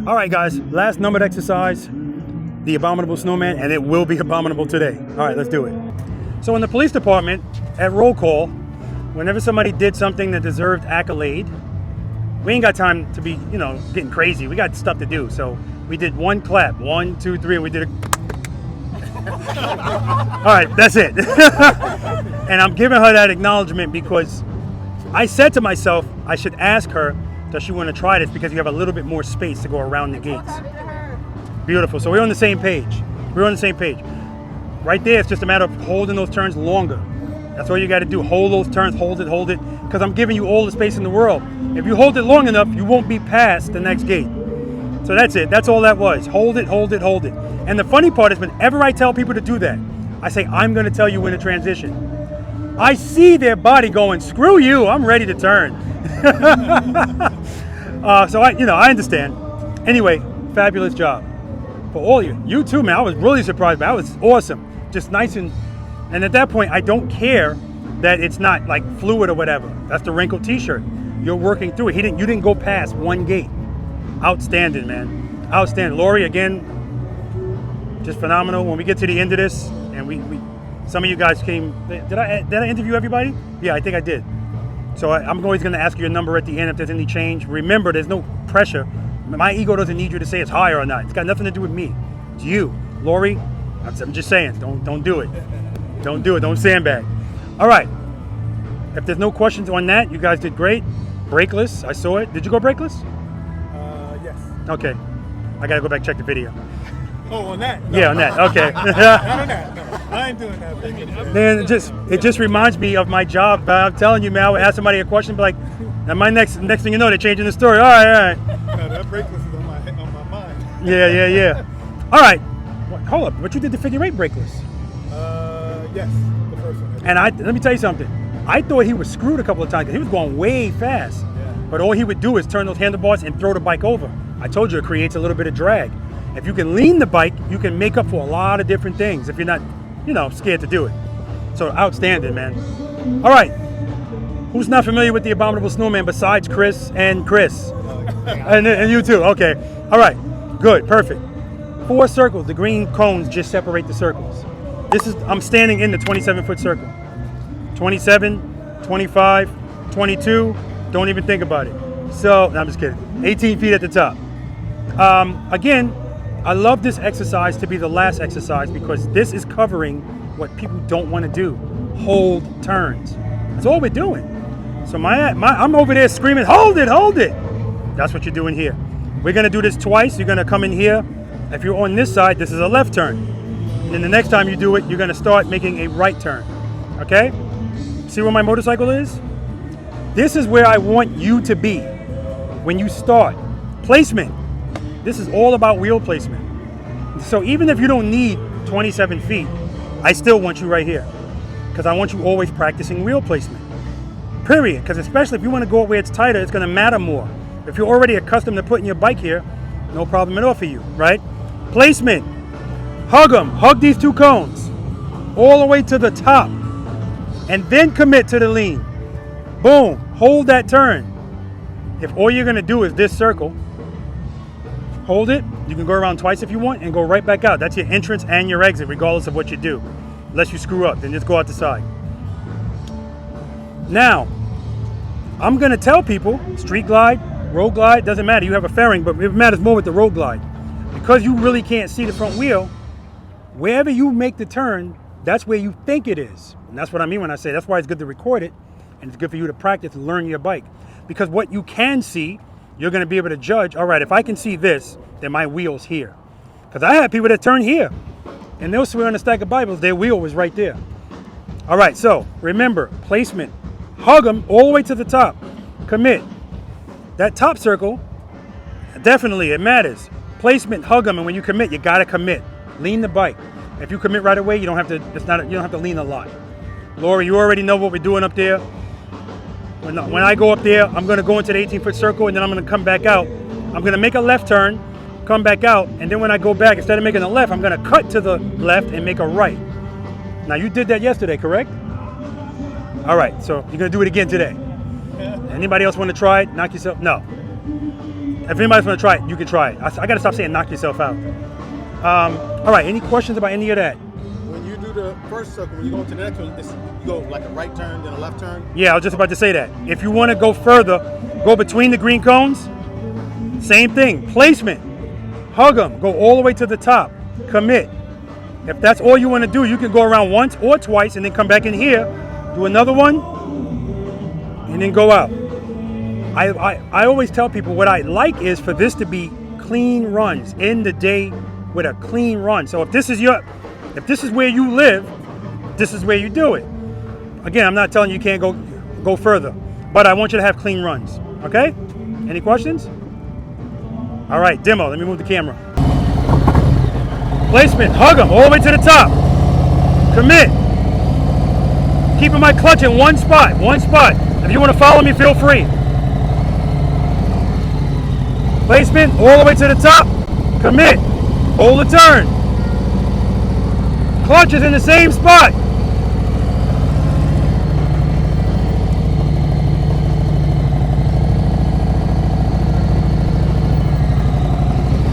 All right, guys, last numbered exercise, the Abominable Snowman, and it will be abominable today. All right, let's do it. So in the police department, at roll call, whenever somebody did something that deserved accolade, we ain't got time to be, you know, getting crazy. We got stuff to do. So we did one clap, 1, 2, 3, and we did a... All right, that's it. And I'm giving her that acknowledgement because I said to myself, I should ask her, does she want to try this? Because you have a little bit more space to go around the gates. Beautiful. So we're on the same page. We're on the same page. Right there, it's just a matter of holding those turns longer. That's all you got to do. Hold those turns, hold it. Because I'm giving you all the space in the world. If you hold it long enough, you won't be past the next gate. So that's it. That's all that was. Hold it. And the funny part is whenever I tell people to do that, I say, I'm going to tell you when to transition. I see their body going, screw you, I'm ready to turn. So I understand. Anyway, fabulous job. For all of you. You too, man. I was really surprised, but that was awesome. Just nice and at that point, I don't care that it's not like fluid or whatever. That's the wrinkled t-shirt. You're working through it. You didn't go past one gate. Outstanding, man. Outstanding. Lori, again, just phenomenal. When we get to the end of this, and we some of you guys came. Did I interview everybody? Yeah, I think I did. So I'm always going to ask you a number at the end if there's any change. Remember, there's no pressure. My ego doesn't need you to say it's higher or not. It's got nothing to do with me. It's you, Lori. I'm just saying, don't do it. Don't do it. Don't sandbag. All right. If there's no questions on that, you guys did great. Brakeless, I saw it. Did you go brakeless? Yes. Okay. I gotta go back and check the video. Oh, on that? No. Yeah, on that. Okay. Not on that. No, I ain't doing that. Man, it just reminds me of my job. I'm telling you, man. I would ask somebody a question, be like, and my next thing you know, they're changing the story. All right. No, that brakeless is on my mind. Yeah. All right. Hold up. But you did the figure 8 brakeless. Yes, the first one. And let me tell you something. I thought he was screwed a couple of times because he was going way fast. Yeah. But all he would do is turn those handlebars and throw the bike over. I told you it creates a little bit of drag. If you can lean the bike, you can make up for a lot of different things if you're not, scared to do it. So outstanding, man. All right. Who's not familiar with the Abominable Snowman besides Chris? And you too. Okay. All right. Good. Perfect. 4 circles. The green cones just separate the circles. I'm standing in the 27-foot circle. 27, 25, 22. Don't even think about it. So, no, I'm just kidding. 18 feet at the top. Again, I love this exercise to be the last exercise because this is covering what people don't want to do. Hold turns. That's all we're doing. So I'm over there screaming, hold it. That's what you're doing here. We're going to do this twice. You're going to come in here. If you're on this side, this is a left turn. And then the next time you do it, you're going to start making a right turn. Okay? See where my motorcycle is? This is where I want you to be when you start. Placement. This is all about wheel placement. So even if you don't need 27 feet, I still want you right here because I want you always practicing wheel placement. period. Because especially if you want to go where it's tighter, it's going to matter more. If you're already accustomed to putting your bike here, no problem at all for you, right? Placement. Hug them. Hug these 2 cones all the way to the top, and then commit to the lean. Boom. Hold that turn. If all you're going to do is this circle, hold it. You can go around twice if you want and go right back out. That's your entrance and your exit, regardless of what you do. Unless you screw up, then just go out the side. Now, I'm going to tell people, street glide, road glide, doesn't matter. You have a fairing, but it matters more with the road glide. Because you really can't see the front wheel, wherever you make the turn, that's where you think it is. And that's what I mean when I say that's why it's good to record it, and it's good for you to practice and learn your bike. Because what you can see, you're going to be able to judge, all right, if I can see this, then my wheel's here. Because I had people that turn here, and they'll swear on a stack of Bibles their wheel was right there. All right, so remember, placement. Hug them all the way to the top. Commit. That top circle, definitely, it matters. Placement, hug them, and when you commit, you got to commit. Lean the bike. If you commit right away, you don't have to. You don't have to lean a lot. Lori, you already know what we're doing up there. When I go up there, I'm going to go into the 18-foot circle, and then I'm going to come back out. I'm going to make a left turn, come back out, and then when I go back, instead of making a left, I'm going to cut to the left and make a right. Now, you did that yesterday, correct? All right, so you're going to do it again today. Anybody else want to try it? Knock yourself? No. If anybody else want to try it, you can try it. I got to stop saying knock yourself out. All right, any questions about any of that? When you do the first circle, when you go into the next one, you go like a right turn, then a left turn? Yeah, I was just about to say that. If you want to go further, go between the green cones. Same thing. Placement. Hug them. Go all the way to the top. Commit. If that's all you want to do, you can go around once or twice and then come back in here, do another one, and then go out. I always tell people what I like is for this to be clean runs, end the day with a clean run. So if this is where you live, this is where you do it. Again, I'm not telling you can't go further, but I want you to have clean runs. Okay? Any questions? All right, demo. Let me move the camera. Placement. Hug them all the way to the top. Commit. Keeping my clutch in one spot. One spot. If you want to follow me, feel free. Placement all the way to the top. Commit. Hold the turn. Clutch is in the same spot.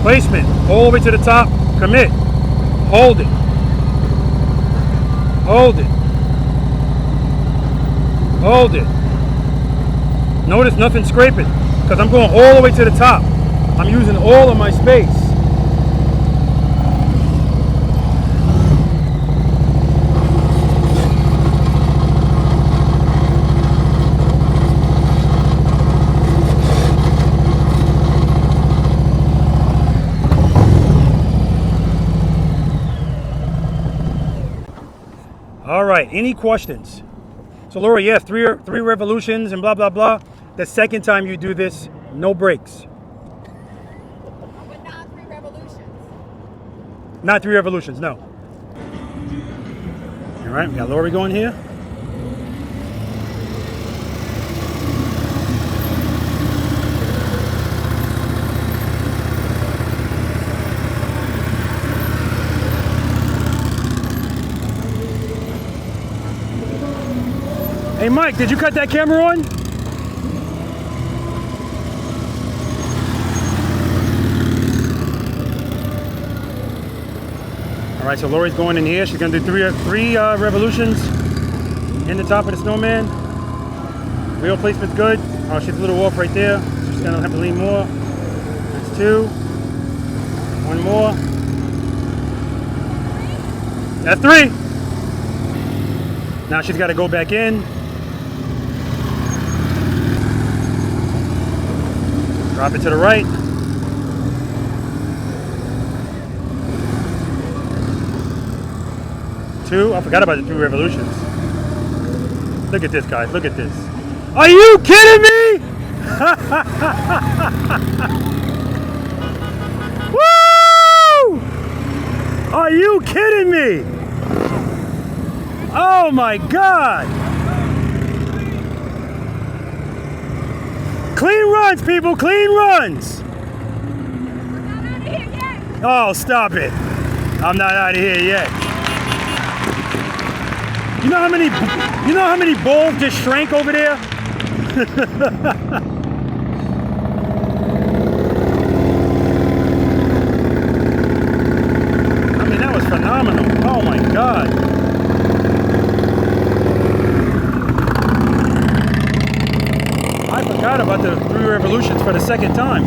Placement all the way to the top. Commit. Hold it. Hold it. Hold it. Notice nothing scraping because I'm going all the way to the top. I'm using all of my space. All right, any questions? So Laura, yes, three revolutions and blah, blah, blah. The second time you do this, no brakes. But not 3 revolutions. Not 3 revolutions, no. All right, we got Lori going here. Hey Mike, did you cut that camera on? All right, so Lori's going in here. She's gonna do three revolutions in the top of the Snowman. Wheel placement's good. Oh, she's a little off right there. So she's gonna have to lean more. That's 2. 1 more. That's 3. Now she's got to go back in. Drop it to the right. 2. I forgot about the 2 revolutions. Look at this, guys. Look at this. Are you kidding me? Woo! Are you kidding me? Oh my God! Clean runs, people, clean runs. Oh, stop it. I'm not out of here yet. You know how many balls just shrank over there? I mean, that was phenomenal. Oh my God. I forgot about the 3 revolutions for the second time.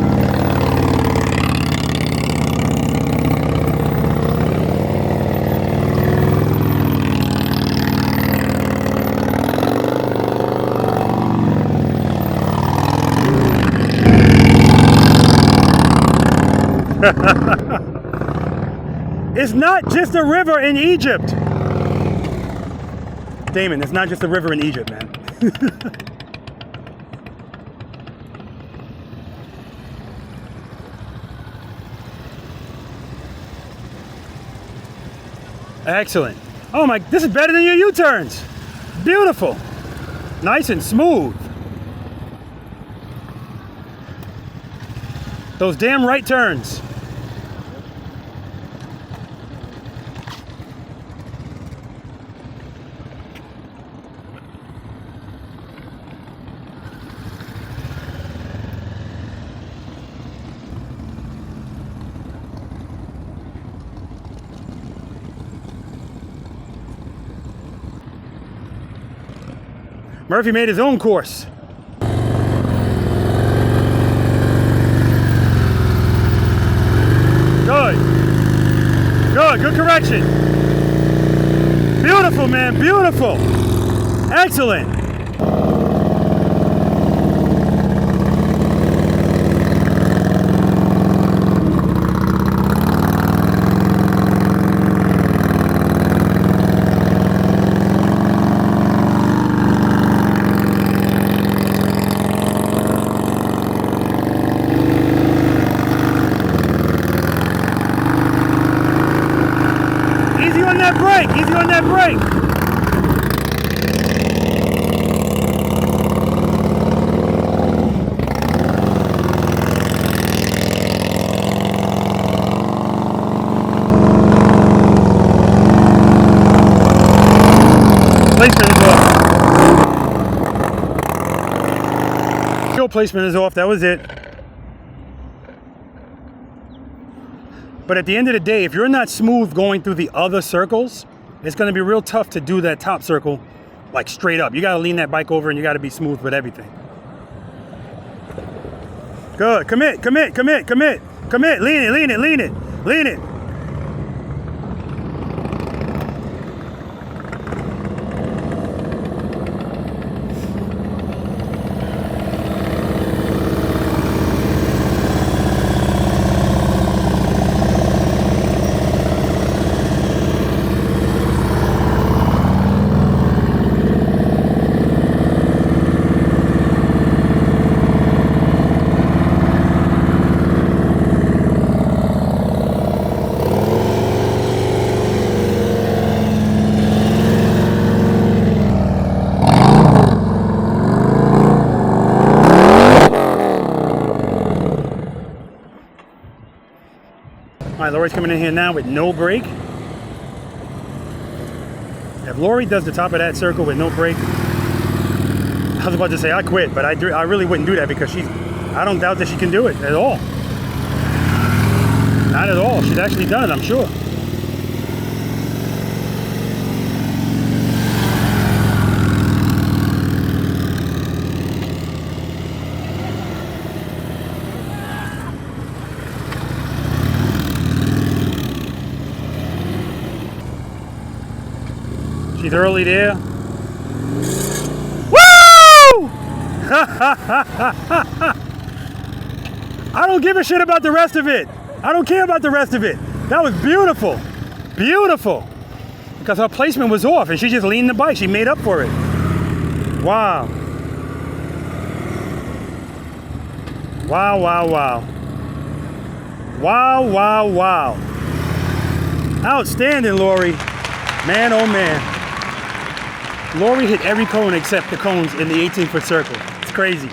It's not just a river in Egypt. Damon, it's not just a river in Egypt, man. Excellent. Oh my, this is better than your U-turns. Beautiful. Nice and smooth. Those damn right turns. Murphy made his own course. Good. Good, good correction. Beautiful, man, beautiful. Excellent. Easy on that brake. Placement is off. Fuel placement is off. That was it. But at the end of the day, if you're not smooth going through the other circles, it's going to be real tough to do that top circle like straight up. You got to lean that bike over and you got to be smooth with everything. Good. Commit, commit, commit, commit, commit. Lean it, lean it, lean it, lean it. All right, Lori's coming in here now with no brake. If Lori does the top of that circle with no brake, I was about to say I quit, but I really wouldn't do that because I don't doubt that she can do it at all. Not at all. She's actually done it, I'm sure. She's early there. Woo! I don't give a shit about the rest of it. I don't care about the rest of it. That was beautiful. Beautiful. Because her placement was off and she just leaned the bike. She made up for it. Wow. Wow, wow, wow. Wow, wow, wow. Outstanding, Lori. Man, oh man. Lori hit every cone except the cones in the 18-foot circle. It's crazy.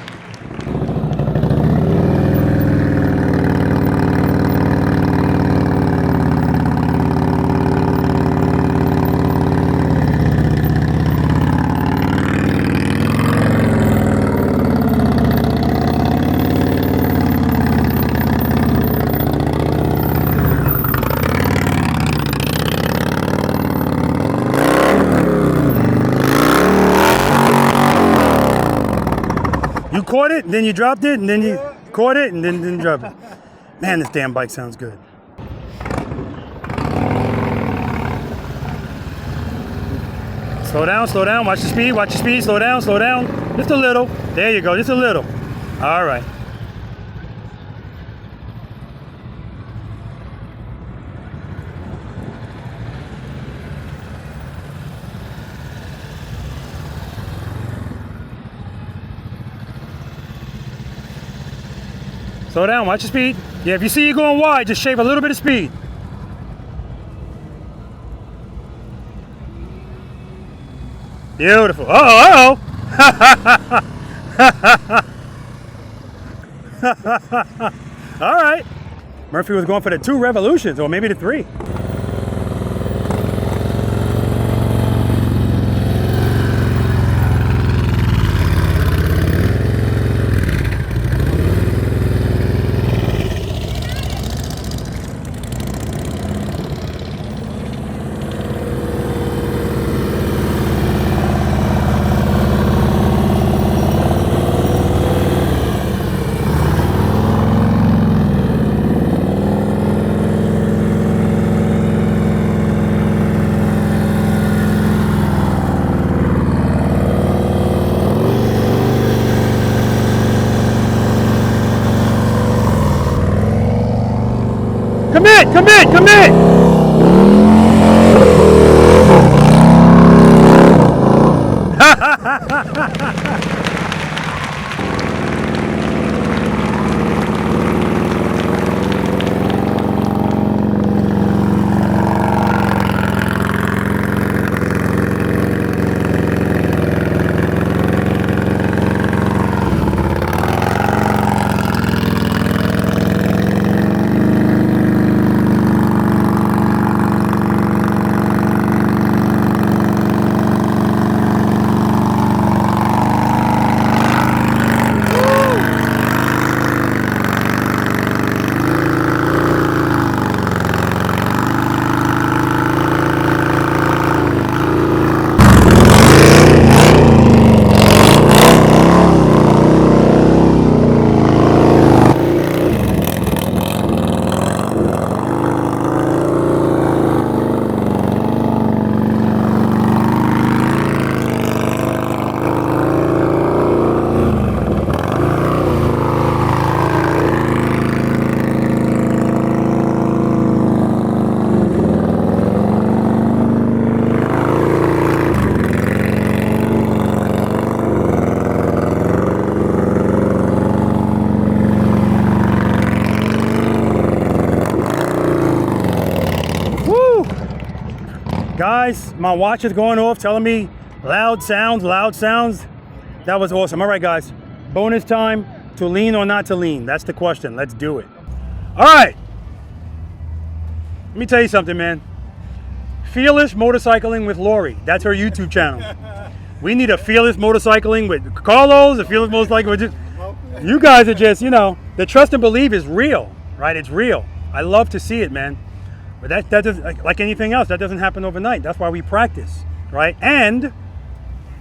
You caught it, and then you dropped it, and then you caught it, and then dropped it. Man, this damn bike sounds good. Slow down, watch the speed, slow down. Just a little. There you go, just a little. All right. Slow down, watch the speed. Yeah, if you see you going wide, just shave a little bit of speed. Beautiful. Uh-oh. All right. Murphy was going for the 2 revolutions, or maybe the 3. Commit! Guys, my watch is going off telling me loud sounds. That was awesome. All right, guys, bonus time, to lean or not to lean. That's the question. Let's do it. All right. Let me tell you something, man. Fearless Motorcycling with Lori. That's her YouTube channel. We need a Fearless Motorcycling with Carlos, a Fearless Motorcycling with just, you guys are just, you know, the trust and believe is real, right? It's real. I love to see it, man. But that doesn't, like anything else, that doesn't happen overnight. That's why we practice, right? And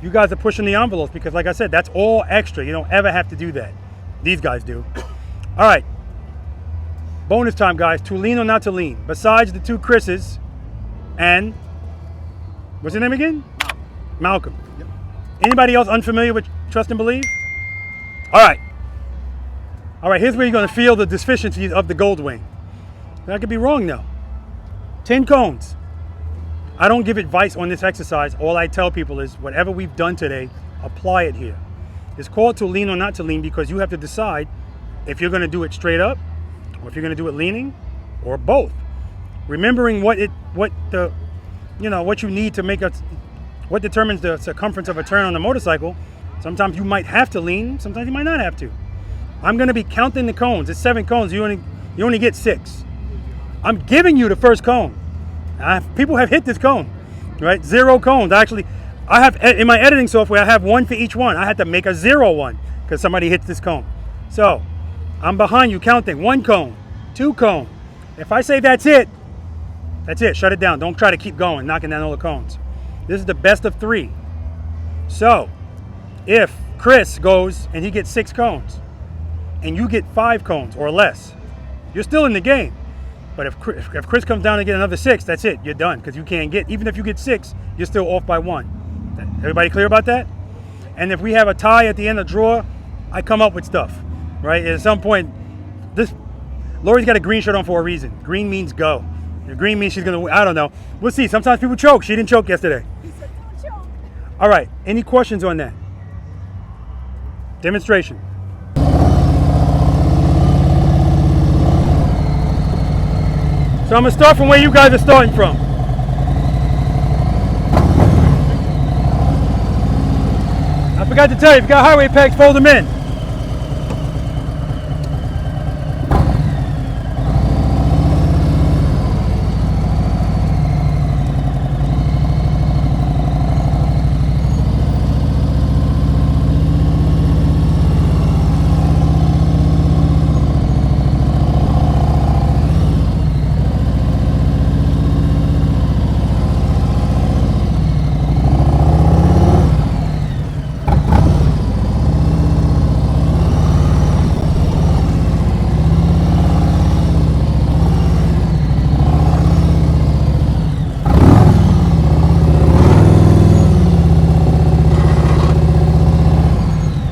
you guys are pushing the envelopes because, like I said, that's all extra. You don't ever have to do that. These guys do. All right. Bonus time, guys. To lean or not to lean. Besides the 2 Chris's and, what's his name again? Malcolm. Yep. Anybody else unfamiliar with trust and believe? All right. All right, here's where you're going to feel the deficiencies of the Goldwing. I could be wrong, though. 10 cones. I don't give advice on this exercise. All I tell people is whatever we've done today, apply it here. It's called to lean or not to lean because you have to decide if you're going to do it straight up or if you're going to do it leaning or both. Remembering what you need to make what determines the circumference of a turn on the motorcycle. Sometimes you might have to lean, sometimes you might not have to. I'm going to be counting the cones. It's 7 cones. You only get 6. I'm giving you the first cone. People have hit this cone, right? 0 cones. Actually, I have in my editing software, I have 1 for each one. I had to make a 0 one because somebody hits this cone. So I'm behind you counting 1 cone, 2 cone. If I say that's it. Shut it down. Don't try to keep going, knocking down all the cones. This is the best of 3. So if Chris goes and he gets 6 cones, and you get 5 cones or less, you're still in the game. But if Chris comes down and get another 6, that's it. You're done, because you can't get, even if you get 6, you're still off by 1. Everybody clear about that? And if we have a tie at the end of draw, I come up with stuff, right? At some point, Lori's got a green shirt on for a reason. Green means go. If green means she's gonna, I don't know. We'll see. Sometimes people choke. She didn't choke yesterday. He said, don't choke. All right, any questions on that? Demonstration. So I'm gonna start from where you guys are starting from. I forgot to tell you, if you got highway pegs, fold them in.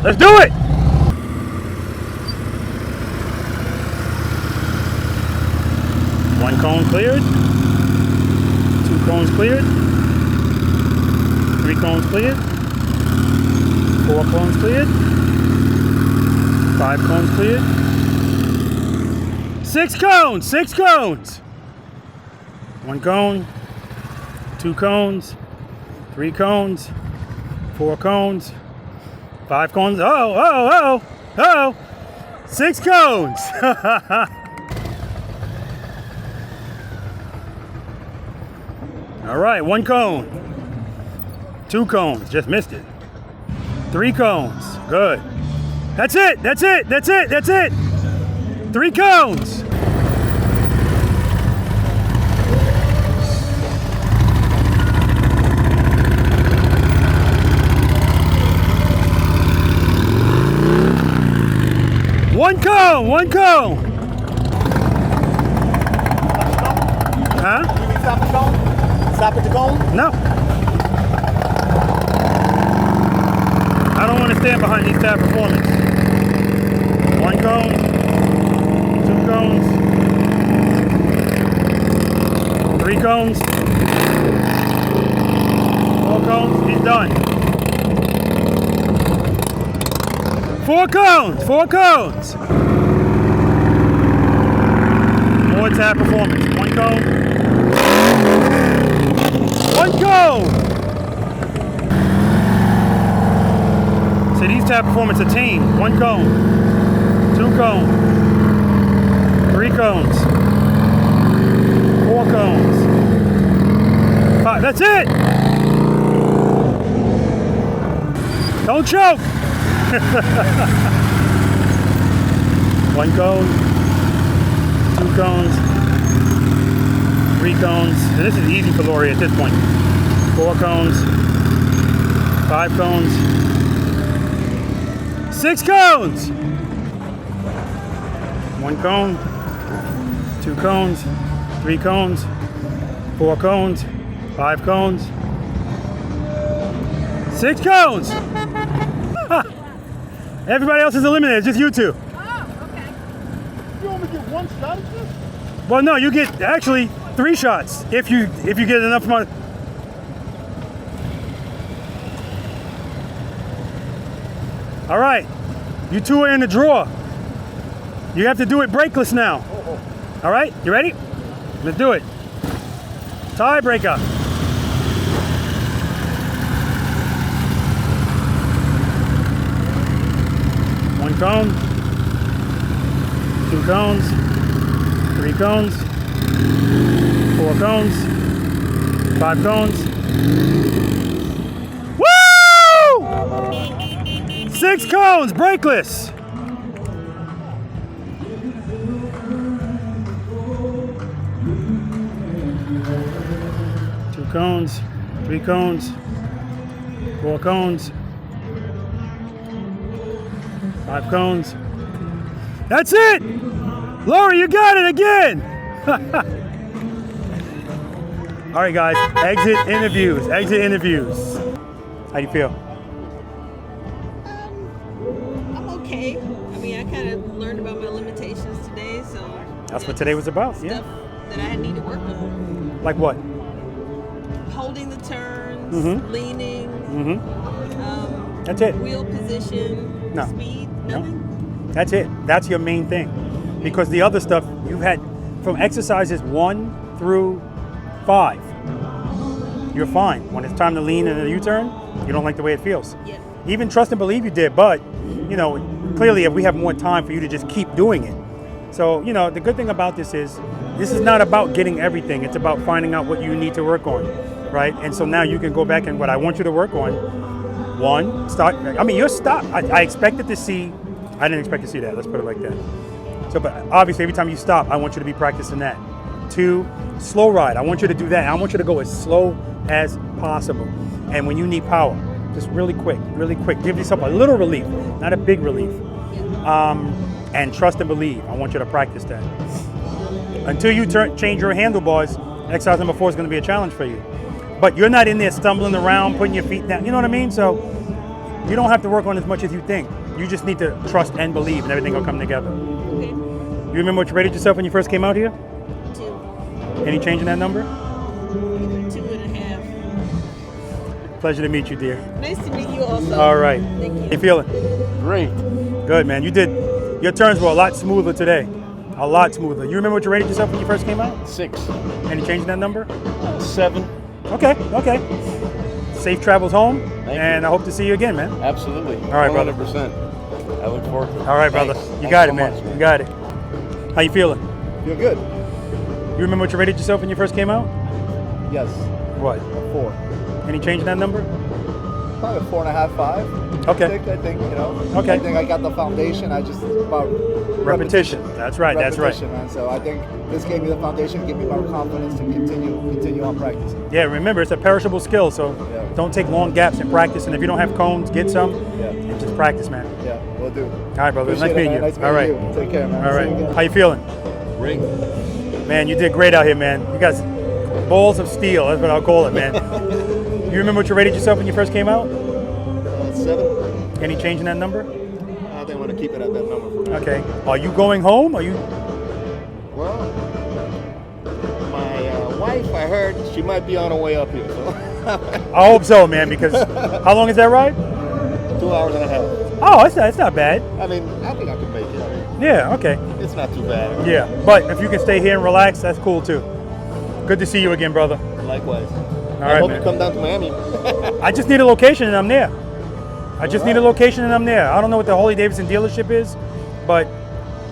Let's do it! One cone cleared. 2 cones cleared. 3 cones cleared. 4 cones cleared. 5 cones cleared. 6 cones! 6 cones! 1 cone. 2 cones. 3 cones. 4 cones. 5 cones. Oh. 6 cones. All right, 1 cone. 2 cones. Just missed it. 3 cones. Good. That's it. 3 cones. One cone. Huh? You mean stop the cone? Stop at the cone? No. I don't want to stand behind these tab performance. 1 cone. 2 cones. 3 cones. 4 cones. He's done. 4 cones. 4 cones. More tab performance. 1 cone. 1 cone. So these tab performance are team. 1 cone. 2 cones. 3 cones. 4 cones. 5. That's it. Don't choke. 1 cone. 2 cones, 3 cones, and this is easy for Lori at this point. 4 cones, 5 cones, 6 cones! 1 cone, 2 cones, 3 cones, 4 cones, 5 cones, 6 cones! Everybody else is eliminated, just you 2. You only get 1 shot at this? Well, no, you get actually 3 shots if you get enough money. All right, you 2 are in the draw. You have to do it brakeless now. All right, you ready? Let's do it. Tiebreaker. One cone. 2 cones, 3 cones, 4 cones, 5 cones. Woo! 6 cones, brakeless. Two cones, 3 cones, 4 cones, 5 cones. That's it! Lori, you got it again! All right, guys, exit interviews, exit interviews. How do you feel? I'm okay. I mean, I kind of learned about my limitations today, so. That's what today was about, stuff yeah. that I need to work on. Like what? Holding the turns, Mhm. leaning. That's it. Wheel position, No. speed, nothing. That's it. That's your main thing. Because the other stuff you've had from exercises 1 through 5, you're fine. When it's time to lean in a U-turn, you don't like the way it feels. Yeah. Even trust and believe you did, but you know, clearly if we have more time for you to just keep doing it. So, you know, the good thing about this is not about getting everything. It's about finding out what you need to work on, right? And so now you can go back and what I want you to work on. 1, start. I mean, you're stopped. I expected to see. I didn't expect to see that. Let's put it like that. So, but obviously, every time you stop, I want you to be practicing that. 2, slow ride. I want you to do that. I want you to go as slow as possible. And when you need power, just really quick. Give yourself a little relief, not a big relief. And trust and believe. I want you to practice that. Until you change your handlebars, exercise number 4 is going to be a challenge for you. But you're not in there stumbling around, putting your feet down. You know what I mean? So you don't have to work on as much as you think. You just need to trust and believe, and everything will come together. Okay. You remember what you rated yourself when you first came out here? 2. Any change in that number? 2.5. Pleasure to meet you, dear. Nice to meet you also. All right. Thank you. How you feeling? Great. Good, man. Your turns were a lot smoother today. A lot smoother. You remember what you rated yourself when you first came out? 6. Any change in that number? 7. Okay. Safe travels home, Thank I hope to see you again, man. Absolutely. All right, brother. 100%. I look forward to it. All right, brother. Thanks. You Thanks got so it, man. much, You got it. How you feeling? Feel good. You remember what you rated yourself when you first came out? Yes. What? A 4. Any change in that number? Probably a 4.5, 5. Okay. I think, you know. Okay. I think I got the foundation. I just about Repetition. That's right. repetition, man. So I think this gave me the foundation, gave me more confidence to continue on practicing. Yeah, remember, it's a perishable skill, so don't take long gaps in practice. And if you don't have cones, get some and just practice, man. Yeah, we'll do. All right, brother. Appreciate Nice meeting it, you. man. Nice All right. meeting you. Take care, man. All See you right. again. How you feeling? Great. Man, you did great out here, man. You guys, balls of steel. That's what I'll call it, man. You remember what you rated yourself when you first came out? 7. Any change in that number? I think I'm going to keep it at that number for now. Okay. Are you going home? Are you? Well, my wife, I heard, she might be on her way up here. So. I hope so, man. Because how long is that ride? 2 hours and a half. Oh, it's not bad. I mean, I think I can make it. I mean, Yeah. Okay. it's not too bad. Yeah. But if you can stay here and relax, that's cool too. Good to see you again, brother. Likewise. All I right, hope man. you come down to Miami. I just need a location and I'm there. I just need a location and I'm there. I don't know what the Harley Davidson dealership is, but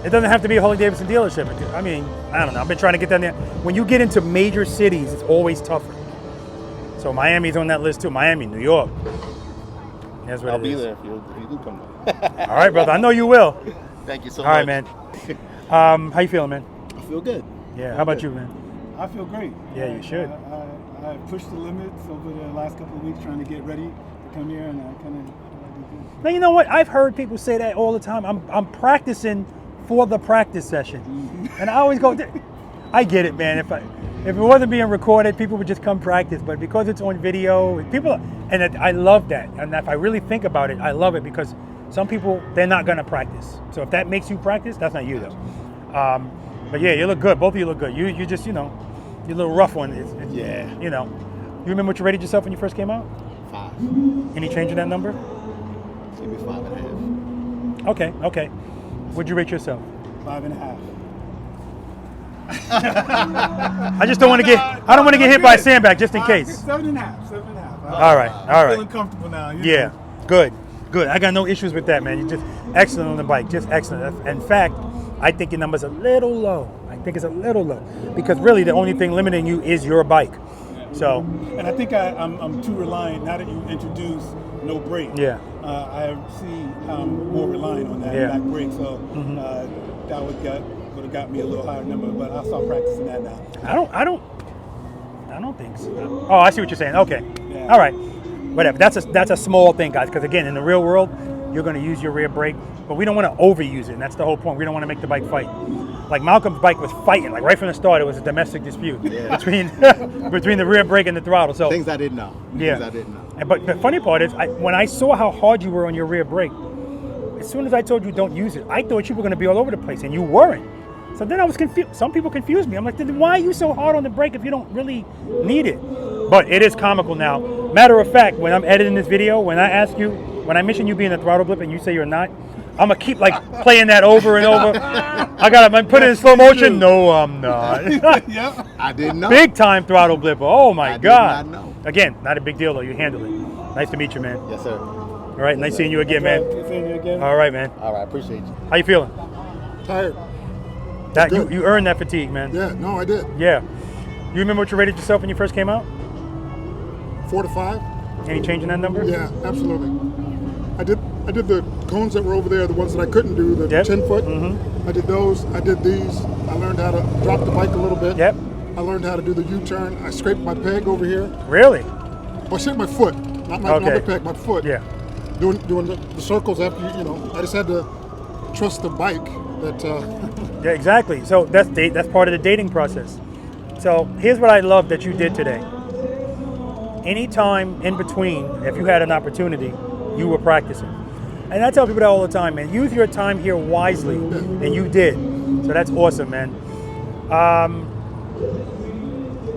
it doesn't have to be a Harley Davidson dealership. I mean, I don't know. I've been trying to get down there. When you get into major cities, it's always tougher. So Miami's on that list too. Miami, New York. That's what I'll it be is. there if you do come down. All right, brother. I know you will. Thank you so All much. right, man. How you feeling, man? I feel good. Yeah. How about you, man? I feel great. Yeah, you should. I pushed the limits over the last couple of weeks trying to get ready to come here, and I kind of did good. Now, you know what? I've heard people say that all the time. I'm practicing for the practice session. And I always go, I get it, man. If it wasn't being recorded, people would just come practice. But because it's on video, I love that. And if I really think about it, I love it because some people, they're not going to practice. So if that makes you practice, that's not you, though. But yeah, you look good. Both of you look good. You just, you're a little rough one. Yeah. You remember what you rated yourself when you first came out? 5. Any change in that number? Maybe 5.5. Okay. What'd you rate yourself? 5.5. I just don't want to get. I don't want to get hit by a sandbag just in case. 7.5. All right. I'm feeling comfortable now. Yeah. Good. I got no issues with that, man. You're just excellent on the bike. Just excellent. In fact, I think your number's a little low. Because really the only thing limiting you is your bike. So. And I think I'm too reliant. Now that you introduce no brake. Yeah. I see I'm more reliant on that back brake. So that would have got me a little higher number. But I'll start practicing that now. I don't think so. Oh, I see what you're saying. Okay. Yeah. All right. Whatever. That's a small thing, guys. Because again, in the real world, you're going to use your rear brake, but we don't want to overuse it, and that's the whole point. We don't want to make the bike fight. Like Malcolm's bike was fighting, like right from the start, it was a domestic dispute between between the rear brake and the throttle. So things I didn't know. Yeah. Things I didn't know. But the funny part is, when I saw how hard you were on your rear brake, as soon as I told you don't use it, I thought you were going to be all over the place, and you weren't. So then I was confused. Some people confused me. I'm like, then why are you so hard on the brake if you don't really need it? But it is comical now. Matter of fact, when I'm editing this video, when I ask you, when I mention you being a throttle blip and you say you're not, I'm gonna keep like playing that over and over. I'm putting it in slow motion. No, I'm not. Yeah, I didn't know. Big time throttle blipper. Oh my God. Did not know. Again, not a big deal though. You handle it. Nice to meet you, man. Yes, sir. All right, nice seeing you again, man. Seeing you again. All right, man. All right, appreciate you. How you feeling? Tired. That Good. you earned that fatigue, man. Yeah, no, I did. Yeah. You remember what you rated yourself when you first came out? 4 to 5. Any change in that number? Yeah, absolutely. I did the cones that were over there, the ones that I couldn't do, the 10-foot. I did those. I did these. I learned how to drop the bike a little bit. Yep. I learned how to do the U-turn. I scraped my peg over here. Really? Well, I scraped my foot, not the peg, my foot. Yeah. Doing the circles after I just had to trust the bike that. Yeah, exactly. So that's part of the dating process. So here's what I love that you did today. Anytime in between, if you had an opportunity, you were practicing. And I tell people that all the time, man. Use your time here wisely, and you did. So that's awesome, man.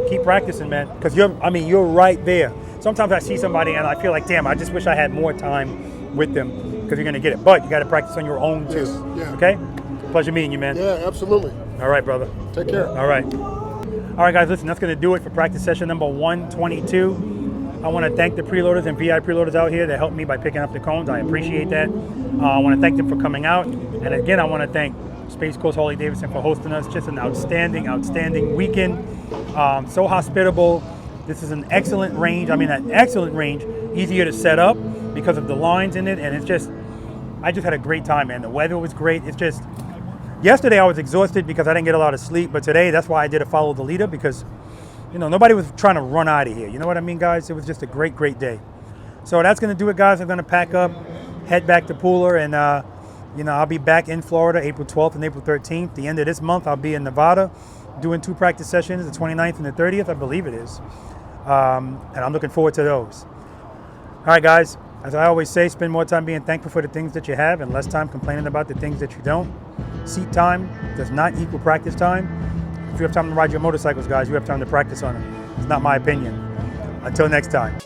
Keep practicing, man, because you're right there. Sometimes I see somebody and I feel like, damn, I just wish I had more time with them, because you're gonna get it. But you got to practice on your own too. Yes, yeah. Okay. Pleasure meeting you, man. Yeah, absolutely. All right, brother. Take care. All right. All right, guys, listen, that's going to do it for practice session number 122. I want to thank the preloaders and V.I.Preloaders out here that helped me by picking up the cones. I appreciate that. I want to thank them for coming out. And again, I want to thank Space Coast Harley Davidson for hosting us. Just an outstanding, outstanding weekend. So hospitable. This is an excellent range. An excellent range. Easier to set up because of the lines in it. And it's just, I just had a great time, man. The weather was great. It's just, yesterday I was exhausted because I didn't get a lot of sleep, but today that's why I did a follow the leader, because nobody was trying to run out of here. You know what I mean, guys? It was just a great, great day. So that's going to do it, guys. I'm going to pack up, head back to Pooler, and I'll be back in Florida April 12th and April 13th. The end of this month, I'll be in Nevada doing 2 practice sessions, the 29th and the 30th, I believe it is. And I'm looking forward to those. All right, guys. As I always say, spend more time being thankful for the things that you have and less time complaining about the things that you don't. Seat time does not equal practice time. If you have time to ride your motorcycles, guys, you have time to practice on them. It's not my opinion. Until next time.